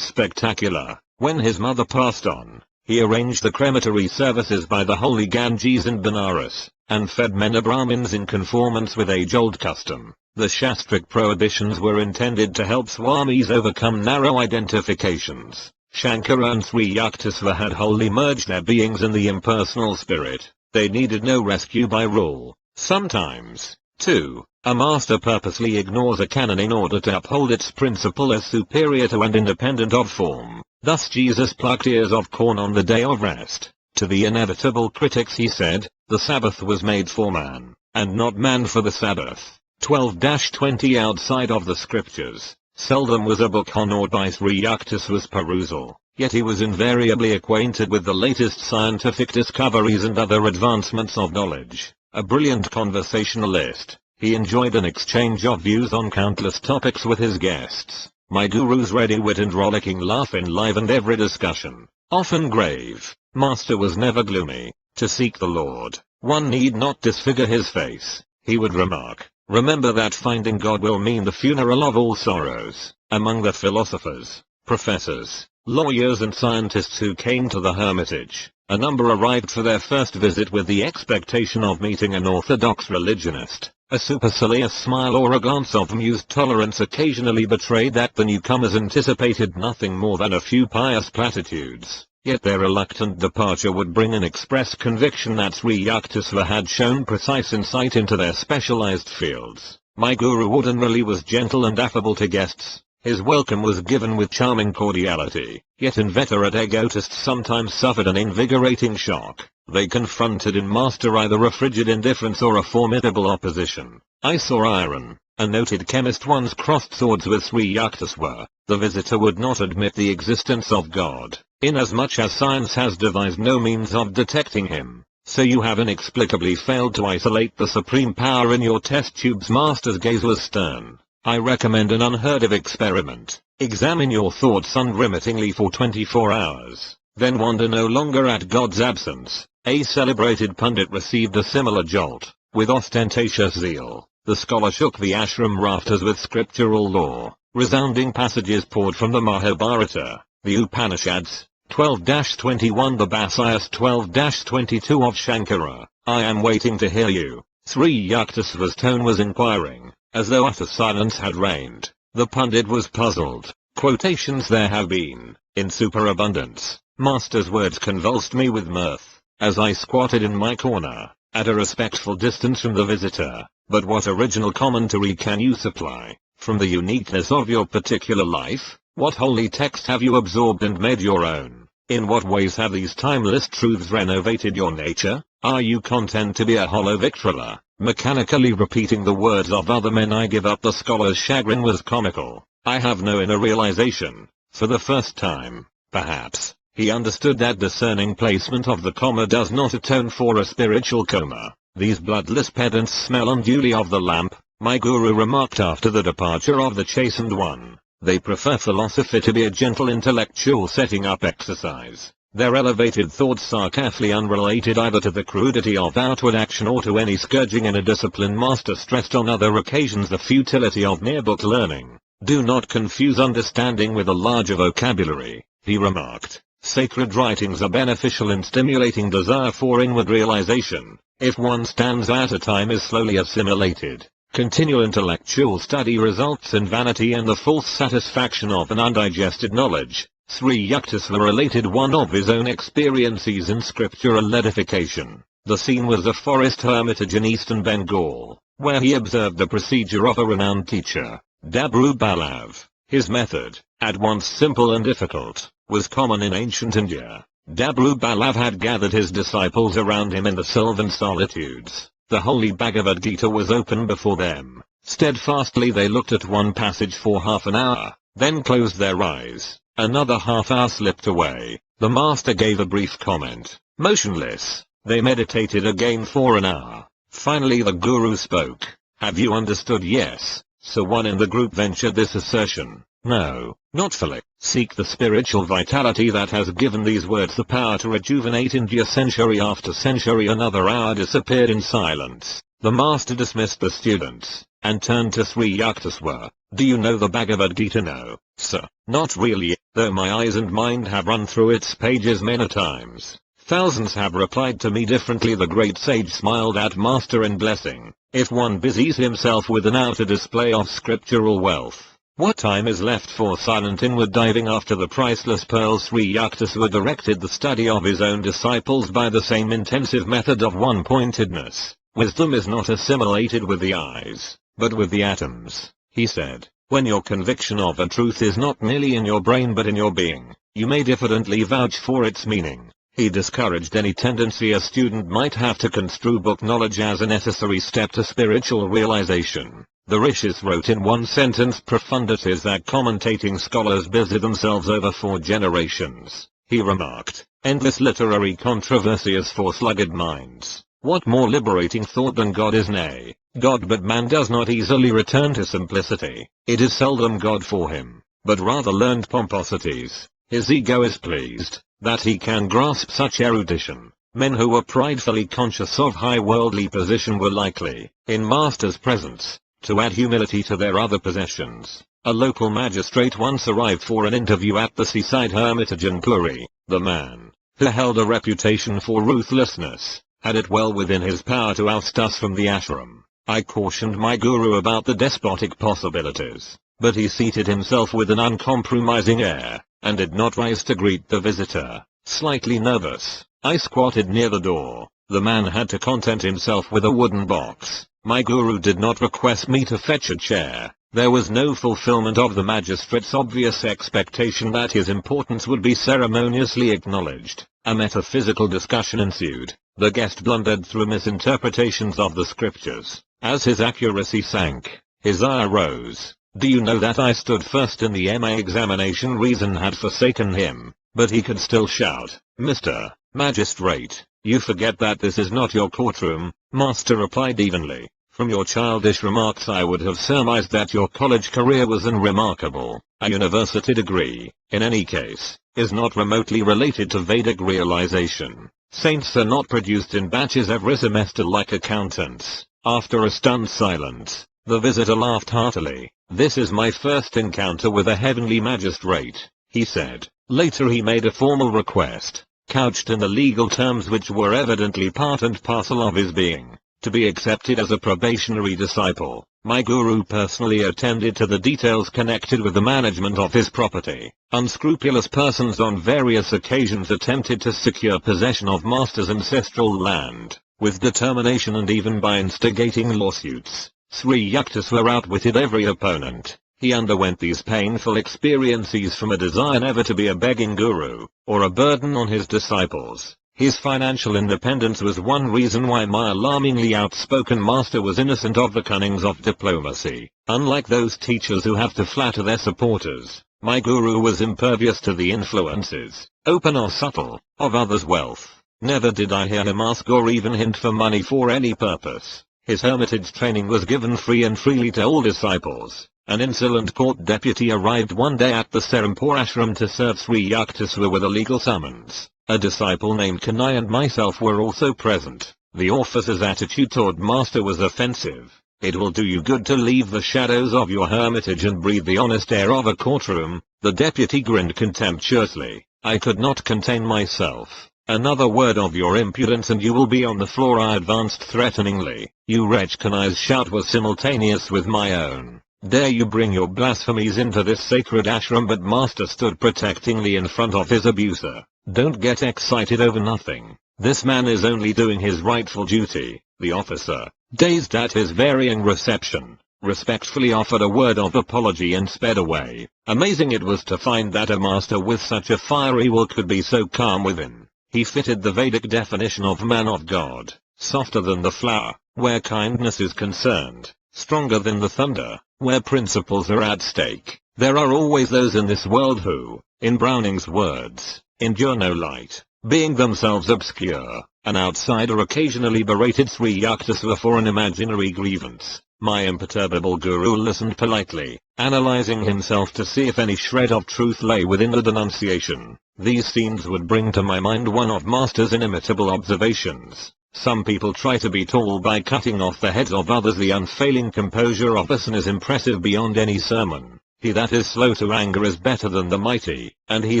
spectacular, when his mother passed on, he arranged the crematory services by the holy Ganges in Benares, and fed many Brahmins in conformance with age-old custom. The Shastric prohibitions were intended to help Swamis overcome narrow identifications. Shankara and Sri Yukteswar had wholly merged their beings in the impersonal spirit. They needed no rescue by rule. Sometimes, too, a master purposely ignores a canon in order to uphold its principle as superior to and independent of form. Thus Jesus plucked ears of corn on the day of rest. To the inevitable critics he said, the Sabbath was made for man, and not man for the Sabbath. 12-20 Outside of the scriptures, seldom was a book honored by Sri Yukteswar's perusal, yet he was invariably acquainted with the latest scientific discoveries and other advancements of knowledge. A brilliant conversationalist, he enjoyed an exchange of views on countless topics with his guests. My guru's ready wit and rollicking laugh enlivened every discussion. Often grave, Master was never gloomy. To seek the Lord, one need not disfigure his face. He would remark, remember that finding God will mean the funeral of all sorrows. Among the philosophers, professors, lawyers and scientists who came to the hermitage, a number arrived for their first visit with the expectation of meeting an orthodox religionist. A supercilious smile or a glance of amused tolerance occasionally betrayed that the newcomers anticipated nothing more than a few pious platitudes. Yet their reluctant departure would bring an express conviction that Sri Yukteswar had shown precise insight into their specialized fields. My guru ordinarily was gentle and affable to guests. His welcome was given with charming cordiality, yet inveterate egotists sometimes suffered an invigorating shock. They confronted in Master either a frigid indifference or a formidable opposition. I saw iron. A noted chemist once crossed swords with Sri Yukteswar. The visitor would not admit the existence of God, inasmuch as science has devised no means of detecting him. So you have inexplicably failed to isolate the supreme power in your test tubes. Master's gaze was stern. I recommend an unheard of experiment. Examine your thoughts unremittingly for 24 hours. Then wonder no longer at God's absence. A celebrated pundit received a similar jolt. With ostentatious zeal, The scholar shook the ashram rafters with scriptural lore. Resounding passages poured from the Mahabharata, the Upanishads, 12-21, the Bhasayas, 12-22 of Shankara. I am waiting to hear you. Sri Yukteswar's tone was inquiring, as though utter silence had reigned. The pundit was puzzled. Quotations there have been, in superabundance. Master's words convulsed me with mirth, as I squatted in my corner, at a respectful distance from the visitor. But what original commentary can you supply, from the uniqueness of your particular life? What holy text have you absorbed and made your own? In what ways have these timeless truths renovated your nature? Are you content to be a hollow victrola, mechanically repeating the words of other men? I give up. The scholar's chagrin was comical. I have no inner realization. For the first time, perhaps, he understood that discerning placement of the comma does not atone for a spiritual coma. These bloodless pedants smell unduly of the lamp, my guru remarked after the departure of the chastened one. They prefer philosophy to be a gentle intellectual setting up exercise. Their elevated thoughts are carefully unrelated either to the crudity of outward action or to any scourging in a discipline. Master stressed on other occasions the futility of mere book learning. Do not confuse understanding with a larger vocabulary, he remarked. Sacred writings are beneficial in stimulating desire for inward realization. If one stanza at a time is slowly assimilated, continual intellectual study results in vanity and the false satisfaction of an undigested knowledge. Sri Yukteswar related one of his own experiences in scriptural edification. The scene was a forest hermitage in eastern Bengal, where he observed the procedure of a renowned teacher, Dabru Balav. His method, at once simple and difficult, was common in ancient India. Dabru Balav had gathered his disciples around him in the sylvan solitudes. The holy Bhagavad Gita was open before them. Steadfastly they looked at one passage for half an hour, then closed their eyes. Another half hour slipped away. The master gave a brief comment. Motionless, they meditated again for an hour. Finally the guru spoke. Have you understood? Yes. So one in the group ventured this assertion. No, not fully. Seek the spiritual vitality that has given these words the power to rejuvenate India. Century after century. Another hour disappeared in silence. The master dismissed the students, and turned to Sri Yukteswar. Do you know the Bhagavad Gita? No, sir, not really, though my eyes and mind have run through its pages many times. Thousands have replied to me differently. The great sage smiled at master in blessing. If one busies himself with an outer display of scriptural wealth, what time is left for silent inward diving after the priceless pearls? Sri Yukteswar directed the study of his own disciples by the same intensive method of one-pointedness. Wisdom is not assimilated with the eyes, but with the atoms, he said. When your conviction of a truth is not merely in your brain but in your being, you may diffidently vouch for its meaning. He discouraged any tendency a student might have to construe book knowledge as a necessary step to spiritual realization. The rishis wrote in one sentence profundities that commentating scholars busy themselves over for generations. He remarked, endless literary controversy is for sluggard minds. What more liberating thought than God is nay, God, but man does not easily return to simplicity. It is seldom God for him, but rather learned pomposities. His ego is pleased that he can grasp such erudition. Men who were pridefully conscious of high worldly position were likely, in master's presence, to add humility to their other possessions. A local magistrate once arrived for an interview at the seaside hermitage in Puri. The man, who held a reputation for ruthlessness, had it well within his power to oust us from the ashram. I cautioned my guru about the despotic possibilities, but he seated himself with an uncompromising air, and did not rise to greet the visitor. Slightly nervous, I squatted near the door. The man had to content himself with a wooden box. My guru did not request me to fetch a chair. There was no fulfillment of the magistrate's obvious expectation that his importance would be ceremoniously acknowledged. A metaphysical discussion ensued. The guest blundered through misinterpretations of the scriptures. As his accuracy sank, his ire rose. Do you know that I stood first in the MA examination? Reason had forsaken him, but he could still shout, Mr. Magistrate, you forget that this is not your courtroom. Master replied evenly. From your childish remarks I would have surmised that your college career was unremarkable. A university degree, in any case, is not remotely related to Vedic realization. Saints are not produced in batches every semester like accountants. After a stunned silence, the visitor laughed heartily. "This is my first encounter with a heavenly magistrate," he said. Later he made a formal request, couched in the legal terms which were evidently part and parcel of his being, to be accepted as a probationary disciple. My guru personally attended to the details connected with the management of his property. Unscrupulous persons on various occasions attempted to secure possession of master's ancestral land, with determination and even by instigating lawsuits. Sri Yukteswar outwitted every opponent. He underwent these painful experiences from a desire never to be a begging guru, or a burden on his disciples. His financial independence was one reason why my alarmingly outspoken master was innocent of the cunnings of diplomacy. Unlike those teachers who have to flatter their supporters, my guru was impervious to the influences, open or subtle, of others' wealth. Never did I hear him ask or even hint for money for any purpose. His hermitage training was given free and freely to all disciples. An insolent court deputy arrived one day at the Serampore ashram to serve Sri Yukteswar with a legal summons. A disciple named Kanai and myself were also present. The officer's attitude toward master was offensive. "It will do you good to leave the shadows of your hermitage and breathe the honest air of a courtroom," the deputy grinned contemptuously. I could not contain myself. "Another word of your impudence and you will be on the floor," I advanced threateningly. "You wretch!" Kanai's shout was simultaneous with my own. "Dare you bring your blasphemies into this sacred ashram?" But master stood protectingly in front of his abuser. "Don't get excited over nothing. This man is only doing his rightful duty." The officer, dazed at his varying reception, respectfully offered a word of apology and sped away. Amazing it was to find that a master with such a fiery will could be so calm within. He fitted the Vedic definition of man of God, softer than the flower, where kindness is concerned, stronger than the thunder, where principles are at stake. There are always those in this world who, in Browning's words, endure no light, being themselves obscure. An outsider occasionally berated Sri Yukteswar for an imaginary grievance. My imperturbable guru listened politely, analyzing himself to see if any shred of truth lay within the denunciation. These scenes would bring to my mind one of master's inimitable observations. Some people try to be tall by cutting off the heads of others. The unfailing composure of a person is impressive beyond any sermon. He that is slow to anger is better than the mighty, and he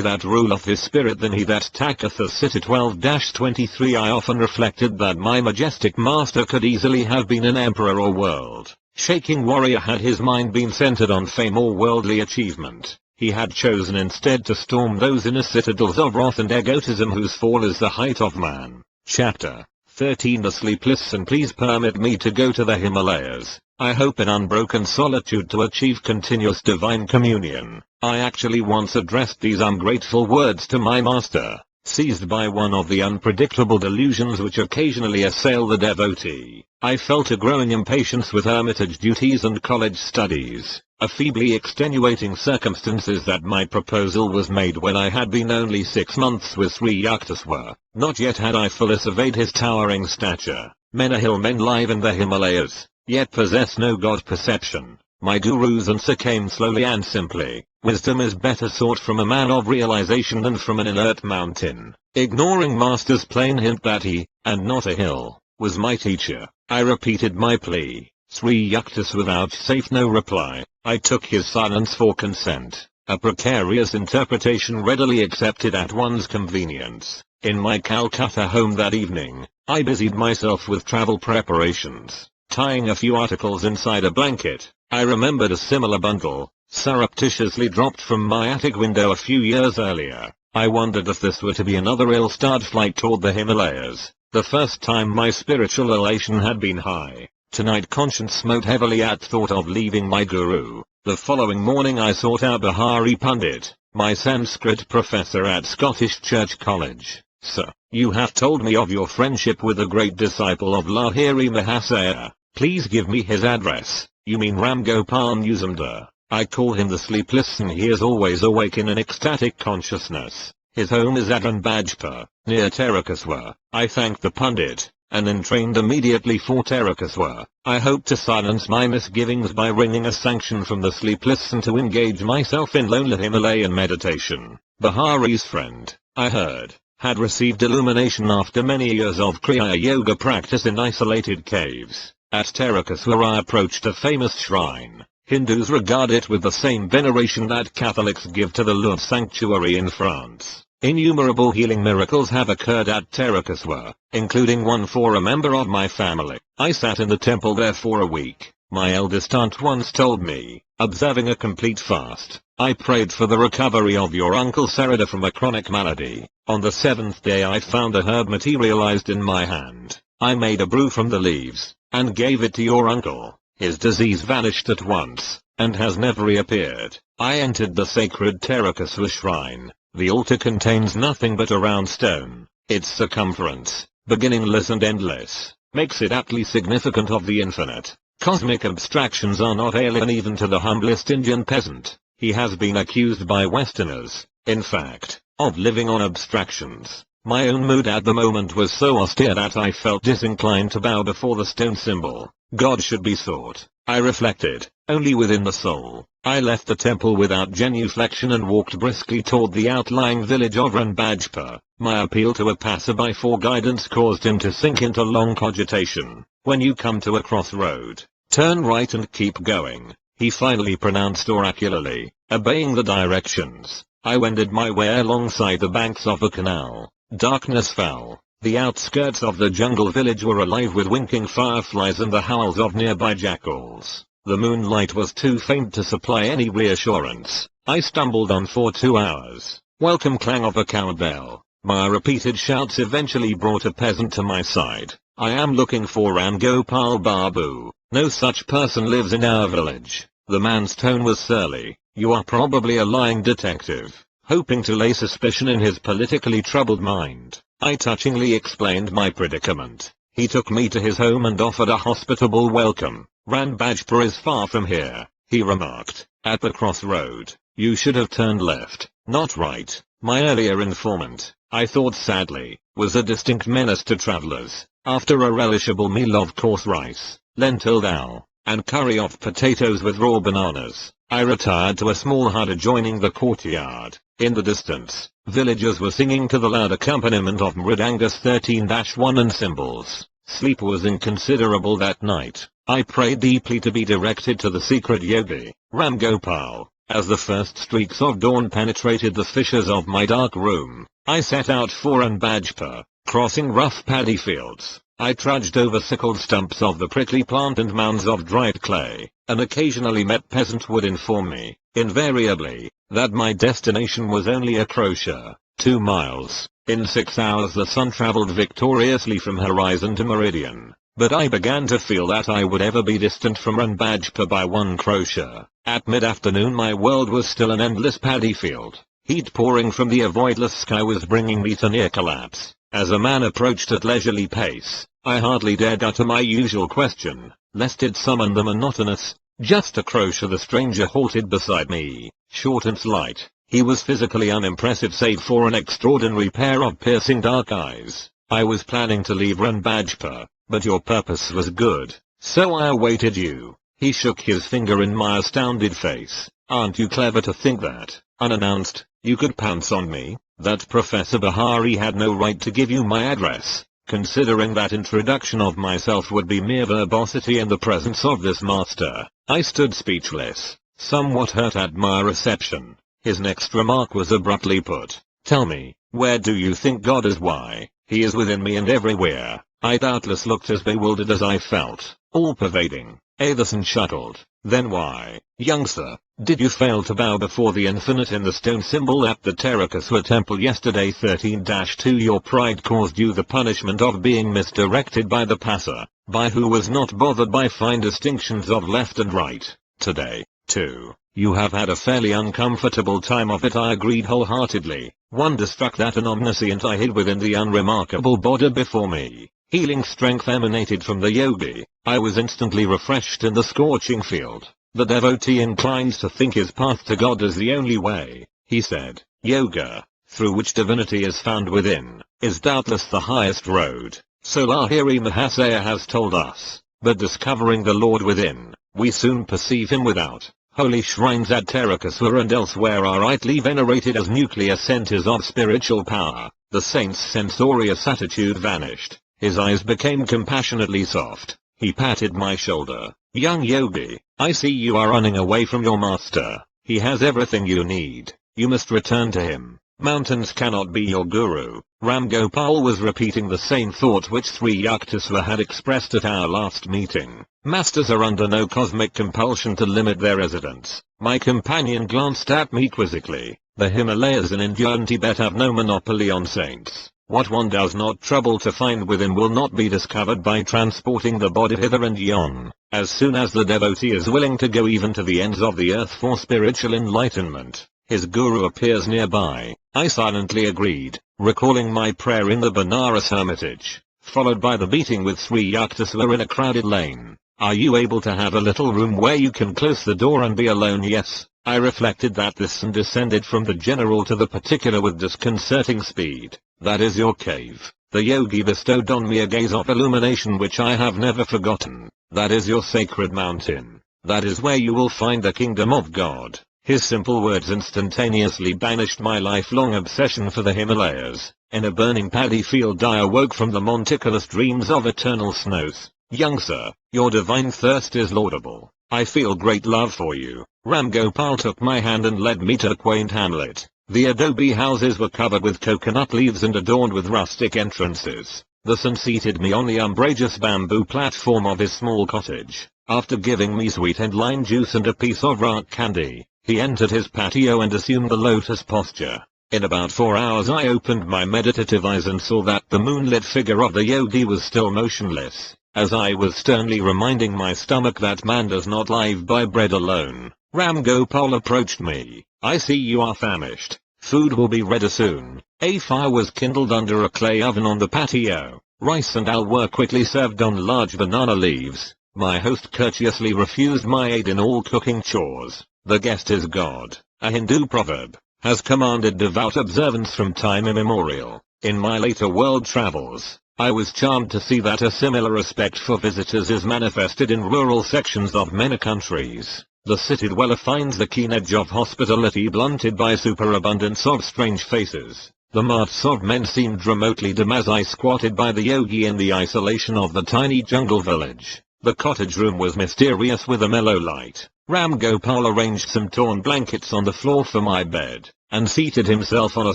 that ruleth his spirit than he that taketh a city. 12-23 I often reflected that my majestic master could easily have been an emperor or world-shaking warrior had his mind been centered on fame or worldly achievement. He had chosen instead to storm those inner citadels of wrath and egotism whose fall is the height of man. Chapter 13 The Sleepless Son. Please permit me to go to the Himalayas. I hope in unbroken solitude to achieve continuous divine communion. I actually once addressed these ungrateful words to my master, seized by one of the unpredictable delusions which occasionally assail the devotee. I felt a growing impatience with hermitage duties and college studies, a feebly extenuating circumstances that my proposal was made when I had been only 6 months with Sri Yukteswar. Not yet had I fully surveyed his towering stature. Men are hill men live in the Himalayas, yet possess no God perception. My guru's answer came slowly and simply. Wisdom is better sought from a man of realization than from an inert mountain. Ignoring master's plain hint that he, and not a hill, was my teacher, I repeated my plea. Sri Yukteswar vouchsafed no reply. I took his silence for consent, a precarious interpretation readily accepted at one's convenience. In my Calcutta home that evening, I busied myself with travel preparations, tying a few articles inside a blanket. I remembered a similar bundle, surreptitiously dropped from my attic window a few years earlier. I wondered if this were to be another ill-starred flight toward the Himalayas. The first time my spiritual elation had been high. Tonight conscience smote heavily at thought of leaving my guru. The following morning I sought out Bihari Pandit, my Sanskrit professor at Scottish Church College. "Sir, you have told me of your friendship with a great disciple of Lahiri Mahasaya. Please give me his address." "You mean Ram Gopal Muzumdar. I call him the Sleepless Son. He is always awake in an ecstatic consciousness. His home is at Bajpa, near Tarakaswar." I thanked the Pandit, and then trained immediately for Tarakaswar. I hoped to silence my misgivings by wringing a sanction from the Sleepless Son to engage myself in lonely Himalayan meditation. Bihari's friend, I heard, had received illumination after many years of Kriya Yoga practice in isolated caves. At Tarakasura I approached a famous shrine. Hindus regard it with the same veneration that Catholics give to the Lourdes Sanctuary in France. Innumerable healing miracles have occurred at Tarakasura, including one for a member of my family. I sat in the temple there for a week. My eldest aunt once told me, observing a complete fast, I prayed for the recovery of your uncle Sarada from a chronic malady. On the 7th day I found a herb materialized in my hand. I made a brew from the leaves, and gave it to your uncle. His disease vanished at once, and has never reappeared. I entered the sacred Tarakasura shrine. The altar contains nothing but a round stone. Its circumference, beginningless and endless, makes it aptly significant of the infinite. Cosmic abstractions are not alien even to the humblest Indian peasant. He has been accused by Westerners, in fact, of living on abstractions. My own mood at the moment was so austere that I felt disinclined to bow before the stone symbol. God should be sought, I reflected, only within the soul. I left the temple without genuflection and walked briskly toward the outlying village of Ranbajpur. My appeal to a passerby for guidance caused him to sink into long cogitation. When you come to a crossroad, turn right and keep going, he finally pronounced oracularly, obeying the directions. I wended my way alongside the banks of a canal. Darkness fell. The outskirts of the jungle village were alive with winking fireflies and the howls of nearby jackals. The moonlight was too faint to supply any reassurance. I stumbled on for 2 hours. Welcome clang of a cowbell. My repeated shouts eventually brought a peasant to my side. I am looking for Ram Gopal Babu. No such person lives in our village. The man's tone was surly. You are probably a lying detective, hoping to lay suspicion in his politically troubled mind. I touchingly explained my predicament. He took me to his home and offered a hospitable welcome. Ranbajpur is far from here, he remarked. At the crossroad, you should have turned left, not right. My earlier informant, I thought sadly, was a distinct menace to travelers. After a relishable meal of coarse rice, lentil dal, and curry of potatoes with raw bananas, I retired to a small hut adjoining the courtyard. In the distance, villagers were singing to the loud accompaniment of mridangas 13-1 and cymbals. Sleep was inconsiderable that night. I prayed deeply to be directed to the secret Yogi, Ram Gopal. As the first streaks of dawn penetrated the fissures of my dark room, I set out for Ranbajpur. Crossing rough paddy fields, I trudged over sickled stumps of the prickly plant and mounds of dried clay. An occasionally met peasant would inform me, invariably, that my destination was only a crochet, 2 miles. In 6 hours the sun traveled victoriously from horizon to meridian, but I began to feel that I would ever be distant from Ranbajpur by 1 crochet. At mid-afternoon my world was still an endless paddy field. Heat pouring from the avoidless sky was bringing me to near collapse. As a man approached at leisurely pace, I hardly dared utter my usual question, lest it summon the monotonous, just a crochet. The stranger halted beside me, short and slight. He was physically unimpressive save for an extraordinary pair of piercing dark eyes. I was planning to leave Ranbajpur, but your purpose was good, so I awaited you. He shook his finger in my astounded face. Aren't you clever to think that, unannounced, you could pounce on me? That Professor Bahari had no right to give you my address, considering that introduction of myself would be mere verbosity in the presence of this master. I stood speechless, somewhat hurt at my reception. His next remark was abruptly put. Tell me, where do you think God is? Why, he is within me and everywhere. I doubtless looked as bewildered as I felt, all-pervading. Addison shuttled. Then why, youngster, did you fail to bow before the infinite in the stone symbol at the Tarakasura temple yesterday? 13-2 Your pride caused you the punishment of being misdirected by the passer-by who was not bothered by fine distinctions of left and right. Today, too, you have had a fairly uncomfortable time of it. I agreed wholeheartedly. Wonderstruck that an omniscient I hid within the unremarkable body before me. Healing strength emanated from the yogi. I was instantly refreshed in the scorching field. The devotee inclines to think his path to God is the only way, he said. Yoga, through which divinity is found within, is doubtless the highest road, so Lahiri Mahasaya has told us. But discovering the Lord within, we soon perceive him without. Holy shrines at Tarakasura and elsewhere are rightly venerated as nuclear centers of spiritual power. The saint's censorious attitude vanished. His eyes became compassionately soft. He patted my shoulder. Young Yogi, I see you are running away from your master. He has everything you need. You must return to him. Mountains cannot be your guru. Ram Gopal was repeating the same thought which Sri Yukteswar had expressed at our last meeting. Masters are under no cosmic compulsion to limit their residence. My companion glanced at me quizzically. The Himalayas in India and Tibet have no monopoly on saints. What one does not trouble to find within will not be discovered by transporting the body hither and yon. As soon as the devotee is willing to go even to the ends of the earth for spiritual enlightenment, his guru appears nearby. I silently agreed, recalling my prayer in the Banaras hermitage, followed by the meeting with Sri Yukteswar in a crowded lane. Are you able to have a little room where you can close the door and be alone? Yes. I reflected that this and descended from the general to the particular with disconcerting speed. That is your cave. The yogi bestowed on me a gaze of illumination which I have never forgotten. That is your sacred mountain. That is where you will find the kingdom of God. His simple words instantaneously banished my lifelong obsession for the Himalayas. In a burning paddy field I awoke from the monticulous dreams of eternal snows. Young sir, your divine thirst is laudable. I feel great love for you. Ram Gopal took my hand and led me to a quaint hamlet. The adobe houses were covered with coconut leaves and adorned with rustic entrances. The sun seated me on the umbrageous bamboo platform of his small cottage. After giving me sweet and lime juice and a piece of rock candy, he entered his patio and assumed the lotus posture. In about 4 hours I opened my meditative eyes and saw that the moonlit figure of the yogi was still motionless. As I was sternly reminding my stomach that man does not live by bread alone, Ram Gopal approached me. I see you are famished. Food will be ready soon. A fire was kindled under a clay oven on the patio. Rice and dal were quickly served on large banana leaves. My host courteously refused my aid in all cooking chores. The guest is God, a Hindu proverb, has commanded devout observance from time immemorial. In my later world travels, I was charmed to see that a similar respect for visitors is manifested in rural sections of many countries. The city dweller finds the keen edge of hospitality blunted by superabundance of strange faces. The marts of men seemed remotely dim as I squatted by the yogi in the isolation of the tiny jungle village. The cottage room was mysterious with a mellow light. Ram Gopal arranged some torn blankets on the floor for my bed, and seated himself on a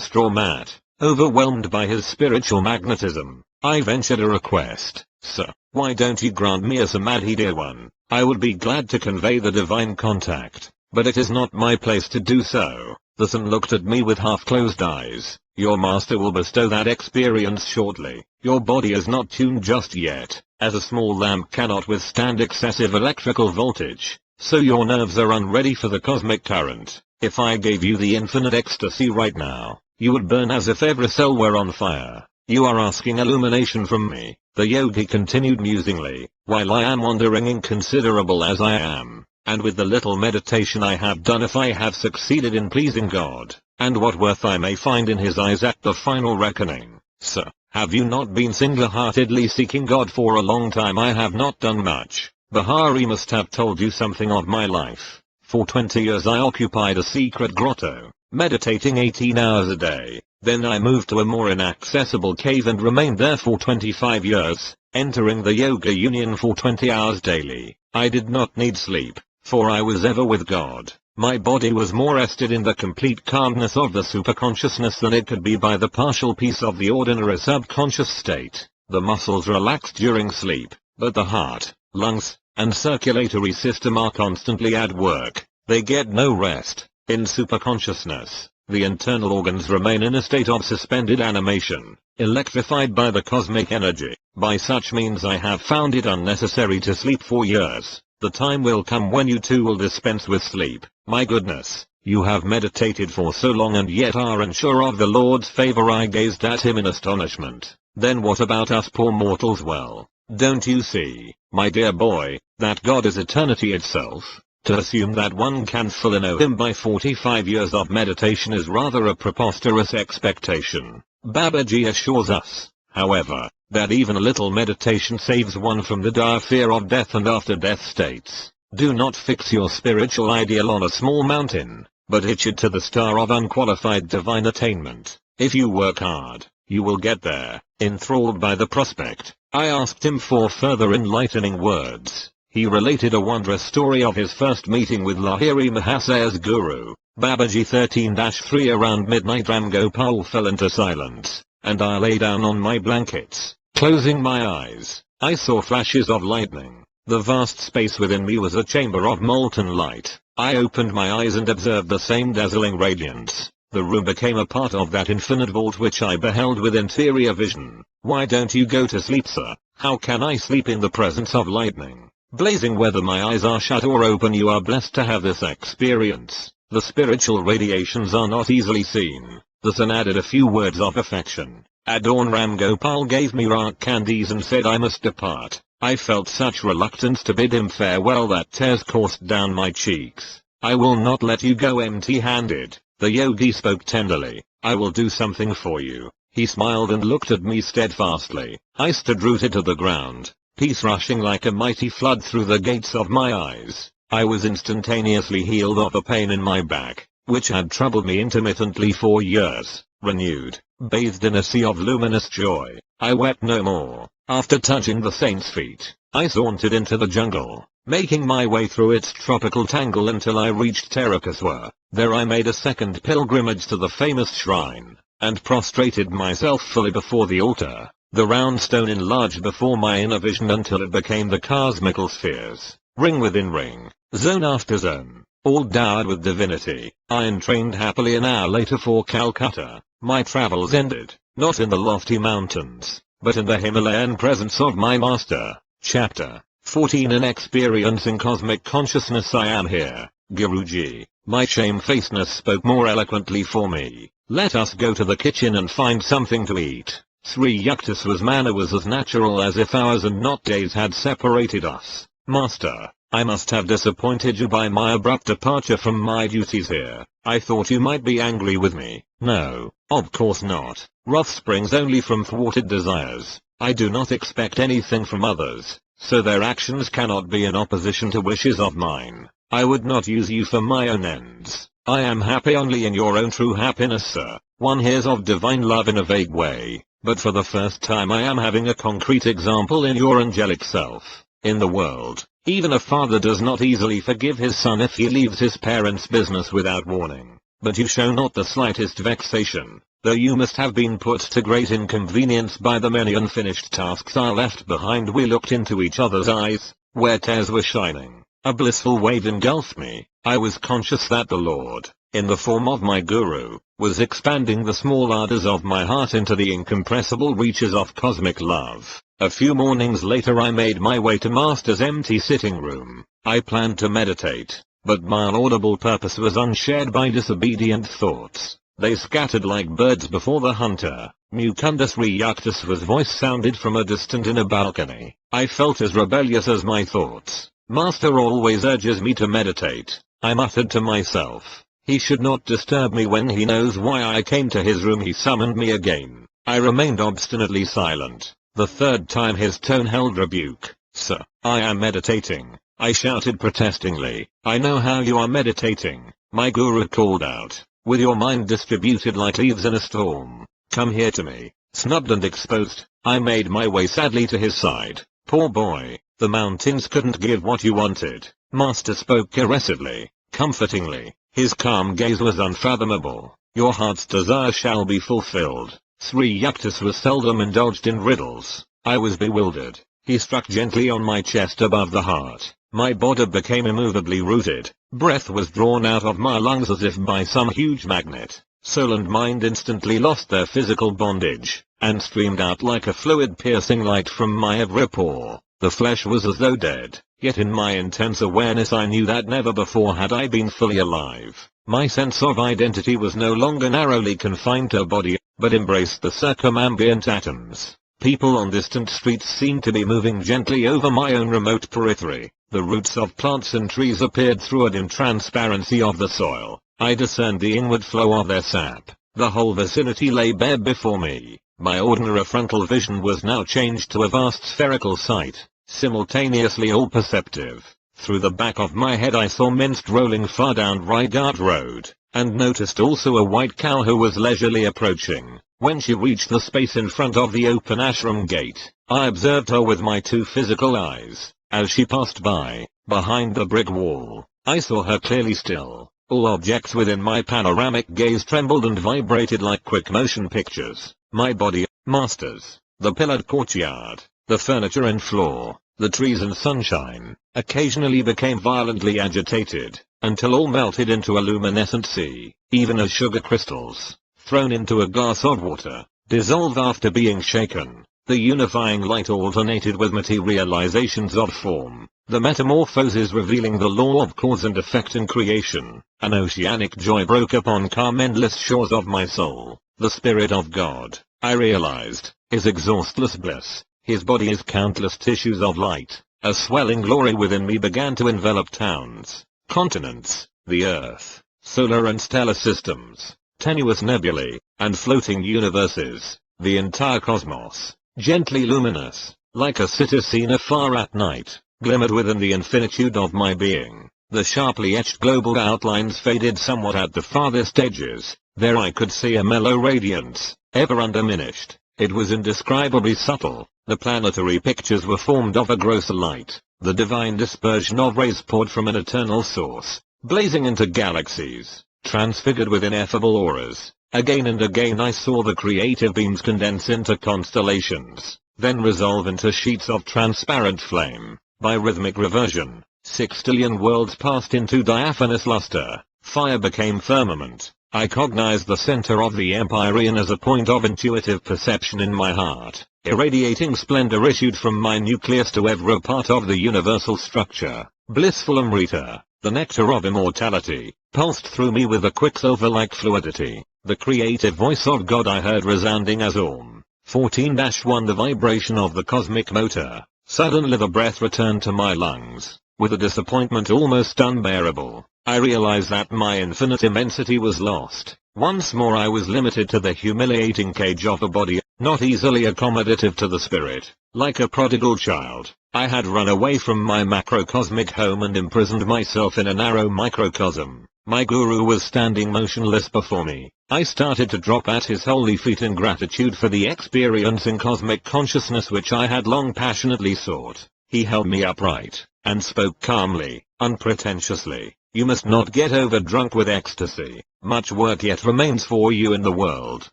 straw mat. Overwhelmed by his spiritual magnetism, I ventured a request. Sir, why don't you grant me a samadhi, dear one? I would be glad to convey the divine contact, but it is not my place to do so. The son looked at me with half-closed eyes. Your master will bestow that experience shortly. Your body is not tuned just yet, as a small lamp cannot withstand excessive electrical voltage, so your nerves are unready for the cosmic current. If I gave you the infinite ecstasy right now, you would burn as if every cell were on fire. You are asking illumination from me, the yogi continued musingly, while I am wandering inconsiderable as I am, and with the little meditation I have done, if I have succeeded in pleasing God, and what worth I may find in his eyes at the final reckoning. Sir, have you not been single-heartedly seeking God for a long time? I have not done much. Bahari must have told you something of my life. For 20 years I occupied a secret grotto, meditating 18 hours a day. Then I moved to a more inaccessible cave and remained there for 25 years, entering the yoga union for 20 hours daily. I did not need sleep, for I was ever with God. My body was more rested in the complete calmness of the superconsciousness than it could be by the partial peace of the ordinary subconscious state. The muscles relaxed during sleep, but the heart, lungs, and circulatory system are constantly at work. They get no rest. In superconsciousness, the internal organs remain in a state of suspended animation, electrified by the cosmic energy. By such means I have found it unnecessary to sleep for years. The time will come when you too will dispense with sleep. My goodness, you have meditated for so long and yet are unsure of the Lord's favor. I gazed at him in astonishment. Then what about us poor mortals? Well, don't you see, my dear boy, that God is eternity itself? To assume that one can fully know him by 45 years of meditation is rather a preposterous expectation. Babaji assures us, however, that even a little meditation saves one from the dire fear of death and after-death states. Do not fix your spiritual ideal on a small mountain, but hitch it to the star of unqualified divine attainment. If you work hard, you will get there. Enthralled by the prospect, I asked him for further enlightening words. He related a wondrous story of his first meeting with Lahiri Mahasaya's guru, Babaji 13-3. Around midnight Ram Gopal fell into silence, and I lay down on my blankets. Closing my eyes, I saw flashes of lightning. The vast space within me was a chamber of molten light. I opened my eyes and observed the same dazzling radiance. The room became a part of that infinite vault which I beheld with interior vision. Why don't you go to sleep, sir? How can I sleep in the presence of lightning blazing? Whether my eyes are shut or open, you are blessed to have this experience. The spiritual radiations are not easily seen. The son added a few words of affection. At dawn Ram Gopal gave me rock candies and said I must depart. I felt such reluctance to bid him farewell that tears coursed down my cheeks. I will not let you go empty-handed. The yogi spoke tenderly. I will do something for you. He smiled and looked at me steadfastly. I stood rooted to the ground, peace rushing like a mighty flood through the gates of my eyes. I was instantaneously healed of a pain in my back, which had troubled me intermittently for years. Renewed, bathed in a sea of luminous joy, I wept no more. After touching the saint's feet, I sauntered into the jungle, making my way through its tropical tangle until I reached Tarakaswa. There I made a second pilgrimage to the famous shrine, and prostrated myself fully before the altar. The round stone enlarged before my inner vision until it became the cosmical spheres, ring within ring, zone after zone, all dowered with divinity. I entrained happily an hour later for Calcutta. My travels ended, not in the lofty mountains, but in the Himalayan presence of my master. Chapter 14. In experiencing cosmic consciousness I am here, Guruji. My shamefacedness spoke more eloquently for me. Let us go to the kitchen and find something to eat. Sri Yukteswar's manner was as natural as if hours and not days had separated us. Master, I must have disappointed you by my abrupt departure from my duties here. I thought you might be angry with me. No, of course not. Wrath springs only from thwarted desires. I do not expect anything from others, so their actions cannot be in opposition to wishes of mine. I would not use you for my own ends. I am happy only in your own true happiness, sir. One hears of divine love in a vague way, but for the first time I am having a concrete example in your angelic self. In the world, even a father does not easily forgive his son if he leaves his parents' business without warning. But you show not the slightest vexation, though you must have been put to great inconvenience by the many unfinished tasks I left behind. We looked into each other's eyes, where tears were shining. A blissful wave engulfed me. I was conscious that the Lord, in the form of my guru, was expanding the small ardors of my heart into the incompressible reaches of cosmic love. A few mornings later I made my way to Master's empty sitting room. I planned to meditate, but my inaudible purpose was unshared by disobedient thoughts. They scattered like birds before the hunter. Mukunda Sri Yukteswar's voice sounded from a distant inner balcony. I felt as rebellious as my thoughts. Master always urges me to meditate, I muttered to myself. He should not disturb me when he knows why I came to his room. He summoned me again. I remained obstinately silent. The third time his tone held rebuke. Sir, I am meditating, I shouted protestingly. I know how you are meditating, my guru called out, with your mind distributed like leaves in a storm. Come here to me. Snubbed and exposed, I made my way sadly to his side. Poor boy, the mountains couldn't give what you wanted. Master spoke caressively, comfortingly. His calm gaze was unfathomable. Your heart's desire shall be fulfilled. Sri Yukteswar seldom indulged in riddles. I was bewildered. He struck gently on my chest above the heart. My body became immovably rooted. Breath was drawn out of my lungs as if by some huge magnet. Soul and mind instantly lost their physical bondage, and streamed out like a fluid piercing light from my every pore. The flesh was as though dead, yet in my intense awareness I knew that never before had I been fully alive. My sense of identity was no longer narrowly confined to a body, but embraced the circumambient atoms. People on distant streets seemed to be moving gently over my own remote periphery. The roots of plants and trees appeared through a dim transparency of the soil. I discerned the inward flow of their sap. The whole vicinity lay bare before me. My ordinary frontal vision was now changed to a vast spherical sight, simultaneously all perceptive. Through the back of my head I saw Minsk rolling far down Raighat Road, and noticed also a white cow who was leisurely approaching. When she reached the space in front of the open ashram gate, I observed her with my two physical eyes. As she passed by, behind the brick wall, I saw her clearly still. All objects within my panoramic gaze trembled and vibrated like quick motion pictures. My body, masters, the pillared courtyard, the furniture and floor, the trees and sunshine, occasionally became violently agitated, until all melted into a luminescent sea, even as sugar crystals, thrown into a glass of water, dissolve after being shaken. The unifying light alternated with materializations of form, the metamorphoses revealing the law of cause and effect in creation. An oceanic joy broke upon calm endless shores of my soul. The Spirit of God, I realized, is exhaustless bliss. His body is countless tissues of light. A swelling glory within me began to envelop towns, continents, the earth, solar and stellar systems, tenuous nebulae, and floating universes. The entire cosmos, gently luminous, like a city seen afar at night, glimmered within the infinitude of my being. The sharply etched global outlines faded somewhat at the farthest edges. There I could see a mellow radiance, ever undiminished. It was indescribably subtle. The planetary pictures were formed of a grosser light. The divine dispersion of rays poured from an eternal source, blazing into galaxies, transfigured with ineffable auras. Again and again I saw the creative beams condense into constellations, then resolve into sheets of transparent flame. By rhythmic reversion, sextillion worlds passed into diaphanous luster. Fire became firmament. I cognized the center of the Empyrean as a point of intuitive perception in my heart. Irradiating splendor issued from my nucleus to every part of the universal structure. Blissful Amrita, the nectar of immortality, pulsed through me with a quicksilver-like fluidity. The creative voice of God I heard resounding as Om. 14-1 The vibration of the cosmic motor. Suddenly the breath returned to my lungs. With a disappointment almost unbearable, I realized that my infinite immensity was lost. Once more I was limited to the humiliating cage of the body, not easily accommodative to the spirit. Like a prodigal child, I had run away from my macrocosmic home and imprisoned myself in a narrow microcosm. My guru was standing motionless before me. I started to drop at his holy feet in gratitude for the experience in cosmic consciousness which I had long passionately sought. He held me upright, and spoke calmly, unpretentiously. You must not get overdrunk with ecstasy. Much work yet remains for you in the world.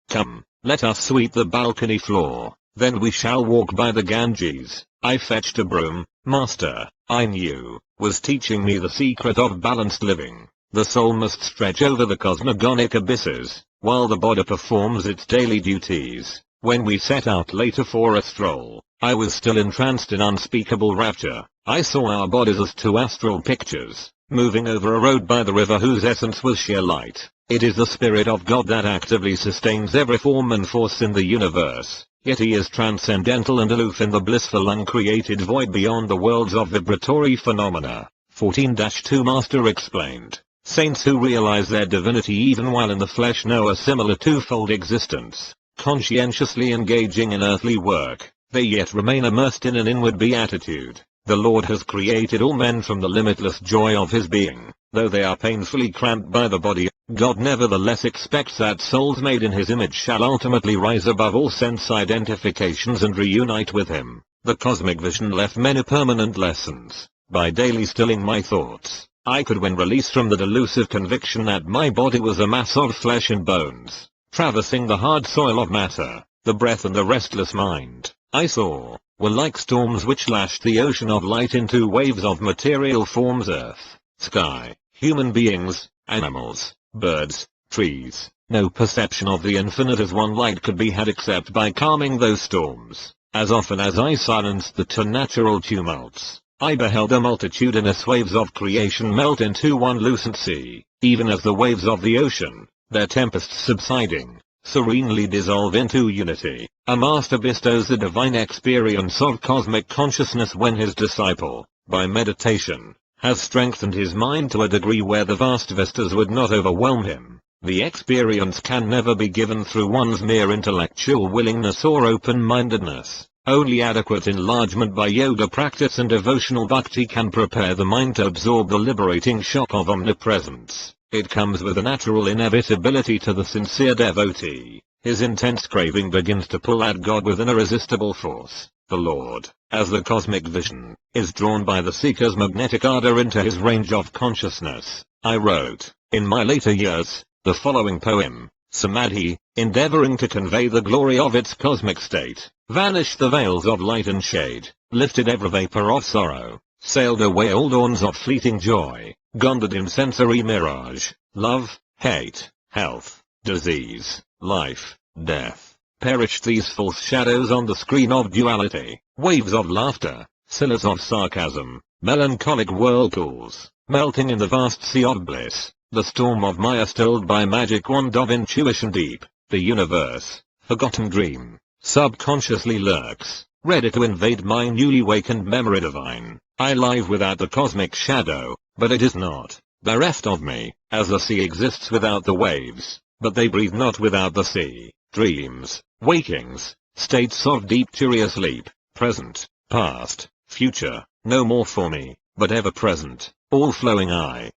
Come, let us sweep the balcony floor. Then we shall walk by the Ganges. I fetched a broom. Master, I knew, was teaching me the secret of balanced living. The soul must stretch over the cosmogonic abysses, while the body performs its daily duties. When we set out later for a stroll, I was still entranced in unspeakable rapture. I saw our bodies as two astral pictures, moving over a road by the river whose essence was sheer light. It is the Spirit of God that actively sustains every form and force in the universe, yet he is transcendental and aloof in the blissful uncreated void beyond the worlds of vibratory phenomena. 14-2 Master explained. Saints who realize their divinity even while in the flesh know a similar twofold existence. Conscientiously engaging in earthly work, they yet remain immersed in an inward beatitude. The Lord has created all men from the limitless joy of his being. Though they are painfully cramped by the body, God nevertheless expects that souls made in his image shall ultimately rise above all sense identifications and reunite with him. The cosmic vision left many permanent lessons. By daily stilling my thoughts, I could win release from the delusive conviction that my body was a mass of flesh and bones. Traversing the hard soil of matter, the breath and the restless mind, I saw, were like storms which lashed the ocean of light into waves of material forms: earth, sky, human beings, animals, birds, trees. No perception of the infinite as one light could be had except by calming those storms. As often as I silenced the two natural tumults, I beheld the multitudinous waves of creation melt into one lucent sea, even as the waves of the ocean, their tempests subsiding, serenely dissolve into unity. A master bestows the divine experience of cosmic consciousness when his disciple, by meditation, has strengthened his mind to a degree where the vast vistas would not overwhelm him. The experience can never be given through one's mere intellectual willingness or open-mindedness. Only adequate enlargement by yoga practice and devotional bhakti can prepare the mind to absorb the liberating shock of omnipresence. It comes with a natural inevitability to the sincere devotee. His intense craving begins to pull at God with an irresistible force. The Lord, as the cosmic vision, is drawn by the seeker's magnetic ardor into his range of consciousness. I wrote, in my later years, the following poem, Samadhi, endeavoring to convey the glory of its cosmic state, vanished the veils of light and shade, lifted every vapor of sorrow, sailed away all dawns of fleeting joy, gone the dim sensory mirage, love, hate, health, disease, life, death, perished these false shadows on the screen of duality, waves of laughter, silas of sarcasm, melancholic whirlpools, melting in the vast sea of bliss, the storm of Maya stilled by magic wand of intuition deep, the universe, forgotten dream, subconsciously lurks, ready to invade my newly wakened memory divine. I live without the cosmic shadow, but it is not bereft of me, as the sea exists without the waves, but they breathe not without the sea. Dreams, wakings, states of deep curious sleep, present, past, future, no more for me, but ever present, all flowing I,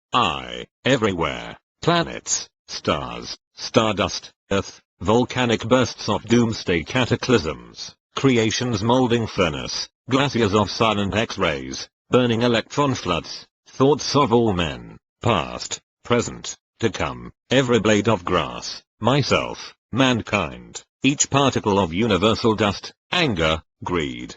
everywhere, planets, stars, stardust, earth, volcanic bursts of doomsday cataclysms, creation's molding furnace, glaciers of silent X-rays, burning electron floods, thoughts of all men, past, present, to come, every blade of grass, myself, mankind, each particle of universal dust, anger, greed,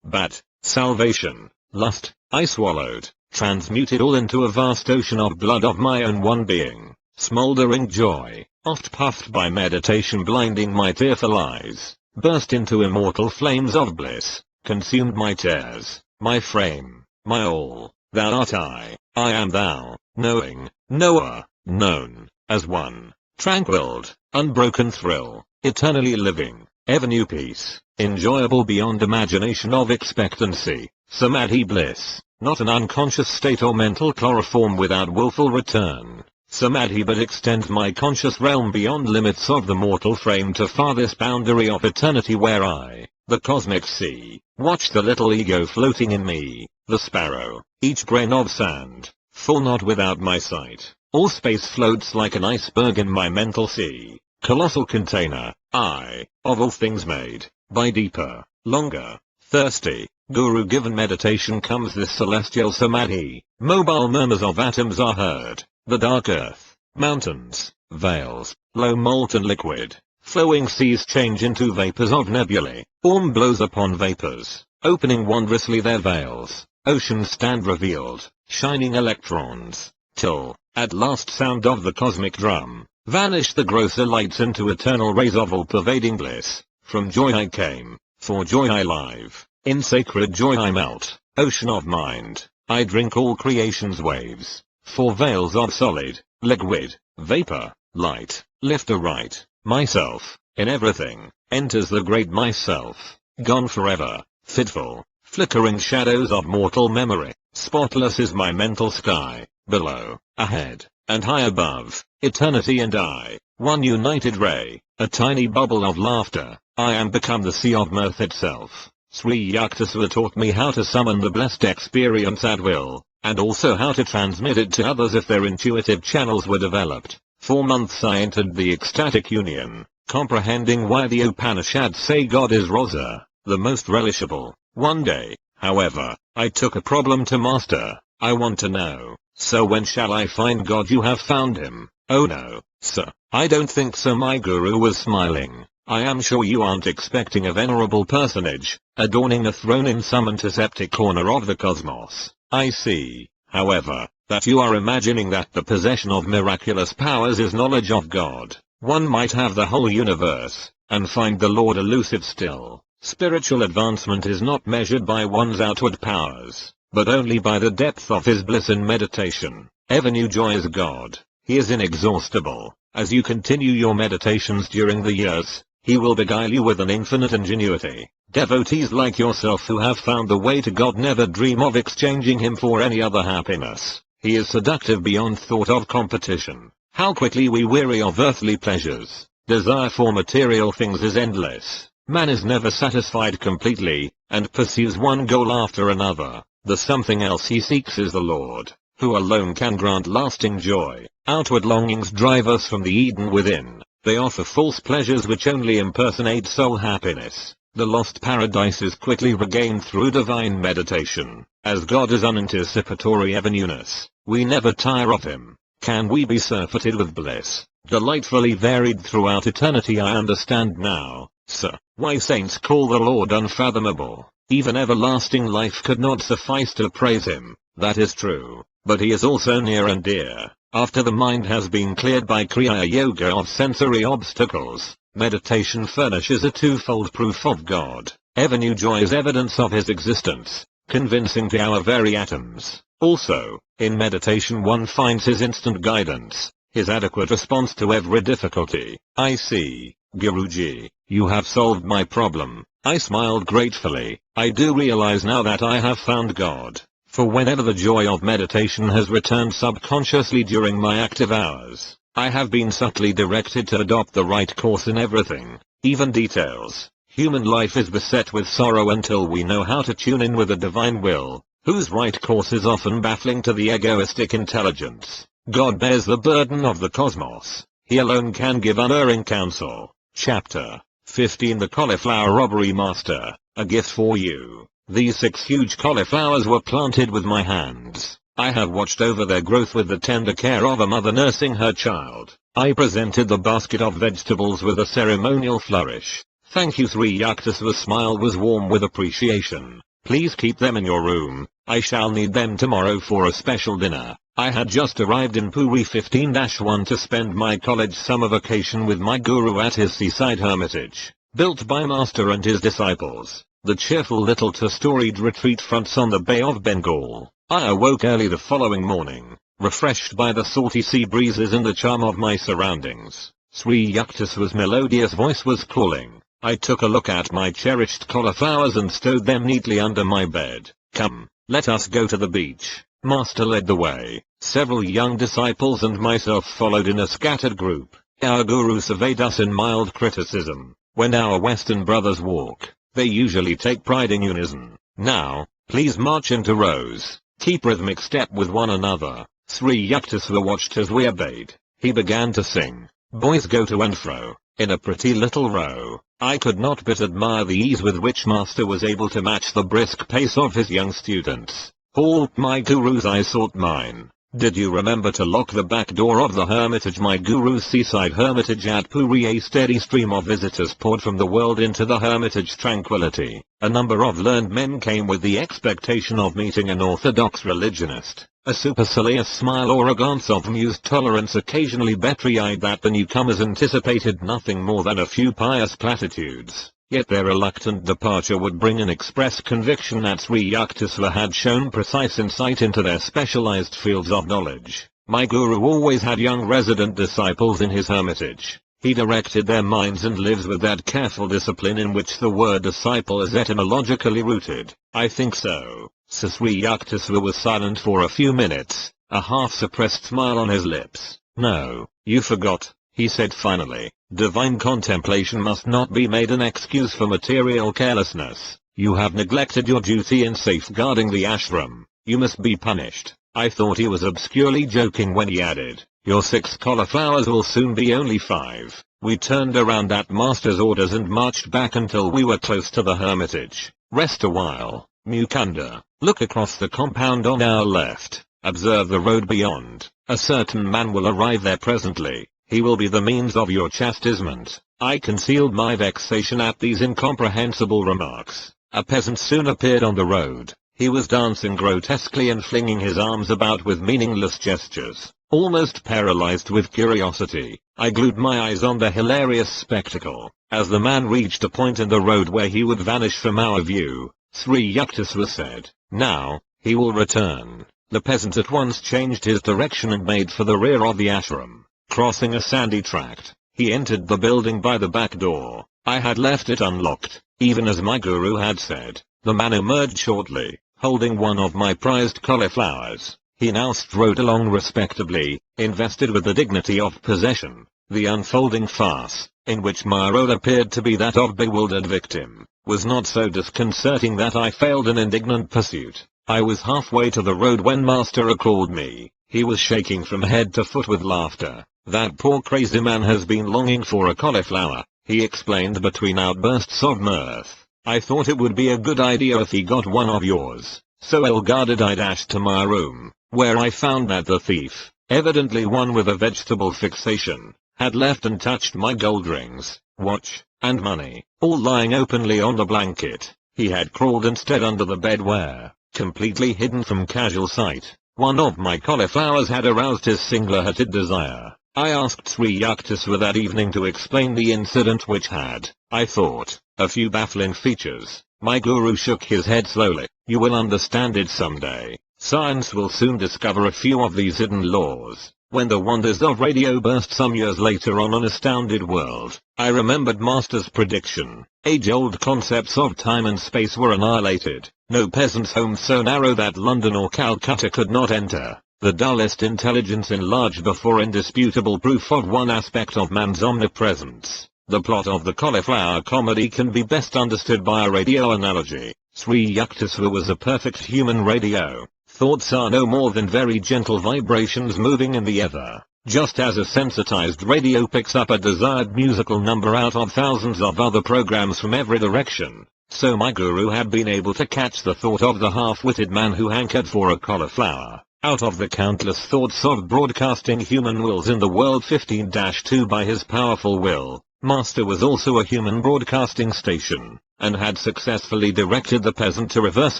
bat, salvation, lust, I swallowed, transmuted all into a vast ocean of blood of my own one being, smoldering joy, oft puffed by meditation blinding my tearful eyes, burst into immortal flames of bliss, consumed my tears, my frame, my all, thou art I am thou, knowing, knower, known, as one, tranquilled, unbroken thrill, eternally living, ever new peace, enjoyable beyond imagination of expectancy, samadhi bliss, not an unconscious state or mental chloroform without willful return. Samadhi but extends my conscious realm beyond limits of the mortal frame to farthest boundary of eternity where I, the cosmic sea, watch the little ego floating in me, the sparrow, each grain of sand, fall not without my sight. All space floats like an iceberg in my mental sea, colossal container, of all things made, by deeper, longer, thirsty, guru-given meditation comes this celestial samadhi, mobile murmurs of atoms are heard, the dark earth, mountains, vales, low molten liquid, flowing seas change into vapors of nebulae, orm blows upon vapors, opening wondrously their veils, oceans stand revealed, shining electrons, till, at last sound of the cosmic drum, vanish the grosser lights into eternal rays of all-pervading bliss. From joy I came, for joy I live, in sacred joy I melt, ocean of mind, I drink all creation's waves, for veils of solid, liquid, vapor, light, lift aright, myself, in everything, enters the great myself, gone forever, fitful, flickering shadows of mortal memory, spotless is my mental sky, below, ahead, and high above, eternity and I, one united ray, a tiny bubble of laughter, I am become the sea of mirth itself. Sri Yukteswar taught me how to summon the blessed experience at will, and also how to transmit it to others if their intuitive channels were developed. 4 months I entered the ecstatic union, comprehending why the Upanishads say God is Rasa, the most relishable. One day, however, I took a problem to master. I want to know, so when shall I find God? You have found him. Oh no, sir, I don't think so. My guru was smiling. I am sure you aren't expecting a venerable personage, adorning a throne in some antiseptic corner of the cosmos. I see, however, that you are imagining that the possession of miraculous powers is knowledge of God. One might have the whole universe, and find the Lord elusive still. Spiritual advancement is not measured by one's outward powers, but only by the depth of his bliss in meditation. Ever new joy is God. He is inexhaustible. As you continue your meditations during the years, he will beguile you with an infinite ingenuity. Devotees like yourself who have found the way to God never dream of exchanging him for any other happiness. He is seductive beyond thought of competition. How quickly we weary of earthly pleasures. Desire for material things is endless. Man is never satisfied completely, and pursues one goal after another. The something else he seeks is the Lord, who alone can grant lasting joy. Outward longings drive us from the Eden within. They offer false pleasures which only impersonate soul happiness. The lost paradise is quickly regained through divine meditation. As God is unanticipatory ever newness, we never tire of him. Can we be surfeited with bliss, delightfully varied throughout eternity? I understand now, sir, why saints call the Lord unfathomable. Even everlasting life could not suffice to praise him. That is true, but he is also near and dear. After the mind has been cleared by Kriya Yoga of sensory obstacles, meditation furnishes a twofold proof of God. Ever new joy is evidence of his existence, convincing to our very atoms. Also, in meditation one finds his instant guidance, his adequate response to every difficulty. I see, Guruji, you have solved my problem. I smiled gratefully. I do realize now that I have found God. For whenever the joy of meditation has returned subconsciously during my active hours, I have been subtly directed to adopt the right course in everything, even details. Human life is beset with sorrow until we know how to tune in with the divine will, whose right course is often baffling to the egoistic intelligence. God bears the burden of the cosmos. He alone can give unerring counsel. Chapter 15 The Cauliflower Robbery Master, a gift for you. These 6 huge cauliflowers were planted with my hands. I have watched over their growth with the tender care of a mother nursing her child. I presented the basket of vegetables with a ceremonial flourish. Thank you, Sri Yukteswar's smile was warm with appreciation. Please keep them in your room. I shall need them tomorrow for a special dinner. I had just arrived in Puri 15-1 to spend my college summer vacation with my guru at his seaside hermitage, built by Master and his disciples. The cheerful little two-storied retreat fronts on the Bay of Bengal. I awoke early the following morning, refreshed by the salty sea breezes and the charm of my surroundings. Sri Yukteswar's melodious voice was calling. I took a look at my cherished cauliflowers and stowed them neatly under my bed. Come, let us go to the beach. Master led the way. Several young disciples and myself followed in a scattered group. Our guru surveyed us in mild criticism. When our Western brothers walk, they usually take pride in unison. Now, please march into rows. Keep rhythmic step with one another. Sri Yukteswar watched as we obeyed. He began to sing. Boys go to and fro, in a pretty little row. I could not but admire the ease with which Master was able to match the brisk pace of his young students. Halt, my guru's eye sought mine. Did you remember to lock the back door of the hermitage? My guru's seaside hermitage at Puri. A steady stream of visitors poured from the world into the hermitage tranquility. A number of learned men came with the expectation of meeting an orthodox religionist. A supercilious smile or a glance of amused tolerance occasionally betrayed that the newcomers anticipated nothing more than a few pious platitudes. Yet their reluctant departure would bring an express conviction that Sri Yukteswar had shown precise insight into their specialized fields of knowledge. My guru always had young resident disciples in his hermitage. He directed their minds and lives with that careful discipline in which the word disciple is etymologically rooted. I think so. Sri Yukteswar was silent for a few minutes, a half-suppressed smile on his lips. No, you forgot, he said finally. Divine contemplation must not be made an excuse for material carelessness. You have neglected your duty in safeguarding the ashram. You must be punished. I thought he was obscurely joking when he added, your 6 cauliflowers will soon be only 5. We turned around at Master's orders and marched back until we were close to the hermitage. Rest a while, Mukunda. Look across the compound on our left. Observe the road beyond. A certain man will arrive there presently. He will be the means of your chastisement. I concealed my vexation at these incomprehensible remarks. A peasant soon appeared on the road. He was dancing grotesquely and flinging his arms about with meaningless gestures. Almost paralyzed with curiosity, I glued my eyes on the hilarious spectacle. As the man reached a point in the road where he would vanish from our view, Sri Yukteswar said, now, he will return. The peasant at once changed his direction and made for the rear of the ashram. Crossing a sandy tract, he entered the building by the back door. I had left it unlocked, even as my guru had said. The man emerged shortly, holding one of my prized cauliflowers. He now strode along respectably, invested with the dignity of possession. The unfolding farce, in which my role appeared to be that of bewildered victim, was not so disconcerting that I failed an indignant pursuit. I was halfway to the road when Master recalled me. He was shaking from head to foot with laughter. That poor crazy man has been longing for a cauliflower, he explained between outbursts of mirth. I thought it would be a good idea if he got one of yours. So well-guarded I dashed to my room, where I found that the thief, evidently one with a vegetable fixation, had left untouched my gold rings, watch, and money, all lying openly on the blanket. He had crawled instead under the bed where, completely hidden from casual sight, one of my cauliflowers had aroused his single-hearted desire. I asked Sri Yukteswar that evening to explain the incident, which had, I thought, a few baffling features. My guru shook his head slowly. You will understand it someday. Science will soon discover a few of these hidden laws. When the wonders of radio burst some years later on an astounded world, I remembered Master's prediction. Age-old concepts of time and space were annihilated. No peasant's home so narrow that London or Calcutta could not enter. The dullest intelligence enlarged before indisputable proof of one aspect of man's omnipresence. The plot of the cauliflower comedy can be best understood by a radio analogy. Sri Yukteswar was a perfect human radio. Thoughts are no more than very gentle vibrations moving in the ether. Just as a sensitized radio picks up a desired musical number out of thousands of other programs from every direction, so my guru had been able to catch the thought of the half-witted man who hankered for a cauliflower. Out of the countless thoughts of broadcasting human wills in the world 15-2 by his powerful will, Master was also a human broadcasting station, and had successfully directed the peasant to reverse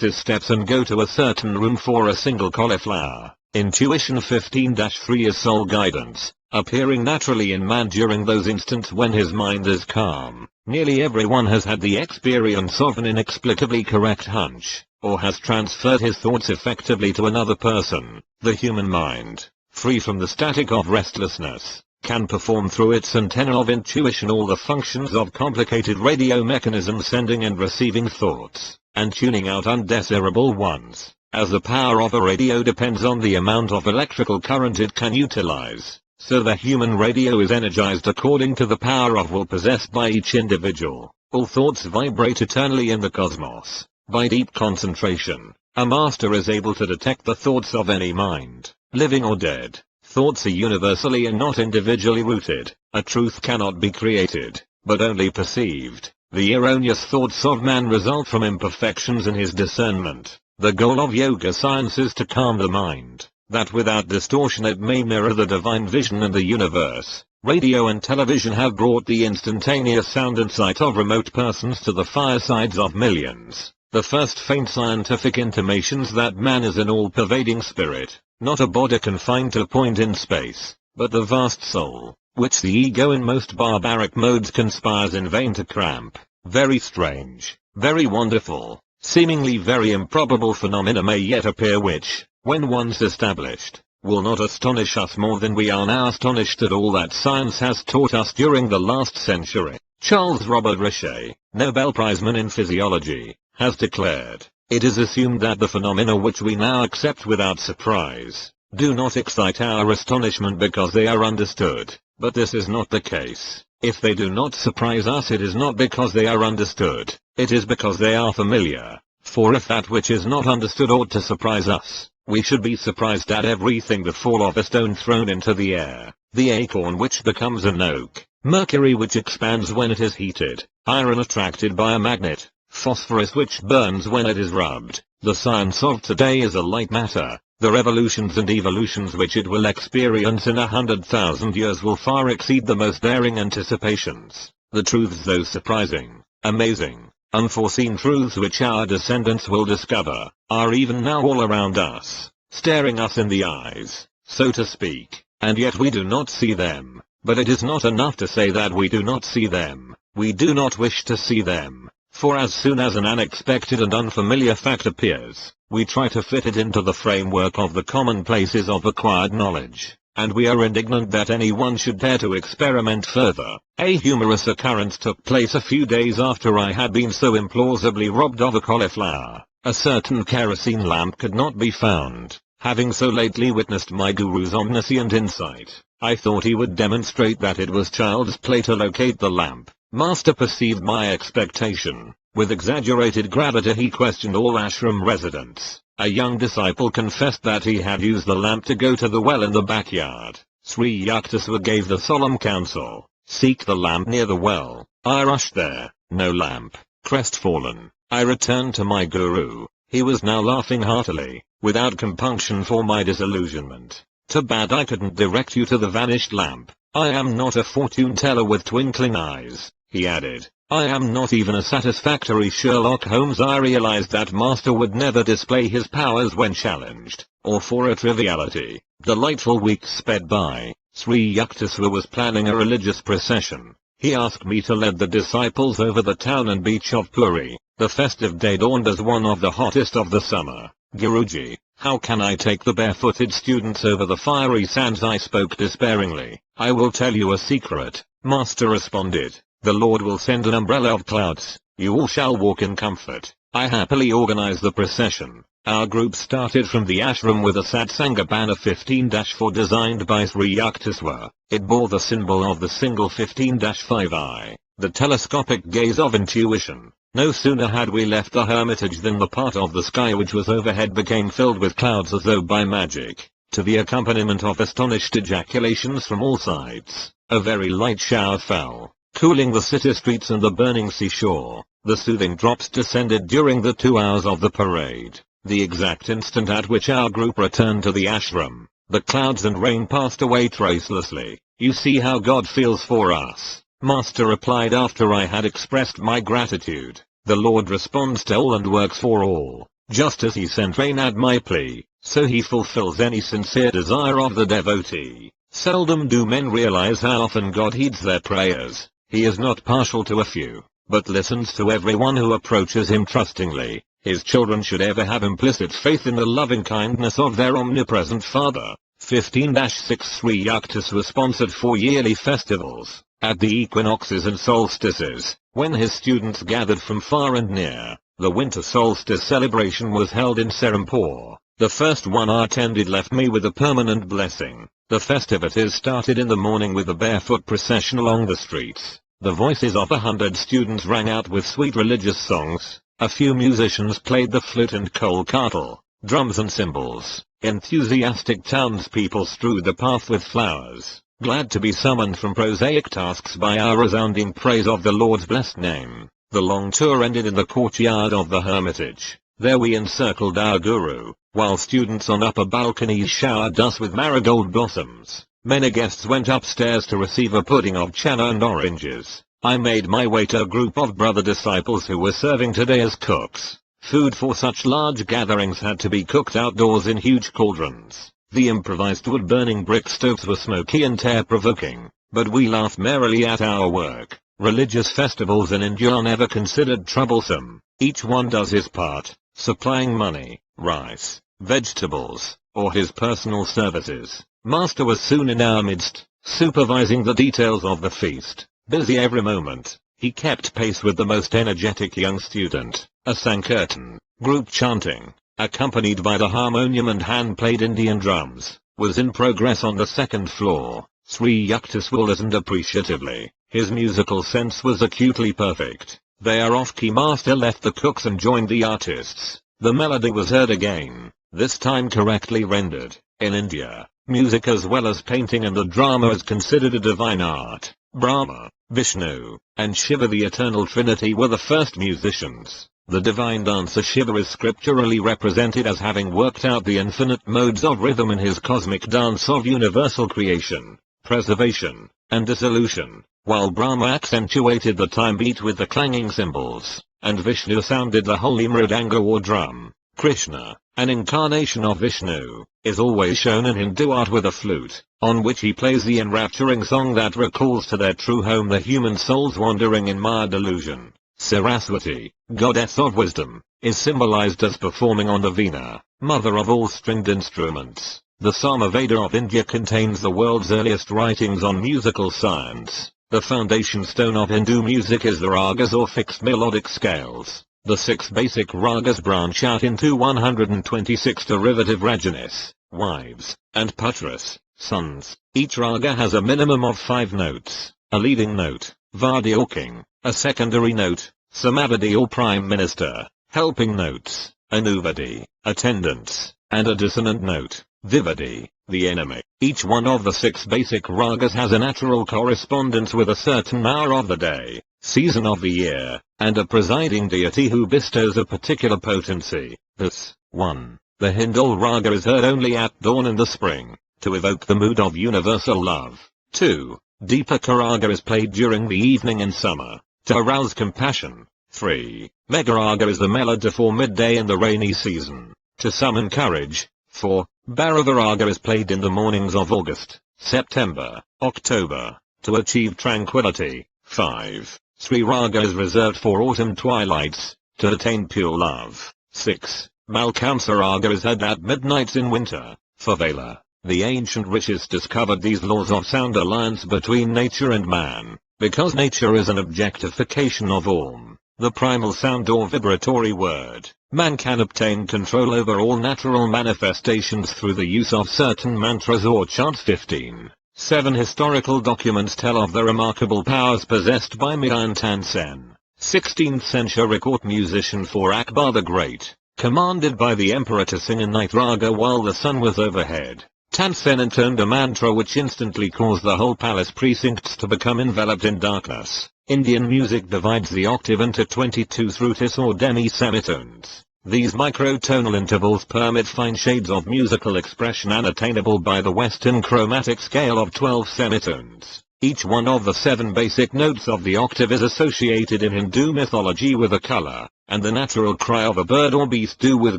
his steps and go to a certain room for a single cauliflower. Intuition 15-3 is soul guidance, appearing naturally in man during those instants when his mind is calm. Nearly everyone has had the experience of an inexplicably correct hunch, or has transferred his thoughts effectively to another person. The human mind, free from the static of restlessness, can perform through its antenna of intuition all the functions of complicated radio mechanisms, sending and receiving thoughts, and tuning out undesirable ones, as the power of a radio depends on the amount of electrical current it can utilize. So the human radio is energized according to the power of will possessed by each individual. All thoughts vibrate eternally in the cosmos. By deep concentration, a master is able to detect the thoughts of any mind, living or dead. Thoughts are universally and not individually rooted. A truth cannot be created, but only perceived. The erroneous thoughts of man result from imperfections in his discernment. The goal of yoga science is to calm the mind, that without distortion it may mirror the divine vision in the universe. Radio and television have brought the instantaneous sound and sight of remote persons to the firesides of millions. The first faint scientific intimations that man is an all-pervading spirit, not a body confined to a point in space, but the vast soul, which the ego in most barbaric modes conspires in vain to cramp. Very strange, very wonderful, seemingly very improbable phenomena may yet appear which, when once established, will not astonish us more than we are now astonished at all that science has taught us during the last century. Charles Robert Richet, Nobel Prizeman in physiology, has declared, "It is assumed that the phenomena which we now accept without surprise, do not excite our astonishment because they are understood, but this is not the case. If they do not surprise us, it is not because they are understood, it is because they are familiar. For if that which is not understood ought to surprise us, we should be surprised at everything: the fall of a stone thrown into the air, the acorn which becomes an oak, mercury which expands when it is heated, iron attracted by a magnet, phosphorus which burns when it is rubbed. The science of today is a light matter. The revolutions and evolutions which it will experience in 100,000 years will far exceed the most daring anticipations. The truths, those surprising, amazing, unforeseen truths which our descendants will discover, are even now all around us, staring us in the eyes, so to speak, and yet we do not see them. But it is not enough to say that we do not see them. We do not wish to see them. For as soon as an unexpected and unfamiliar fact appears, we try to fit it into the framework of the commonplaces of acquired knowledge, and we are indignant that anyone should dare to experiment further. A humorous occurrence took place a few days after I had been so implausibly robbed of a cauliflower. A certain kerosene lamp could not be found. Having so lately witnessed my guru's omniscient insight, I thought he would demonstrate that it was child's play to locate the lamp. Master perceived my expectation. With exaggerated gravity he questioned all ashram residents. A young disciple confessed that he had used the lamp to go to the well in the backyard. Sri Yukteswar gave the solemn counsel, "Seek the lamp near the well." I rushed there. No lamp. Crestfallen, I returned to my guru. He was now laughing heartily, without compunction for my disillusionment. Too bad I couldn't direct you to the vanished lamp. I am not a fortune teller with twinkling eyes, he added. I am not even a satisfactory Sherlock Holmes. I realized that Master would never display his powers when challenged, or for a triviality. Delightful weeks sped by. Sri Yukteswar was planning a religious procession. He asked me to lead the disciples over the town and beach of Puri. The festive day dawned as one of the hottest of the summer. Guruji, how can I take the barefooted students over the fiery sands? I spoke despairingly. I will tell you a secret, Master responded. The Lord will send an umbrella of clouds. You all shall walk in comfort. I happily organized the procession. Our group started from the ashram with a Satsanga banner 15-4 designed by Sri Yukteswar. It bore the symbol of the single 15-5i, the telescopic gaze of intuition. No sooner had we left the hermitage than the part of the sky which was overhead became filled with clouds as though by magic, to the accompaniment of astonished ejaculations from all sides. A very light shower fell, cooling the city streets and the burning seashore. The soothing drops descended during the 2 hours of the parade, the exact instant at which our group returned to the ashram. The clouds and rain passed away tracelessly. You see how God feels for us, Master replied after I had expressed my gratitude. The Lord responds to all and works for all. Just as he sent rain at my plea, so he fulfills any sincere desire of the devotee. Seldom do men realize how often God heeds their prayers. He is not partial to a few, but listens to everyone who approaches him trustingly. His children should ever have implicit faith in the loving kindness of their omnipresent Father. 15-6 Sri Yukteswar sponsored 4 yearly festivals. At the equinoxes and solstices, when his students gathered from far and near, the winter solstice celebration was held in Serampore. The first one I attended left me with a permanent blessing. The festivities started in the morning with a barefoot procession along the streets. The voices of 100 students rang out with sweet religious songs. A few musicians played the flute and kolkatal, drums and cymbals. Enthusiastic townspeople strewed the path with flowers, glad to be summoned from prosaic tasks by our resounding praise of the Lord's blessed name. The long tour ended in the courtyard of the hermitage. There we encircled our guru, while students on upper balconies showered us with marigold blossoms. Many guests went upstairs to receive a pudding of chana and oranges. I made my way to a group of brother disciples who were serving today as cooks. Food for such large gatherings had to be cooked outdoors in huge cauldrons. The improvised wood-burning brick stoves were smoky and tear-provoking, but we laughed merrily at our work. Religious festivals in India are never considered troublesome. Each one does his part, supplying money, rice, vegetables, or his personal services. Master was soon in our midst, supervising the details of the feast. Busy every moment, he kept pace with the most energetic young student. A Sankirtan, group chanting, accompanied by the harmonium and hand-played Indian drums, was in progress on the second floor. Sri Yukteswar listened appreciatively. His musical sense was acutely perfect. Their off-key master left the cooks and joined the artists. The melody was heard again, this time correctly rendered. In India, music as well as painting and the drama is considered a divine art. Brahma, Vishnu, and Shiva, the eternal trinity, were the first musicians. The divine dancer Shiva is scripturally represented as having worked out the infinite modes of rhythm in his cosmic dance of universal creation, preservation, and dissolution, while Brahma accentuated the time beat with the clanging cymbals, and Vishnu sounded the holy mridanga or drum. Krishna, an incarnation of Vishnu, is always shown in Hindu art with a flute, on which he plays the enrapturing song that recalls to their true home the human souls wandering in Maya delusion. Saraswati, goddess of wisdom, is symbolized as performing on the veena, mother of all stringed instruments. The Samaveda of India contains the world's earliest writings on musical science. The foundation stone of Hindu music is the ragas or fixed melodic scales. The 6 basic ragas branch out into 126 derivative rajanis, wives, and putras, sons. Each raga has a minimum of 5 notes, a leading note, vadi or king, a secondary note, samavadi or prime minister, helping notes, anuvadi, attendants, and a dissonant note, vivadi, the enemy. Each one of the 6 basic ragas has a natural correspondence with a certain hour of the day, season of the year, and a presiding deity who bestows a particular potency. Thus, 1. The Hindul raga is heard only at dawn in the spring, to evoke the mood of universal love. 2. Deepaka raga is played during the evening in summer, to arouse compassion. 3. Megaraga is the melody for midday in the rainy season, to summon courage. 4. Bhairava raga is played in the mornings of August, September, October, to achieve tranquility. 5. Sri raga is reserved for autumn twilights, to attain pure love. 6. Malkamsa raga is heard at midnight in winter, for valor. The ancient rishis discovered these laws of sound alliance between nature and man, because nature is an objectification of Om, the primal sound or vibratory word. Man can obtain control over all natural manifestations through the use of certain mantras or chants. 15. 7 historical documents tell of the remarkable powers possessed by Mian Tansen, 16th century court musician for Akbar the Great, commanded by the emperor to sing a night raga while the sun was overhead. Tansen intoned a mantra which instantly caused the whole palace precincts to become enveloped in darkness. Indian music divides the octave into 22 shrutis or demi-semitones. These microtonal intervals permit fine shades of musical expression unattainable by the Western chromatic scale of 12 semitones. Each one of the 7 basic notes of the octave is associated in Hindu mythology with a color, and the natural cry of a bird or beast do with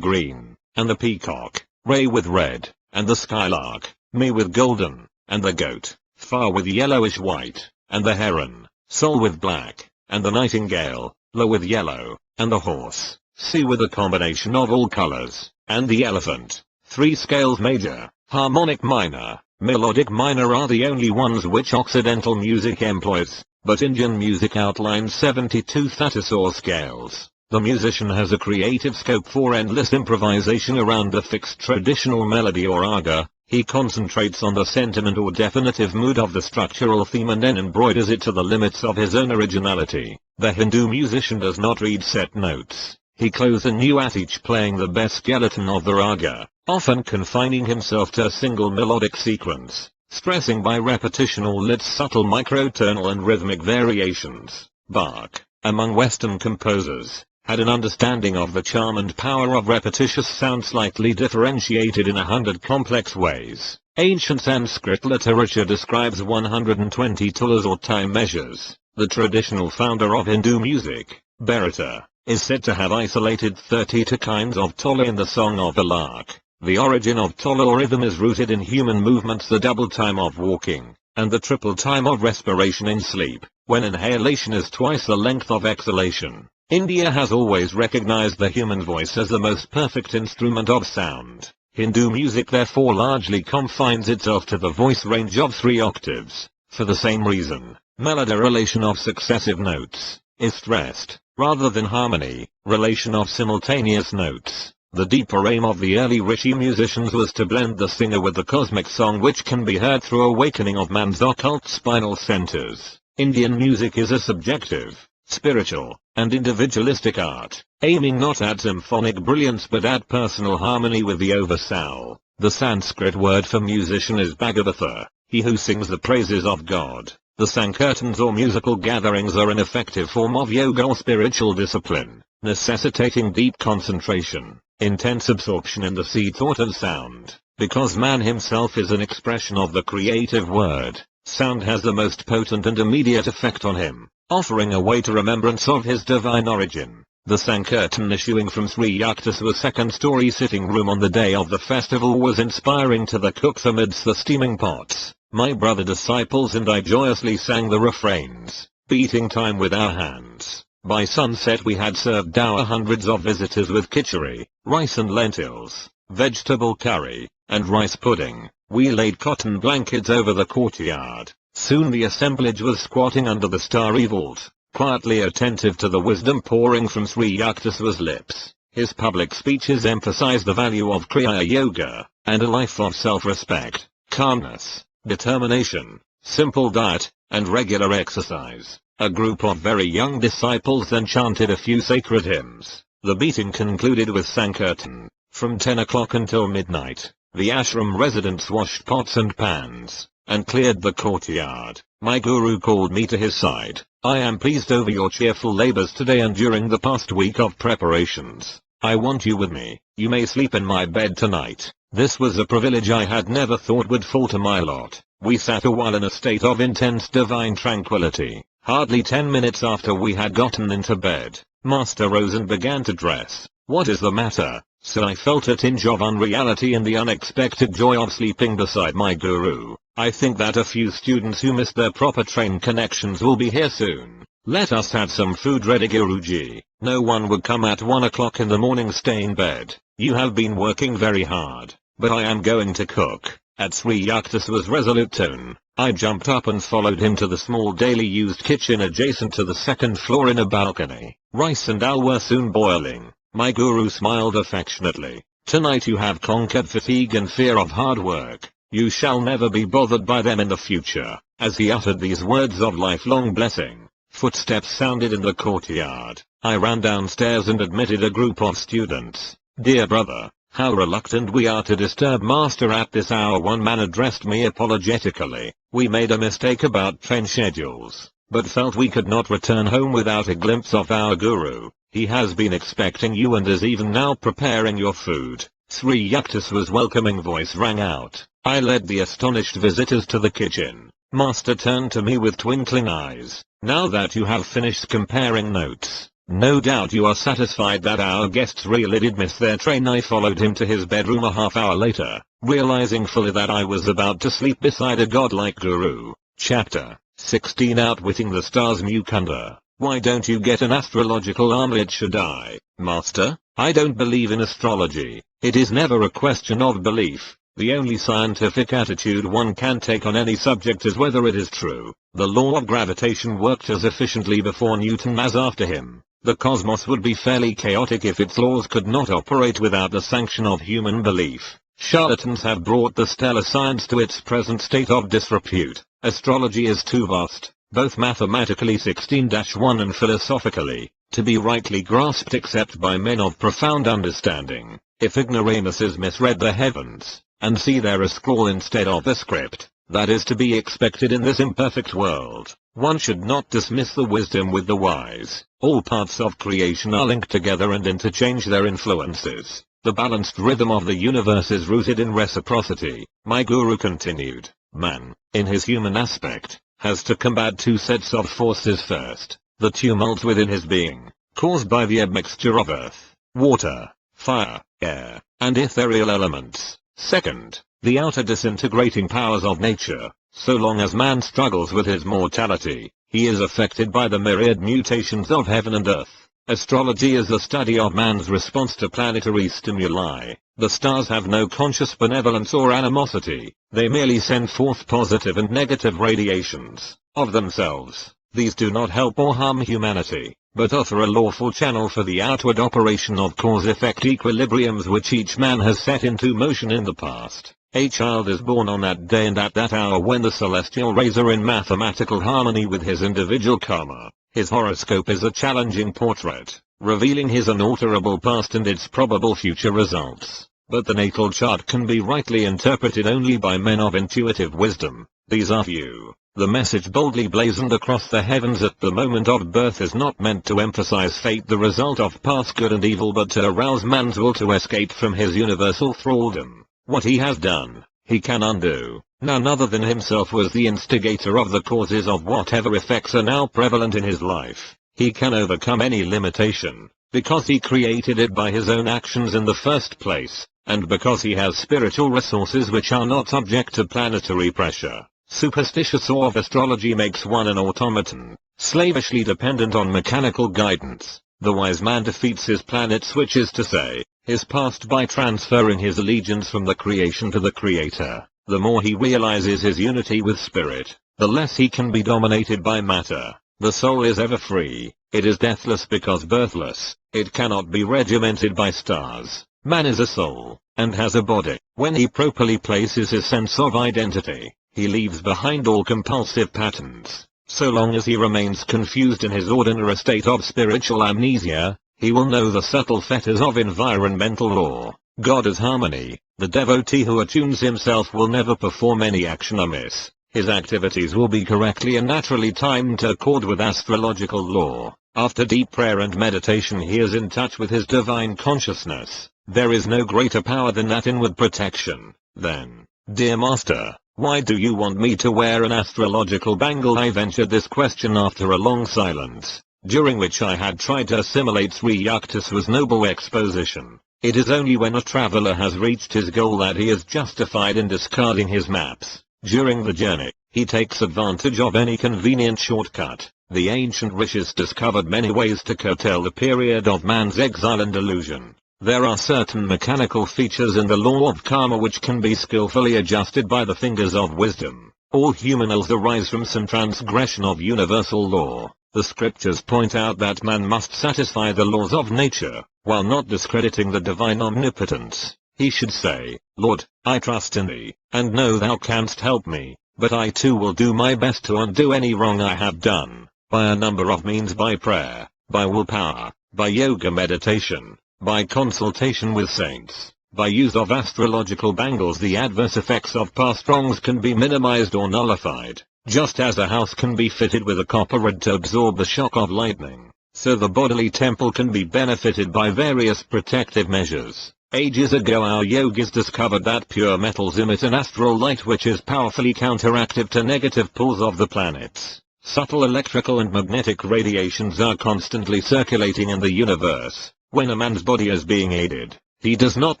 green, and the peacock, ray with red, and the skylark, me with golden, and the goat, far with yellowish white, and the heron, sol with black, and the nightingale, la with yellow, and the horse, si with a combination of all colors, and the elephant. 3 scales major, harmonic minor, melodic minor are the only ones which Occidental music employs, but Indian music outlines 72 Thatis or scales. The musician has a creative scope for endless improvisation around a fixed traditional melody or raga. He concentrates on the sentiment or definitive mood of the structural theme and then embroiders it to the limits of his own originality. The Hindu musician does not read set notes. He clothes anew at each playing the best skeleton of the raga, often confining himself to a single melodic sequence, stressing by repetition all its subtle microtonal and rhythmic variations. Bach, among Western composers, had an understanding of the charm and power of repetitious sound slightly differentiated in 100 complex ways. Ancient Sanskrit literature describes 120 tulas or time measures. The traditional founder of Hindu music, Bharata, is said to have isolated 32 kinds of tula in the Song of the Lark. The origin of tula or rhythm is rooted in human movements, the double time of walking, and the triple time of respiration in sleep, when inhalation is twice the length of exhalation. India has always recognized the human voice as the most perfect instrument of sound. Hindu music therefore largely confines itself to the voice range of 3 octaves. For the same reason, melody relation of successive notes is stressed, rather than harmony, relation of simultaneous notes. The deeper aim of the early Rishi musicians was to blend the singer with the cosmic song which can be heard through awakening of man's occult spinal centers. Indian music is a subjective, spiritual, and individualistic art, aiming not at symphonic brilliance but at personal harmony with the oversoul. The Sanskrit word for musician is Bhagavatha, he who sings the praises of God. The Sankirtans or musical gatherings are an effective form of yoga or spiritual discipline, necessitating deep concentration, intense absorption in the seed thought and sound. Because man himself is an expression of the creative word, sound has the most potent and immediate effect on him, offering a way to remembrance of his divine origin. The Sankirtan issuing from Sri Yukteswar's second-story sitting room on the day of the festival was inspiring to the cooks amidst the steaming pots. My brother disciples and I joyously sang the refrains, beating time with our hands. By sunset we had served our hundreds of visitors with khichdi, rice and lentils, vegetable curry, and rice pudding. We laid cotton blankets over the courtyard. Soon the assemblage was squatting under the starry vault, quietly attentive to the wisdom pouring from Sri Yukteswar's lips. His public speeches emphasized the value of Kriya Yoga, and a life of self-respect, calmness, determination, simple diet, and regular exercise. A group of very young disciples then chanted a few sacred hymns. The meeting concluded with Sankirtan. From 10 o'clock until midnight, the ashram residents washed pots and pans, and cleared the courtyard. My guru called me to his side. I am pleased over your cheerful labors today and during the past week of preparations. I want you with me. You may sleep in my bed tonight. This was a privilege I had never thought would fall to my lot. We sat a while in a state of intense divine tranquility. Hardly 10 minutes after we had gotten into bed, Master rose and began to dress. What is the matter? So I felt a tinge of unreality in the unexpected joy of sleeping beside my guru. I think that a few students who missed their proper train connections will be here soon. Let us have some food ready, Guruji. No one would come at 1 o'clock in the morning. Stay in bed. You have been working very hard, but I am going to cook. At Sri Yukteswar's resolute tone, I jumped up and followed him to the small daily used kitchen adjacent to the second floor in a balcony. Rice and dal were soon boiling. My guru smiled affectionately. Tonight you have conquered fatigue and fear of hard work. You shall never be bothered by them in the future. As he uttered these words of lifelong blessing, footsteps sounded in the courtyard. I ran downstairs and admitted a group of students. Dear brother, how reluctant we are to disturb Master at this hour, one man addressed me apologetically. We made a mistake about train schedules, but felt we could not return home without a glimpse of our guru. He has been expecting you and is even now preparing your food. Sri Yukteswar's welcoming voice rang out. I led the astonished visitors to the kitchen. Master turned to me with twinkling eyes. Now that you have finished comparing notes, no doubt you are satisfied that our guests really did miss their train. I followed him to his bedroom a half hour later, realizing fully that I was about to sleep beside a godlike guru. Chapter 16, Outwitting the Stars. Mukunda. Why don't you get an astrological amulet? Should I? Master, I don't believe in astrology. It is never a question of belief. The only scientific attitude one can take on any subject is whether it is true. The law of gravitation worked as efficiently before Newton as after him. The cosmos would be fairly chaotic if its laws could not operate without the sanction of human belief. Charlatans have brought the stellar science to its present state of disrepute. Astrology is too vast, both mathematically 16-1 and philosophically, to be rightly grasped except by men of profound understanding. If ignoramuses misread the heavens, and see there a scroll instead of a script, that is to be expected in this imperfect world, one should not dismiss the wisdom with the wise. All parts of creation are linked together and interchange their influences. The balanced rhythm of the universe is rooted in reciprocity. My guru continued. Man, in his human aspect, has to combat two sets of forces. First, the tumult within his being, caused by the admixture of earth, water, fire, air, and ethereal elements. Second, the outer disintegrating powers of nature. So long as man struggles with his mortality, he is affected by the myriad mutations of heaven and earth. Astrology is the study of man's response to planetary stimuli. The stars have no conscious benevolence or animosity. They merely send forth positive and negative radiations. Of themselves, these do not help or harm humanity, but offer a lawful channel for the outward operation of cause-effect equilibriums which each man has set into motion in the past. A child is born on that day and at that hour when the celestial rays are in mathematical harmony with his individual karma. His horoscope is a challenging portrait, revealing his unalterable past and its probable future results. But the natal chart can be rightly interpreted only by men of intuitive wisdom. These are few. The message boldly blazoned across the heavens at the moment of birth is not meant to emphasize fate, the result of past good and evil, but to arouse man's will to escape from his universal thraldom. What he has done, he can undo. None other than himself was the instigator of the causes of whatever effects are now prevalent in his life. He can overcome any limitation, because he created it by his own actions in the first place, and because he has spiritual resources which are not subject to planetary pressure. Superstitious awe of astrology makes one an automaton, slavishly dependent on mechanical guidance. The wise man defeats his planets, which is to say, his past, by transferring his allegiance from the creation to the creator. The more he realizes his unity with spirit, the less he can be dominated by matter. The soul is ever free. It is deathless because birthless. It cannot be regimented by stars. Man is a soul, and has a body. When he properly places his sense of identity, he leaves behind all compulsive patterns. So long as he remains confused in his ordinary state of spiritual amnesia, he will know the subtle fetters of environmental law. God is harmony. The devotee who attunes himself will never perform any action amiss. His activities will be correctly and naturally timed to accord with astrological law. After deep prayer and meditation he is in touch with his divine consciousness. There is no greater power than that inward protection. Then, dear master, why do you want me to wear an astrological bangle? I ventured this question after a long silence, during which I had tried to assimilate Sri Yukteswar's noble exposition. It is only when a traveler has reached his goal that he is justified in discarding his maps. During the journey, he takes advantage of any convenient shortcut. The ancient rishis discovered many ways to curtail the period of man's exile and delusion. There are certain mechanical features in the law of karma which can be skillfully adjusted by the fingers of wisdom. All human ills arise from some transgression of universal law. The scriptures point out that man must satisfy the laws of nature, while not discrediting the divine omnipotence. He should say, Lord, I trust in thee, and know thou canst help me, but I too will do my best to undo any wrong I have done, by a number of means: by prayer, by willpower, by yoga meditation, by consultation with saints, by use of astrological bangles. The adverse effects of past wrongs can be minimized or nullified, just as a house can be fitted with a copper rod to absorb the shock of lightning, so the bodily temple can be benefited by various protective measures. Ages ago our yogis discovered that pure metals emit an astral light which is powerfully counteractive to negative pulls of the planets. Subtle electrical and magnetic radiations are constantly circulating in the universe. When a man's body is being aided, he does not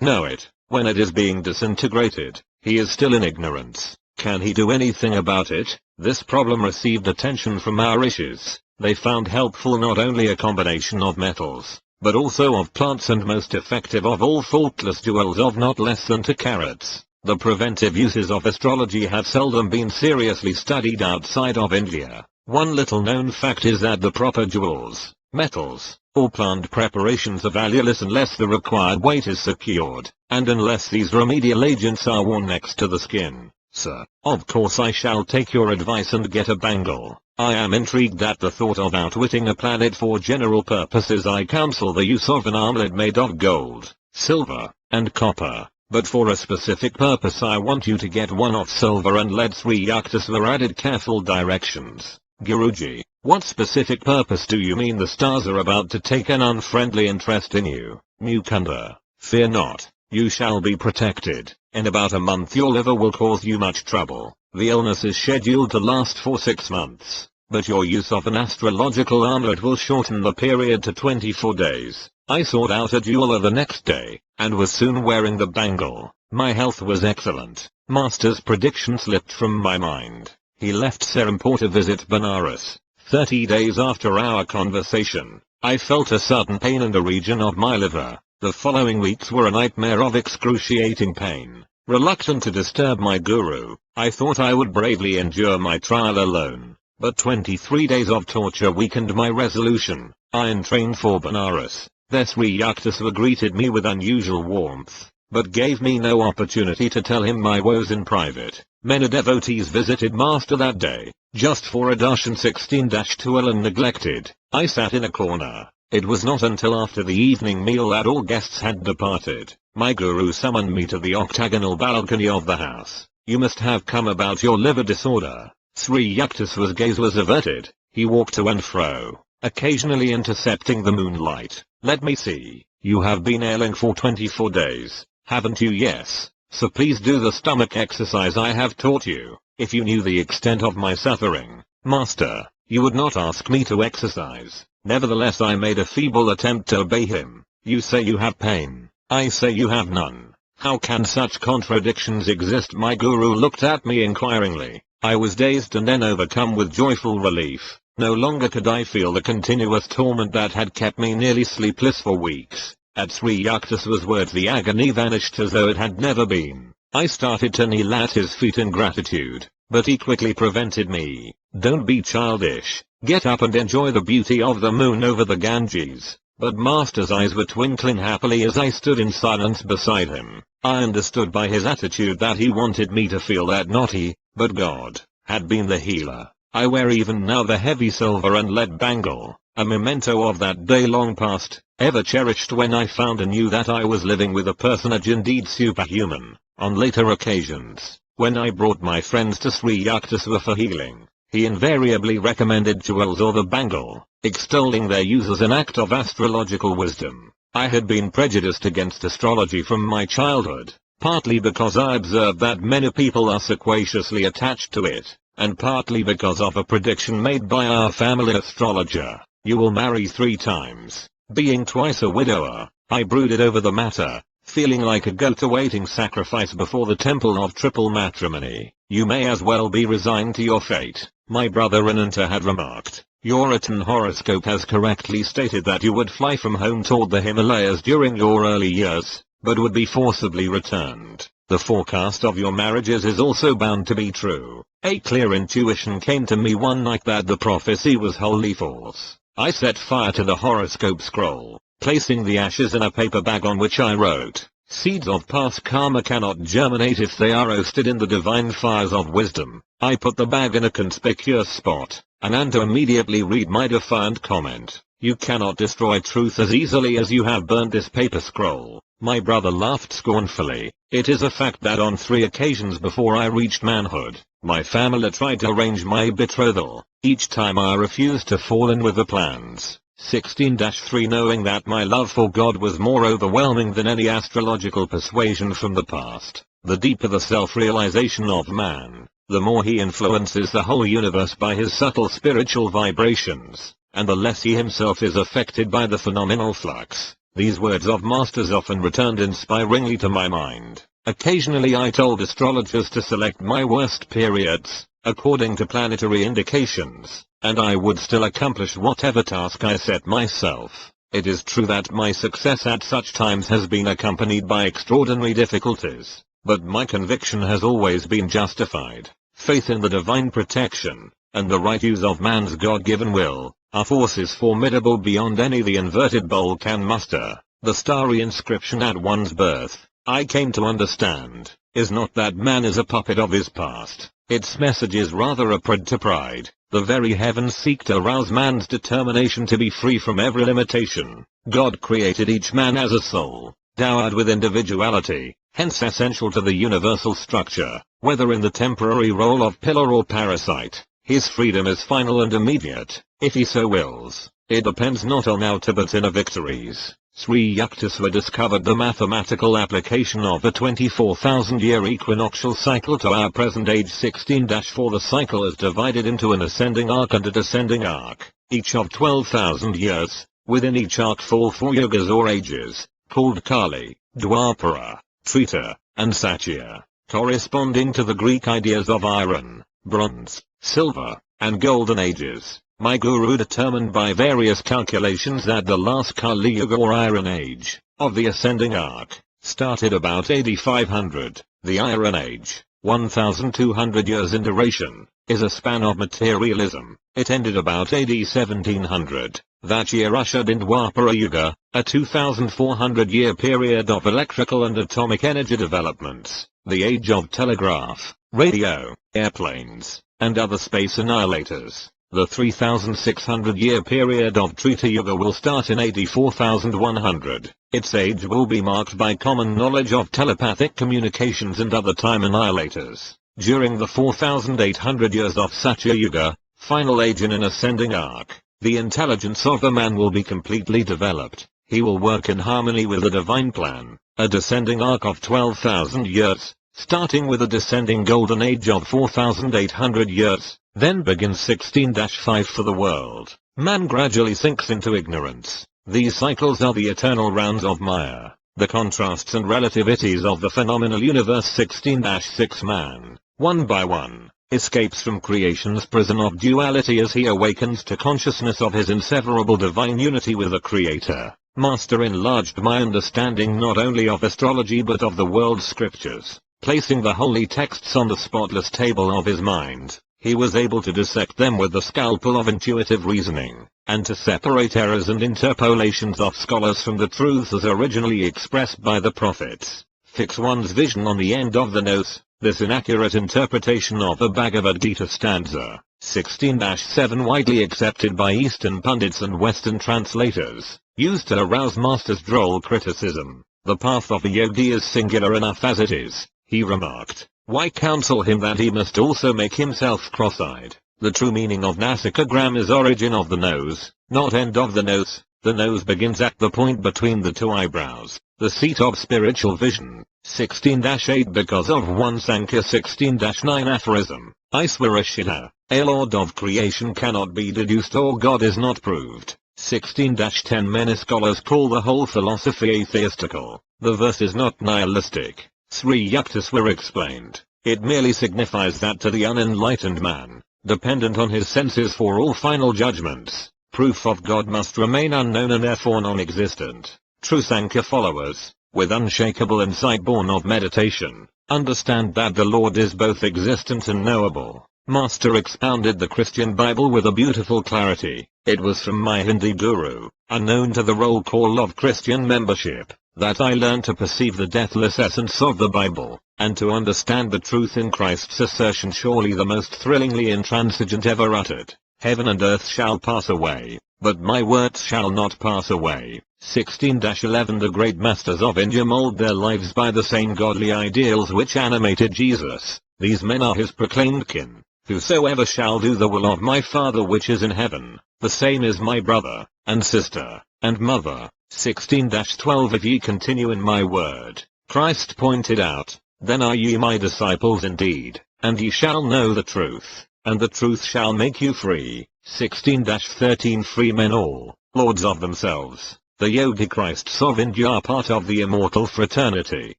know it. When it is being disintegrated, he is still in ignorance. Can he do anything about it? This problem received attention from our rishis. They found helpful not only a combination of metals, but also of plants, and most effective of all, faultless jewels of not less than 2 carats. The preventive uses of astrology have seldom been seriously studied outside of India. One little known fact is that the proper jewels, metals, or plant preparations are valueless unless the required weight is secured, and unless these remedial agents are worn next to the skin. Sir, of course I shall take your advice and get a bangle. I am intrigued at the thought of outwitting a planet. For general purposes I counsel the use of an armlet made of gold, silver, and copper, but for a specific purpose I want you to get one of silver and lead. Sri Yukteswar added careful directions. Guruji, what specific purpose do you mean? The stars are about to take an unfriendly interest in you. Mukunda, fear not, you shall be protected. In about a month your liver will cause you much trouble. The illness is scheduled to last for 6 months, but your use of an astrological amulet will shorten the period to 24 days. I sought out a jeweler the next day, and was soon wearing the bangle. My health was excellent. Master's prediction slipped from my mind. He left Serampore to visit Benares. 30 days after our conversation, I felt a sudden pain in the region of my liver. The following weeks were a nightmare of excruciating pain. Reluctant to disturb my guru, I thought I would bravely endure my trial alone. But 23 days of torture weakened my resolution. I entrained for Benares. There Sri Yukteswar greeted me with unusual warmth, but gave me no opportunity to tell him my woes in private. Many devotees visited Master that day, just for a darshan. 16-12 and neglected. I sat in a corner. It was not until after the evening meal that all guests had departed. My guru summoned me to the octagonal balcony of the house. You must have come about your liver disorder. Sri Yukteswar's gaze was averted. He walked to and fro, occasionally intercepting the moonlight. Let me see. You have been ailing for 24 days, haven't you? Yes. So please do the stomach exercise I have taught you. If you knew the extent of my suffering, Master, you would not ask me to exercise. Nevertheless I made a feeble attempt to obey him. You say you have pain. I say you have none. How can such contradictions exist? My guru looked at me inquiringly. I was dazed and then overcome with joyful relief. No longer could I feel the continuous torment that had kept me nearly sleepless for weeks. At Sri Yukteswar's words the agony vanished as though it had never been. I started to kneel at his feet in gratitude, but he quickly prevented me. Don't be childish. Get up and enjoy the beauty of the moon over the Ganges. But Master's eyes were twinkling happily as I stood in silence beside him. I understood by his attitude that he wanted me to feel that not he, but God, had been the healer. I wear even now the heavy silver and lead bangle, a memento of that day long past. ever cherished when I found and knew that I was living with a personage indeed superhuman. On later occasions, when I brought my friends to Sri Yukteswar for healing, he invariably recommended jewels or the bangle, extolling their use as an act of astrological wisdom. I had been prejudiced against astrology from my childhood, partly because I observed that many people are sequaciously attached to it, and partly because of a prediction made by our family astrologer: "You will marry 3 times." Being twice a widower, I brooded over the matter, feeling like a goat awaiting sacrifice before the temple of triple matrimony. "You may as well be resigned to your fate," my brother Ananta had remarked. "Your written horoscope has correctly stated that you would fly from home toward the Himalayas during your early years, but would be forcibly returned. The forecast of your marriages is also bound to be true." A clear intuition came to me one night that the prophecy was wholly false. I set fire to the horoscope scroll, placing the ashes in a paper bag on which I wrote, "Seeds of past karma cannot germinate if they are roasted in the divine fires of wisdom." I put the bag in a conspicuous spot, and Ananta immediately read my defiant comment: "You cannot destroy truth as easily as you have burned this paper scroll." My brother laughed scornfully. "It is a fact that on 3 occasions before I reached manhood, my family tried to arrange my betrothal. Each time I refused to fall in with the plans." 16-3 Knowing that my love for God was more overwhelming than any astrological persuasion from the past, the deeper the self-realization of man, the more he influences the whole universe by his subtle spiritual vibrations, and the less he himself is affected by the phenomenal flux. These words of masters often returned inspiringly to my mind. Occasionally I told astrologers to select my worst periods, according to planetary indications, and I would still accomplish whatever task I set myself. It is true that my success at such times has been accompanied by extraordinary difficulties, but my conviction has always been justified. Faith in the divine protection, and the right use of man's God-given will, are forces formidable beyond any the inverted bowl can muster. The starry inscription at one's birth, I came to understand, is not that man is a puppet of his past. Its message is rather a prod to pride. The very heavens seek to arouse man's determination to be free from every limitation. God created each man as a soul, dowered with individuality, hence essential to the universal structure. Whether in the temporary role of pillar or parasite, his freedom is final and immediate, if he so wills. It depends not on outer but inner victories. Sri Yukteswar discovered the mathematical application of the 24,000-year equinoctial cycle to our present age. 16-4 The cycle is divided into an ascending arc and a descending arc, each of 12,000 years. Within each arc fall 4 yugas or ages, called Kali, Dwapara, Treta, and Satya, corresponding to the Greek ideas of iron, bronze, silver, and golden ages. My guru determined by various calculations that the last Kali Yuga or Iron Age, of the ascending arc, started about AD 500. The Iron Age, 1,200 years in duration, is a span of materialism. It ended about AD 1700. That year ushered in Dwapara Yuga, a 2,400-year period of electrical and atomic energy developments, the age of telegraph, radio, airplanes, and other space annihilators. The 3,600-year period of Treta Yuga will start in AD 4100. Its age will be marked by common knowledge of telepathic communications and other time annihilators. During the 4,800 years of Satya Yuga, final age in an ascending arc, the intelligence of the man will be completely developed. He will work in harmony with the divine plan, a descending arc of 12,000 years, starting with a descending golden age of 4,800 years. Then begins 16-5 for the world. Man gradually sinks into ignorance. These cycles are the eternal rounds of Maya, the contrasts and relativities of the phenomenal universe. 16-6 Man, one by one, escapes from creation's prison of duality as he awakens to consciousness of his inseparable divine unity with the Creator. Master enlarged my understanding not only of astrology but of the world's scriptures, placing the holy texts on the spotless table of his mind. He was able to dissect them with the scalpel of intuitive reasoning, and to separate errors and interpolations of scholars from the truths as originally expressed by the prophets. Fix one's vision on the end of the nose. This inaccurate interpretation of a Bhagavad Gita stanza, 16-7 widely accepted by Eastern pundits and Western translators, used to arouse Master's droll criticism. The path of a yogi is singular enough as it is, he remarked. Why counsel him that he must also make himself cross-eyed? The true meaning of nasicagram is origin of the nose, not end of the nose. The nose begins at the point between the two eyebrows, the seat of spiritual vision. 16-8 because of 1 Sankhya. 16-9 aphorism. Aiswarashita, a lord of creation cannot be deduced or God is not proved. 16-10 Many scholars call the whole philosophy atheistical. The verse is not nihilistic. Sri Yukteswar explained. It merely signifies that to the unenlightened man, dependent on his senses for all final judgments, proof of God must remain unknown and therefore non-existent. True Sankhya followers, with unshakable insight born of meditation, understand that the Lord is both existent and knowable. Master expounded the Christian Bible with a beautiful clarity. It was from my Hindi guru, unknown to the roll call of Christian membership, that I learned to perceive the deathless essence of the Bible, and to understand the truth in Christ's assertion, surely the most thrillingly intransigent ever uttered. Heaven and earth shall pass away, but my words shall not pass away. 16-11 The great masters of India mold their lives by the same godly ideals which animated Jesus. These men are his proclaimed kin. Whosoever shall do the will of my Father which is in heaven, the same is my brother, and sister, and mother. 16-12 If ye continue in my word, Christ pointed out, then are ye my disciples indeed, and ye shall know the truth, and the truth shall make you free. 16-13 Free men all, lords of themselves. The Yogi Christs of India are part of the immortal fraternity,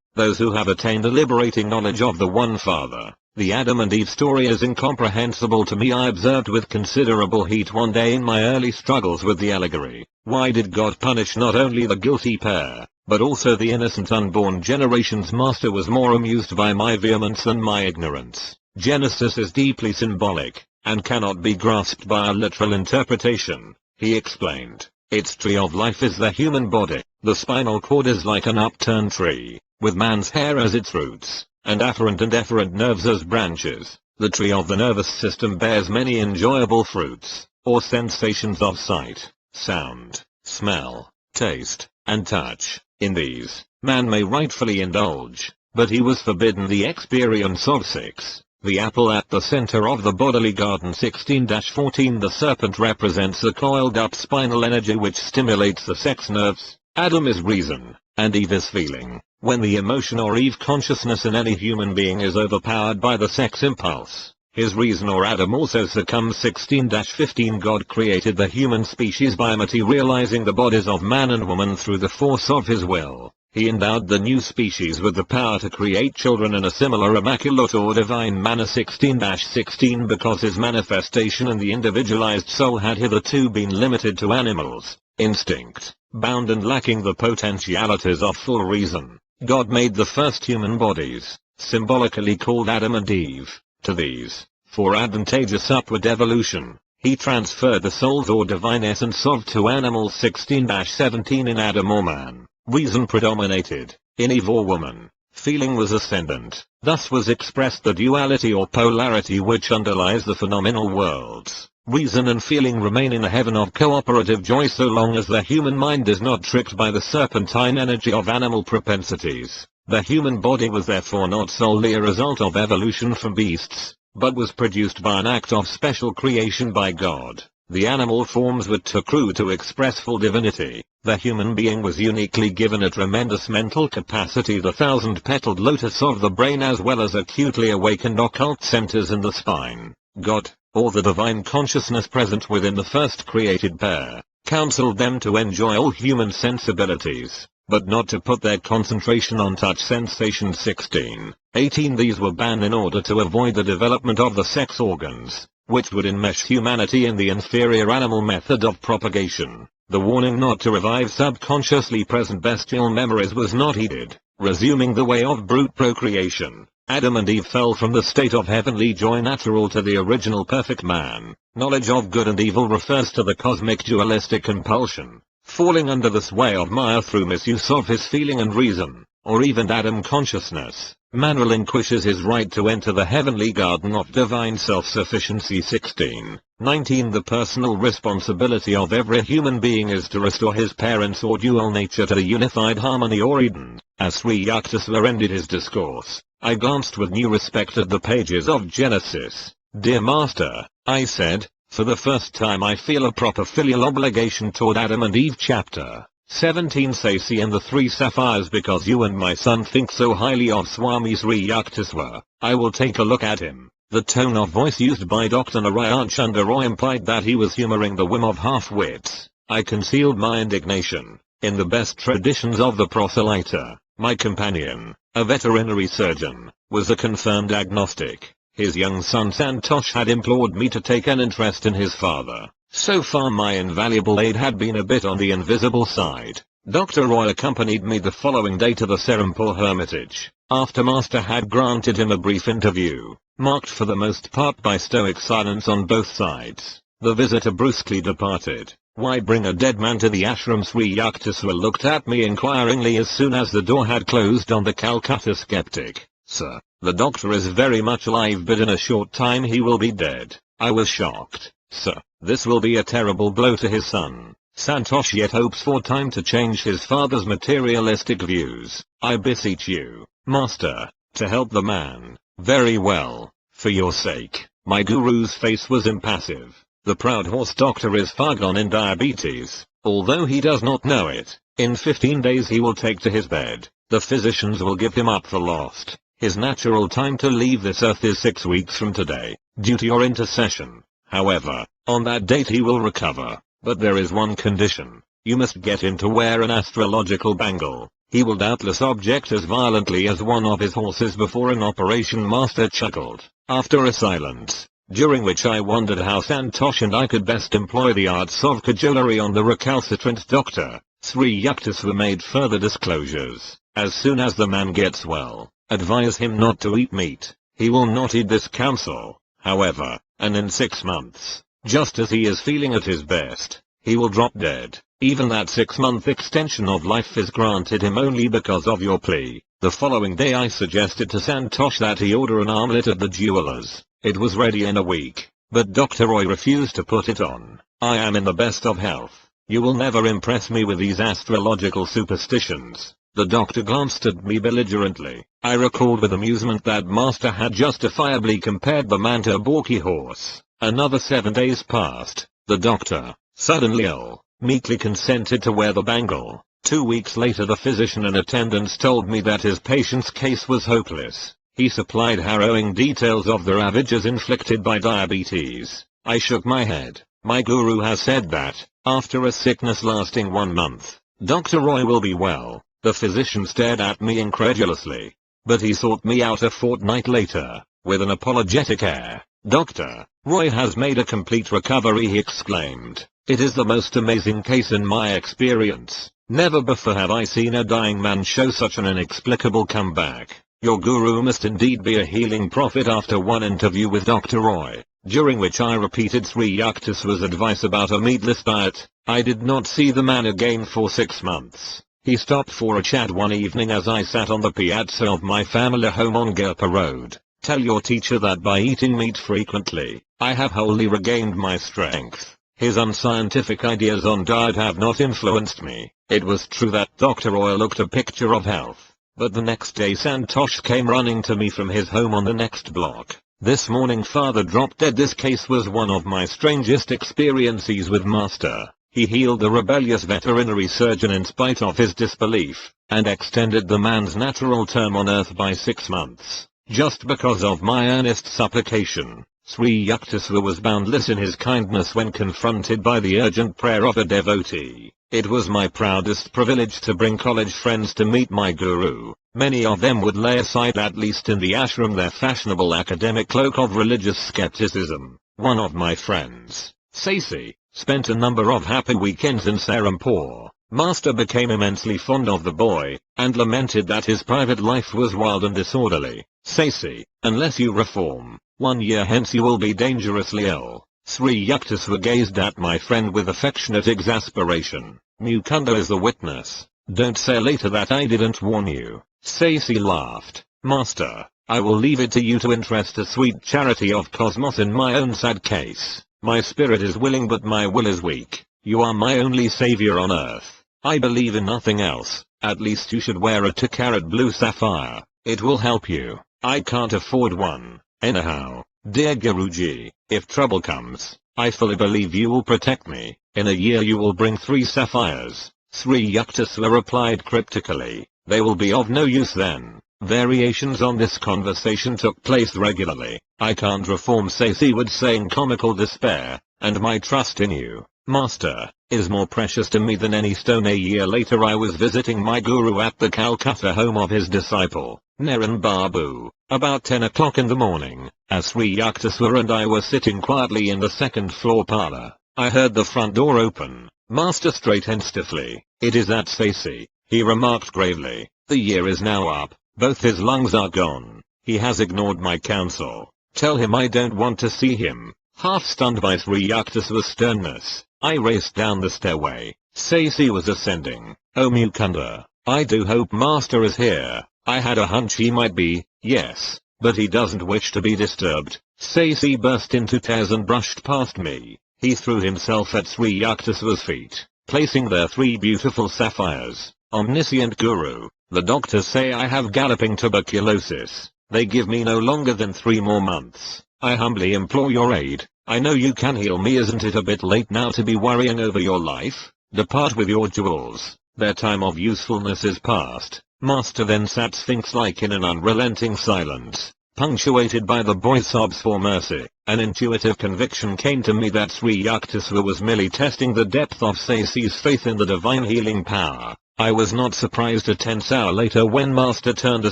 those who have attained a liberating knowledge of the One Father. The Adam and Eve story is incomprehensible to me. I observed with considerable heat one day in my early struggles with the allegory. Why did God punish not only the guilty pair, but also the innocent unborn generations? Master was more amused by my vehemence than my ignorance. Genesis is deeply symbolic, and cannot be grasped by a literal interpretation, he explained. Its tree of life is the human body. The spinal cord is like an upturned tree, with man's hair as its roots, and afferent and efferent nerves as branches. The tree of the nervous system bears many enjoyable fruits, or sensations of sight, sound, smell, taste, and touch. In these, man may rightfully indulge, but he was forbidden the experience of 6. The apple at the center of the bodily garden. 16-14 The serpent represents the coiled-up spinal energy which stimulates the sex nerves. Adam is reason, and Eve is feeling. When the emotion or Eve consciousness in any human being is overpowered by the sex impulse, his reason or Adam also succumbs. 16-15 God created the human species by materializing the bodies of man and woman through the force of his will. He endowed the new species with the power to create children in a similar immaculate or divine manner. 16-16 Because his manifestation in the individualized soul had hitherto been limited to animals, instinct, bound and lacking the potentialities of full reason, God made the first human bodies, symbolically called Adam and Eve. To these, for advantageous upward evolution, he transferred the soul's or divine essence of 2 animals. 16-17 In Adam or man, reason predominated. In Eve or woman, feeling was ascendant. Thus was expressed the duality or polarity which underlies the phenomenal worlds. Reason and feeling remain in a heaven of cooperative joy so long as the human mind is not tricked by the serpentine energy of animal propensities. The human body was therefore not solely a result of evolution from beasts, but was produced by an act of special creation by God. The animal forms were too crude to express full divinity. The human being was uniquely given a tremendous mental capacity, the 1,000-petaled lotus of the brain, as well as acutely awakened occult centers in the spine. God, or the divine consciousness present within the first created pair, counseled them to enjoy all human sensibilities, but not to put their concentration on touch sensations. 16-18 These were banned in order to avoid the development of the sex organs, which would enmesh humanity in the inferior animal method of propagation. The warning not to revive subconsciously present bestial memories was not heeded. Resuming the way of brute procreation, Adam and Eve fell from the state of heavenly joy natural to the original perfect man. Knowledge of good and evil refers to the cosmic dualistic compulsion, falling under the sway of Maya through misuse of his feeling and reason, or even Adam consciousness. Man relinquishes his right to enter the heavenly garden of divine self-sufficiency. 16. 19. The personal responsibility of every human being is to restore his parents or dual nature to the unified harmony or Eden. As Sri Yukteswar ended his discourse, I glanced with new respect at the pages of Genesis. Dear Master, I said, for the first time I feel a proper filial obligation toward Adam and Eve. Chapter 17. Sasi and the Three Sapphires. Because you and my son think so highly of Swami Sri Yukteswar, I will take a look at him. The tone of voice used by Dr. Narayan Chandra Roy implied that he was humoring the whim of half-wits. I concealed my indignation. In the best traditions of the proselyter, my companion, a veterinary surgeon, was a confirmed agnostic. His young son Santosh had implored me to take an interest in his father. So far my invaluable aid had been a bit on the invisible side. Dr. Roy accompanied me the following day to the Serampore Hermitage, after Master had granted him a brief interview, marked for the most part by stoic silence on both sides. The visitor brusquely departed. Why bring a dead man to the ashram? Sri Yukteswar looked at me inquiringly as soon as the door had closed on the Calcutta skeptic. Sir, the doctor is very much alive, but in a short time he will be dead. I was shocked. Sir, this will be a terrible blow to his son. Santosh yet hopes for time to change his father's materialistic views. I beseech you, Master, to help the man. Very well, for your sake. My guru's face was impassive. The proud horse doctor is far gone in diabetes, although he does not know it. In 15 days he will take to his bed. The physicians will give him up for lost. His natural time to leave this earth is 6 weeks from today, due to your intercession. However, on that date he will recover. But there is one condition. You must get him to wear an astrological bangle. He will doubtless object as violently as one of his horses before an operation. Master chuckled. After a silence, during which I wondered how Santosh and I could best employ the arts of cajolery on the recalcitrant doctor, Sri Yukteswar made further disclosures. As soon as the man gets well, advise him not to eat meat. He will not heed this counsel, however, and in 6 months, just as he is feeling at his best, he will drop dead. Even that 6-month extension of life is granted him only because of your plea. The following day I suggested to Santosh that he order an armlet at the jeweller's. It was ready in a week, but Dr. Roy refused to put it on. I am in the best of health. You will never impress me with these astrological superstitions. The doctor glanced at me belligerently. I recalled with amusement that Master had justifiably compared the man to a balky horse. Another 7 days passed. The doctor, suddenly ill, meekly consented to wear the bangle. 2 weeks later the physician in attendance told me that his patient's case was hopeless. He supplied harrowing details of the ravages inflicted by diabetes. I shook my head. My guru has said that, after a sickness lasting 1 month, Dr. Roy will be well. The physician stared at me incredulously. But he sought me out a fortnight later, with an apologetic air. Dr. Roy has made a complete recovery, he exclaimed. It is the most amazing case in my experience. Never before have I seen a dying man show such an inexplicable comeback. Your guru must indeed be a healing prophet. After one interview with Dr. Roy, during which I repeated Sri Yukteswar's advice about a meatless diet, I did not see the man again for 6 months. He stopped for a chat one evening as I sat on the piazza of my family home on Gurpa Road. Tell your teacher that by eating meat frequently, I have wholly regained my strength. His unscientific ideas on diet have not influenced me. It was true that Dr. Roy looked a picture of health. But the next day Santosh came running to me from his home on the next block. This morning father dropped dead. This case was one of my strangest experiences with Master. He healed the rebellious veterinary surgeon in spite of his disbelief, and extended the man's natural term on earth by 6 months, just because of my earnest supplication. Sri Yukteswar was boundless in his kindness when confronted by the urgent prayer of a devotee. It was my proudest privilege to bring college friends to meet my guru. Many of them would lay aside, at least in the ashram, their fashionable academic cloak of religious skepticism. One of my friends, Sasi, spent a number of happy weekends in Serampore. Master became immensely fond of the boy, and lamented that his private life was wild and disorderly. Sasi, unless you reform, 1 year hence you will be dangerously ill. Sri Yukteswar gazed at my friend with affectionate exasperation. Mukunda is the witness. Don't say later that I didn't warn you. Sasi laughed. Master, I will leave it to you to interest a sweet charity of cosmos in my own sad case. My spirit is willing but my will is weak. You are my only savior on earth. I believe in nothing else. At least you should wear a 2-carat blue sapphire. It will help you. I can't afford one. Anyhow, dear Guruji, if trouble comes, I fully believe you will protect me. In a year you will bring 3 sapphires. Sri Yukteswar replied cryptically. They will be of no use then. Variations on this conversation took place regularly. I can't reform, Sasi would say in comical despair, and my trust in you, Master, is more precious to me than any stone. A year later I was visiting my guru at the Calcutta home of his disciple, Naran Babu, about 10 o'clock in the morning. As Sri Yukteswar and I were sitting quietly in the second floor parlor, I heard the front door open. Master straightened stiffly. It is that Sasi, he remarked gravely. The year is now up. Both his lungs are gone. He has ignored my counsel. Tell him I don't want to see him. Half stunned by Sri Yukteswar's sternness, I raced down the stairway. Sasi was ascending. Oh Mukunda, I do hope Master is here. I had a hunch he might be, yes, but he doesn't wish to be disturbed. Sasi burst into tears and brushed past me. He threw himself at Sri Yukteswar's feet, placing there 3 beautiful sapphires. Omniscient Guru, the doctors say I have galloping tuberculosis. They give me no longer than 3 more months. I humbly implore your aid. I know you can heal me. Isn't it a bit late now to be worrying over your life? Depart with your jewels. Their time of usefulness is past. Master then sat sphinx-like in an unrelenting silence, punctuated by the boy's sobs for mercy. An intuitive conviction came to me that Sri Yukteswar was merely testing the depth of Sasi's faith in the divine healing power. I was not surprised a tense hour later when Master turned a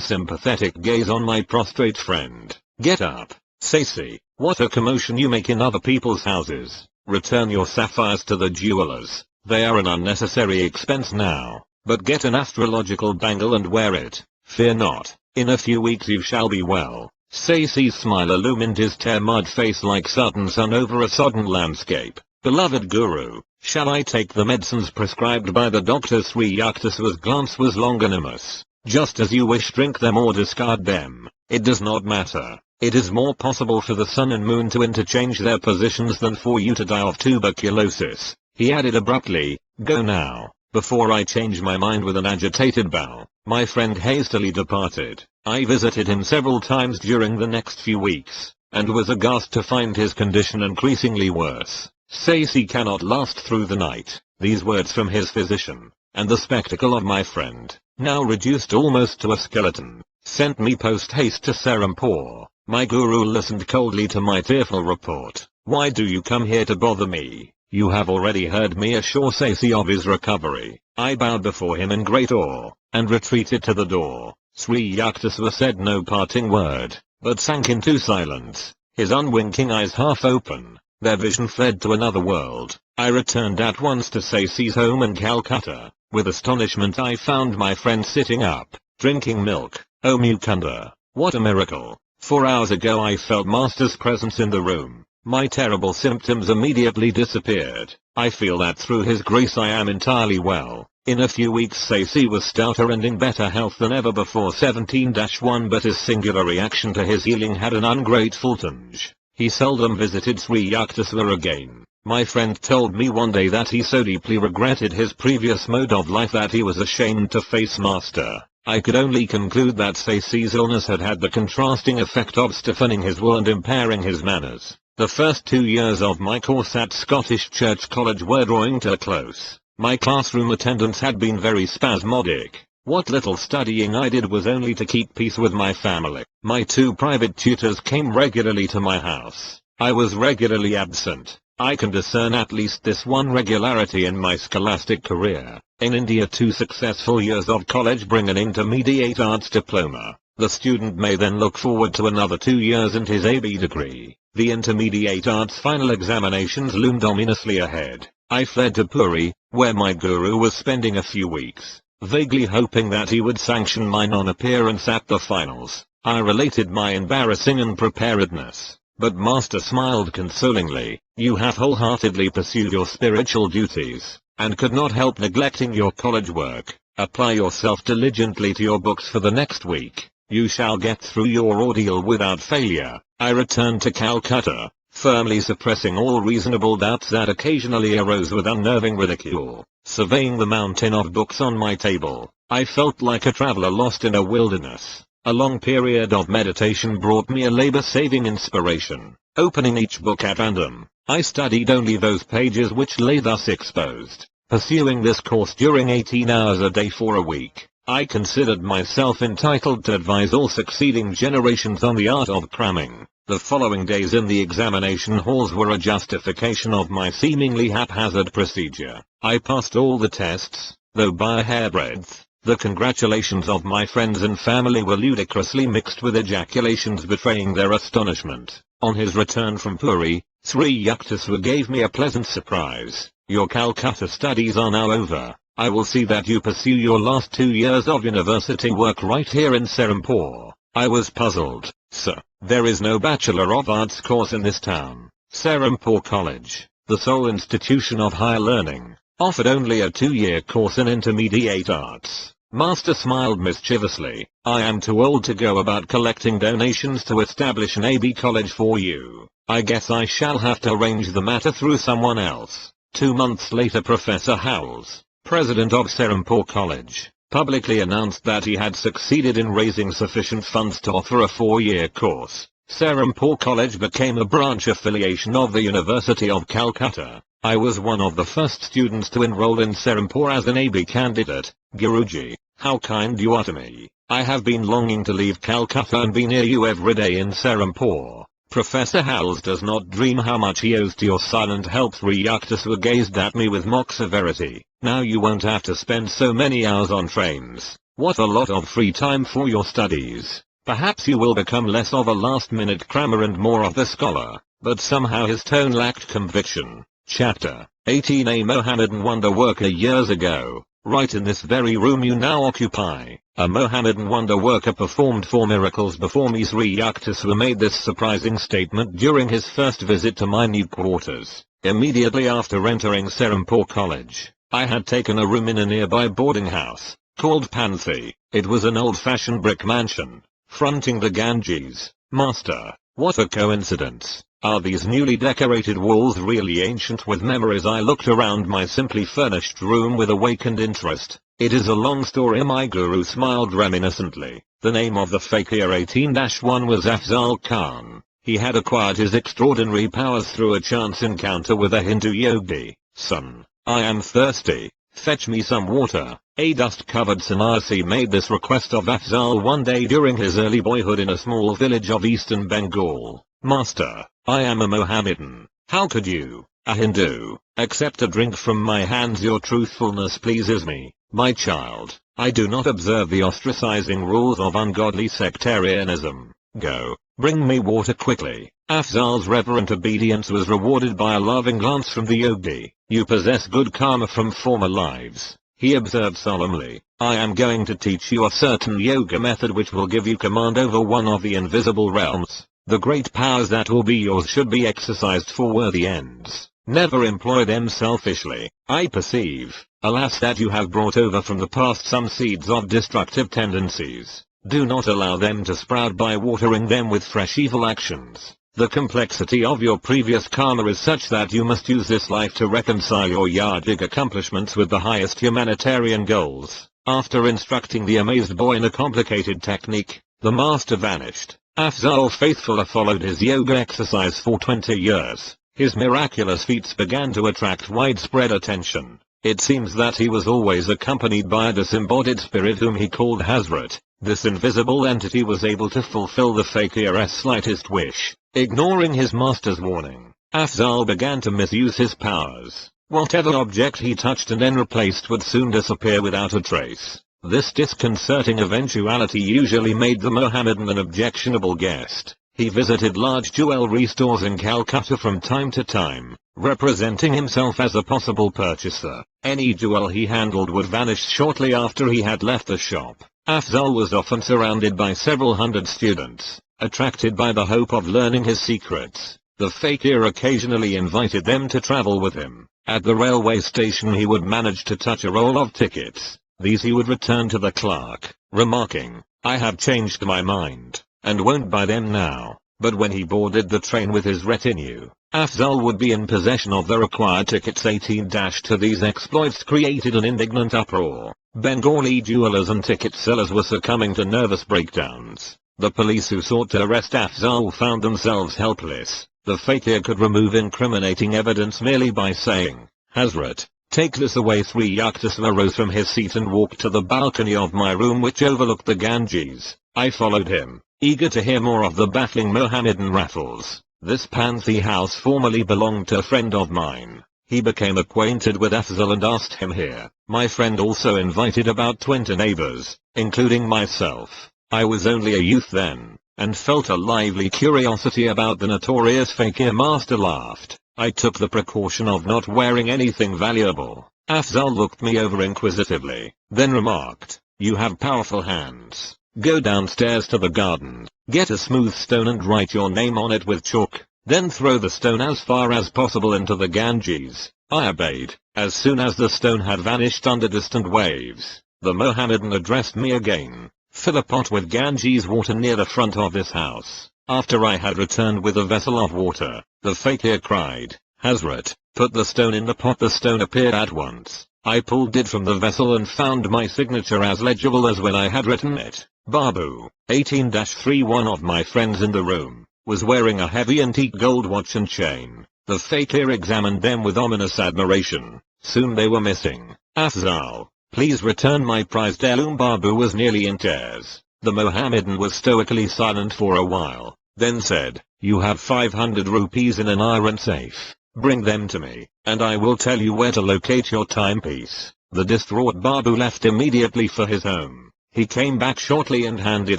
sympathetic gaze on my prostrate friend. Get up, Sasi, what a commotion you make in other people's houses. Return your sapphires to the jewelers. They are an unnecessary expense now. But get an astrological bangle and wear it. Fear not, in a few weeks you shall be well. Sasi's smile illumined his tear-marred face like sudden sun over a sodden landscape. Beloved Guru, shall I take the medicines prescribed by the doctor? Sri Yukteswar's glance was longanimous. Just as you wish, drink them or discard them. It does not matter. It is more possible for the sun and moon to interchange their positions than for you to die of tuberculosis. He added abruptly, go now, before I change my mind. With an agitated bow, my friend hastily departed. I visited him several times during the next few weeks, and was aghast to find his condition increasingly worse. Sasi cannot last through the night. These words from his physician, and the spectacle of my friend, now reduced almost to a skeleton, sent me post-haste to Serampore. My guru listened coldly to my tearful report. Why do you come here to bother me? You have already heard me assure Sasi of his recovery. I bowed before him in great awe, and retreated to the door. Sri Yukteswar said no parting word, but sank into silence, his unwinking eyes half open. Their vision fled to another world. I returned at once to Sasi's home in Calcutta. With astonishment I found my friend sitting up, drinking milk. Oh Mukunda, what a miracle! 4 hours ago I felt Master's presence in the room. My terrible symptoms immediately disappeared. I feel that through his grace I am entirely well. In a few weeks Sasi was stouter and in better health than ever before. 17-1 But his singular reaction to his healing had an ungrateful tinge. He seldom visited Sri Yukteswar again. My friend told me one day that he so deeply regretted his previous mode of life that he was ashamed to face Master. I could only conclude that Sasi's illness had had the contrasting effect of stiffening his will and impairing his manners. The first 2 years of my course at Scottish Church College were drawing to a close. My classroom attendance had been very spasmodic. What little studying I did was only to keep peace with my family. My 2 private tutors came regularly to my house. I was regularly absent. I can discern at least this one regularity in my scholastic career. In India 2 successful years of college bring an intermediate arts diploma. The student may then look forward to another 2 years and his AB degree. The intermediate arts final examinations loomed ominously ahead. I fled to Puri, where my guru was spending a few weeks, vaguely hoping that he would sanction my non-appearance at the finals. I related my embarrassing unpreparedness, but Master smiled consolingly. You have wholeheartedly pursued your spiritual duties, and could not help neglecting your college work. Apply yourself diligently to your books for the next week. You shall get through your ordeal without failure. I returned to Calcutta, firmly suppressing all reasonable doubts that occasionally arose with unnerving ridicule. Surveying the mountain of books on my table, I felt like a traveler lost in a wilderness. A long period of meditation brought me a labor-saving inspiration. Opening each book at random, I studied only those pages which lay thus exposed. Pursuing this course during 18 hours a day for a week, I considered myself entitled to advise all succeeding generations on the art of cramming. The following days in the examination halls were a justification of my seemingly haphazard procedure. I passed all the tests, though by a hairbreadth. The congratulations of my friends and family were ludicrously mixed with ejaculations betraying their astonishment. On his return from Puri, Sri Yukteswar gave me a pleasant surprise. Your Calcutta studies are now over. I will see that you pursue your last 2 years of university work right here in Serampore. I was puzzled. Sir, there is no Bachelor of Arts course in this town. Serampore College, the sole institution of higher learning, offered only a 2-year course in intermediate arts. Master smiled mischievously. I am too old to go about collecting donations to establish an AB college for you. I guess I shall have to arrange the matter through someone else. 2 months later, Professor Howells, president of Serampore College, publicly announced that he had succeeded in raising sufficient funds to offer a 4-year course. Serampore College became a branch affiliation of the University of Calcutta. I was one of the first students to enroll in Serampore as an AB candidate. Guruji, how kind you are to me. I have been longing to leave Calcutta and be near you every day in Serampore. Professor Howells does not dream how much he owes to your silent help. Sri Yukteswar gazed at me with mock severity. Now you won't have to spend so many hours on trains. What a lot of free time for your studies. Perhaps you will become less of a last-minute crammer and more of the scholar. But somehow his tone lacked conviction. Chapter 18. A Mohammedan wonder worker. Years ago, right in this very room you now occupy, a Mohammedan wonder worker performed 4 miracles before me. Sri Yukteswar made this surprising statement during his first visit to my new quarters. Immediately after entering Serampore College, I had taken a room in a nearby boarding house, called Panthi. It was an old-fashioned brick mansion, fronting the Ganges. Master, what a coincidence. Are these newly decorated walls really ancient with memories? I looked around my simply furnished room with awakened interest. It is a long story. My guru smiled reminiscently. The name of the fakir 18-1 was Afzal Khan. He had acquired his extraordinary powers through a chance encounter with a Hindu yogi. Son, I am thirsty. Fetch me some water. A dust-covered sannyasi made this request of Afzal one day during his early boyhood in a small village of eastern Bengal. Master, I am a Mohammedan. How could you, a Hindu, accept a drink from my hands? Your truthfulness pleases me, my child. I do not observe the ostracizing rules of ungodly sectarianism. Go, bring me water quickly. Afzal's reverent obedience was rewarded by a loving glance from the yogi. You possess good karma from former lives, he observed solemnly. I am going to teach you a certain yoga method which will give you command over one of the invisible realms. The great powers that will be yours should be exercised for worthy ends. Never employ them selfishly. I perceive, alas, that you have brought over from the past some seeds of destructive tendencies. Do not allow them to sprout by watering them with fresh evil actions. The complexity of your previous karma is such that you must use this life to reconcile your yogic accomplishments with the highest humanitarian goals. After instructing the amazed boy in a complicated technique, the master vanished. Afzal faithfully followed his yoga exercise for 20 years. His miraculous feats began to attract widespread attention. It seems that he was always accompanied by a disembodied spirit whom he called Hazrat. This invisible entity was able to fulfill the fakir's slightest wish. Ignoring his master's warning, Afzal began to misuse his powers. Whatever object he touched and then replaced would soon disappear without a trace. This disconcerting eventuality usually made the Mohammedan an objectionable guest. He visited large jewelry stores in Calcutta from time to time, representing himself as a possible purchaser. Any jewel he handled would vanish shortly after he had left the shop. Afzal was often surrounded by several hundred students, attracted by the hope of learning his secrets. The fakir occasionally invited them to travel with him. At the railway station he would manage to touch a roll of tickets. These he would return to the clerk, remarking, I have changed my mind, and won't buy them now. But when he boarded the train with his retinue, Afzal would be in possession of the required tickets. 18-2 These exploits created an indignant uproar. Bengali jewelers and ticket sellers were succumbing to nervous breakdowns. The police who sought to arrest Afzal found themselves helpless. The fakir could remove incriminating evidence merely by saying, "Hazrat, take this away." Sri Yukteswar rose from his seat and walked to the balcony of my room, which overlooked the Ganges. I followed him, eager to hear more of the baffling Mohammedan raffles. This Panthi house formerly belonged to a friend of mine. He became acquainted with Afzal and asked him here. My friend also invited about 20 neighbors, including myself. I was only a youth then, and felt a lively curiosity about the notorious fakir. Master laughed. I took the precaution of not wearing anything valuable. Afzal looked me over inquisitively, then remarked, "You have powerful hands. Go downstairs to the garden, get a smooth stone and write your name on it with chalk. Then throw the stone as far as possible into the Ganges." I obeyed. As soon as the stone had vanished under distant waves, the Mohammedan addressed me again. "Fill a pot with Ganges water near the front of this house." After I had returned with a vessel of water, the fakir cried, "Hazrat, put the stone in the pot." The stone appeared at once. I pulled it from the vessel and found my signature as legible as when I had written it. Babu, 18-3 One of my friends in the room was wearing a heavy antique gold watch and chain. The fakir examined them with ominous admiration. Soon they were missing. "Afzal, please return my prized heirloom." Babu was nearly in tears. The Mohammedan was stoically silent for a while, then said, "You have 500 rupees in an iron safe. Bring them to me, and I will tell you where to locate your timepiece." The distraught Babu left immediately for his home. He came back shortly and handed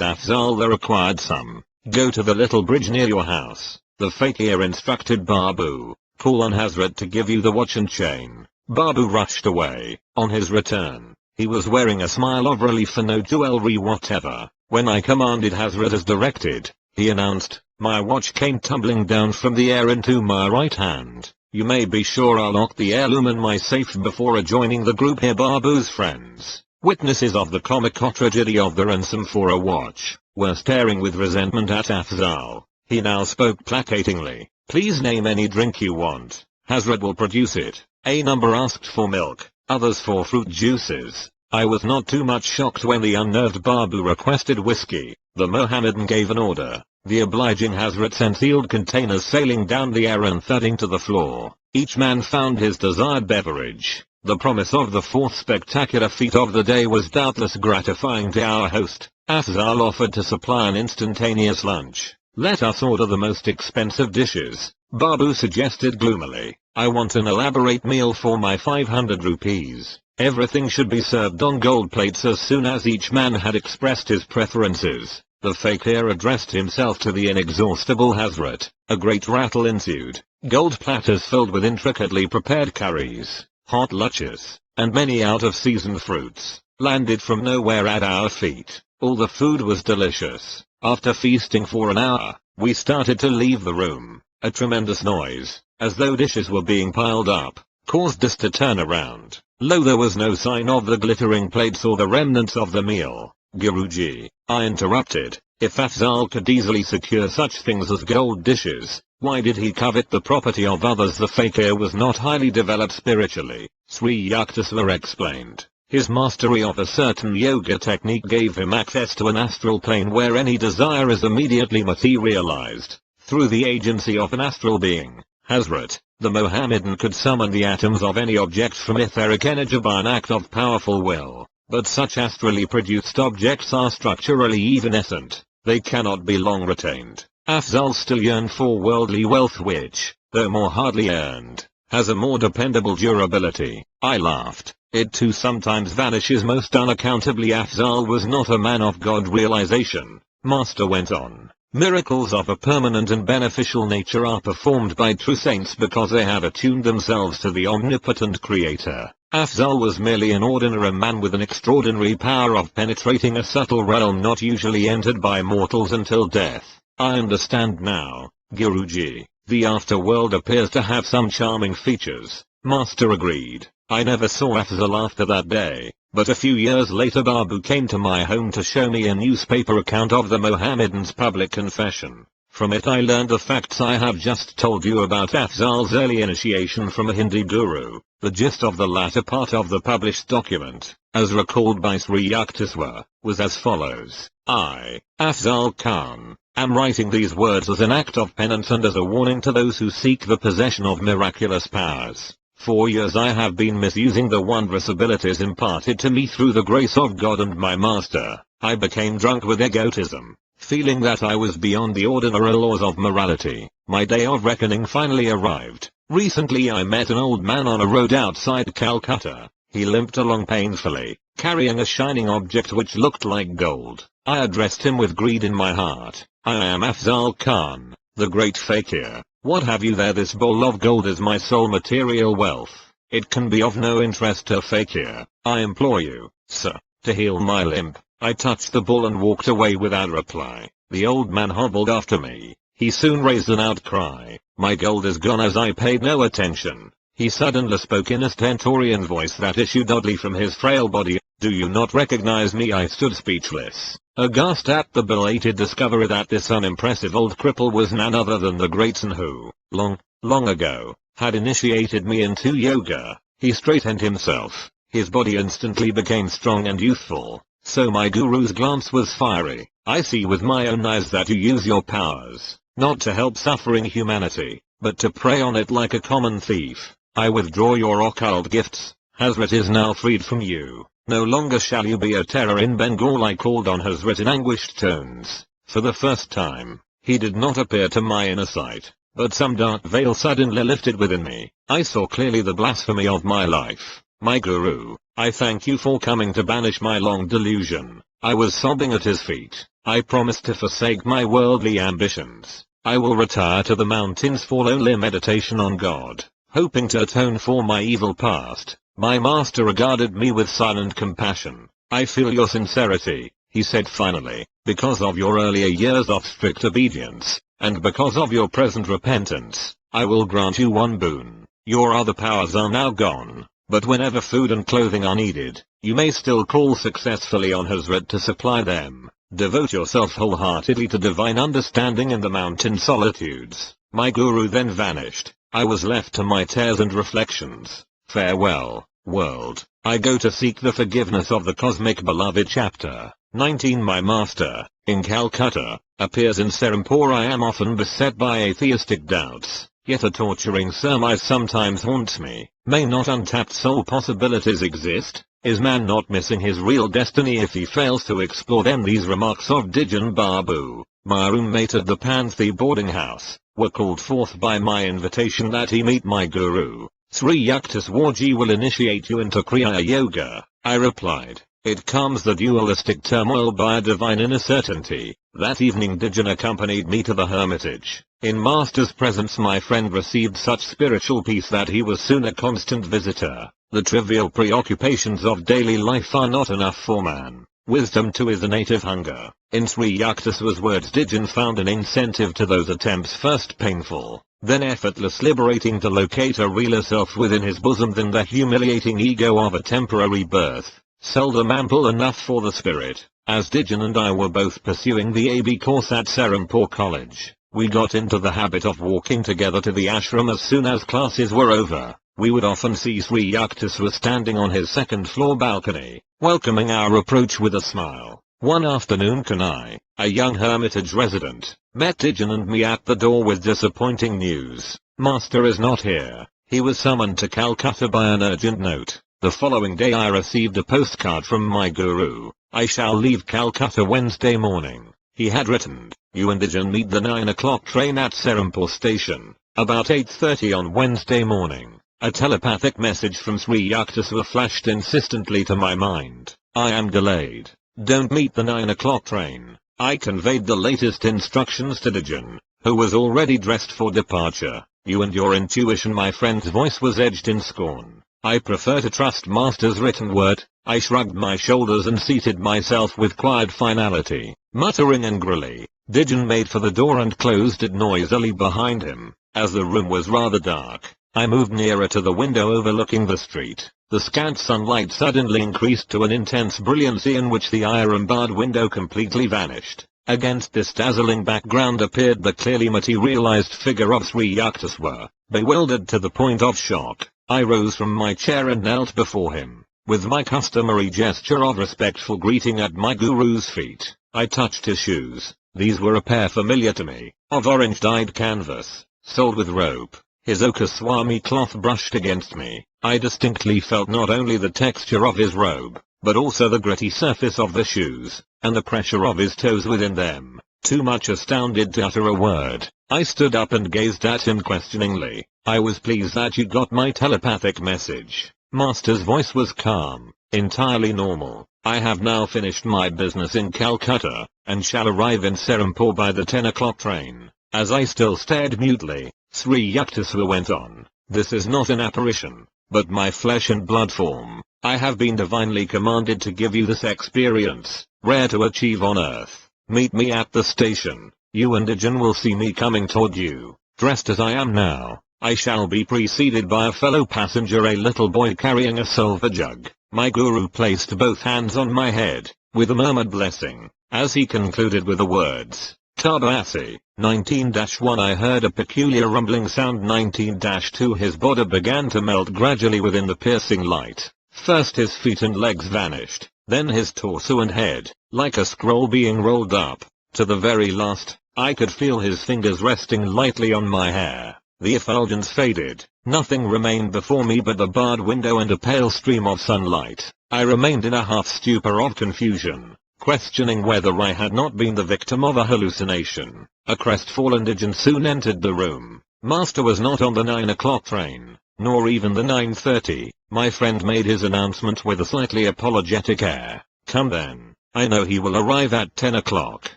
Afzal the required sum. "Go to the little bridge near your house." The fakir instructed Babu, "Call on Hazrat to give you the watch and chain." Babu rushed away. On his return, he was wearing a smile of relief and no jewelry whatever. When I commanded Hazrat as directed, he announced, "My watch came tumbling down from the air into my right hand. You may be sure I'll lock the heirloom in my safe." Before joining the group here, Babu's friends, witnesses of the comic tragedy of the ransom for a watch, were staring with resentment at Afzal. He now spoke placatingly, "Please name any drink you want. Hazrat will produce it." A number asked for milk, others for fruit juices. I was not too much shocked when the unnerved Babu requested whiskey. The Mohammedan gave an order. The obliging Hazrat sent sealed containers sailing down the air and thudding to the floor. Each man found his desired beverage. The promise of the fourth spectacular feat of the day was doubtless gratifying to our host. Afzal offered to supply an instantaneous lunch. "Let us order the most expensive dishes," Babu suggested gloomily. "I want an elaborate meal for my 500 rupees. Everything should be served on gold plates." As soon as each man had expressed his preferences, the fakir addressed himself to the inexhaustible Hazrat. A great rattle ensued. Gold platters filled with intricately prepared curries, hot luchis, and many out-of-season fruits, landed from nowhere at our feet. All the food was delicious. After feasting for an hour, we started to leave the room. A tremendous noise, as though dishes were being piled up, caused us to turn around. Lo, there was no sign of the glittering plates or the remnants of the meal. "Guruji," I interrupted, "if Afzal could easily secure such things as gold dishes, why did he covet the property of others?" The fakir was not highly developed spiritually, Sri Yukteswar explained. His mastery of a certain yoga technique gave him access to an astral plane where any desire is immediately materialized, through the agency of an astral being. Hazrat, the Mohammedan could summon the atoms of any object from etheric energy by an act of powerful will, but such astrally produced objects are structurally evanescent. They cannot be long retained. Afzal still yearned for worldly wealth which, though more hardly earned, has a more dependable durability. I laughed. It too sometimes vanishes most unaccountably. Afzal was not a man of God realization. Master went on. Miracles of a permanent and beneficial nature are performed by true saints because they have attuned themselves to the omnipotent Creator. Afzal was merely an ordinary man with an extraordinary power of penetrating a subtle realm not usually entered by mortals until death. I understand now, Guruji. The afterworld appears to have some charming features. Master agreed. I never saw Afzal after that day. But a few years later Babu came to my home to show me a newspaper account of the Mohammedans' public confession. From it I learned the facts I have just told you about Afzal's early initiation from a Hindu guru. The gist of the latter part of the published document, as recalled by Sri Yukteswar, was as follows. I, Afzal Khan, am writing these words as an act of penance and as a warning to those who seek the possession of miraculous powers. For years I have been misusing the wondrous abilities imparted to me through the grace of God and my master. I became drunk with egotism, feeling that I was beyond the ordinary laws of morality. My day of reckoning finally arrived. Recently I met an old man on a road outside Calcutta. He limped along painfully, carrying a shining object which looked like gold. I addressed him with greed in my heart. I am Afzal Khan, the great fakir. What have you there? This bowl of gold is my sole material wealth. It can be of no interest to a fakir. I implore you, sir, to heal my limp. I touched the bowl and walked away without reply. The old man hobbled after me. He soon raised an outcry. My gold is gone. As I paid no attention, he suddenly spoke in a stentorian voice that issued oddly from his frail body. Do you not recognize me? I stood speechless, aghast at the belated discovery that this unimpressive old cripple was none other than the great Sun who, long ago, had initiated me into yoga. He straightened himself. His body instantly became strong and youthful. So my guru's glance was fiery. I see with my own eyes that you use your powers, not to help suffering humanity, but to prey on it like a common thief. I withdraw your occult gifts. Hazrat is now freed from you. No longer shall you be a terror in Bengal. I called on Hazrat in anguished tones. For the first time, he did not appear to my inner sight, but some dark veil suddenly lifted within me. I saw clearly the blasphemy of my life. My guru, I thank you for coming to banish my long delusion. I was sobbing at his feet. I promised to forsake my worldly ambitions. I will retire to the mountains for lonely meditation on God, hoping to atone for my evil past. My master regarded me with silent compassion. I feel your sincerity, he said finally, because of your earlier years of strict obedience, and because of your present repentance, I will grant you one boon. Your other powers are now gone, but whenever food and clothing are needed, you may still call successfully on Hazrat to supply them. Devote yourself wholeheartedly to divine understanding in the mountain solitudes. My guru then vanished. I was left to my tears and reflections. Farewell, world. I go to seek the forgiveness of the cosmic beloved. Chapter 19. My master, in Calcutta, appears in Serampore. I am often beset by atheistic doubts, yet a torturing surmise sometimes haunts me. May not untapped soul possibilities exist? Is man not missing his real destiny if he fails to explore them? These remarks of Dijan Babu, my roommate at the Panthi boarding house, were called forth by my invitation that he meet my guru. Sri Yukteswarji will initiate you into Kriya Yoga, I replied. It calms the dualistic turmoil by a divine inner certainty. That evening Dijan accompanied me to the hermitage. In Master's presence my friend received such spiritual peace that he was soon a constant visitor. The trivial preoccupations of daily life are not enough for man. Wisdom too is a native hunger. In Sri Yukteswar's words, Dijan found an incentive to those attempts, first painful, then effortless, liberating, to locate a realer self within his bosom than the humiliating ego of a temporary birth. Seldom ample enough for the spirit. As Dijan and I were both pursuing the AB course at Serampore College, we got into the habit of walking together to the ashram as soon as classes were over. We would often see Sri Yukteswar standing on his second-floor balcony, welcoming our approach with a smile. One afternoon Kanai, a young hermitage resident, met Dijan and me at the door with disappointing news. Master is not here. He was summoned to Calcutta by an urgent note. The following day I received a postcard from my guru. I shall leave Calcutta Wednesday morning. He had written, you and Dijan meet the 9 o'clock train at Serampore station, about 8:30 on Wednesday morning. A telepathic message from Sri Yukteswar flashed insistently to my mind. I am delayed. Don't meet the 9 o'clock train. I conveyed the latest instructions to Dijan, who was already dressed for departure. You and your intuition. My friend's voice was edged in scorn. I prefer to trust Master's written word. I shrugged my shoulders and seated myself with quiet finality. Muttering angrily, Dijan made for the door and closed it noisily behind him. As the room was rather dark, I moved nearer to the window overlooking the street. The scant sunlight suddenly increased to an intense brilliancy in which the iron-barred window completely vanished. Against this dazzling background appeared the clearly materialized figure of Sri Yukteswar. Bewildered to the point of shock, I rose from my chair and knelt before him. With my customary gesture of respectful greeting at my guru's feet, I touched his shoes. These were a pair familiar to me, of orange-dyed canvas, soled with rope. His ochre swami cloth brushed against me. I distinctly felt not only the texture of his robe, but also the gritty surface of the shoes, and the pressure of his toes within them. Too much astounded to utter a word, I stood up and gazed at him questioningly. I was pleased that you got my telepathic message. Master's voice was calm, entirely normal. I have now finished my business in Calcutta, and shall arrive in Serampore by the 10 o'clock train. As I still stared mutely, Sri Yukteswar went on. This is not an apparition, but my flesh and blood form. I have been divinely commanded to give you this experience, rare to achieve on earth. Meet me at the station. You and Dijan will see me coming toward you. Dressed as I am now, I shall be preceded by a fellow passenger, a little boy carrying a silver jug. My guru placed both hands on my head, with a murmured blessing, as he concluded with the words, Tabasi. 19-1 I heard a peculiar rumbling sound. 19-2 His body began to melt gradually within the piercing light. First his feet and legs vanished, then his torso and head, like a scroll being rolled up. To the very last, I could feel his fingers resting lightly on my hair. The effulgence faded. Nothing remained before me but the barred window and a pale stream of sunlight. I remained in a half stupor of confusion, questioning whether I had not been the victim of a hallucination. A crestfallen Dijan soon entered the room. Master was not on the 9 o'clock train, nor even the 9:30. My friend made his announcement with a slightly apologetic air. Come then, I know he will arrive at 10 o'clock.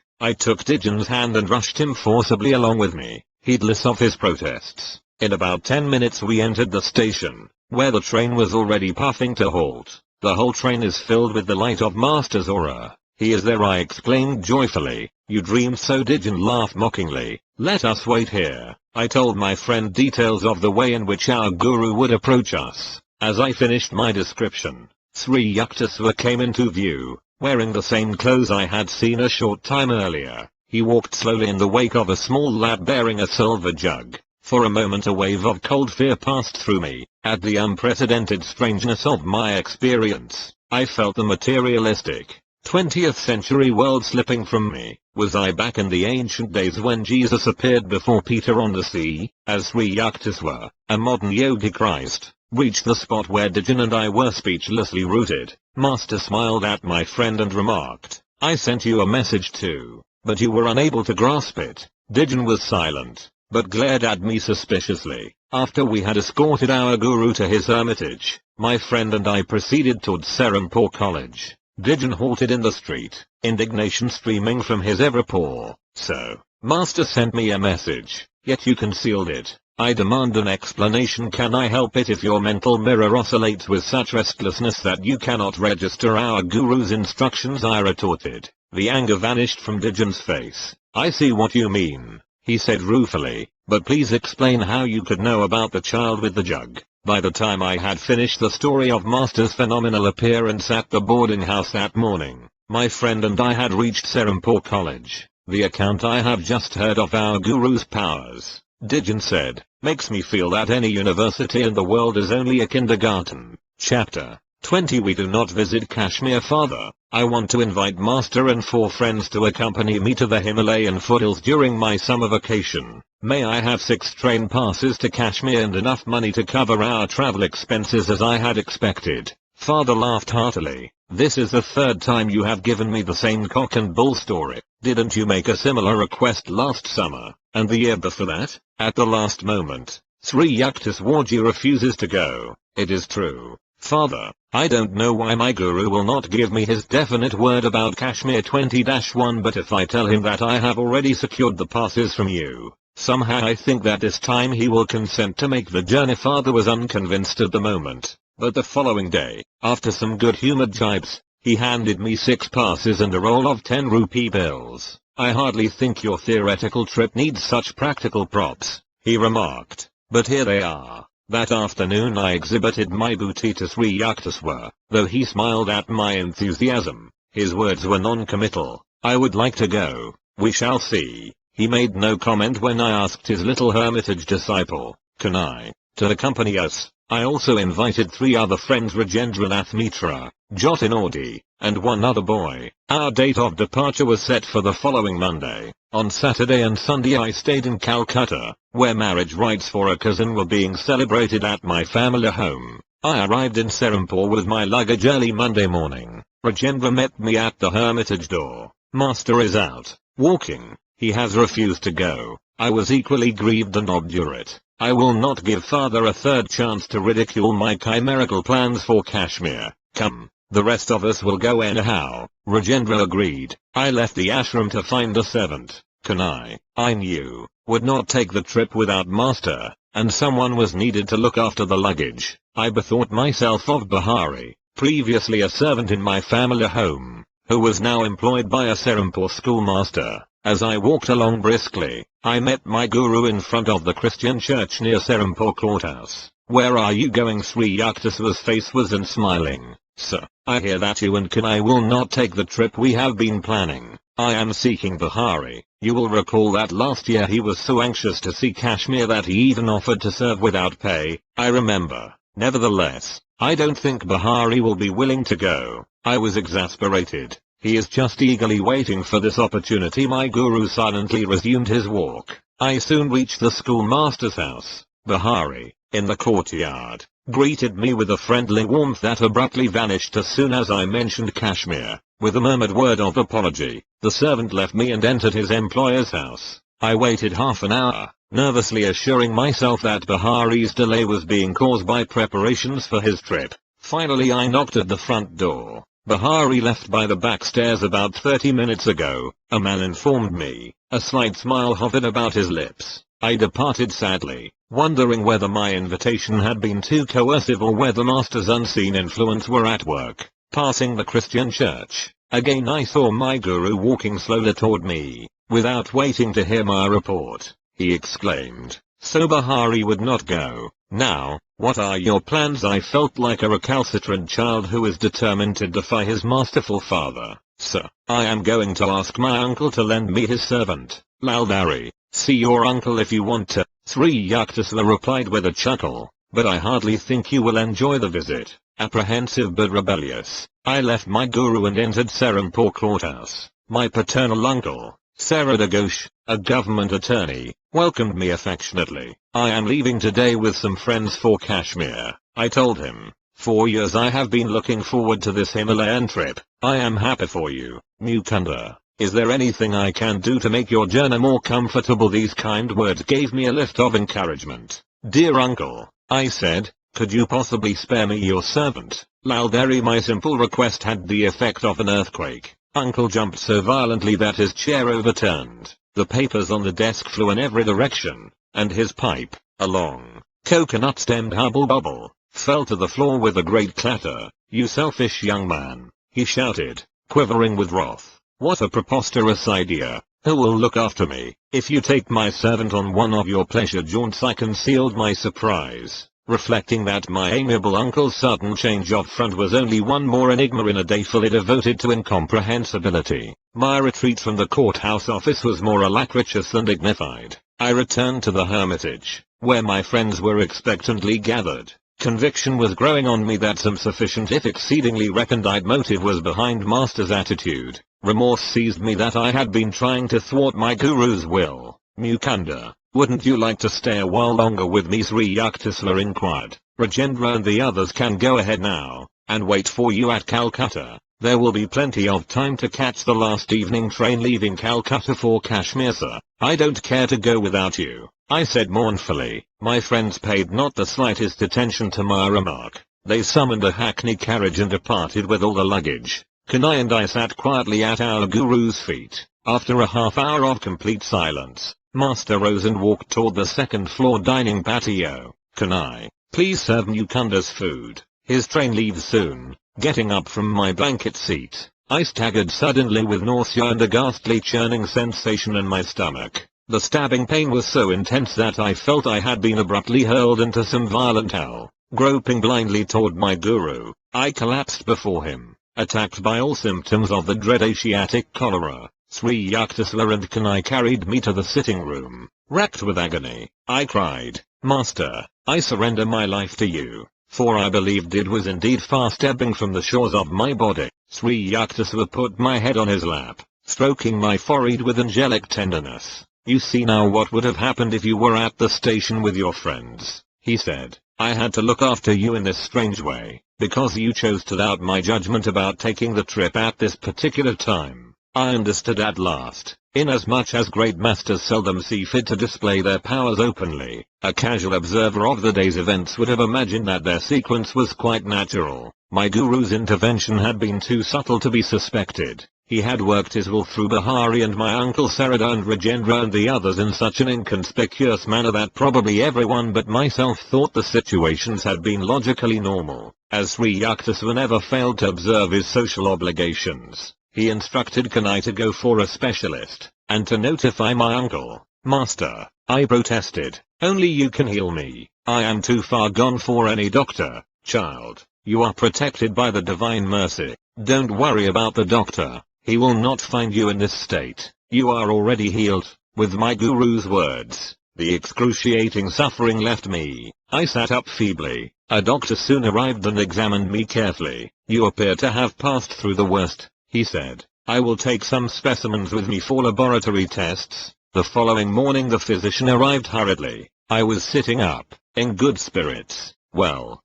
I took Dijan's hand and rushed him forcibly along with me, heedless of his protests. In about 10 minutes we entered the station, where the train was already puffing to halt. The whole train is filled with the light of Master's aura. He is there, I exclaimed joyfully. You dreamed so? Dijan laughed mockingly. Let us wait here. I told my friend details of the way in which our guru would approach us. As I finished my description, Sri Yukteswar came into view, wearing the same clothes I had seen a short time earlier. He walked slowly in the wake of a small lad bearing a silver jug. For a moment a wave of cold fear passed through me. At the unprecedented strangeness of my experience, I felt the materialistic, 20th century world slipping from me. Was I back in the ancient days when Jesus appeared before Peter on the sea? As Sri Yukteswar, a modern yogi Christ, reached the spot where Dijan and I were speechlessly rooted, Master smiled at my friend and remarked, I sent you a message too, but you were unable to grasp it. Dijan was silent, but glared at me suspiciously. After we had escorted our guru to his hermitage, my friend and I proceeded towards Serampore College. Dijan halted in the street, indignation streaming from his every pore. So, Master sent me a message, yet you concealed it. I demand an explanation. Can I help it if your mental mirror oscillates with such restlessness that you cannot register our guru's instructions? I retorted. The anger vanished from Dijan's face. I see what you mean, he said ruefully, but please explain how you could know about the child with the jug. By the time I had finished the story of Master's phenomenal appearance at the boarding house that morning, my friend and I had reached Serampore College. The account I have just heard of our guru's powers, Dijan said, makes me feel that any university in the world is only a kindergarten. Chapter 20 We do not visit Kashmir. Father, I want to invite Master and 4 friends to accompany me to the Himalayan foothills during my summer vacation. May I have 6 train passes to Kashmir and enough money to cover our travel expenses as I had expected? Father laughed heartily. This is the 3rd time you have given me the same cock and bull story. Didn't you make a similar request last summer, and the year before that? At the last moment, Sri Yukteswar refuses to go. It is true, Father. I don't know why my guru will not give me his definite word about Kashmir. 20-1 But if I tell him that I have already secured the passes from you, somehow I think that this time he will consent to make the journey. Father was unconvinced at the moment, but the following day, after some good-humored jibes, he handed me 6 passes and a roll of 10 rupee bills. I hardly think your theoretical trip needs such practical props, he remarked, but here they are. That afternoon I exhibited my booty to Sri Yukteswar, though he smiled at my enthusiasm. His words were non-committal. I would like to go, we shall see. He made no comment when I asked his little hermitage disciple, can I, to accompany us. I also invited 3 other friends, Rajendranath Mitra, Jatin Audi, and one other boy. Our date of departure was set for the following Monday. On Saturday and Sunday I stayed in Calcutta, where marriage rites for a cousin were being celebrated at my family home. I arrived in Serampore with my luggage early Monday morning. Rajendra met me at the hermitage door. Master is out, walking. He has refused to go. I was equally grieved and obdurate. I will not give father a third chance to ridicule my chimerical plans for Kashmir. Come, the rest of us will go anyhow. Rajendra agreed. I left the ashram to find a servant. Kanai, I knew, would not take the trip without master, and someone was needed to look after the luggage. I bethought myself of Bahari, previously a servant in my family home, who was now employed by a Serampore schoolmaster. As I walked along briskly, I met my guru in front of the Christian church near Serampore courthouse. Where are you going? Sri Yukteswar's face was unsmiling. Sir, I hear that you and Kanai will not take the trip we have been planning. I am seeking Bahari. You will recall that last year he was so anxious to see Kashmir that he even offered to serve without pay. I remember. Nevertheless, I don't think Bahari will be willing to go. I was exasperated. He is just eagerly waiting for this opportunity. My guru silently resumed his walk. I soon reached the schoolmaster's house. Bahari, in the courtyard, greeted me with a friendly warmth that abruptly vanished as soon as I mentioned Kashmir. With a murmured word of apology, the servant left me and entered his employer's house. I waited half an hour, nervously assuring myself that Bahari's delay was being caused by preparations for his trip. Finally I knocked at the front door. Bahari left by the back stairs about 30 minutes ago, a man informed me. A slight smile hovered about his lips. I departed sadly, wondering whether my invitation had been too coercive or whether master's unseen influence were at work. Passing the Christian church, again I saw my guru walking slowly toward me. Without waiting to hear my report, he exclaimed, "So Bahari would not go. Now, what are your plans?" I felt like a recalcitrant child who is determined to defy his masterful father. "Sir, I am going to ask my uncle to lend me his servant, Laldari. See your uncle if you want to." Sri Yukteswar replied with a chuckle, "But I hardly think you will enjoy the visit." Apprehensive but rebellious, I left my guru and entered Serampore courthouse. My paternal uncle, Sarada Ghosh, a government attorney, welcomed me affectionately. "I am leaving today with some friends for Kashmir," I told him. "For years I have been looking forward to this Himalayan trip. I am happy for you, Mukunda. Is there anything I can do to make your journey more comfortable?" These kind words gave me a lift of encouragement. "Dear uncle," I said, "could you possibly spare me your servant, Laldari?" My simple request had the effect of an earthquake. Uncle jumped so violently that his chair overturned. The papers on the desk flew in every direction, and his pipe, a long, coconut-stemmed hubble-bubble, fell to the floor with a great clatter. "You selfish young man," he shouted, quivering with wrath. "What a preposterous idea! Who will look after me, if you take my servant on one of your pleasure jaunts?" I concealed my surprise, reflecting that my amiable uncle's sudden change of front was only one more enigma in a day fully devoted to incomprehensibility. My retreat from the courthouse office was more alacritous than dignified. I returned to the hermitage, where my friends were expectantly gathered. Conviction was growing on me that some sufficient if exceedingly recondite motive was behind master's attitude. Remorse seized me that I had been trying to thwart my guru's will. "Mukunda, wouldn't you like to stay a while longer with me?" Sri Yukteswar inquired. "Rajendra and the others can go ahead now, and wait for you at Calcutta. There will be plenty of time to catch the last evening train leaving Calcutta for Kashmir." "Sir, I don't care to go without you," I said mournfully. My friends paid not the slightest attention to my remark. They summoned a hackney carriage and departed with all the luggage. Kanai and I sat quietly at our guru's feet. After a half hour of complete silence, Master rose and walked toward the second-floor dining patio. "Kanai, please serve Mukunda's food. His train leaves soon." Getting up from my blanket seat, I staggered suddenly with nausea and a ghastly churning sensation in my stomach. The stabbing pain was so intense that I felt I had been abruptly hurled into some violent hell. Groping blindly toward my guru, I collapsed before him, attacked by all symptoms of the dread Asiatic cholera. Sri Yukteswar and Kanai carried me to the sitting room. Racked with agony, I cried, "Master, I surrender my life to you, for I believed it was indeed fast ebbing from the shores of my body." Sri Yukteswar put my head on his lap, stroking my forehead with angelic tenderness. "You see now what would have happened if you were at the station with your friends," he said. "I had to look after you in this strange way, because you chose to doubt my judgment about taking the trip at this particular time. I understood at last. Inasmuch as great masters seldom see fit to display their powers openly, a casual observer of the day's events would have imagined that their sequence was quite natural. My guru's intervention had been too subtle to be suspected. He had worked his will through Bahari and my uncle Sarada and Rajendra and the others in such an inconspicuous manner that probably everyone but myself thought the situations had been logically normal, as Sri Yukteswar never failed to observe his social obligations. He instructed Kanai to go for a specialist, and to notify my uncle. "Master," I protested, "only you can heal me. I am too far gone for any doctor." "Child, you are protected by the divine mercy. Don't worry about the doctor. He will not find you in this state. You are already healed." With my guru's words, the excruciating suffering left me. I sat up feebly. A doctor soon arrived and examined me carefully. "You appear to have passed through the worst," he said. "I will take some specimens with me for laboratory tests." The following morning the physician arrived hurriedly. I was sitting up, in good spirits. Well,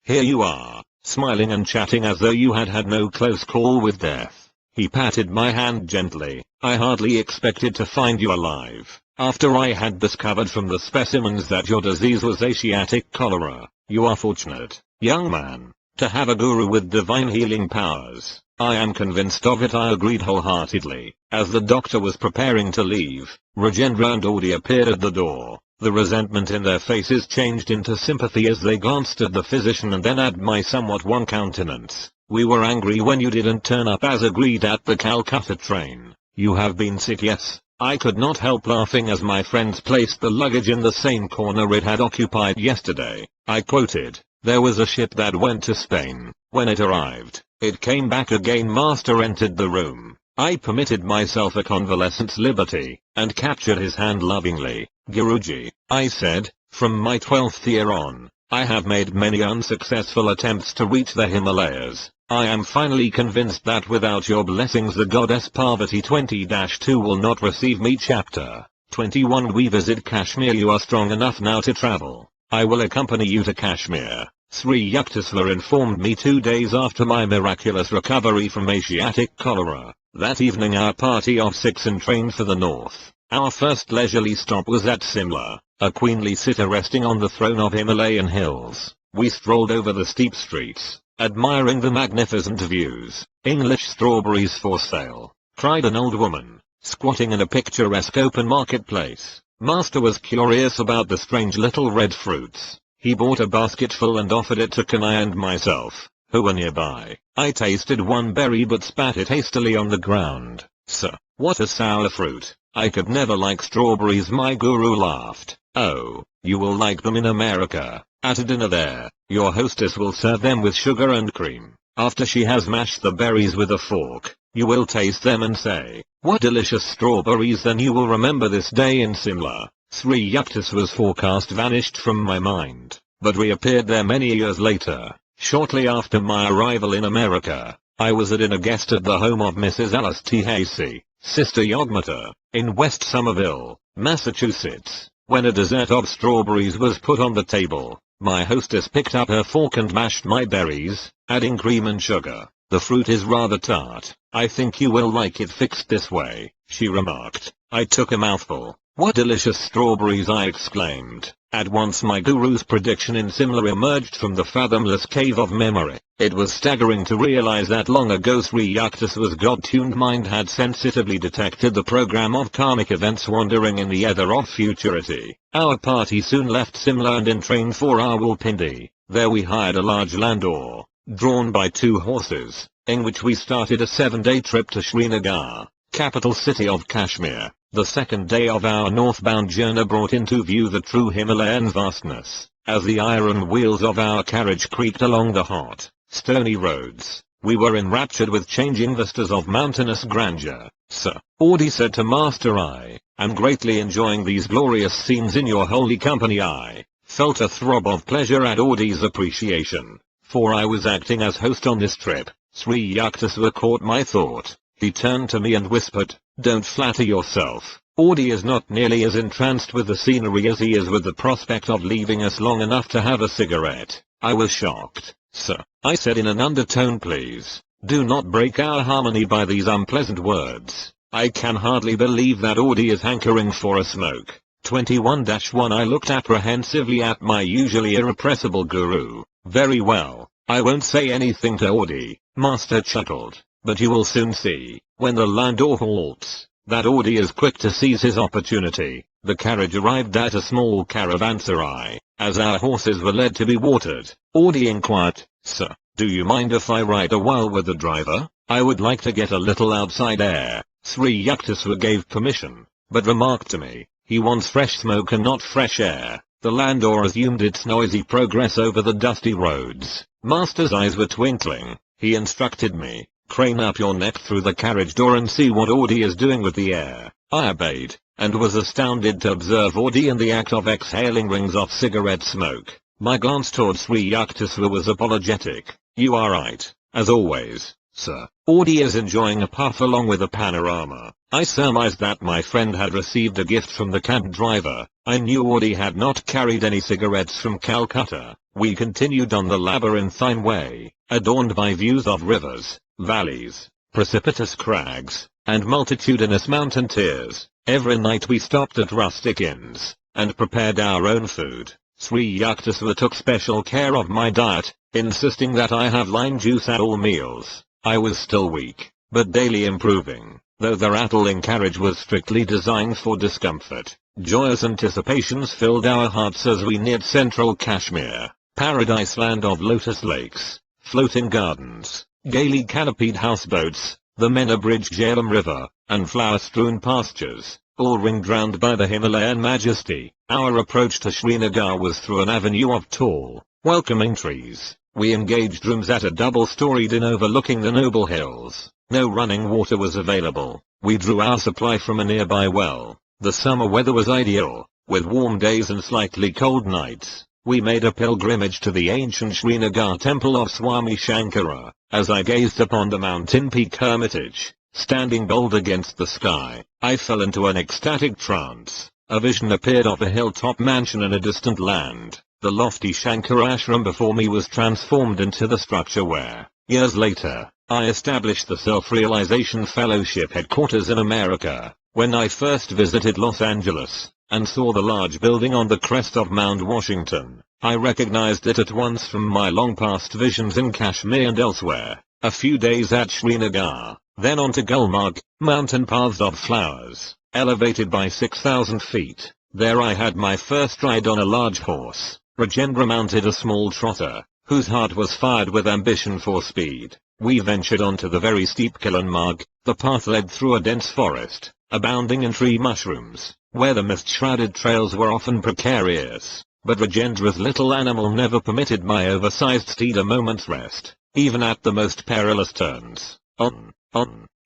here you are, smiling and chatting as though you had had no close call with death." He patted my hand gently. "I hardly expected to find you alive, after I had discovered from the specimens that your disease was Asiatic cholera. You are fortunate, young man, to have a guru with divine healing powers." "I am convinced of it," I agreed wholeheartedly. As the doctor was preparing to leave, Rajendra and Audi appeared at the door. The resentment in their faces changed into sympathy as they glanced at the physician and then at my somewhat wan countenance. "We were angry when you didn't turn up as agreed at the Calcutta train. You have been sick." "Yes." I could not help laughing as my friends placed the luggage in the same corner it had occupied yesterday. I quoted, "There was a ship that went to Spain. When it arrived, it came back again." Master entered the room. I permitted myself a convalescent's liberty, and captured his hand lovingly. "Guruji," I said, "from my 12th year on, I have made many unsuccessful attempts to reach the Himalayas. I am finally convinced that without your blessings the goddess Parvati 20-2 will not receive me." Chapter 21. We visit Kashmir. You are strong enough now to travel. I will accompany you to Kashmir, Sri Yukteswar informed me 2 days after my miraculous recovery from Asiatic cholera. That evening our party of 6 entrained for the north. Our first leisurely stop was at Simla, a queenly city resting on the throne of Himalayan hills. We strolled over the steep streets, admiring the magnificent views. "English strawberries for sale," cried an old woman, squatting in a picturesque open marketplace. Master was curious about the strange little red fruits. He bought a basketful and offered it to Kanai and myself, who were nearby. I tasted one berry but spat it hastily on the ground. "Sir, what a sour fruit. I could never like strawberries." My guru laughed. "Oh, you will like them in America. At a dinner there, your hostess will serve them with sugar and cream. After she has mashed the berries with a fork, you will taste them and say, 'What delicious strawberries!' Then you will remember this day in Simla." Sri Yukteswar's forecast vanished from my mind, but reappeared there many years later. Shortly after my arrival in America, I was a dinner guest at the home of Mrs. Alice T. Hasey, Sister Yogmata, in West Somerville, Massachusetts. When a dessert of strawberries was put on the table, my hostess picked up her fork and mashed my berries, adding cream and sugar. "The fruit is rather tart. I think you will like it fixed this way," she remarked. I took a mouthful. "What delicious strawberries!" I exclaimed. At once my guru's prediction in Simla emerged from the fathomless cave of memory. It was staggering to realize that long ago Sri Yukteswar's God-tuned mind had sensitively detected the program of karmic events wandering in the ether of futurity. Our party soon left Simla and entrained for Rawalpindi. There we hired a large landau, drawn by 2 horses, in which we started a 7-day trip to Srinagar. capital city of Kashmir. The second day of our northbound journey brought into view the true Himalayan vastness, as the iron wheels of our carriage creaked along the hot, stony roads. We were enraptured with changing vistas of mountainous grandeur. Sir, Audi said to Master, I am greatly enjoying these glorious scenes in your holy company. I felt a throb of pleasure at Audi's appreciation, for I was acting as host on this trip. Sri Yukteswar caught my thought. He turned to me and whispered, don't flatter yourself. Audi is not nearly as entranced with the scenery as he is with the prospect of leaving us long enough to have a cigarette. I was shocked. Sir, I said in an undertone, please, do not break our harmony by these unpleasant words. I can hardly believe that Audi is hankering for a smoke. 21-1 I looked apprehensively at my usually irrepressible guru. Very well, I won't say anything to Audi, Master chuckled, but you will soon see, when the landau halts, that Audi is quick to seize his opportunity. The carriage arrived at a small caravanserai. As our horses were led to be watered, Audi inquired, Sir, do you mind if I ride a while with the driver? I would like to get a little outside air. Sri Yukteswar gave permission, but remarked to me, he wants fresh smoke and not fresh air. The landau resumed its noisy progress over the dusty roads. Master's eyes were twinkling. He instructed me, crane up your neck through the carriage door and see what Audi is doing with the air. I obeyed, and was astounded to observe Audi in the act of exhaling rings of cigarette smoke. My glance towards Sri Yukteswar was apologetic. You are right, as always, sir. Audi is enjoying a puff along with a panorama. I surmised that my friend had received a gift from the cab driver. I knew Audi had not carried any cigarettes from Calcutta. We continued on the labyrinthine way, adorned by views of rivers, valleys, precipitous crags, and multitudinous mountain tiers. Every night we stopped at rustic inns, and prepared our own food. Sri Yukteswar took special care of my diet, insisting that I have lime juice at all meals. I was still weak, but daily improving, though the rattling carriage was strictly designed for discomfort. Joyous anticipations filled our hearts as we neared central Kashmir, paradise land of lotus lakes, floating gardens, gaily canopied houseboats, the Mena-bridged Jhelum River, and flower-strewn pastures, all ringed round by the Himalayan majesty. Our approach to Srinagar was through an avenue of tall, welcoming trees. We engaged rooms at a double-storied inn overlooking the noble hills. No running water was available. We drew our supply from a nearby well. The summer weather was ideal, with warm days and slightly cold nights. We made a pilgrimage to the ancient Srinagar temple of Swami Shankara. As I gazed upon the mountain peak hermitage, standing bold against the sky, I fell into an ecstatic trance. A vision appeared of a hilltop mansion in a distant land. The lofty Shankara ashram before me was transformed into the structure where, years later, I established the Self-Realization Fellowship headquarters in America. When I first visited Los Angeles, and saw the large building on the crest of Mount Washington, I recognized it at once from my long-past visions in Kashmir and elsewhere. A few days at Srinagar, then on to Gulmarg, mountain paths of flowers, elevated by 6,000 feet. There I had my first ride on a large horse. Rajendra mounted a small trotter, whose heart was fired with ambition for speed. We ventured onto the very steep Gulmarg. The path led through a dense forest, abounding in tree mushrooms, where the mist-shrouded trails were often precarious. But Rajendra's little animal never permitted my oversized steed a moment's rest, even at the most perilous turns.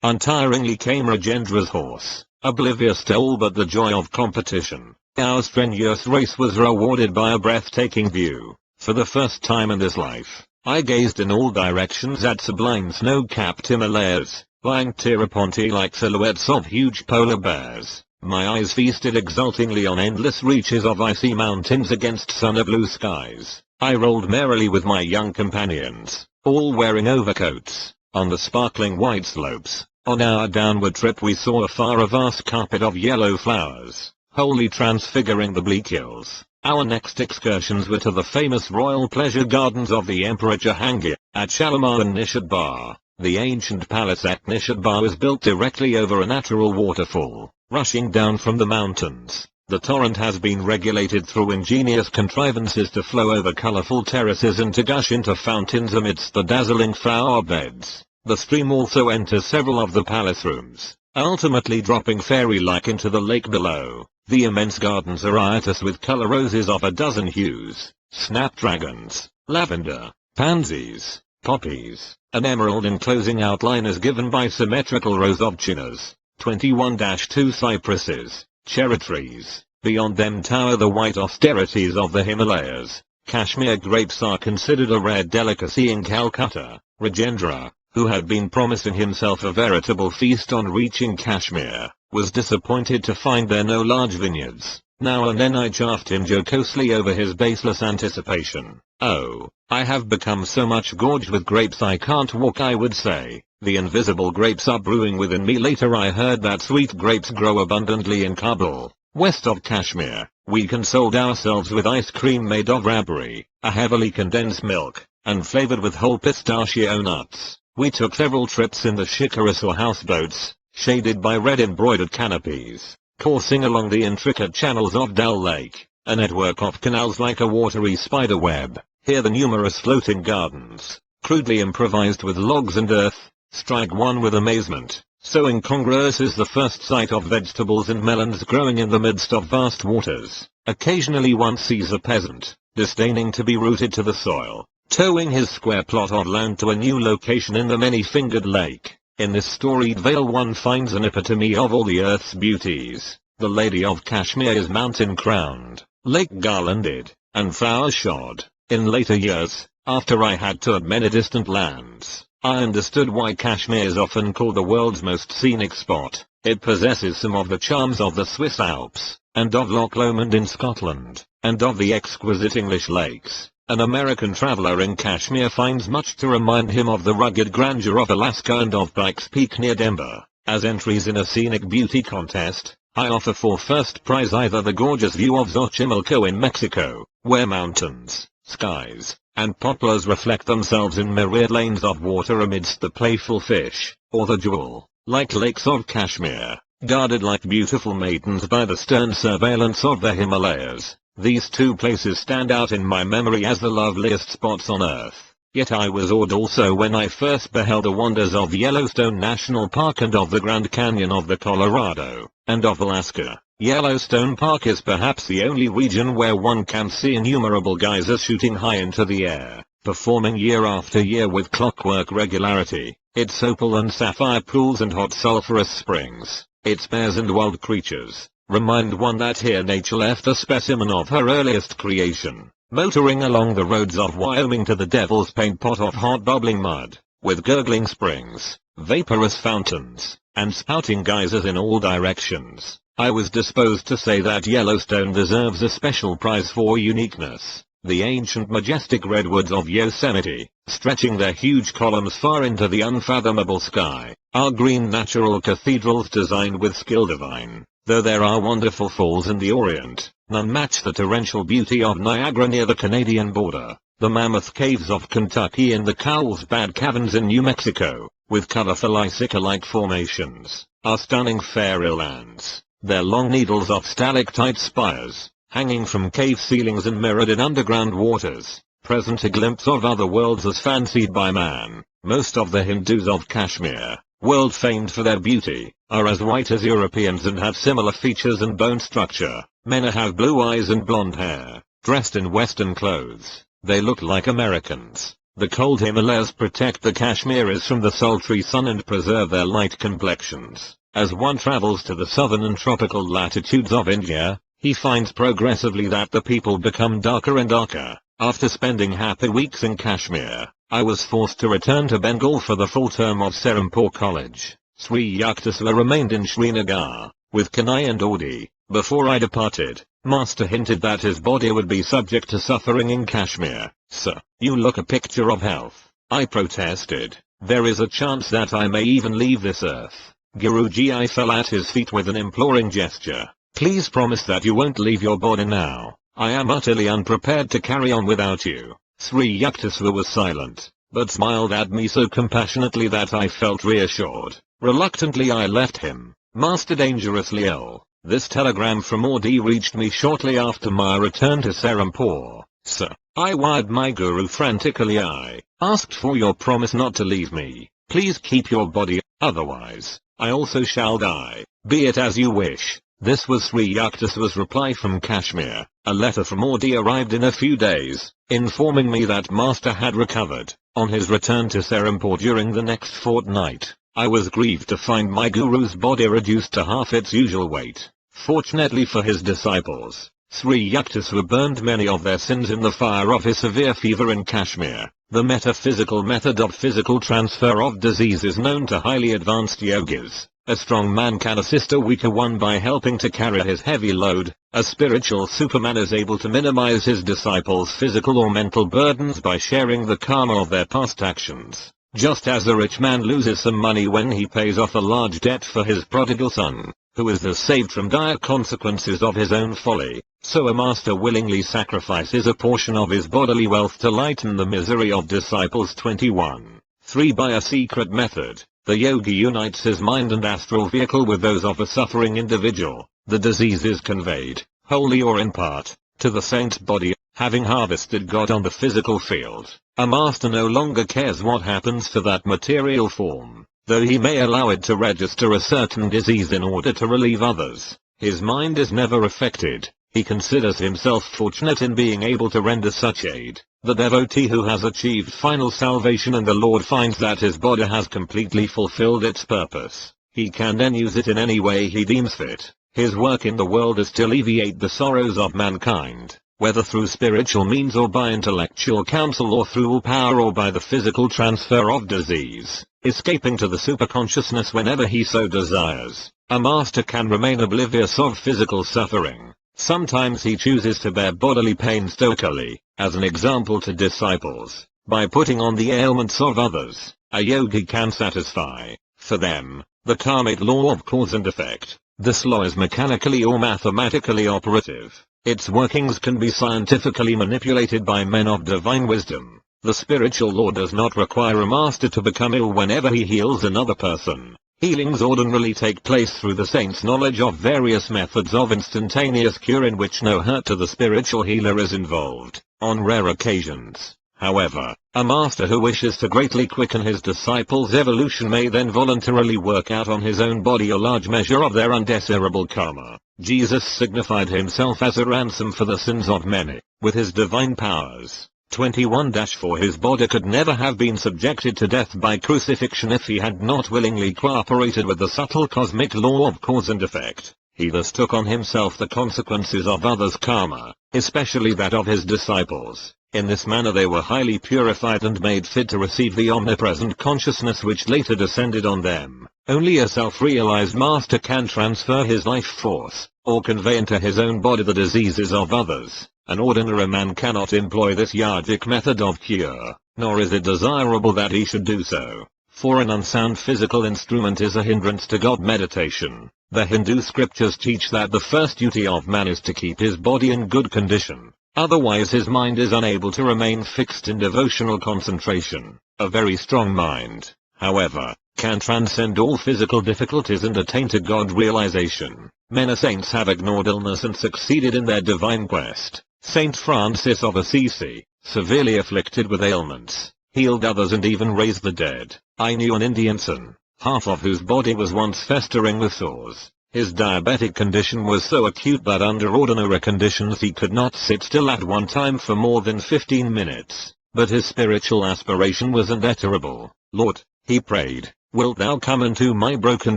Untiringly came Rajendra's horse, oblivious to all but the joy of competition. Our strenuous race was rewarded by a breathtaking view. For the first time in this life, I gazed in all directions at sublime snow-capped Himalayas, lying tier-upon-tier like silhouettes of huge polar bears. My eyes feasted exultingly on endless reaches of icy mountains against sunny blue skies. I rolled merrily with my young companions, all wearing overcoats, on the sparkling white slopes. On our downward trip we saw afar a vast carpet of yellow flowers, wholly transfiguring the bleak hills. Our next excursions were to the famous royal pleasure gardens of the Emperor Jahangir, at Shalimar and Nishadbar. The ancient palace at Nishadbar was built directly over a natural waterfall, rushing down from the mountains. The torrent has been regulated through ingenious contrivances to flow over colorful terraces and to gush into fountains amidst the dazzling flower beds. The stream also enters several of the palace rooms, ultimately dropping fairy-like into the lake below. The immense gardens are riotous with color roses of a dozen hues, snapdragons, lavender, pansies, poppies, an emerald enclosing outline is given by symmetrical rows of chinas, 21-2 cypresses, cherry trees. Beyond them tower the white austerities of the Himalayas. Kashmir grapes are considered a rare delicacy in Calcutta. Rajendra, who had been promising himself a veritable feast on reaching Kashmir, was disappointed to find there no large vineyards. Now and then I chaffed him jocosely over his baseless anticipation. "Oh, I have become so much gorged with grapes I can't walk," I would say. The invisible grapes are brewing within me. Later I heard that sweet grapes grow abundantly in Kabul, west of Kashmir. We consoled ourselves with ice cream made of rabri, a heavily condensed milk, and flavored with whole pistachio nuts. We took several trips in the shikaras or houseboats, shaded by red embroidered canopies, coursing along the intricate channels of Dal Lake, a network of canals like a watery spider web. Here the numerous floating gardens, crudely improvised with logs and earth, strike one with amazement. So incongruous is the first sight of vegetables and melons growing in the midst of vast waters. Occasionally one sees a peasant, disdaining to be rooted to the soil, towing his square plot of land to a new location in the many-fingered lake. In this storied vale one finds an epitome of all the earth's beauties. The Lady of Kashmir is mountain-crowned, lake-garlanded, and flower-shod. In later years, after I had toured many distant lands, I understood why Kashmir is often called the world's most scenic spot. It possesses some of the charms of the Swiss Alps, and of Loch Lomond in Scotland, and of the exquisite English lakes. An American traveler in Kashmir finds much to remind him of the rugged grandeur of Alaska and of Pikes Peak near Denver. As entries in a scenic beauty contest, I offer for first prize either the gorgeous view of Xochimilco in Mexico, where mountains, skies, and poplars reflect themselves in myriad lanes of water amidst the playful fish, or the jewel-like lakes of Kashmir, guarded like beautiful maidens by the stern surveillance of the Himalayas. These two places stand out in my memory as the loveliest spots on earth. Yet I was awed also when I first beheld the wonders of Yellowstone National Park and of the Grand Canyon of the Colorado, and of Alaska. Yellowstone Park is perhaps the only region where one can see innumerable geysers shooting high into the air, performing year after year with clockwork regularity. Its opal and sapphire pools and hot sulphurous springs, its bears and wild creatures, remind one that here nature left a specimen of her earliest creation. Motoring along the roads of Wyoming to the Devil's Paint pot of hot bubbling mud, with gurgling springs, vaporous fountains, and spouting geysers in all directions, I was disposed to say that Yellowstone deserves a special prize for uniqueness. The ancient majestic redwoods of Yosemite, stretching their huge columns far into the unfathomable sky, are green natural cathedrals designed with skill divine. Though there are wonderful falls in the Orient, none match the torrential beauty of Niagara near the Canadian border. The mammoth caves of Kentucky and the Carlsbad Caverns in New Mexico, with colorful icicle-like formations, are stunning fairylands. Their long needles of stalactite spires, hanging from cave ceilings and mirrored in underground waters, present a glimpse of other worlds as fancied by man. Most of the Hindus of Kashmir, world famed for their beauty, are as white as Europeans and have similar features and bone structure. Men have blue eyes and blonde hair, dressed in Western clothes. They look like Americans. The cold Himalayas protect the Kashmiris from the sultry sun and preserve their light complexions. As one travels to the southern and tropical latitudes of India, he finds progressively that the people become darker and darker. After spending happy weeks in Kashmir, I was forced to return to Bengal for the full term of Serampore College. Sri Yukteswar remained in Srinagar, with Kanai and Audi. Before I departed, Master hinted that his body would be subject to suffering in Kashmir. "Sir, you look a picture of health," I protested. "There is a chance that I may even leave this earth." Guruji, I fell at his feet with an imploring gesture. "Please promise that you won't leave your body now. I am utterly unprepared to carry on without you." Sri Yukteswar was silent, but smiled at me so compassionately that I felt reassured. Reluctantly I left him. "Master dangerously ill." This telegram from Audi reached me shortly after my return to Serampore. "Sir," I wired my guru frantically, "I asked for your promise not to leave me. Please keep your body, otherwise I also shall die. Be it as you wish. This was Sri Yukteswar's reply from Kashmir. A letter from Audi arrived in a few days, informing me that Master had recovered. On his return to Serampore during the next fortnight, I was grieved to find my guru's body reduced to half its usual weight. Fortunately for his disciples, Sri Yukteswar burned many of their sins in the fire of his severe fever in Kashmir. The metaphysical method of physical transfer of disease is known to highly advanced yogis. A strong man can assist a weaker one by helping to carry his heavy load. A spiritual superman is able to minimize his disciples' physical or mental burdens by sharing the karma of their past actions. Just as a rich man loses some money when he pays off a large debt for his prodigal son, who is thus saved from dire consequences of his own folly, so a master willingly sacrifices a portion of his bodily wealth to lighten the misery of disciples. 21.3 By a secret method, the yogi unites his mind and astral vehicle with those of a suffering individual. The disease is conveyed, wholly or in part, to the saint's body. Having harvested God on the physical field, a master no longer cares what happens to that material form, though he may allow it to register a certain disease in order to relieve others. His mind is never affected. He considers himself fortunate in being able to render such aid. The devotee who has achieved final salvation in the Lord finds that his body has completely fulfilled its purpose. He can then use it in any way he deems fit. His work in the world is to alleviate the sorrows of mankind, whether through spiritual means or by intellectual counsel or through willpower or by the physical transfer of disease, escaping to the superconsciousness whenever he so desires. A master can remain oblivious of physical suffering. Sometimes he chooses to bear bodily pain stoically, as an example to disciples, by putting on the ailments of others. A yogi can satisfy, for them, the karmic law of cause and effect. This law is mechanically or mathematically operative. Its workings can be scientifically manipulated by men of divine wisdom. The spiritual law does not require a master to become ill whenever he heals another person. Healings ordinarily take place through the saint's knowledge of various methods of instantaneous cure in which no hurt to the spiritual healer is involved. On rare occasions, however, a master who wishes to greatly quicken his disciples' evolution may then voluntarily work out on his own body a large measure of their undesirable karma. Jesus signified himself as a ransom for the sins of many, with his divine powers. 21-4 His body could never have been subjected to death by crucifixion if he had not willingly cooperated with the subtle cosmic law of cause and effect. He thus took on himself the consequences of others' karma, especially that of his disciples. In this manner they were highly purified and made fit to receive the omnipresent consciousness which later descended on them. Only a self-realized master can transfer his life force, or convey into his own body the diseases of others. An ordinary man cannot employ this yogic method of cure, nor is it desirable that he should do so, for an unsound physical instrument is a hindrance to God meditation. The Hindu scriptures teach that the first duty of man is to keep his body in good condition, otherwise his mind is unable to remain fixed in devotional concentration. A very strong mind, however, can transcend all physical difficulties and attain to God realization. Many saints have ignored illness and succeeded in their divine quest. Saint Francis of Assisi, severely afflicted with ailments, healed others and even raised the dead. I knew an Indian son, half of whose body was once festering with sores. His diabetic condition was so acute that under ordinary conditions he could not sit still at one time for more than 15 minutes. But his spiritual aspiration was undeterrable. Lord, he prayed, wilt thou come into my broken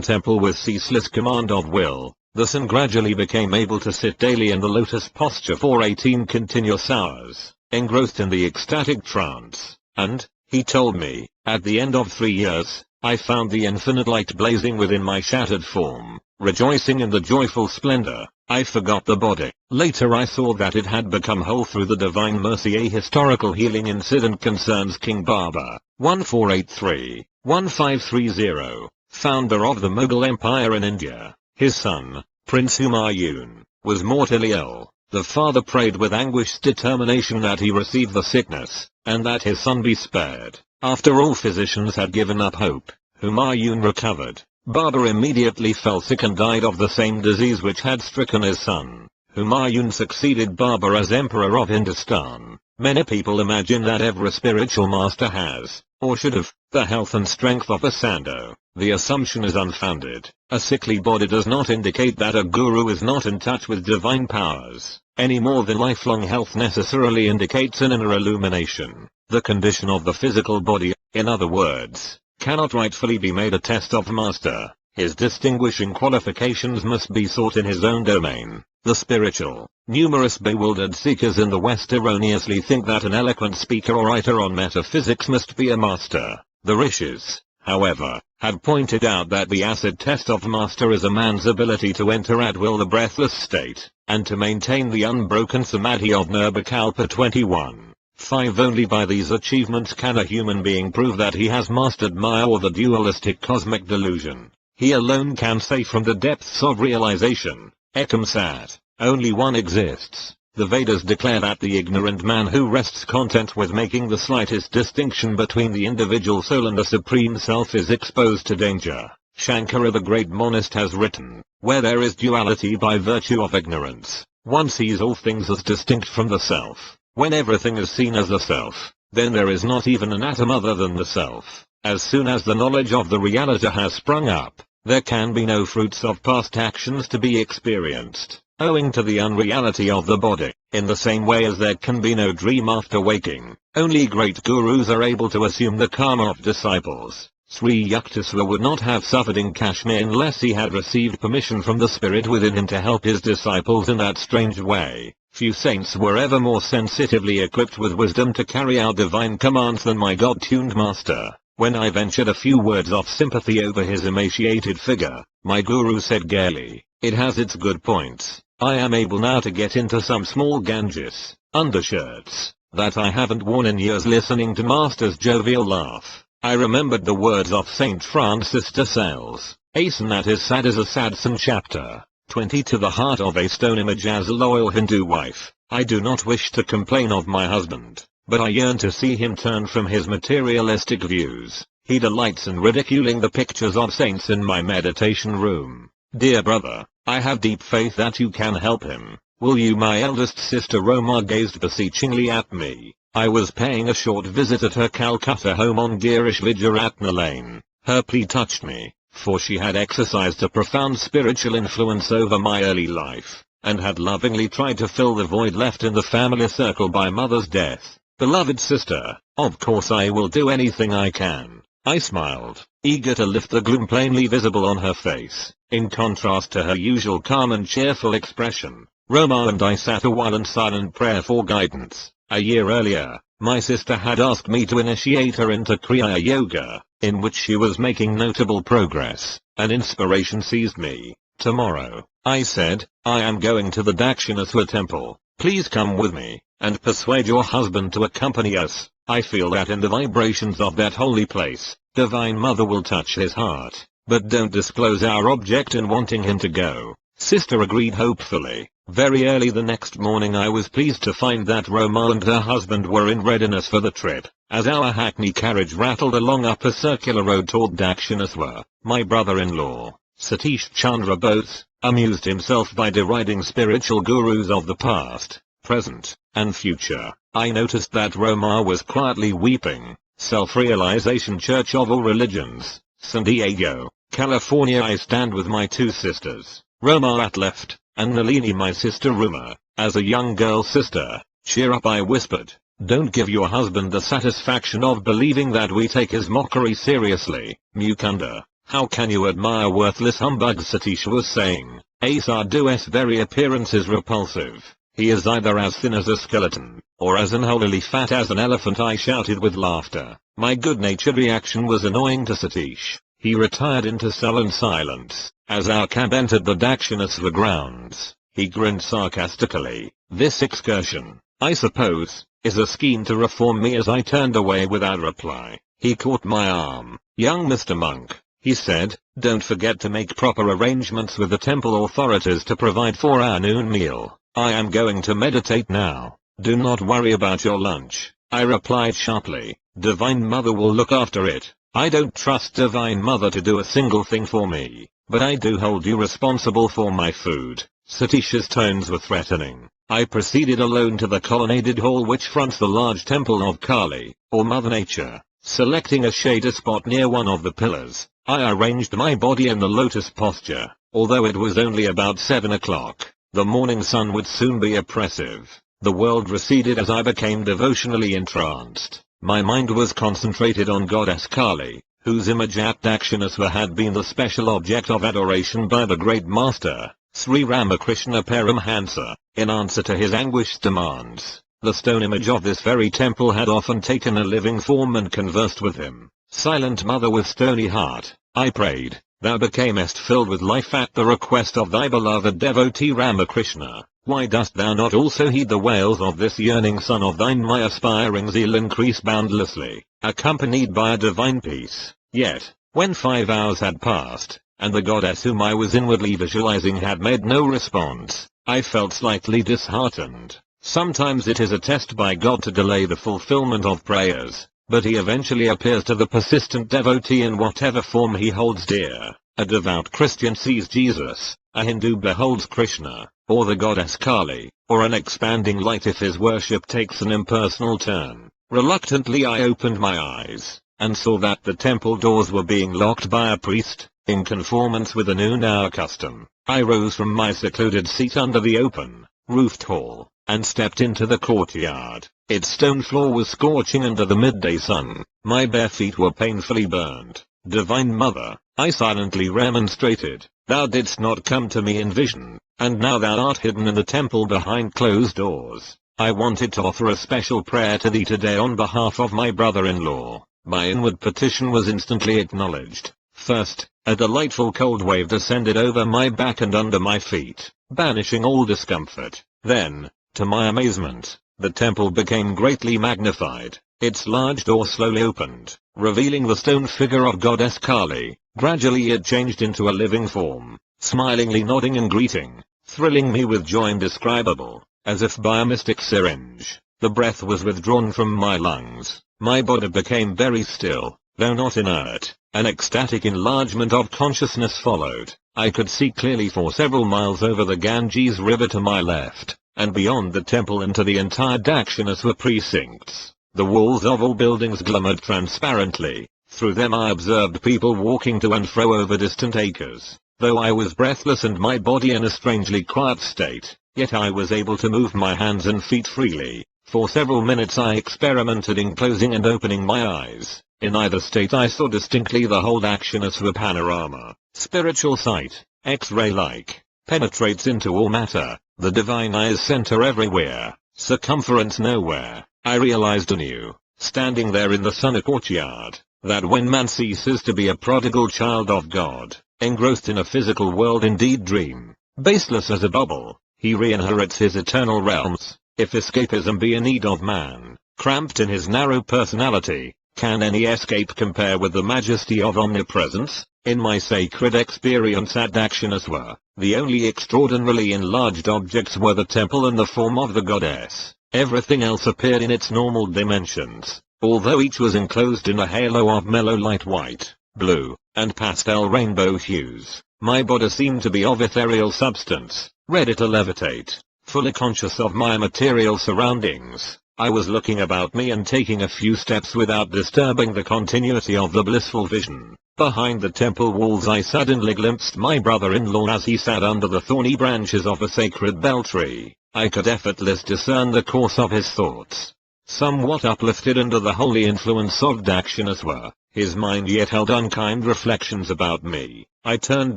temple with ceaseless command of will? The son gradually became able to sit daily in the lotus posture for 18 continuous hours, engrossed in the ecstatic trance, and, he told me, at the end of 3 years, I found the infinite light blazing within my shattered form. Rejoicing in the joyful splendor, I forgot the body. Later I saw that it had become whole through the divine mercy. A historical healing incident concerns King Babur, 1483-1530, founder of the Mughal Empire in India. His son, Prince Humayun, was mortally ill. The father prayed with anguished determination that he receive the sickness, and that his son be spared. After all physicians had given up hope, Humayun recovered. Babur immediately fell sick and died of the same disease which had stricken his son. Humayun succeeded Babur as Emperor of Hindustan. Many people imagine that every spiritual master has, or should have, the health and strength of a sando. The assumption is unfounded. A sickly body does not indicate that a guru is not in touch with divine powers, any more than lifelong health necessarily indicates an inner illumination. The condition of the physical body, in other words, cannot rightfully be made a test of master. His distinguishing qualifications must be sought in his own domain, the spiritual. Numerous bewildered seekers in the West erroneously think that an eloquent speaker or writer on metaphysics must be a master. The rishis, however, had pointed out that the acid test of master is a man's ability to enter at will the breathless state, and to maintain the unbroken samadhi of Nirvikalpa 21:5. Only by these achievements can a human being prove that he has mastered Maya or the dualistic cosmic delusion. He alone can say from the depths of realization, Ekam Sat, only one exists. The Vedas declare that the ignorant man who rests content with making the slightest distinction between the individual soul and the Supreme Self is exposed to danger. Shankara the great monist has written, where there is duality by virtue of ignorance, one sees all things as distinct from the self. When everything is seen as the self, then there is not even an atom other than the self. As soon as the knowledge of the reality has sprung up, there can be no fruits of past actions to be experienced, owing to the unreality of the body. In the same way as there can be no dream after waking, only great gurus are able to assume the karma of disciples. Sri Yukteswar would not have suffered in Kashmir unless he had received permission from the spirit within him to help his disciples in that strange way. Few saints were ever more sensitively equipped with wisdom to carry out divine commands than my God-tuned master. When I ventured a few words of sympathy over his emaciated figure, my guru said gaily, "It has its good points. I am able now to get into some small Ganges undershirts that I haven't worn in years." Listening to Master's jovial laugh, I remembered the words of Saint Francis de Sales, "Asan that is sad as a Sadsan chapter 20 to the heart of a stone image as a loyal Hindu wife. I do not wish to complain of my husband, but I yearn to see him turn from his materialistic views. He delights in ridiculing the pictures of saints in my meditation room. Dear brother, I have deep faith that you can help him. Will you?" My eldest sister Roma gazed beseechingly at me. I was paying a short visit at her Calcutta home on Girish Vijayaratna Lane. Her plea touched me, for she had exercised a profound spiritual influence over my early life, and had lovingly tried to fill the void left in the family circle by mother's death. "Beloved sister, of course I will do anything I can." I smiled, eager to lift the gloom plainly visible on her face, in contrast to her usual calm and cheerful expression. Roma and I sat a while in silent prayer for guidance. A year earlier, my sister had asked me to initiate her into Kriya Yoga, in which she was making notable progress. An inspiration seized me. "Tomorrow," I said, "I am going to the Dakshinaswar temple. Please come with me, and persuade your husband to accompany us. I feel that in the vibrations of that holy place, Divine Mother will touch his heart. But don't disclose our object in wanting him to go." Sister agreed hopefully. Very early the next morning I was pleased to find that Roma and her husband were in readiness for the trip. As our hackney carriage rattled along up a circular road toward Dakshinaswar, my brother-in-law, Satish Chandra Bose, amused himself by deriding spiritual gurus of the past, present, and future. I noticed that Roma was quietly weeping. Self-Realization Church of All Religions, San Diego, California. I stand with my two sisters, Roma at left, and Nalini my sister Ruma, as a young girl sister. "Cheer up," I whispered. "Don't give your husband the satisfaction of believing that we take his mockery seriously." "Mukunda, how can you admire worthless humbugs?" Satish was saying. "A sadhu's very appearance is repulsive. He is either as thin as a skeleton, or as unholily fat as an elephant." I shouted with laughter. My good-natured reaction was annoying to Satish. He retired into sullen silence. As our cab entered the Dakshinaswar grounds, he grinned sarcastically. "This excursion, I suppose, is a scheme to reform me." As I turned away without reply, he caught my arm. "Young Mr. Monk," he said, "don't forget to make proper arrangements with the temple authorities to provide for our noon meal. I am going to meditate now. Do not worry about your lunch." I replied sharply, "Divine Mother will look after it." I don't trust Divine Mother to do a single thing for me, but I do hold you responsible for my food. Satish's tones were threatening. I proceeded alone to the colonnaded hall which fronts the large temple of Kali, or Mother Nature. Selecting a shady spot near one of the pillars, I arranged my body in the lotus posture. Although it was only about 7 o'clock, the morning sun would soon be oppressive. The world receded as I became devotionally entranced. My mind was concentrated on Goddess Kali, whose image at Dakshinasva had been the special object of adoration by the great master, Sri Ramakrishna Paramahamsa, in answer to his anguished demands. The stone image of this very temple had often taken a living form and conversed with him. Silent mother with stony heart, I prayed, thou becamest filled with life at the request of thy beloved devotee Ramakrishna. Why dost thou not also heed the wails of this yearning son of thine? My aspiring zeal increased boundlessly, accompanied by a divine peace. Yet, when 5 hours had passed, and the goddess whom I was inwardly visualizing had made no response, I felt slightly disheartened. Sometimes it is a test by God to delay the fulfillment of prayers, but he eventually appears to the persistent devotee in whatever form he holds dear. A devout Christian sees Jesus, a Hindu beholds Krishna, or the goddess Kali, or an expanding light if his worship takes an impersonal turn. Reluctantly I opened my eyes, and saw that the temple doors were being locked by a priest. In conformance with the noon-hour custom, I rose from my secluded seat under the open, roofed hall, and stepped into the courtyard. Its stone floor was scorching under the midday sun. My bare feet were painfully burned. Divine Mother, I silently remonstrated, thou didst not come to me in vision, and now thou art hidden in the temple behind closed doors. I wanted to offer a special prayer to thee today on behalf of my brother-in-law. My inward petition was instantly acknowledged. First, a delightful cold wave descended over my back and under my feet, banishing all discomfort. Then, to my amazement, the temple became greatly magnified. Its large door slowly opened, revealing the stone figure of Goddess Kali. Gradually it changed into a living form, smilingly nodding in greeting, thrilling me with joy indescribable, as if by a mystic syringe. The breath was withdrawn from my lungs. My body became very still, though not inert. An ecstatic enlargement of consciousness followed. I could see clearly for several miles over the Ganges River to my left, and beyond the temple into the entire Dakshinasva precincts. The walls of all buildings glimmered transparently. Through them I observed people walking to and fro over distant acres. Though I was breathless and my body in a strangely quiet state, yet I was able to move my hands and feet freely. For several minutes I experimented in closing and opening my eyes. In either state I saw distinctly the whole Dakshinasva panorama. Spiritual sight, X-ray-like, penetrates into all matter. The divine eye is center everywhere, circumference nowhere. I realized anew, standing there in the sunny courtyard, that when man ceases to be a prodigal child of God, engrossed in a physical world indeed dream, baseless as a bubble, he re-inherits his eternal realms. If escapism be a need of man, cramped in his narrow personality, can any escape compare with the majesty of omnipresence? In my sacred experience at Dakshinasva, the only extraordinarily enlarged objects were the temple and the form of the goddess. Everything else appeared in its normal dimensions, although each was enclosed in a halo of mellow light white, blue, and pastel rainbow hues. My body seemed to be of ethereal substance, ready to levitate. Fully conscious of my material surroundings, I was looking about me and taking a few steps without disturbing the continuity of the blissful vision. Behind the temple walls I suddenly glimpsed my brother-in-law as he sat under the thorny branches of a sacred bell tree. I could effortlessly discern the course of his thoughts. Somewhat uplifted under the holy influence of Dakshinasva, his mind yet held unkind reflections about me. I turned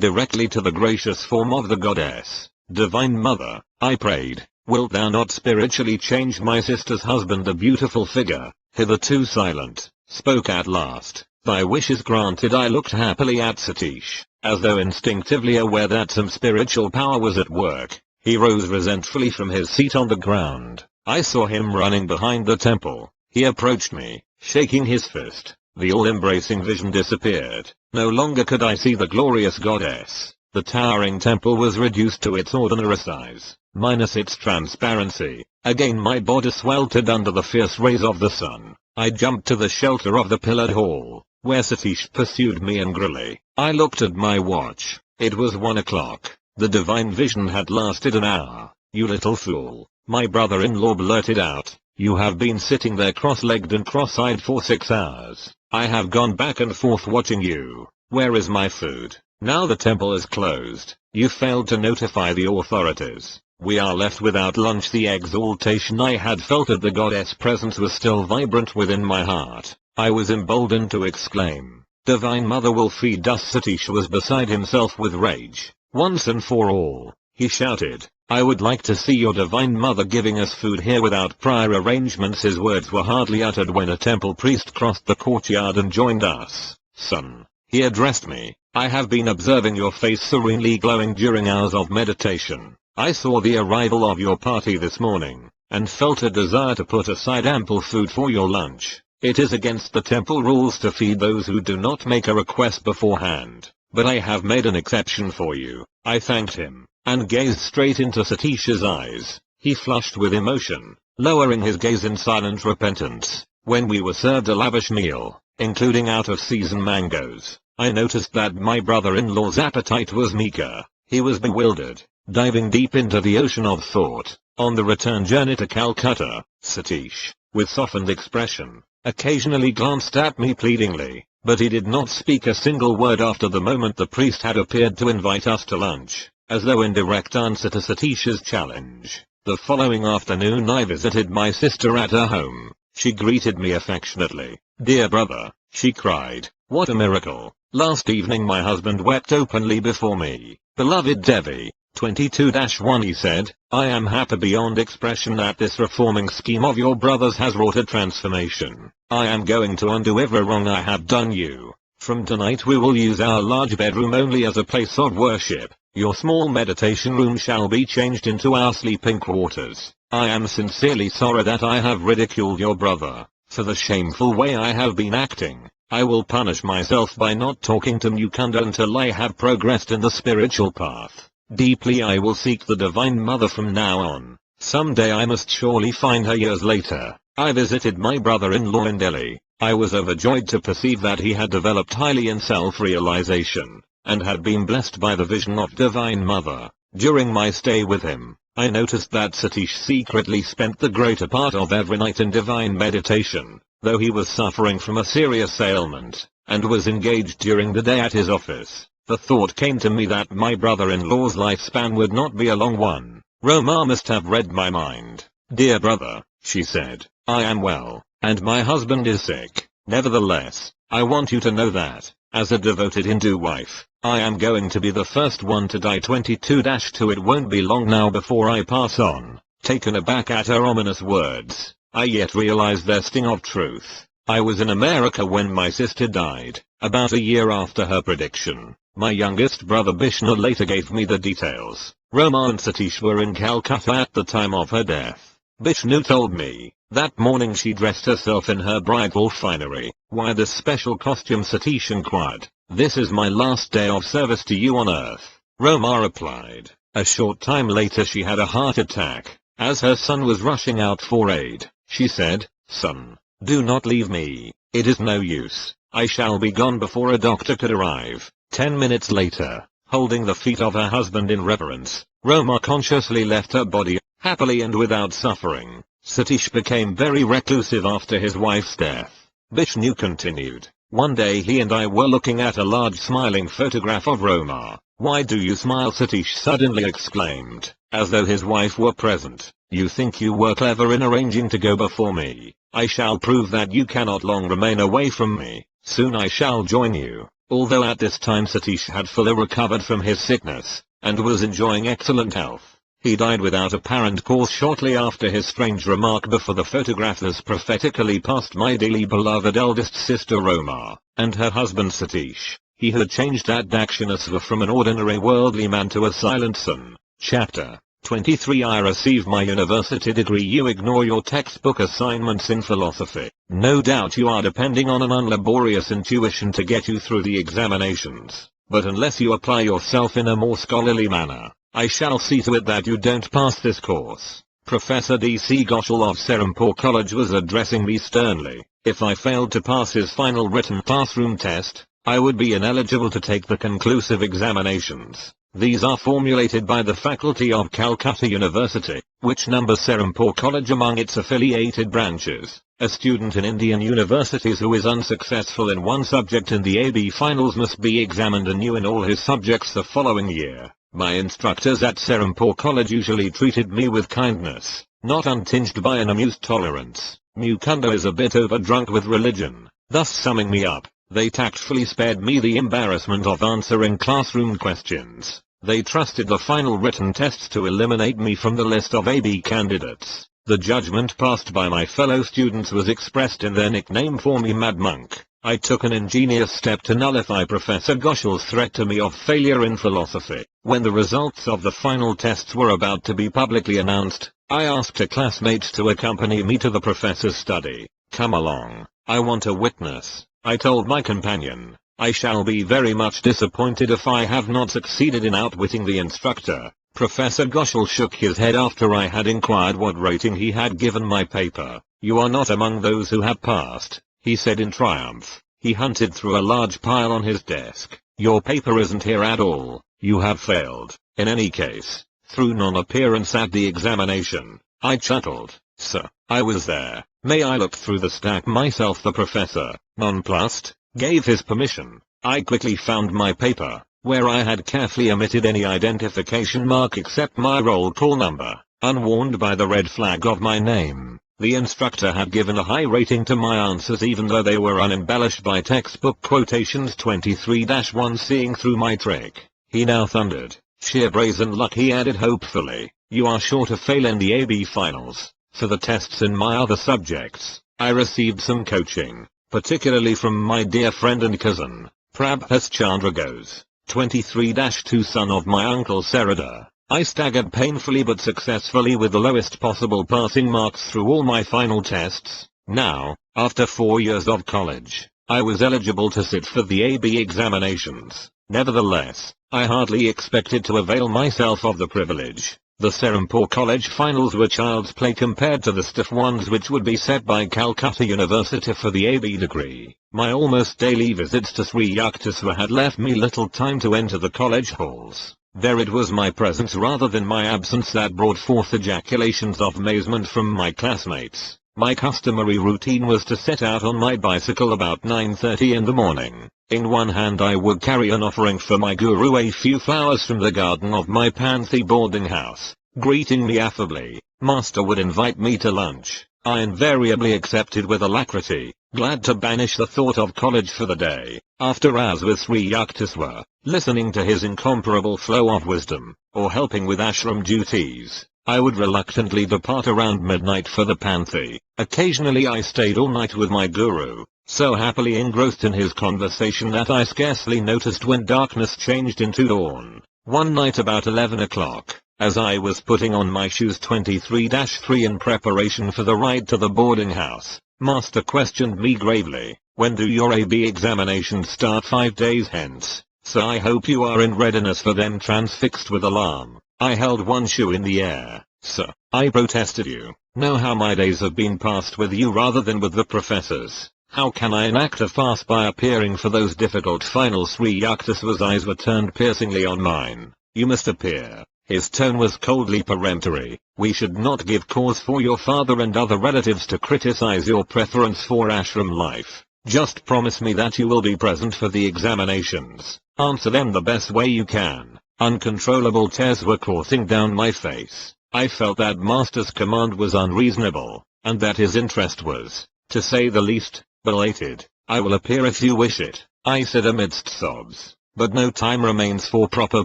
directly to the gracious form of the goddess. Divine Mother, I prayed, wilt thou not spiritually change my sister's husband? The beautiful figure, hitherto silent, spoke at last. Thy wish is granted. I looked happily at Satish, as though instinctively aware that some spiritual power was at work. He rose resentfully from his seat on the ground. I saw him running behind the temple. He approached me, shaking his fist. The all-embracing vision disappeared. No longer could I see the glorious goddess. The towering temple was reduced to its ordinary size, minus its transparency. Again my body sweltered under the fierce rays of the sun. I jumped to the shelter of the pillared hall, where Satish pursued me angrily. I looked at my watch. It was 1 o'clock. The divine vision had lasted an hour. You little fool, my brother-in-law blurted out. You have been sitting there cross-legged and cross-eyed for 6 hours. I have gone back and forth watching you. Where is my food? Now the temple is closed. You failed to notify the authorities. We are left without lunch. The exaltation I had felt at the goddess' presence was still vibrant within my heart. I was emboldened to exclaim, Divine Mother will feed us. Satish was beside himself with rage. Once and for all, he shouted, I would like to see your Divine Mother giving us food here without prior arrangements. His words were hardly uttered when a temple priest crossed the courtyard and joined us. Son, he addressed me, I have been observing your face serenely glowing during hours of meditation. I saw the arrival of your party this morning, and felt a desire to put aside ample food for your lunch. It is against the temple rules to feed those who do not make a request beforehand, but I have made an exception for you. I thanked him, and gazed straight into Satish's eyes. He flushed with emotion, lowering his gaze in silent repentance. When we were served a lavish meal, including out-of-season mangoes, I noticed that my brother-in-law's appetite was meager. He was bewildered, diving deep into the ocean of thought. On the return journey to Calcutta, Satish, with softened expression, occasionally glanced at me pleadingly, but he did not speak a single word after the moment the priest had appeared to invite us to lunch, as though in direct answer to Satish's challenge. The following afternoon I visited my sister at her home. She greeted me affectionately. Dear brother, she cried, what a miracle. Last evening my husband wept openly before me. Beloved Devi, 22-1 he said, I am happy beyond expression that this reforming scheme of your brother's has wrought a transformation. I am going to undo every wrong I have done you. From tonight we will use our large bedroom only as a place of worship. Your small meditation room shall be changed into our sleeping quarters. I am sincerely sorry that I have ridiculed your brother, for the shameful way I have been acting. I will punish myself by not talking to Yogananda until I have progressed in the spiritual path. Deeply I will seek the Divine Mother from now on. Someday I must surely find her. Years later, I visited my brother-in-law in Delhi. I was overjoyed to perceive that he had developed highly in self-realization, and had been blessed by the vision of Divine Mother. During my stay with him, I noticed that Satish secretly spent the greater part of every night in divine meditation, though he was suffering from a serious ailment, and was engaged during the day at his office. The thought came to me that my brother-in-law's lifespan would not be a long one. Roma must have read my mind. Dear brother, she said, I am well, and my husband is sick. Nevertheless, I want you to know that, as a devoted Hindu wife, I am going to be the first one to die. 22-2 It won't be long now before I pass on. Taken aback at her ominous words, I yet realized their sting of truth. I was in America when my sister died, about a year after her prediction. My youngest brother Bishnu later gave me the details. Roma and Satish were in Calcutta at the time of her death. Bishnu told me, that morning she dressed herself in her bridal finery. Why this special costume? Satish inquired. This is my last day of service to you on earth, Roma replied. A short time later she had a heart attack. As her son was rushing out for aid, she said, Son, do not leave me. It is no use. I shall be gone before a doctor could arrive. 10 minutes later, holding the feet of her husband in reverence, Roma consciously left her body, happily and without suffering. Satish became very reclusive after his wife's death. Bishnu continued. One day he and I were looking at a large smiling photograph of Roma. Why do you smile? Satish suddenly exclaimed, as though his wife were present. You think you were clever in arranging to go before me. I shall prove that you cannot long remain away from me. Soon I shall join you. Although at this time Satish had fully recovered from his sickness, and was enjoying excellent health, he died without apparent cause shortly after his strange remark before the photographers prophetically passed my dearly beloved eldest sister Roma, and her husband Satish. He had changed that Dakshinasva from an ordinary worldly man to a silent son. Chapter 23 I received my university degree. You ignore your textbook assignments in philosophy. No doubt you are depending on an unlaborious intuition to get you through the examinations, but unless you apply yourself in a more scholarly manner, I shall see to it that you don't pass this course. Professor D.C. Goshal of Serampore College was addressing me sternly. If I failed to pass his final written classroom test, I would be ineligible to take the conclusive examinations. These are formulated by the faculty of Calcutta University, which numbers Serampore College among its affiliated branches. A student in Indian universities who is unsuccessful in one subject in the AB finals must be examined anew in all his subjects the following year. My instructors at Serampore College usually treated me with kindness, not untinged by an amused tolerance. Yogananda is a bit overdrunk with religion. Thus summing me up, they tactfully spared me the embarrassment of answering classroom questions. They trusted the final written tests to eliminate me from the list of AB candidates. The judgment passed by my fellow students was expressed in their nickname for me, Mad Monk. I took an ingenious step to nullify Professor Ghosh's threat to me of failure in philosophy. When the results of the final tests were about to be publicly announced, I asked a classmate to accompany me to the professor's study. "Come along, I want a witness," I told my companion. "I shall be very much disappointed if I have not succeeded in outwitting the instructor." Professor Ghosh shook his head after I had inquired what rating he had given my paper. "You are not among those who have passed," he said in triumph. He hunted through a large pile on his desk. "Your paper isn't here at all. You have failed, in any case, through non-appearance at the examination." I chuckled. "Sir, I was there. May I look through the stack myself?" The professor, nonplussed, gave his permission. I quickly found my paper, where I had carefully omitted any identification mark except my roll call number. Unwarned by the red flag of my name, the instructor had given a high rating to my answers even though they were unembellished by textbook quotations. 23-1 Seeing through my trick, he now thundered. "Sheer brazen luck," he added hopefully. "You are sure to fail in the AB finals. For the tests in my other subjects, I received some coaching, particularly from my dear friend and cousin, Prabhas Chandra Ghose, 23-2 son of my uncle Sarada. I staggered painfully but successfully with the lowest possible passing marks through all my final tests. Now, after 4 years of college, I was eligible to sit for the AB examinations. Nevertheless, I hardly expected to avail myself of the privilege. The Serampore College finals were child's play compared to the stiff ones which would be set by Calcutta University for the AB degree. My almost daily visits to Sri Yukteswar had left me little time to enter the college halls. There it was my presence rather than my absence that brought forth ejaculations of amazement from my classmates. My customary routine was to set out on my bicycle about 9:30 in the morning. In one hand I would carry an offering for my guru, a few flowers from the garden of my Panthi boarding house. Greeting me affably, master would invite me to lunch. I invariably accepted with alacrity, glad to banish the thought of college for the day. After hours with Sri Yukteswar, listening to his incomparable flow of wisdom, or helping with ashram duties, I would reluctantly depart around midnight for the Panthi. Occasionally I stayed all night with my guru, so happily engrossed in his conversation that I scarcely noticed when darkness changed into dawn. One night about 11 o'clock, as I was putting on my shoes 23-3 in preparation for the ride to the boarding house, master questioned me gravely, "When do your AB examinations start?" 5 days hence. "So I hope you are in readiness for them." Transfixed with alarm, I held one shoe in the air. "Sir," I protested, "you know how my days have been passed with you rather than with the professors. How can I enact a farce by appearing for those difficult finals?" Sri Yukteswar's eyes were turned piercingly on mine. "You must appear." His tone was coldly peremptory. "We should not give cause for your father and other relatives to criticize your preference for ashram life. Just promise me that you will be present for the examinations. Answer them the best way you can." Uncontrollable tears were coursing down my face. I felt that master's command was unreasonable, and that his interest was, to say the least, belated. "I will appear if you wish it," I said amidst sobs, "but no time remains for proper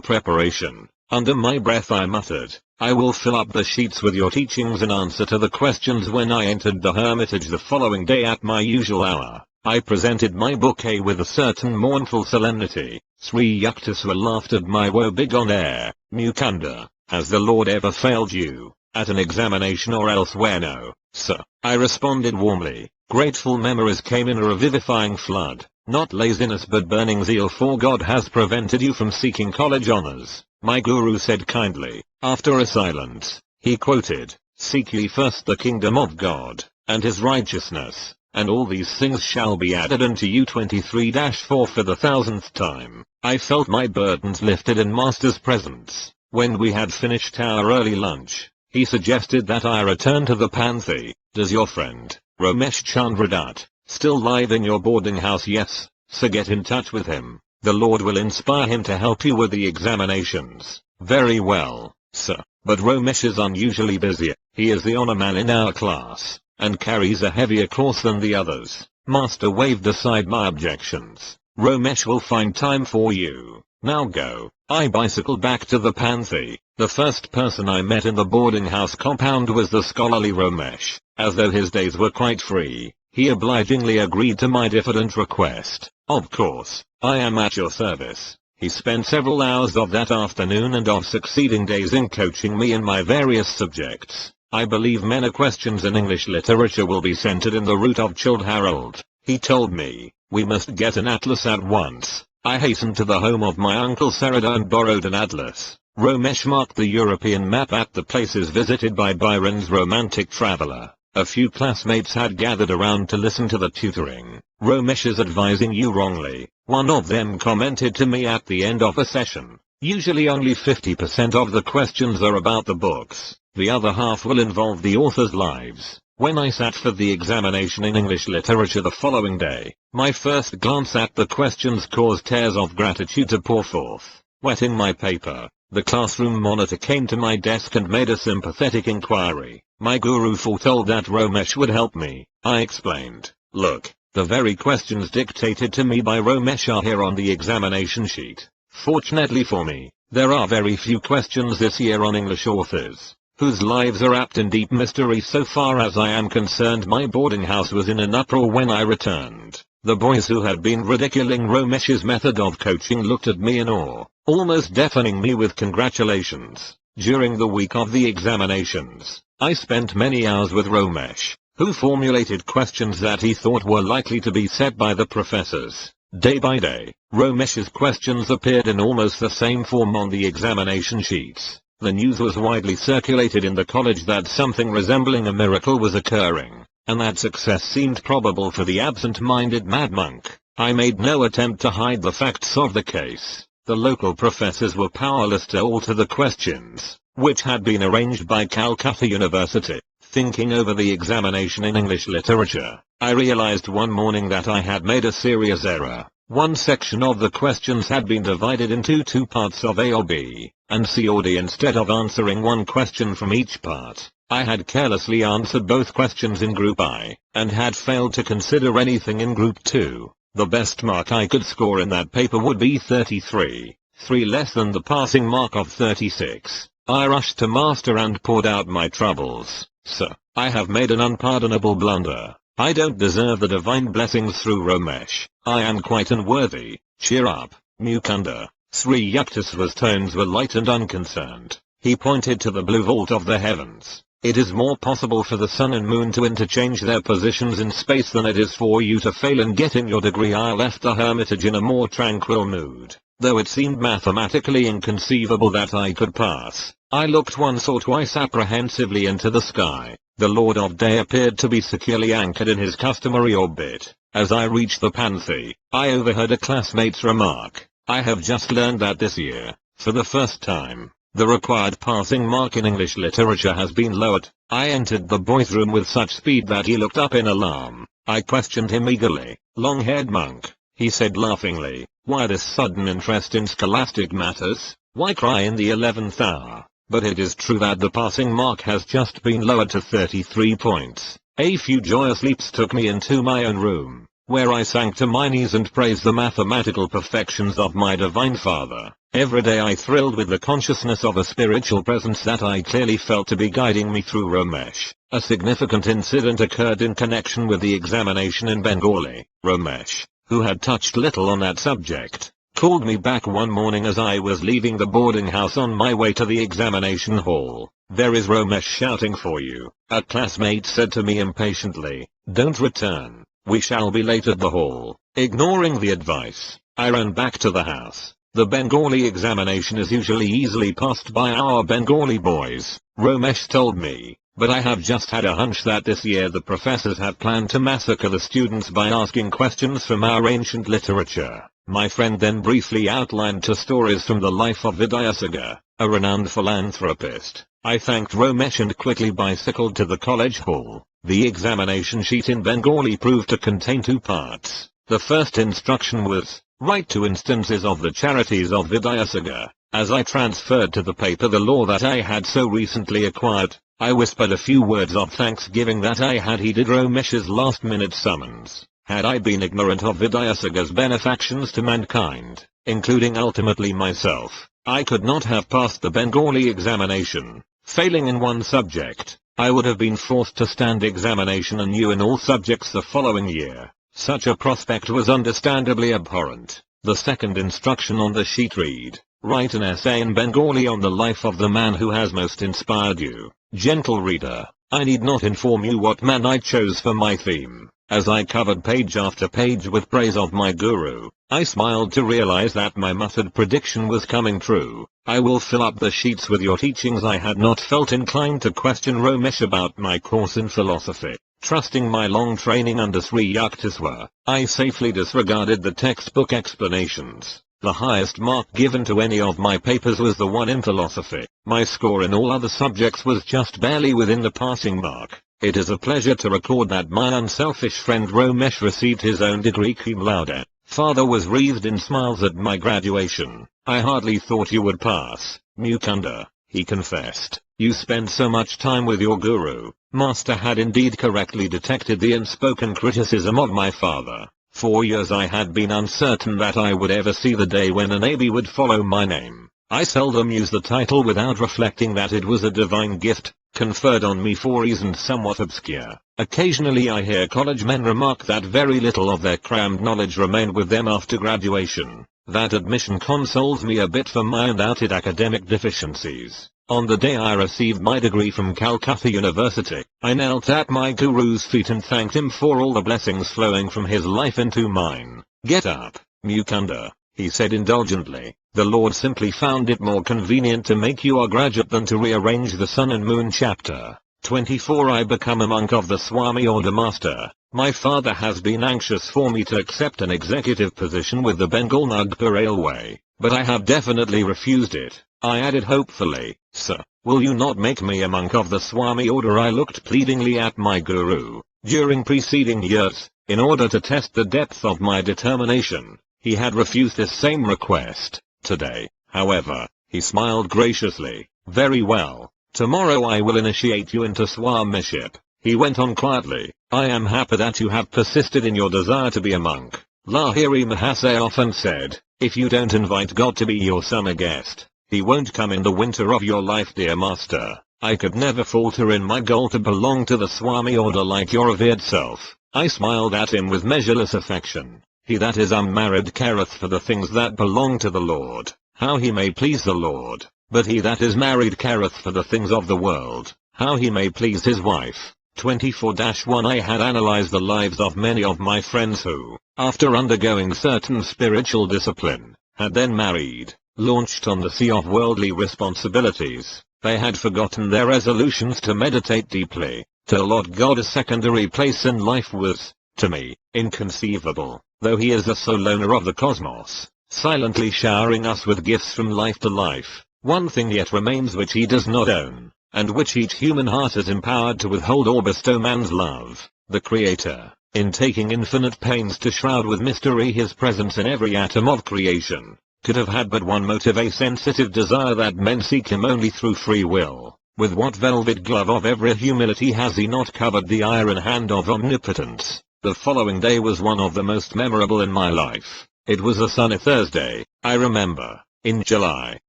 preparation." Under my breath I muttered, "I will fill up the sheets with your teachings in answer to the questions." When I entered the hermitage the following day at my usual hour, I presented my bouquet with a certain mournful solemnity. Sri Yukteswar laughed at my woebegone air. "Yogananda, has the Lord ever failed you, at an examination or elsewhere?" "No, sir," I responded warmly. Grateful memories came in a revivifying flood. "Not laziness but burning zeal for God has prevented you from seeking college honors," my guru said kindly. After a silence, he quoted, "Seek ye first the kingdom of God, and his righteousness, and all these things shall be added unto you. 23-4 For the 1000th time, I felt my burdens lifted in Master's presence. When we had finished our early lunch, he suggested that I return to the Panthy. Does your friend, Romesh Chandradutt, still live in your boarding house? Yes, so get in touch with him. The Lord will inspire him to help you with the examinations. Very well, sir, but Romesh is unusually busy. He is the honor man in our class, and carries a heavier cross than the others. Master waved aside my objections. Romesh will find time for you. Now go. I bicycled back to the Panthy. The first person I met in the boarding house compound was the scholarly Romesh. As though his days were quite free, he obligingly agreed to my diffident request. Of course, I am at your service. He spent several hours of that afternoon and of succeeding days in coaching me in my various subjects. I believe many questions in English literature will be centered in the route of Childe Harold. He told me, we must get an atlas at once. I hastened to the home of my uncle Sarada and borrowed an atlas. Romesh marked the European map at the places visited by Byron's romantic traveller. A few classmates had gathered around to listen to the tutoring. Romesh is advising you wrongly, one of them commented to me at the end of a session. Usually only 50% of the questions are about the books. The other half will involve the author's lives. When I sat for the examination in English literature the following day, my first glance at the questions caused tears of gratitude to pour forth. Wetting my paper, the classroom monitor came to my desk and made a sympathetic inquiry. My guru foretold that Romesh would help me. I explained, look, the very questions dictated to me by Romesh are here on the examination sheet. Fortunately for me, there are very few questions this year on English authors, whose lives are wrapped in deep mystery. So far as I am concerned, my boarding house was in an uproar when I returned. The boys who had been ridiculing Romesh's method of coaching looked at me in awe, almost deafening me with congratulations. During the week of the examinations, I spent many hours with Romesh, who formulated questions that he thought were likely to be set by the professors. Day by day, Romesh's questions appeared in almost the same form on the examination sheets. The news was widely circulated in the college that something resembling a miracle was occurring, and that success seemed probable for the absent-minded mad monk. I made no attempt to hide the facts of the case. The local professors were powerless to alter the questions, which had been arranged by Calcutta University. Thinking over the examination in English literature, I realized one morning that I had made a serious error. One section of the questions had been divided into two parts of A or B, and C or D instead of answering one question from each part. I had carelessly answered both questions in Group I, and had failed to consider anything in Group 2. The best mark I could score in that paper would be 33, 3 less than the passing mark of 36. I rushed to Master and poured out my troubles. Sir, I have made an unpardonable blunder. I don't deserve the divine blessings through Romesh. I am quite unworthy. Cheer up, Mukunda. Sri Yukteswar's tones were light and unconcerned. He pointed to the blue vault of the heavens. It is more possible for the sun and moon to interchange their positions in space than it is for you to fail in getting your degree. I left the hermitage in a more tranquil mood. Though it seemed mathematically inconceivable that I could pass, I looked once or twice apprehensively into the sky. The Lord of Day appeared to be securely anchored in his customary orbit. As I reached the Panthy, I overheard a classmate's remark. I have just learned that this year, for the first time, the required passing mark in English literature has been lowered. I entered the boy's room with such speed that he looked up in alarm. I questioned him eagerly. Long-haired monk, he said laughingly, why this sudden interest in scholastic matters? Why cry in the 11th hour? But it is true that the passing mark has just been lowered to 33 points. A few joyous leaps took me into my own room, where I sank to my knees and praised the mathematical perfections of my Divine Father. Every day I thrilled with the consciousness of a spiritual presence that I clearly felt to be guiding me through Romesh. A significant incident occurred in connection with the examination in Bengali. Romesh, who had touched little on that subject, called me back one morning as I was leaving the boarding house on my way to the examination hall. There is Romesh shouting for you, a classmate said to me impatiently. Don't return, we shall be late at the hall. Ignoring the advice, I ran back to the house. The Bengali examination is usually easily passed by our Bengali boys, Romesh told me. but I have just had a hunch that this year the professors have planned to massacre the students by asking questions from our ancient literature. My friend then briefly outlined 2 stories from the life of Vidyasagar, a renowned philanthropist. I thanked Romesh and quickly bicycled to the college hall. The examination sheet in Bengali proved to contain 2 parts. The first instruction was, write 2 instances of the charities of Vidyasagar. As I transferred to the paper the law that I had so recently acquired, I whispered a few words of thanksgiving that I had heeded Romesh's last-minute summons. Had I been ignorant of Vidyasagar's benefactions to mankind, including ultimately myself, I could not have passed the Bengali examination. Failing in one subject, I would have been forced to stand examination anew in all subjects the following year. Such a prospect was understandably abhorrent. The second instruction on the sheet read, write an essay in Bengali on the life of the man who has most inspired you. Gentle reader, I need not inform you what man I chose for my theme. As I covered page after page with praise of my guru, I smiled to realize that my muttered prediction was coming true. I will fill up the sheets with your teachings. I had not felt inclined to question Romesh about my course in philosophy. Trusting my long training under Sri Yukteswar, I safely disregarded the textbook explanations. The highest mark given to any of my papers was the one in philosophy. My score in all other subjects was just barely within the passing mark. It is a pleasure to record that my unselfish friend Romesh received his own degree cum laude. Father was wreathed in smiles at my graduation. I hardly thought you would pass, Mukunda, he confessed. You spend so much time with your guru. Master had indeed correctly detected the unspoken criticism of my father. 4 years I had been uncertain that I would ever see the day when an AB would follow my name. I seldom use the title without reflecting that it was a divine gift, conferred on me for reasons somewhat obscure. Occasionally I hear college men remark that very little of their crammed knowledge remained with them after graduation. That admission consoles me a bit for my undoubted academic deficiencies. On the day I received my degree from Calcutta University, I knelt at my guru's feet and thanked him for all the blessings flowing from his life into mine. Get up, Mukunda, he said indulgently. The Lord simply found it more convenient to make you a graduate than to rearrange the Sun and Moon chapter. 24 I become a monk of the Swami Order Master. My father has been anxious for me to accept an executive position with the Bengal Nagpur Railway, but I have definitely refused it. I added hopefully, sir, will you not make me a monk of the Swami Order? I looked pleadingly at my guru. During preceding years, in order to test the depth of my determination, he had refused this same request. Today, however, he smiled graciously. Very well. Tomorrow I will initiate you into Swamiship. He went on quietly. I am happy that you have persisted in your desire to be a monk. Lahiri Mahasaya often said, if you don't invite God to be your summer guest, he won't come in the winter of your life, dear master. I could never falter in my goal to belong to the Swami Order like your revered self. I smiled at him with measureless affection. He that is unmarried careth for the things that belong to the Lord, how he may please the Lord. But he that is married careth for the things of the world, how he may please his wife. 24-1 I had analyzed the lives of many of my friends who, after undergoing certain spiritual discipline, had then married, launched on the sea of worldly responsibilities. They had forgotten their resolutions to meditate deeply, to allot God a secondary place in life was, to me, inconceivable, though he is the sole owner of the cosmos, silently showering us with gifts from life to life. One thing yet remains which he does not own, and which each human heart is empowered to withhold or bestow: man's love. The Creator, in taking infinite pains to shroud with mystery his presence in every atom of creation, could have had but one motive: a sensitive desire that men seek him only through free will. With what velvet glove of every humility has he not covered the iron hand of omnipotence? The following day was one of the most memorable in my life. It was a sunny Thursday, I remember, in July,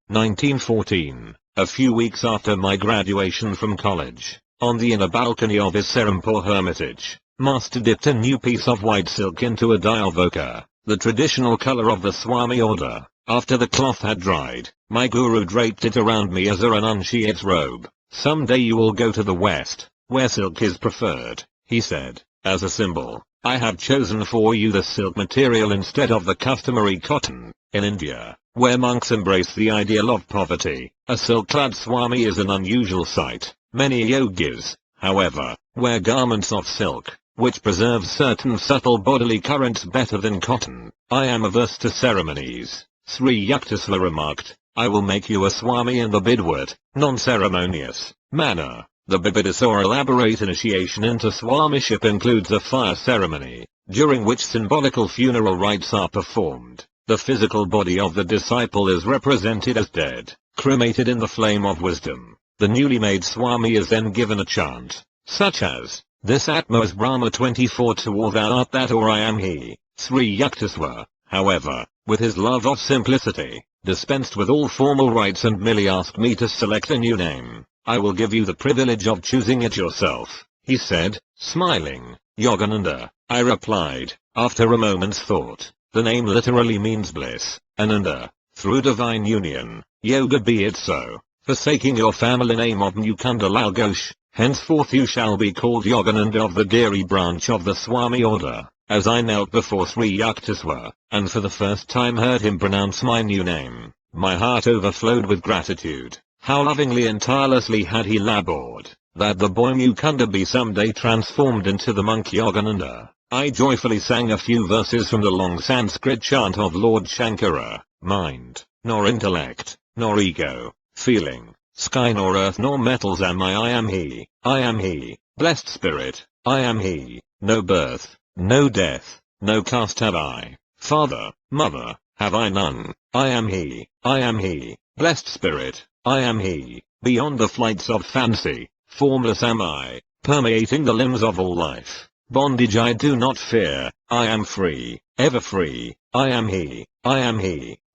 1914, a few weeks after my graduation from college. On the inner balcony of his Serampore hermitage, Master dipped a new piece of white silk into a dye of ochre, the traditional color of the Swami Order. After the cloth had dried, my guru draped it around me as a renunciate's robe. Someday you will go to the West, where silk is preferred, he said. As a symbol, I have chosen for you the silk material instead of the customary cotton. In India, where monks embrace the ideal of poverty, a silk-clad Swami is an unusual sight. Many yogis, however, wear garments of silk, which preserve certain subtle bodily currents better than cotton. I am averse to ceremonies, Sri Yukteswar remarked. I will make you a Swami in the Bidwat, non-ceremonious, manner. The Bibidus or elaborate initiation into Swamiship includes a fire ceremony, during which symbolical funeral rites are performed. The physical body of the disciple is represented as dead, cremated in the flame of wisdom. The newly made Swami is then given a chant, such as, "This Atma is Brahma 24 or Thou art that or I am he." Sri Yukteswar, however, with his love of simplicity, dispensed with all formal rites and merely asked me to select a new name. "I will give you the privilege of choosing it yourself," he said, smiling. "Yogananda," I replied, after a moment's thought. The name literally means bliss, Ananda, through divine union. Yoga, be it so. Forsaking your family name of Mukunda Lal Ghosh, henceforth you shall be called Yogananda of the Giri branch of the Swami order. As I knelt before Sri Yukteswar, and for the first time heard him pronounce my new name, my heart overflowed with gratitude. How lovingly and tirelessly had he labored, that the boy Mukunda be someday transformed into the monk Yogananda. I joyfully sang a few verses from the long Sanskrit chant of Lord Shankara. Mind, nor intellect, nor ego, feeling, sky nor earth nor metals am I am he, I am he, blessed spirit, I am he, no birth, no death, no caste have I, father, mother, have I none, I am he, blessed spirit, I am he, beyond the flights of fancy, formless am I, permeating the limbs of all life, bondage I do not fear, I am free, ever free, I am he,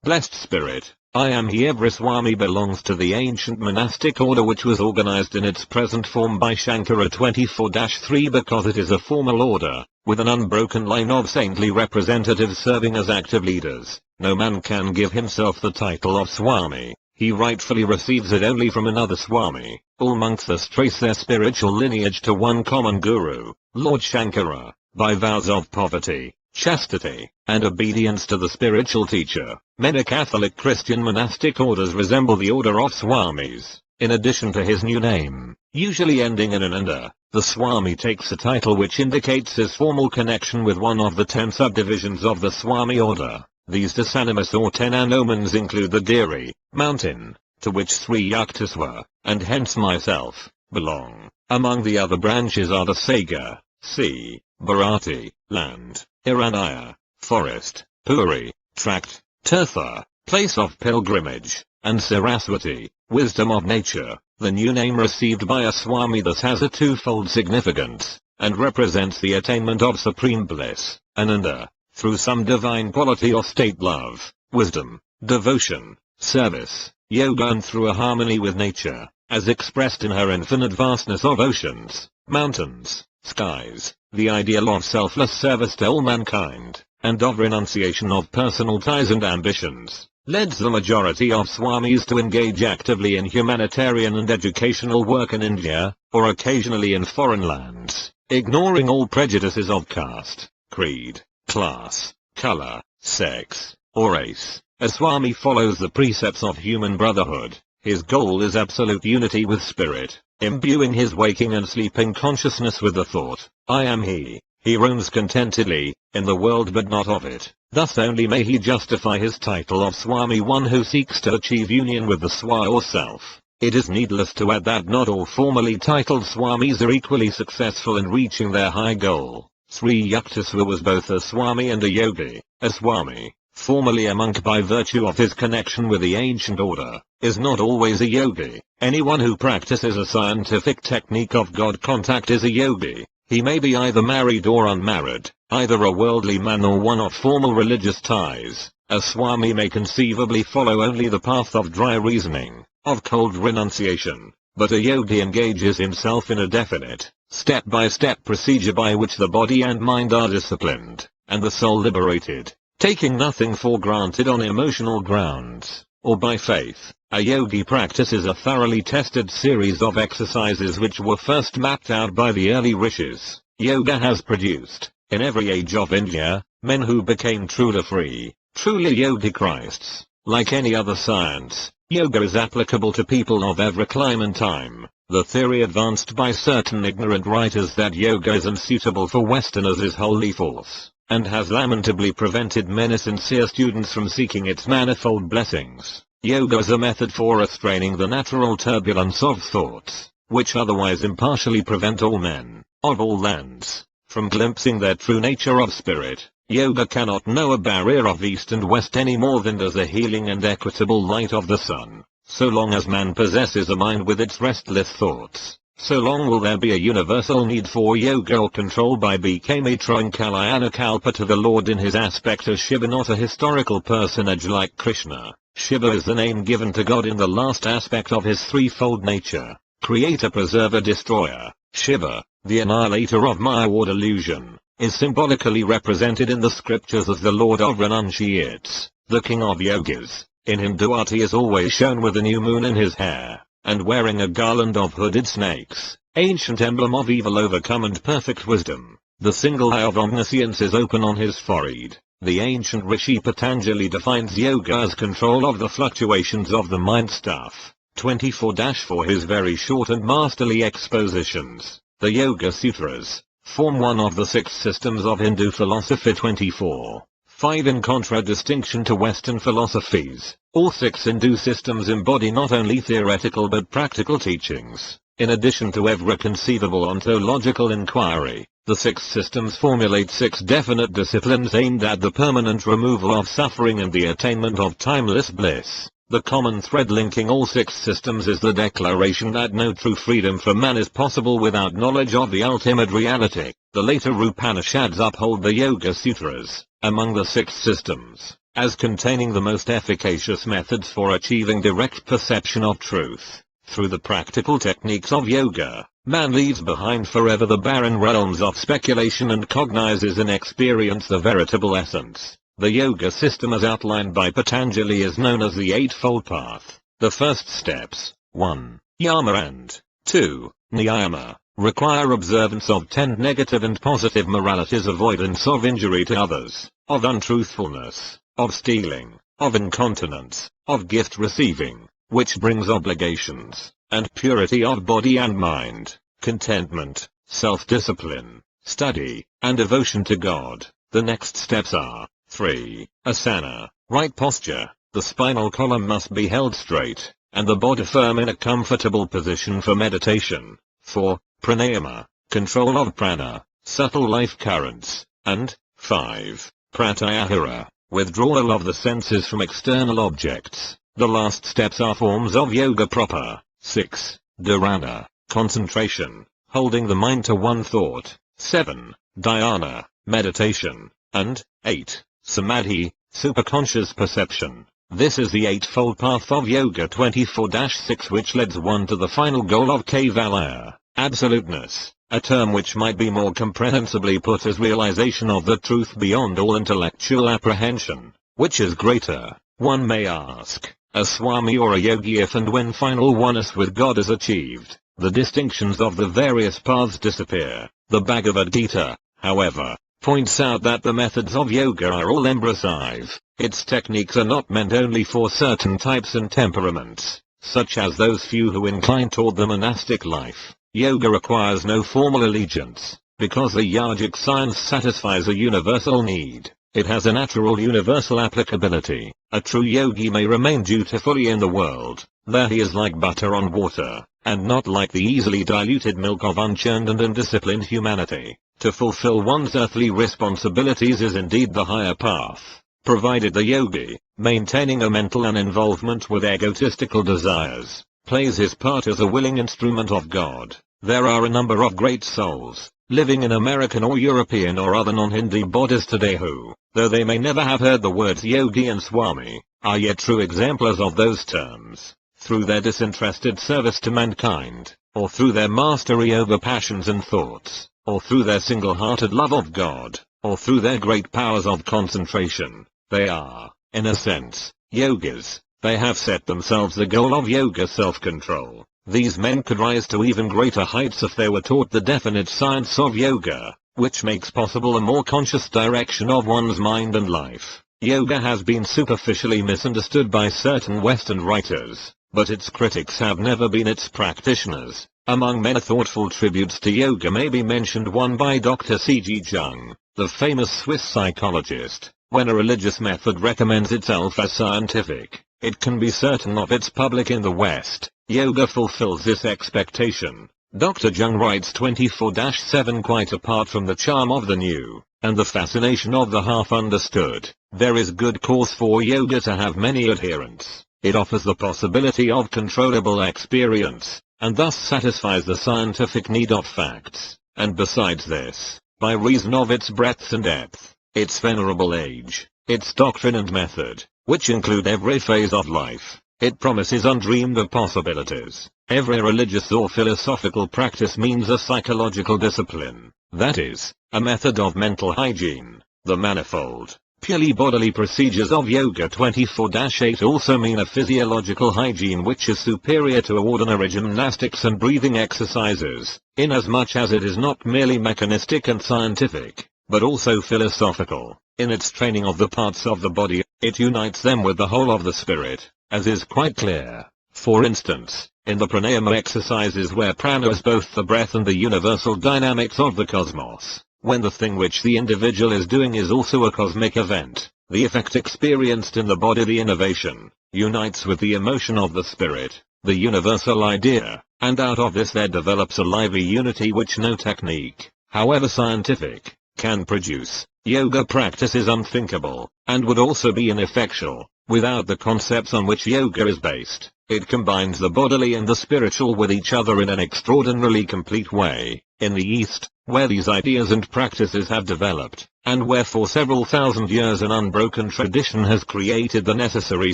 blessed spirit, I am he. Every Swami belongs to the ancient monastic order which was organized in its present form by Shankara 24-3 because it is a formal order, with an unbroken line of saintly representatives serving as active leaders. No man can give himself the title of Swami, he rightfully receives it only from another Swami. All monks thus trace their spiritual lineage to one common guru, Lord Shankara, by vows of poverty, chastity, and obedience to the spiritual teacher. Many Catholic Christian monastic orders resemble the order of Swamis. In addition to his new name, usually ending in Ananda, the Swami takes a title which indicates his formal connection with one of the 10 subdivisions of the Swami order. These Dasanimas or 10 anomans include the Giri, mountain, to which Sri Yukteswar, and hence myself, belong. Among the other branches are the Saga, sea, Bharati, land, Hiranaya, forest, Puri, tract, Tirtha, place of pilgrimage, and Saraswati, wisdom of nature. The new name received by a Swami thus has a twofold significance, and represents the attainment of supreme bliss, Ananda, through some divine quality or state, love, wisdom, devotion, service, yoga, and through a harmony with nature, as expressed in her infinite vastness of oceans, mountains, skies, the ideal of selfless service to all mankind, and of renunciation of personal ties and ambitions, leads the majority of Swamis to engage actively in humanitarian and educational work in India, or occasionally in foreign lands, ignoring all prejudices of caste, creed, class, color, sex, or race. A Swami follows the precepts of human brotherhood. His goal is absolute unity with spirit, imbuing his waking and sleeping consciousness with the thought, I am he. He roams contentedly, in the world but not of it. Thus only may he justify his title of Swami, one who seeks to achieve union with the Swa or self. It is needless to add that not all formally titled Swamis are equally successful in reaching their high goal. Sri Yukteswar was both a Swami and a yogi. A Swami, formerly a monk by virtue of his connection with the ancient order, is not always a yogi. Anyone who practices a scientific technique of God contact is a yogi. He may be either married or unmarried, either a worldly man or one of formal religious ties. A Swami may conceivably follow only the path of dry reasoning, of cold renunciation, but a yogi engages himself in a definite, step-by-step procedure by which the body and mind are disciplined, and the soul liberated, taking nothing for granted on emotional grounds, or by faith. A yogi practices a thoroughly tested series of exercises which were first mapped out by the early rishis. Yoga has produced, in every age of India, men who became truly free, truly yogi Christs. Like any other science, yoga is applicable to people of every clime and time. The theory advanced by certain ignorant writers that yoga is unsuitable for Westerners is wholly false, and has lamentably prevented many sincere students from seeking its manifold blessings. Yoga is a method for restraining the natural turbulence of thoughts, which otherwise impartially prevent all men, of all lands, from glimpsing their true nature of spirit. Yoga cannot know a barrier of east and west any more than does the healing and equitable light of the sun. So long as man possesses a mind with its restless thoughts, so long will there be a universal need for yoga or control by BK Mitra and Kalyana Kalpa to the Lord in his aspect as Shiva, not a historical personage like Krishna. Shiva is the name given to God in the last aspect of his threefold nature: creator, preserver, destroyer. Shiva, the annihilator of Maya or delusion, is symbolically represented in the scriptures as the Lord of Renunciates, the king of yogis. In Hinduity is always shown with a new moon in his hair, and wearing a garland of hooded snakes, ancient emblem of evil overcome and perfect wisdom. The single eye of omniscience is open on his forehead. The ancient Rishi Patanjali defines yoga as control of the fluctuations of the mind. Stuff 24-4. His very short and masterly expositions, the Yoga Sutras, form one of the 6 systems of Hindu philosophy. 24. 5. In contradistinction to Western philosophies, all 6 Hindu systems embody not only theoretical but practical teachings. In addition to every conceivable ontological inquiry, the 6 systems formulate 6 definite disciplines aimed at the permanent removal of suffering and the attainment of timeless bliss. The common thread linking all 6 systems is the declaration that no true freedom for man is possible without knowledge of the ultimate reality. The later Upanishads uphold the Yoga Sutras, among the 6 systems, as containing the most efficacious methods for achieving direct perception of truth. Through the practical techniques of yoga, man leaves behind forever the barren realms of speculation and cognizes in experience the veritable essence. The yoga system as outlined by Patanjali is known as the Eightfold Path. The first steps, 1. Yama and 2. Niyama, require observance of 10 negative and positive moralities, avoidance of injury to others, of untruthfulness, of stealing, of incontinence, of gift receiving, which brings obligations, and purity of body and mind, contentment, self-discipline, study, and devotion to God. The next steps are 3. Asana, right posture. The spinal column must be held straight, and the body firm in a comfortable position for meditation. 4. Pranayama, control of prana, subtle life currents. And 5. Pratyahara, withdrawal of the senses from external objects. The last steps are forms of yoga proper. 6. Dharana, concentration, holding the mind to one thought. 7. Dhyana, meditation. And 8. Samadhi, superconscious perception. This is the Eightfold Path of Yoga. 24-6, which leads one to the final goal of Kaivalya, absoluteness, a term which might be more comprehensibly put as realization of the truth beyond all intellectual apprehension. Which is greater, one may ask, a Swami or a yogi, if and when final oneness with God is achieved? The distinctions of the various paths disappear. The Bhagavad Gita, however, points out that the methods of yoga are all embracive. Its techniques are not meant only for certain types and temperaments, such as those few who incline toward the monastic life. Yoga requires no formal allegiance, because the yogic science satisfies a universal need. It has a natural universal applicability. A true yogi may remain dutifully in the world. There he is like butter on water, and not like the easily diluted milk of unchurned and undisciplined humanity. To fulfill one's earthly responsibilities is indeed the higher path, provided the yogi, maintaining a mental uninvolvement with egotistical desires, plays his part as a willing instrument of God. There are a number of great souls, living in American or European or other non-Hindu bodies today who, though they may never have heard the words yogi and swami, are yet true exemplars of those terms, through their disinterested service to mankind, or through their mastery over passions and thoughts, or through their single-hearted love of God, or through their great powers of concentration. They are, in a sense, yogis. They have set themselves the goal of yoga self-control. These men could rise to even greater heights if they were taught the definite science of yoga, which makes possible a more conscious direction of one's mind and life. Yoga has been superficially misunderstood by certain Western writers, but its critics have never been its practitioners. Among many thoughtful tributes to yoga may be mentioned one by Dr. C.G. Jung, the famous Swiss psychologist. When a religious method recommends itself as scientific, it can be certain of its public in the West. Yoga fulfills this expectation. Dr. Jung writes 24-7 Quite apart from the charm of the new, and the fascination of the half-understood, there is good cause for yoga to have many adherents. It offers the possibility of controllable experience, and thus satisfies the scientific need of facts. And besides this, by reason of its breadth and depth, its venerable age, its doctrine and method, which include every phase of life, it promises undreamed of possibilities. Every religious or philosophical practice means a psychological discipline, that is, a method of mental hygiene. The manifold, purely bodily procedures of Yoga 24-8 also mean a physiological hygiene which is superior to ordinary gymnastics and breathing exercises, inasmuch as it is not merely mechanistic and scientific, but also philosophical. In its training of the parts of the body, it unites them with the whole of the spirit, as is quite clear. For instance, in the pranayama exercises where prana is both the breath and the universal dynamics of the cosmos, when the thing which the individual is doing is also a cosmic event, the effect experienced in the body, the innovation, unites with the emotion of the spirit, the universal idea, and out of this there develops a lively unity which no technique, however scientific, can produce. Yoga practice is unthinkable, and would also be ineffectual, without the concepts on which yoga is based. It combines the bodily and the spiritual with each other in an extraordinarily complete way. In the East, where these ideas and practices have developed, and where for several thousand years an unbroken tradition has created the necessary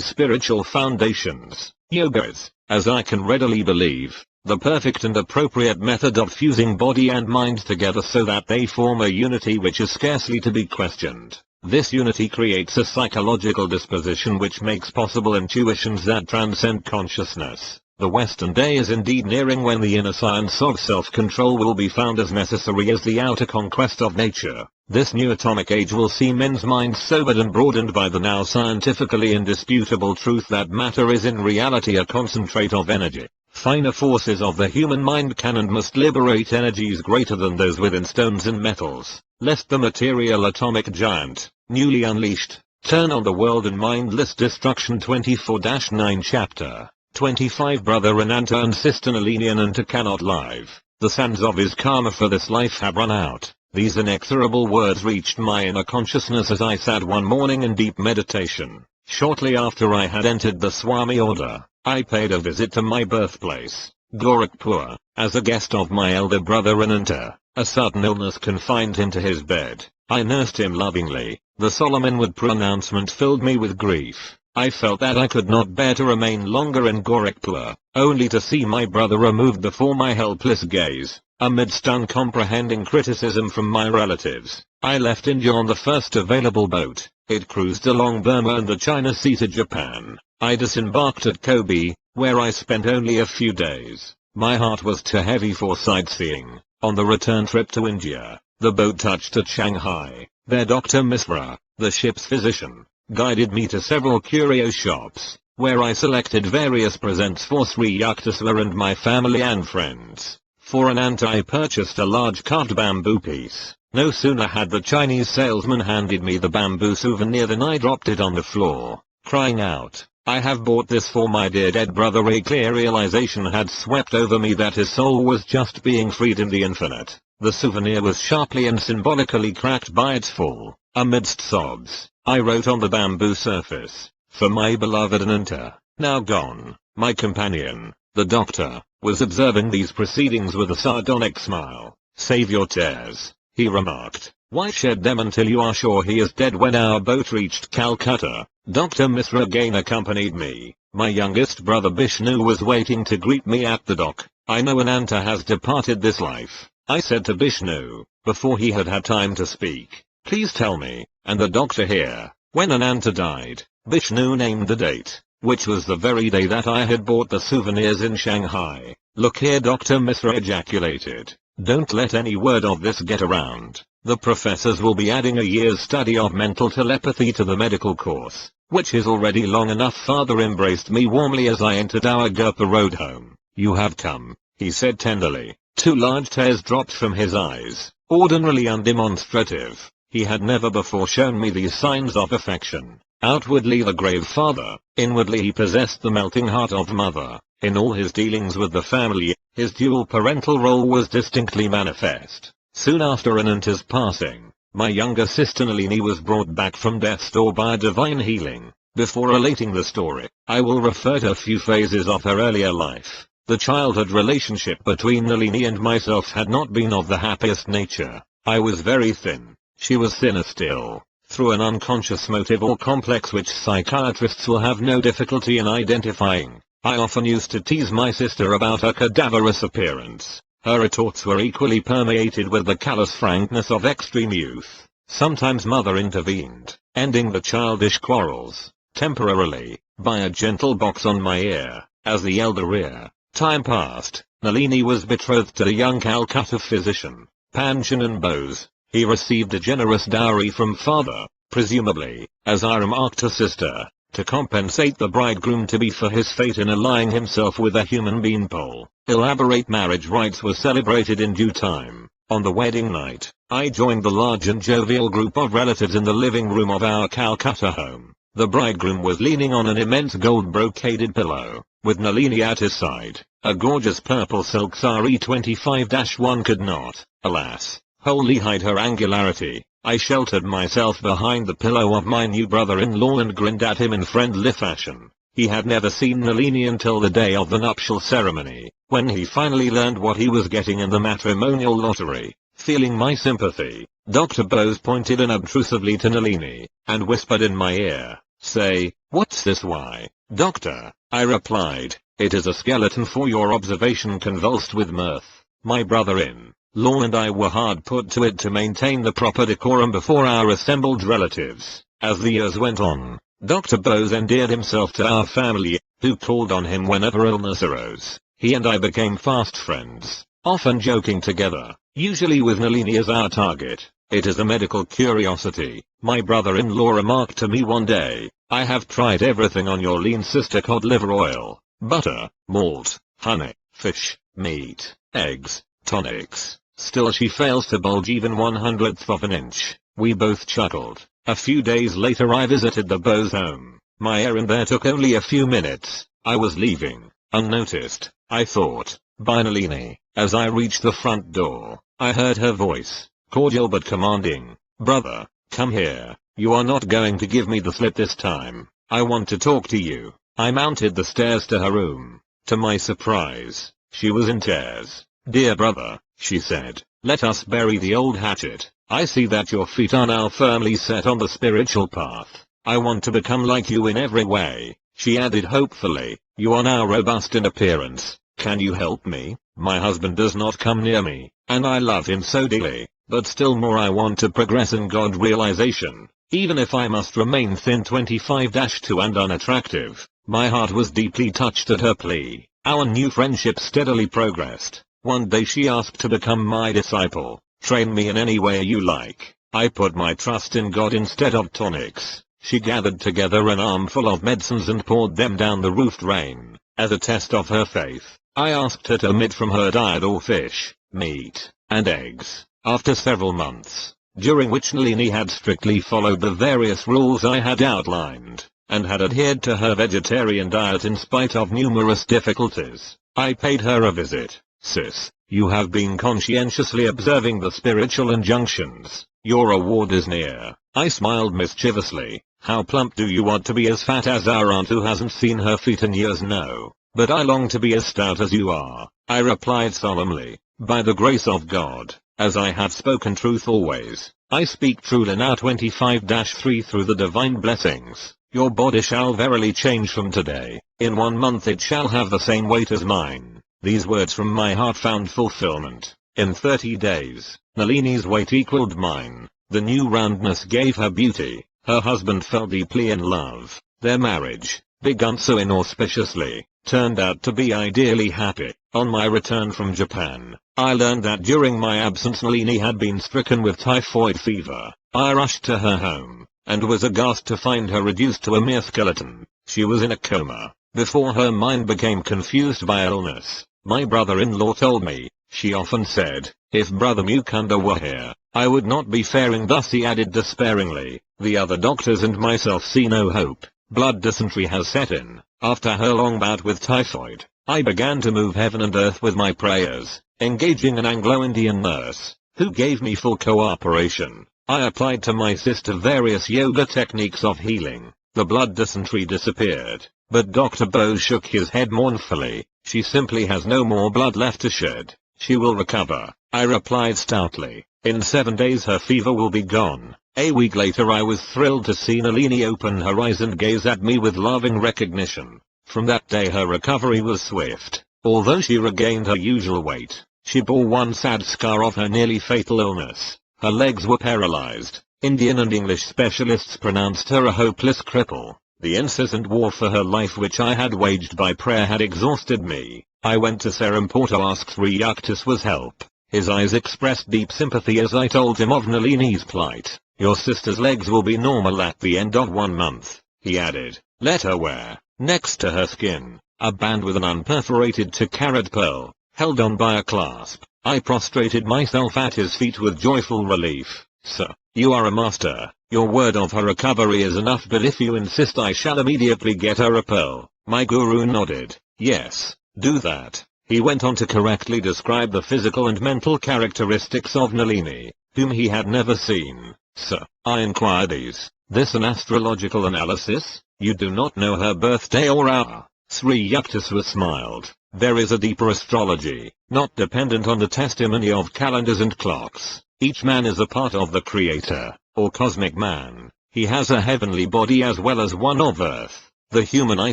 spiritual foundations, yoga is, as I can readily believe, the perfect and appropriate method of fusing body and mind together so that they form a unity which is scarcely to be questioned. This unity creates a psychological disposition which makes possible intuitions that transcend consciousness. The Western day is indeed nearing when the inner science of self-control will be found as necessary as the outer conquest of nature. This new atomic age will see men's minds sobered and broadened by the now scientifically indisputable truth that matter is in reality a concentrate of energy. Finer forces of the human mind can and must liberate energies greater than those within stones and metals, lest the material atomic giant, newly unleashed, turn on the world in mindless destruction. 24-9 Chapter 25 Brother Ananta and Sister Nalini Ananta cannot live. The sands of his karma for this life have run out. These inexorable words reached my inner consciousness as I sat one morning in deep meditation. Shortly after I had entered the Swami order, I paid a visit to my birthplace, Gorakhpur, as a guest of my elder brother Ananta. A sudden illness confined him to his bed. I nursed him lovingly. The solemn inward pronouncement filled me with grief. I felt that I could not bear to remain longer in Gorakhpur, only to see my brother removed before my helpless gaze. Amidst uncomprehending criticism from my relatives, I left India on the first available boat. It cruised along Burma and the China Sea to Japan. I disembarked at Kobe, where I spent only a few days. My heart was too heavy for sightseeing. On the return trip to India, the boat touched at Shanghai. There Dr. Misra, the ship's physician, guided me to several curio shops, where I selected various presents for Sri Yukteswar and my family and friends. For Ananta I purchased a large carved bamboo piece. No sooner had the Chinese salesman handed me the bamboo souvenir than I dropped it on the floor, crying out, "I have bought this for my dear dead brother." A clear realization had swept over me that his soul was just being freed in the infinite. The souvenir was sharply and symbolically cracked by its fall. Amidst sobs, I wrote on the bamboo surface, "For my beloved Ananta, now gone." My companion, the doctor, was observing these proceedings with a sardonic smile. "Save your tears," he remarked. "Why shed them until you are sure he is dead?" When our boat reached Calcutta, Dr. Misra again accompanied me. My youngest brother Bishnu was waiting to greet me at the dock. "I know Ananta has departed this life," I said to Bishnu, before he had had time to speak. "Please tell me, and the doctor here, when Ananta died." Bishnu named the date, which was the very day that I had bought the souvenirs in Shanghai. "Look here," Dr. Misra ejaculated. "Don't let any word of this get around. The professors will be adding a year's study of mental telepathy to the medical course, which is already long enough." Father embraced me warmly as I entered our Gurpa road home. "You have come," he said tenderly. 2 large tears dropped from his eyes, ordinarily undemonstrative. He had never before shown me these signs of affection. Outwardly the grave father, inwardly he possessed the melting heart of mother. In all his dealings with the family, his dual parental role was distinctly manifest. Soon after Ananta's passing, my younger sister Nalini was brought back from death's door by divine healing. Before relating the story, I will refer to a few phases of her earlier life. The childhood relationship between Nalini and myself had not been of the happiest nature. I was very thin. She was thinner still, through an unconscious motive or complex which psychiatrists will have no difficulty in identifying. I often used to tease my sister about her cadaverous appearance. Her retorts were equally permeated with the callous frankness of extreme youth. Sometimes mother intervened, ending the childish quarrels, temporarily, by a gentle box on my ear. As the elder rear. Time passed, Nalini was betrothed to the young Calcutta physician, Panchanan Bose. He received a generous dowry from father, presumably, as I remarked to sister, to compensate the bridegroom-to-be for his fate in allying himself with a human beanpole. Elaborate marriage rites were celebrated in due time. On the wedding night, I joined the large and jovial group of relatives in the living room of our Calcutta home. The bridegroom was leaning on an immense gold brocaded pillow, with Nalini at his side. A gorgeous purple silk sari 25-1 could not, alas, wholly hide her angularity. I sheltered myself behind the pillow of my new brother-in-law and grinned at him in friendly fashion. He had never seen Nalini until the day of the nuptial ceremony, when he finally learned what he was getting in the matrimonial lottery. Feeling my sympathy, Dr. Bose pointed unobtrusively to Nalini, and whispered in my ear, "Say, what's this?" "Why, doctor," I replied, "it is a skeleton." For your observation, convulsed with mirth, my brother-in-law and I were hard put to it to maintain the proper decorum before our assembled relatives. As the years went on, Dr. Bose endeared himself to our family, who called on him whenever illness arose. He and I became fast friends, often joking together, usually with Nalini as our target. "It is a medical curiosity," my brother-in-law remarked to me one day. "I have tried everything on your lean sister: cod liver oil, butter, malt, honey, fish, meat, eggs, tonics. Still she fails to bulge even 1/100th of an inch." We both chuckled. A few days later I visited the Bose home. My errand there took only a few minutes. I was leaving, unnoticed, I thought, by Nalini. As I reached the front door, I heard her voice, cordial but commanding. "Brother, come here. You are not going to give me the slip this time. I want to talk to you." I mounted the stairs to her room. To my surprise, she was in tears. "Dear brother," she said, "let us bury the old hatchet. I see that your feet are now firmly set on the spiritual path. I want to become like you in every way." She added hopefully, "You are now robust in appearance. Can you help me? My husband does not come near me, and I love him so dearly, but still more I want to progress in God realization, even if I must remain thin 25-2 and unattractive." My heart was deeply touched at her plea. Our new friendship steadily progressed. One day she asked to become my disciple. "Train me in any way you like." I put my trust in God instead of tonics. She gathered together an armful of medicines and poured them down the roof drain. As a test of her faith, I asked her to omit from her diet all fish, meat, and eggs. After several months, during which Nalini had strictly followed the various rules I had outlined, and had adhered to her vegetarian diet in spite of numerous difficulties, I paid her a visit. "Sis, you have been conscientiously observing the spiritual injunctions. Your reward is near." I smiled mischievously. "How plump do you want to be? As fat as our aunt who hasn't seen her feet in years?" "No, but I long to be as stout as you are," I replied solemnly. "By the grace of God, as I have spoken truth always, I speak truly now." 25-3 Through the divine blessings, your body shall verily change from today. In 1 month it shall have the same weight as mine. These words from my heart found fulfillment. In 30 days, Nalini's weight equaled mine. The new roundness gave her beauty. Her husband fell deeply in love. Their marriage, begun so inauspiciously, turned out to be ideally happy. On my return from Japan, I learned that during my absence Nalini had been stricken with typhoid fever. I rushed to her home, and was aghast to find her reduced to a mere skeleton. She was in a coma, before her mind became confused by illness. My brother-in-law told me, she often said, if Brother Mukunda were here, I would not be faring thus, he added despairingly. The other doctors and myself see no hope. Blood dysentery has set in. After her long bout with typhoid, I began to move heaven and earth with my prayers, engaging an Anglo-Indian nurse, who gave me full cooperation. I applied to my sister various yoga techniques of healing. The blood dysentery disappeared, but Dr. Bose shook his head mournfully. She simply has no more blood left to shed. She will recover, I replied stoutly. In 7 days her fever will be gone. A week later I was thrilled to see Nalini open her eyes and gaze at me with loving recognition. From that day her recovery was swift. Although she regained her usual weight, she bore one sad scar of her nearly fatal illness. Her legs were paralyzed. Indian and English specialists pronounced her a hopeless cripple. The incessant war for her life which I had waged by prayer had exhausted me. I went to Serampore to ask Sri Yucteswar's help. His eyes expressed deep sympathy as I told him of Nalini's plight. Your sister's legs will be normal at the end of 1 month, he added. Let her wear, next to her skin, a band with an unperforated 2-carat pearl, held on by a clasp. I prostrated myself at his feet with joyful relief. Sir, you are a master. Your word of her recovery is enough, but if you insist I shall immediately get her a pearl. My guru nodded. Yes, do that. He went on to correctly describe the physical and mental characteristics of Nalini, whom he had never seen. Sir, I inquired, is this an astrological analysis? You do not know her birthday or hour? Sri Yukteswar smiled. There is a deeper astrology, not dependent on the testimony of calendars and clocks. Each man is a part of the Creator, or cosmic man. He has a heavenly body as well as one of earth. The human eye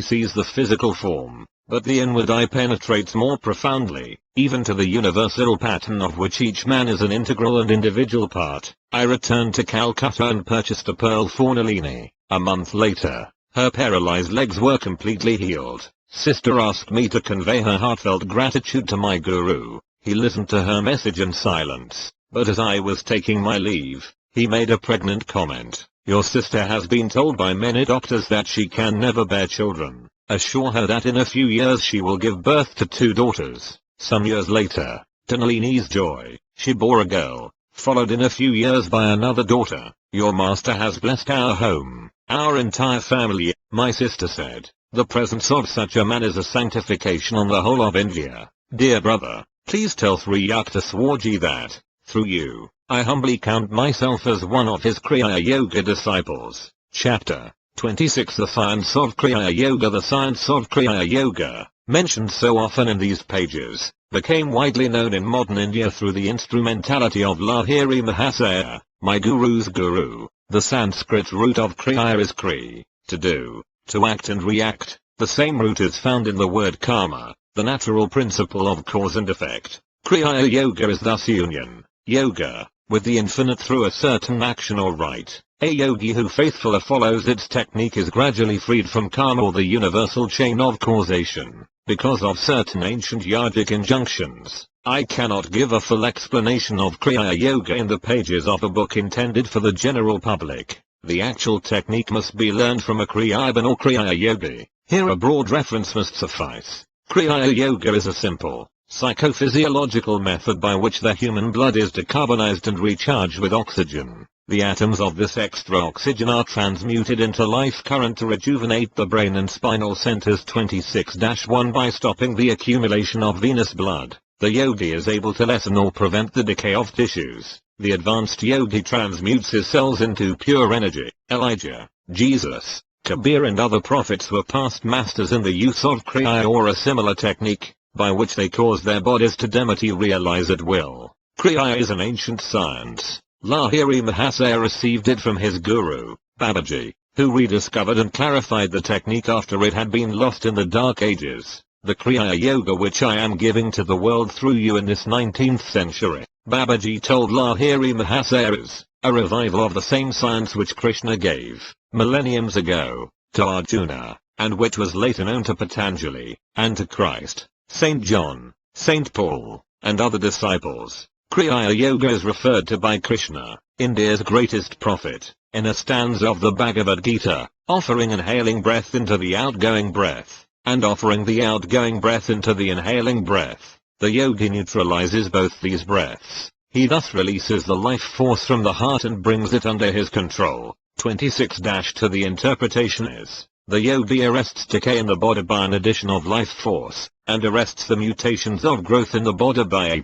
sees the physical form, but the inward eye penetrates more profoundly, even to the universal pattern of which each man is an integral and individual part. I returned to Calcutta and purchased a pearl for Nalini. A month later, her paralyzed legs were completely healed. Sister asked me to convey her heartfelt gratitude to my guru. He listened to her message in silence, but as I was taking my leave, he made a pregnant comment. Your sister has been told by many doctors that she can never bear children. Assure her that in a few years she will give birth to 2 daughters. Some years later, to Nalini's joy, she bore a girl, followed in a few years by another daughter. Your master has blessed our home, our entire family, my sister said. The presence of such a man is a sanctification on the whole of India. Dear brother, please tell Sri Yukteswarji that, through you, I humbly count myself as one of his Kriya Yoga disciples. Chapter 26. The Science of Kriya Yoga. The science of Kriya Yoga, mentioned so often in these pages, became widely known in modern India through the instrumentality of Lahiri Mahasaya, my guru's guru. The Sanskrit root of Kriya is Kri, to do, to act and react. The same root is found in the word karma, the natural principle of cause and effect. Kriya Yoga is thus union, yoga, with the infinite through a certain action or rite. A yogi who faithfully follows its technique is gradually freed from karma or the universal chain of causation, because of certain ancient yogic injunctions. I cannot give a full explanation of Kriya Yoga in the pages of a book intended for the general public. The actual technique must be learned from a Kriyaban or Kriya Yogi. Here a broad reference must suffice. Kriya Yoga is a simple, psychophysiological method by which the human blood is decarbonized and recharged with oxygen. The atoms of this extra oxygen are transmuted into life current to rejuvenate the brain and spinal centers. 26-1 By stopping the accumulation of venous blood, the yogi is able to lessen or prevent the decay of tissues. The advanced yogi transmutes his cells into pure energy. Elijah, Jesus, Kabir and other prophets were past masters in the use of Kriya or a similar technique, by which they cause their bodies to dematerialize at will. Kriya is an ancient science. Lahiri Mahasaya received it from his guru, Babaji, who rediscovered and clarified the technique after it had been lost in the Dark Ages. The Kriya Yoga which I am giving to the world through you in this 19th century, Babaji told Lahiri Mahasaya, is a revival of the same science which Krishna gave, millenniums ago, to Arjuna, and which was later known to Patanjali, and to Christ, Saint John, Saint Paul, and other disciples. Kriya Yoga is referred to by Krishna, India's greatest prophet, in a stanza of the Bhagavad Gita, offering inhaling breath into the outgoing breath. and offering the outgoing breath into the inhaling breath. The yogi neutralizes both these breaths. He thus releases the life force from the heart and brings it under his control. 26. To the interpretation is, the yogi arrests decay in the body by an addition of life force, and arrests the mutations of growth in the body by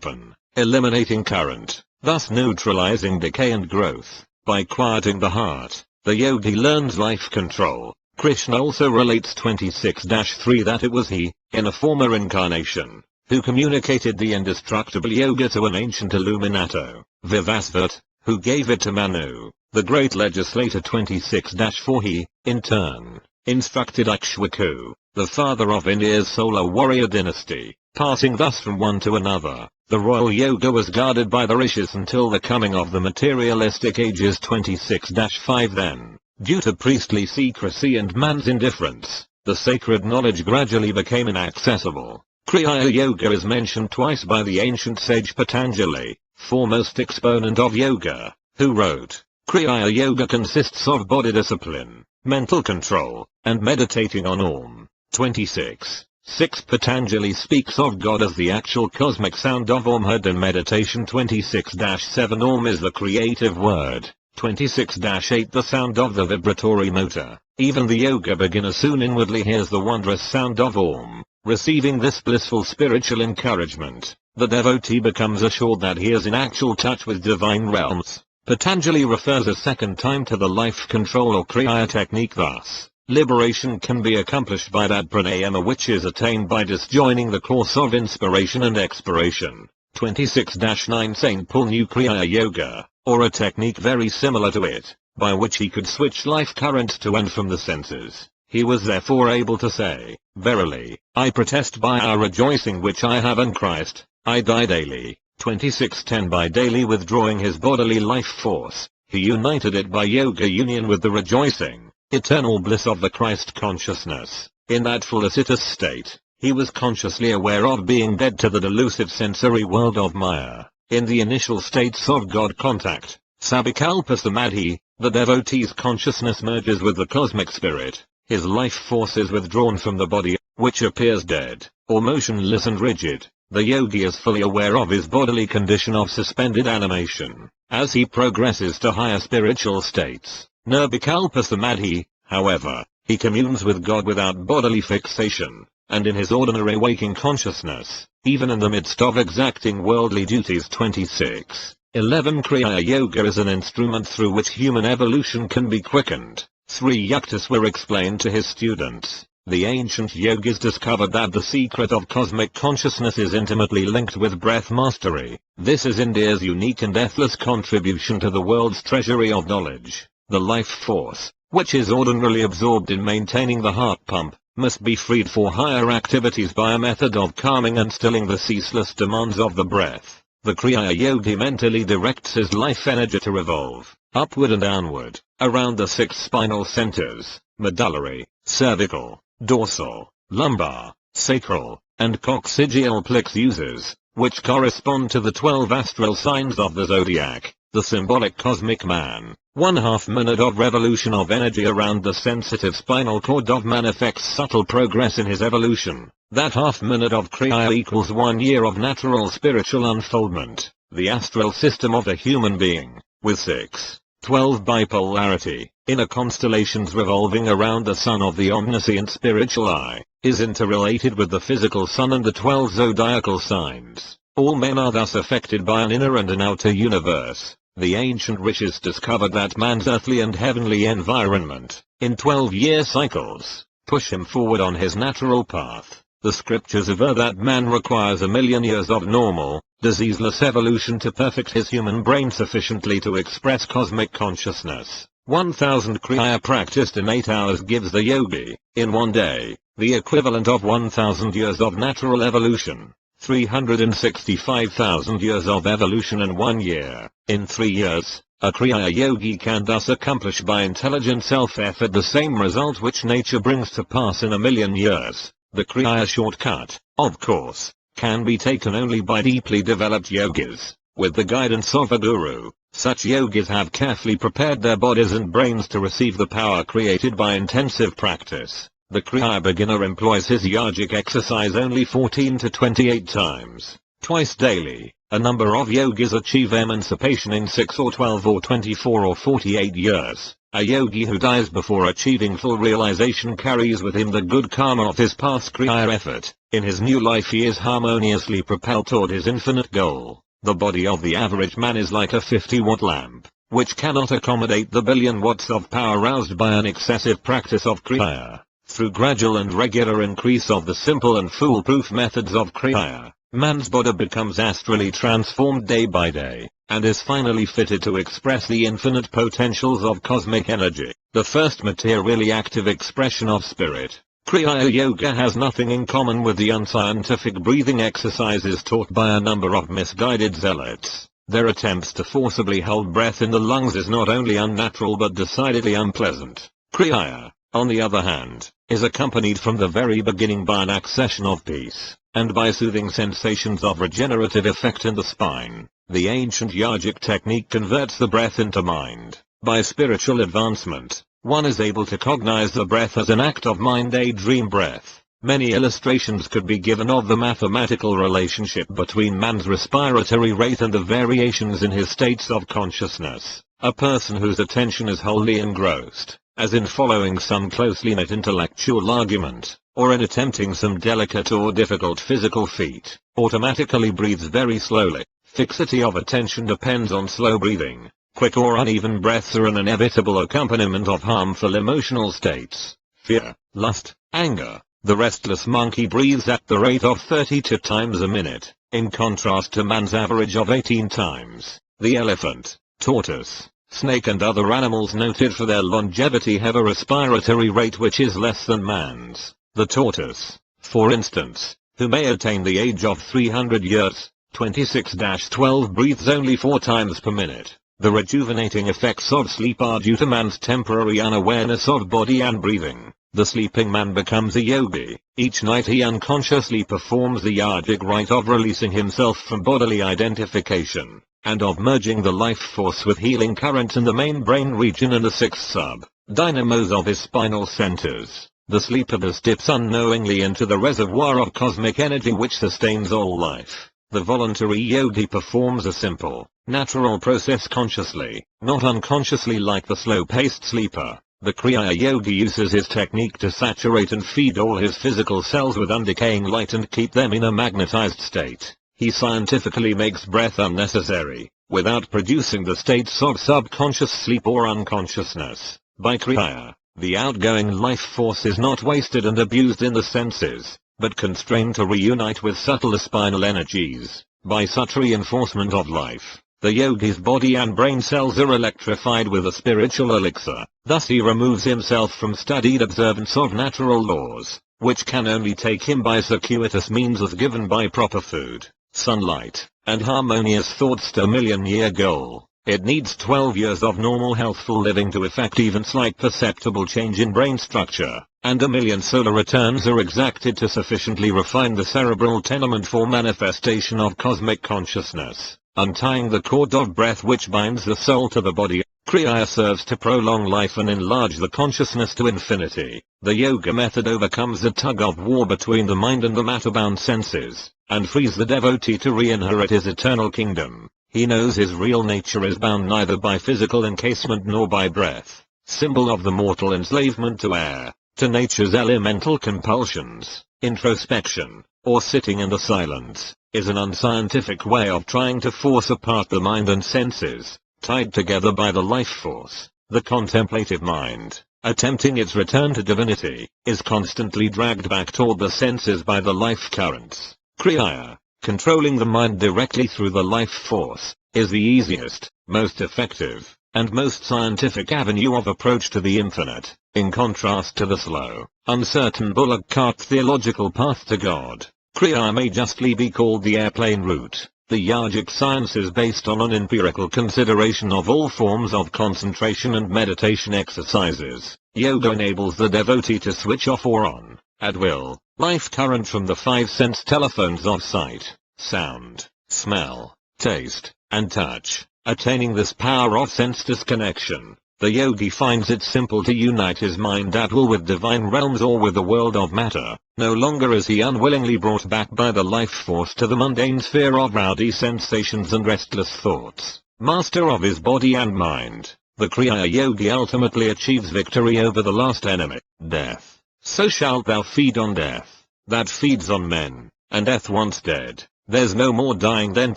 eliminating current, thus neutralizing decay and growth. By quieting the heart, the yogi learns life control. Krishna also relates 26-3 that it was he, in a former incarnation, who communicated the indestructible yoga to an ancient illuminato, Vivasvat, who gave it to Manu, the great legislator. 26-4 He, in turn, instructed Ikshwaku, the father of India's solar warrior dynasty, passing thus from one to another. The royal yoga was guarded by the rishis until the coming of the materialistic ages. 26-5 Then, due to priestly secrecy and man's indifference, the sacred knowledge gradually became inaccessible. Kriya Yoga is mentioned twice by the ancient sage Patanjali, foremost exponent of yoga, who wrote, Kriya Yoga consists of body discipline, mental control, and meditating on Om. 26. 6 Patanjali speaks of God as the actual cosmic sound of Om heard in meditation. 26-7 Om is the creative word. 26-8 The sound of the vibratory motor. Even the yoga beginner soon inwardly hears the wondrous sound of Om. Receiving this blissful spiritual encouragement, the devotee becomes assured that he is in actual touch with divine realms. Patanjali refers a second time to the life control or kriya technique thus. Liberation can be accomplished by that pranayama which is attained by disjoining the course of inspiration and expiration. 26-9 St. Paul knew Kriya Yoga, or a technique very similar to it, by which he could switch life current to and from the senses. He was therefore able to say, Verily, I protest by our rejoicing which I have in Christ, I die daily. 26-10 By daily withdrawing his bodily life force, he united it by yoga union with the rejoicing, eternal bliss of the Christ consciousness. In that felicitous state, he was consciously aware of being dead to the delusive sensory world of Maya. In the initial states of God contact, Sabikalpa Samadhi, the devotee's consciousness merges with the cosmic spirit. His life force is withdrawn from the body, which appears dead, or motionless and rigid. The yogi is fully aware of his bodily condition of suspended animation. As he progresses to higher spiritual states, Nirvikalpa Samadhi, however, he communes with God without bodily fixation, and in his ordinary waking consciousness, even in the midst of exacting worldly duties. 26. 11 Kriya Yoga is an instrument through which human evolution can be quickened. Sri Yukteswar explained to his students, the ancient yogis discovered that the secret of cosmic consciousness is intimately linked with breath mastery. This is India's unique and deathless contribution to the world's treasury of knowledge. The life force, which is ordinarily absorbed in maintaining the heart pump, must be freed for higher activities by a method of calming and stilling the ceaseless demands of the breath. The Kriya Yogi mentally directs his life energy to revolve, upward and downward, around the 6 spinal centers, medullary, cervical, dorsal, lumbar, sacral, and coccygeal plexuses, which correspond to the 12 astral signs of the zodiac, the symbolic cosmic man. 1/2 minute of revolution of energy around the sensitive spinal cord of man affects subtle progress in his evolution. That half minute of Kriya equals 1 year of natural spiritual unfoldment. The astral system of a human being, with 6/12 bipolarity, inner constellations revolving around the sun of the omniscient spiritual eye, is interrelated with the physical sun and the 12 zodiacal signs. All men are thus affected by an inner and an outer universe. The ancient rishis discovered that man's earthly and heavenly environment, in 12-year cycles, push him forward on his natural path. The scriptures aver that man requires 1,000,000 years of normal, diseaseless evolution to perfect his human brain sufficiently to express cosmic consciousness. 1,000 Kriya practiced in 8 hours gives the yogi, in 1 day, the equivalent of 1,000 years of natural evolution. 365,000 years of evolution in 1 year. In 3 years, a Kriya Yogi can thus accomplish by intelligent self-effort the same result which nature brings to pass in 1,000,000 years. The Kriya shortcut, of course, can be taken only by deeply developed yogis, with the guidance of a guru. Such yogis have carefully prepared their bodies and brains to receive the power created by intensive practice. The Kriya beginner employs his yogic exercise only 14 to 28 times, twice daily. A number of yogis achieve emancipation in 6 or 12 or 24 or 48 years. A yogi who dies before achieving full realization carries with him the good karma of his past Kriya effort. In his new life he is harmoniously propelled toward his infinite goal. The body of the average man is like a 50-watt lamp, which cannot accommodate the billion watts of power roused by an excessive practice of Kriya. Through gradual and regular increase of the simple and foolproof methods of Kriya, man's body becomes astrally transformed day by day, and is finally fitted to express the infinite potentials of cosmic energy, the first materially active expression of spirit. Kriya Yoga has nothing in common with the unscientific breathing exercises taught by a number of misguided zealots. Their attempts to forcibly hold breath in the lungs is not only unnatural but decidedly unpleasant. Kriya, on the other hand, is accompanied from the very beginning by an accession of peace, and by soothing sensations of regenerative effect in the spine. The ancient yogic technique converts the breath into mind. By spiritual advancement, one is able to cognize the breath as an act of mind, a dream breath. Many illustrations could be given of the mathematical relationship between man's respiratory rate and the variations in his states of consciousness. A person whose attention is wholly engrossed, as in following some closely knit intellectual argument, or in attempting some delicate or difficult physical feat, automatically breathes very slowly. Fixity of attention depends on slow breathing. Quick or uneven breaths are an inevitable accompaniment of harmful emotional states. Fear, lust, anger. The restless monkey breathes at the rate of 32 times a minute, in contrast to man's average of 18 times. The elephant, tortoise, snake and other animals noted for their longevity have a respiratory rate which is less than man's. The tortoise, for instance, who may attain the age of 300 years, 26-12 breathes only 4 times per minute. The rejuvenating effects of sleep are due to man's temporary unawareness of body and breathing. The sleeping man becomes a yogi. Each night he unconsciously performs the yogic rite of releasing himself from bodily identification, and of merging the life force with healing currents in the main brain region and the 6 sub-dynamos of his spinal centers. The sleeper thus dips unknowingly into the reservoir of cosmic energy which sustains all life. The voluntary yogi performs a simple, natural process consciously, not unconsciously like the slow-paced sleeper. The Kriya yogi uses his technique to saturate and feed all his physical cells with undecaying light and keep them in a magnetized state. He scientifically makes breath unnecessary, without producing the states of subconscious sleep or unconsciousness. By Kriya, the outgoing life force is not wasted and abused in the senses, but constrained to reunite with subtler spinal energies. By such reinforcement of life, the yogi's body and brain cells are electrified with a spiritual elixir. Thus he removes himself from studied observance of natural laws, which can only take him by circuitous means as given by proper food, sunlight, and harmonious thoughts to a million-year goal. It needs 12 years of normal healthful living to effect even slight perceptible change in brain structure, and 1,000,000 solar returns are exacted to sufficiently refine the cerebral tenement for manifestation of cosmic consciousness. Untying the cord of breath which binds the soul to the body, Kriya serves to prolong life and enlarge the consciousness to infinity. The yoga method overcomes the tug-of-war between the mind and the matter-bound senses, and frees the devotee to re-inherit his eternal kingdom. He knows his real nature is bound neither by physical encasement nor by breath, symbol of the mortal enslavement to air, to nature's elemental compulsions. Introspection, or sitting in the silence, is an unscientific way of trying to force apart the mind and senses, tied together by the life force. The contemplative mind, attempting its return to divinity, is constantly dragged back toward the senses by the life currents. Kriya, controlling the mind directly through the life force, is the easiest, most effective, and most scientific avenue of approach to the infinite, in contrast to the slow, uncertain bullock cart theological path to God. Kriya may justly be called the airplane route. The yogic science is based on an empirical consideration of all forms of concentration and meditation exercises. Yoga enables the devotee to switch off or on, at will, life current from the 5 sense telephones of sight, sound, smell, taste, and touch. Attaining this power of sense disconnection, the yogi finds it simple to unite his mind at will with divine realms or with the world of matter. No longer is he unwillingly brought back by the life force to the mundane sphere of rowdy sensations and restless thoughts. Master of his body and mind, the Kriya Yogi ultimately achieves victory over the last enemy, death. So shalt thou feed on death, that feeds on men, and death once dead. There's no more dying than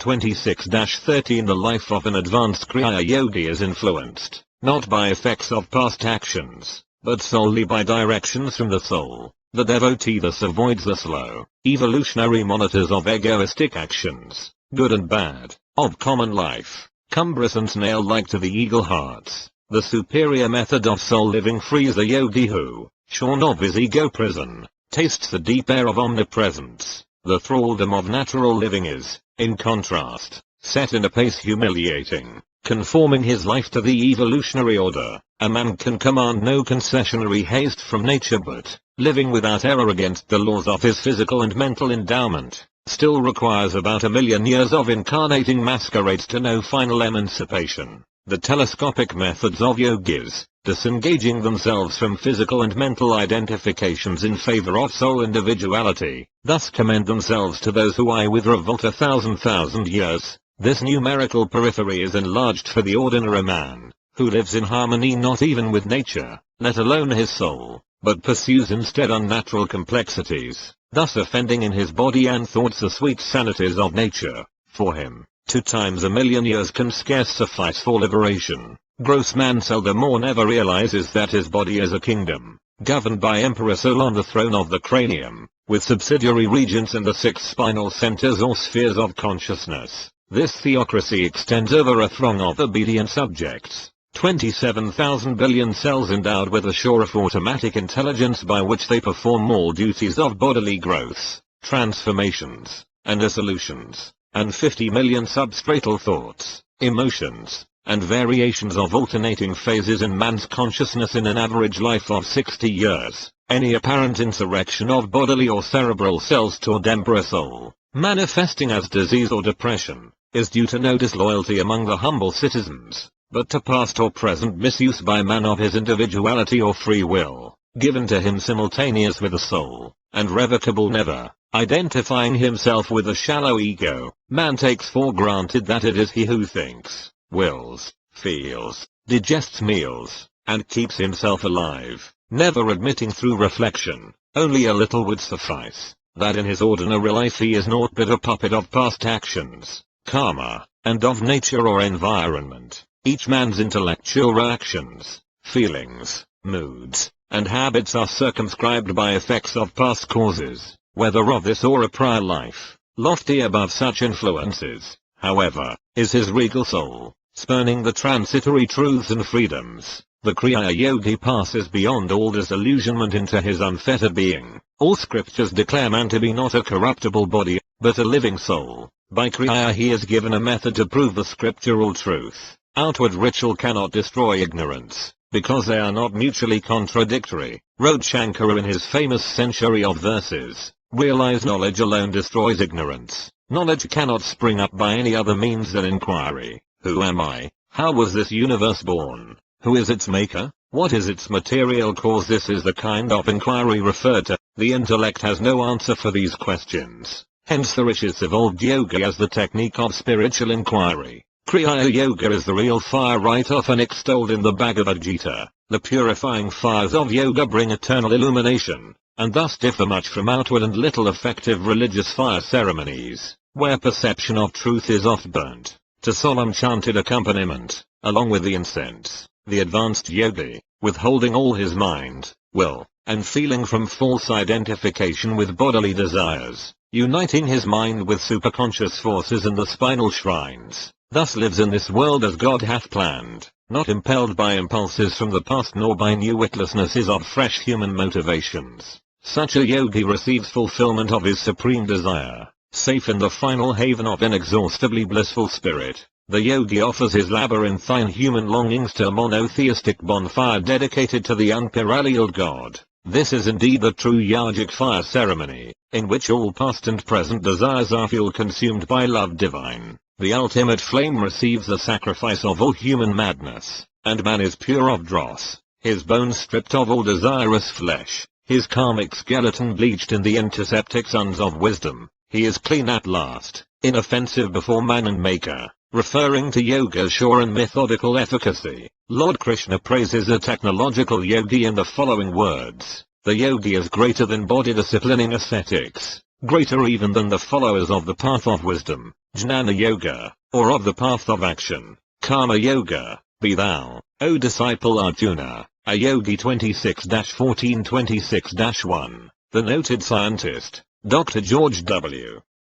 26-13. The life of an advanced Kriya Yogi is influenced, not by effects of past actions, but solely by directions from the soul. The devotee thus avoids the slow, evolutionary monitors of egoistic actions, good and bad, of common life, cumbrous and snail-like to the eagle hearts. The superior method of soul living frees the yogi who, shorn of his ego prison, tastes the deep air of omnipresence. The thraldom of natural living is, in contrast, set in a pace humiliating, conforming his life to the evolutionary order. A man can command no concessionary haste from nature, but, living without error against the laws of his physical and mental endowment, still requires about 1,000,000 years of incarnating masquerades to know final emancipation. The telescopic methods of yogis, disengaging themselves from physical and mental identifications in favor of soul individuality, thus commend themselves to those who eye with revolt 1,000 years. This numerical periphery is enlarged for the ordinary man, who lives in harmony not even with nature, let alone his soul, but pursues instead unnatural complexities, thus offending in his body and thoughts the sweet sanities of nature. For him, 2 times 1,000,000 years can scarce suffice for liberation. Gross man seldom or never realizes that his body is a kingdom, governed by Emperor Soul on the throne of the cranium, with subsidiary regions in the 6 spinal centers or spheres of consciousness. This theocracy extends over a throng of obedient subjects, 27,000 billion cells endowed with a sure of automatic intelligence by which they perform all duties of bodily growths, transformations, and dissolutions, and 50 million substratal thoughts, emotions, and variations of alternating phases in man's consciousness in an average life of 60 years. Any apparent insurrection of bodily or cerebral cells toward Emperor Soul, manifesting as disease or depression, is due to no disloyalty among the humble citizens, but to past or present misuse by man of his individuality or free will, given to him simultaneous with the soul, and revocable never. Identifying himself with a shallow ego, man takes for granted that it is he who thinks, wills, feels, digests meals, and keeps himself alive, never admitting through reflection, only a little would suffice, that in his ordinary life he is naught but a puppet of past actions, karma, and of nature or environment. Each man's intellectual actions, feelings, moods, and habits are circumscribed by effects of past causes, whether of this or a prior life. Lofty above such influences, however, is his regal soul, spurning the transitory truths and freedoms. The Kriya Yogi passes beyond all disillusionment into his unfettered being. All scriptures declare man to be not a corruptible body, but a living soul. By Kriya he is given a method to prove the scriptural truth. Outward ritual cannot destroy ignorance, because they are not mutually contradictory, wrote Shankara in his famous Century of Verses. Realized knowledge alone destroys ignorance. Knowledge cannot spring up by any other means than inquiry. Who am I? How was this universe born? Who is its maker? What is its material cause? This is the kind of inquiry referred to. The intellect has no answer for these questions. Hence the richest evolved yoga as the technique of spiritual inquiry. Kriya Yoga is the real fire right often extolled in the Bhagavad Gita. The purifying fires of yoga bring eternal illumination, and thus differ much from outward and little effective religious fire ceremonies, where perception of truth is oft burnt, to solemn chanted accompaniment, along with the incense. The advanced yogi, withholding all his mind, will, and feeling from false identification with bodily desires, uniting his mind with superconscious forces in the spinal shrines, thus lives in this world as God hath planned, not impelled by impulses from the past nor by new witlessnesses of fresh human motivations. Such a yogi receives fulfillment of his supreme desire, safe in the final haven of inexhaustibly blissful spirit. The yogi offers his labyrinthine human longings to a monotheistic bonfire dedicated to the unparalleled God. This is indeed the true yogic fire ceremony, in which all past and present desires are fuel consumed by love divine. The ultimate flame receives the sacrifice of all human madness, and man is pure of dross, his bones stripped of all desirous flesh, his karmic skeleton bleached in the antiseptic suns of wisdom. He is clean at last, inoffensive before man and maker. Referring to yoga's sure and methodical efficacy, Lord Krishna praises a technological yogi in the following words: the yogi is greater than body disciplining ascetics, greater even than the followers of the path of wisdom, jnana yoga, or of the path of action, karma yoga. Be thou, O disciple Arjuna, a yogi. 26-1426-1. The noted scientist, Dr. George W.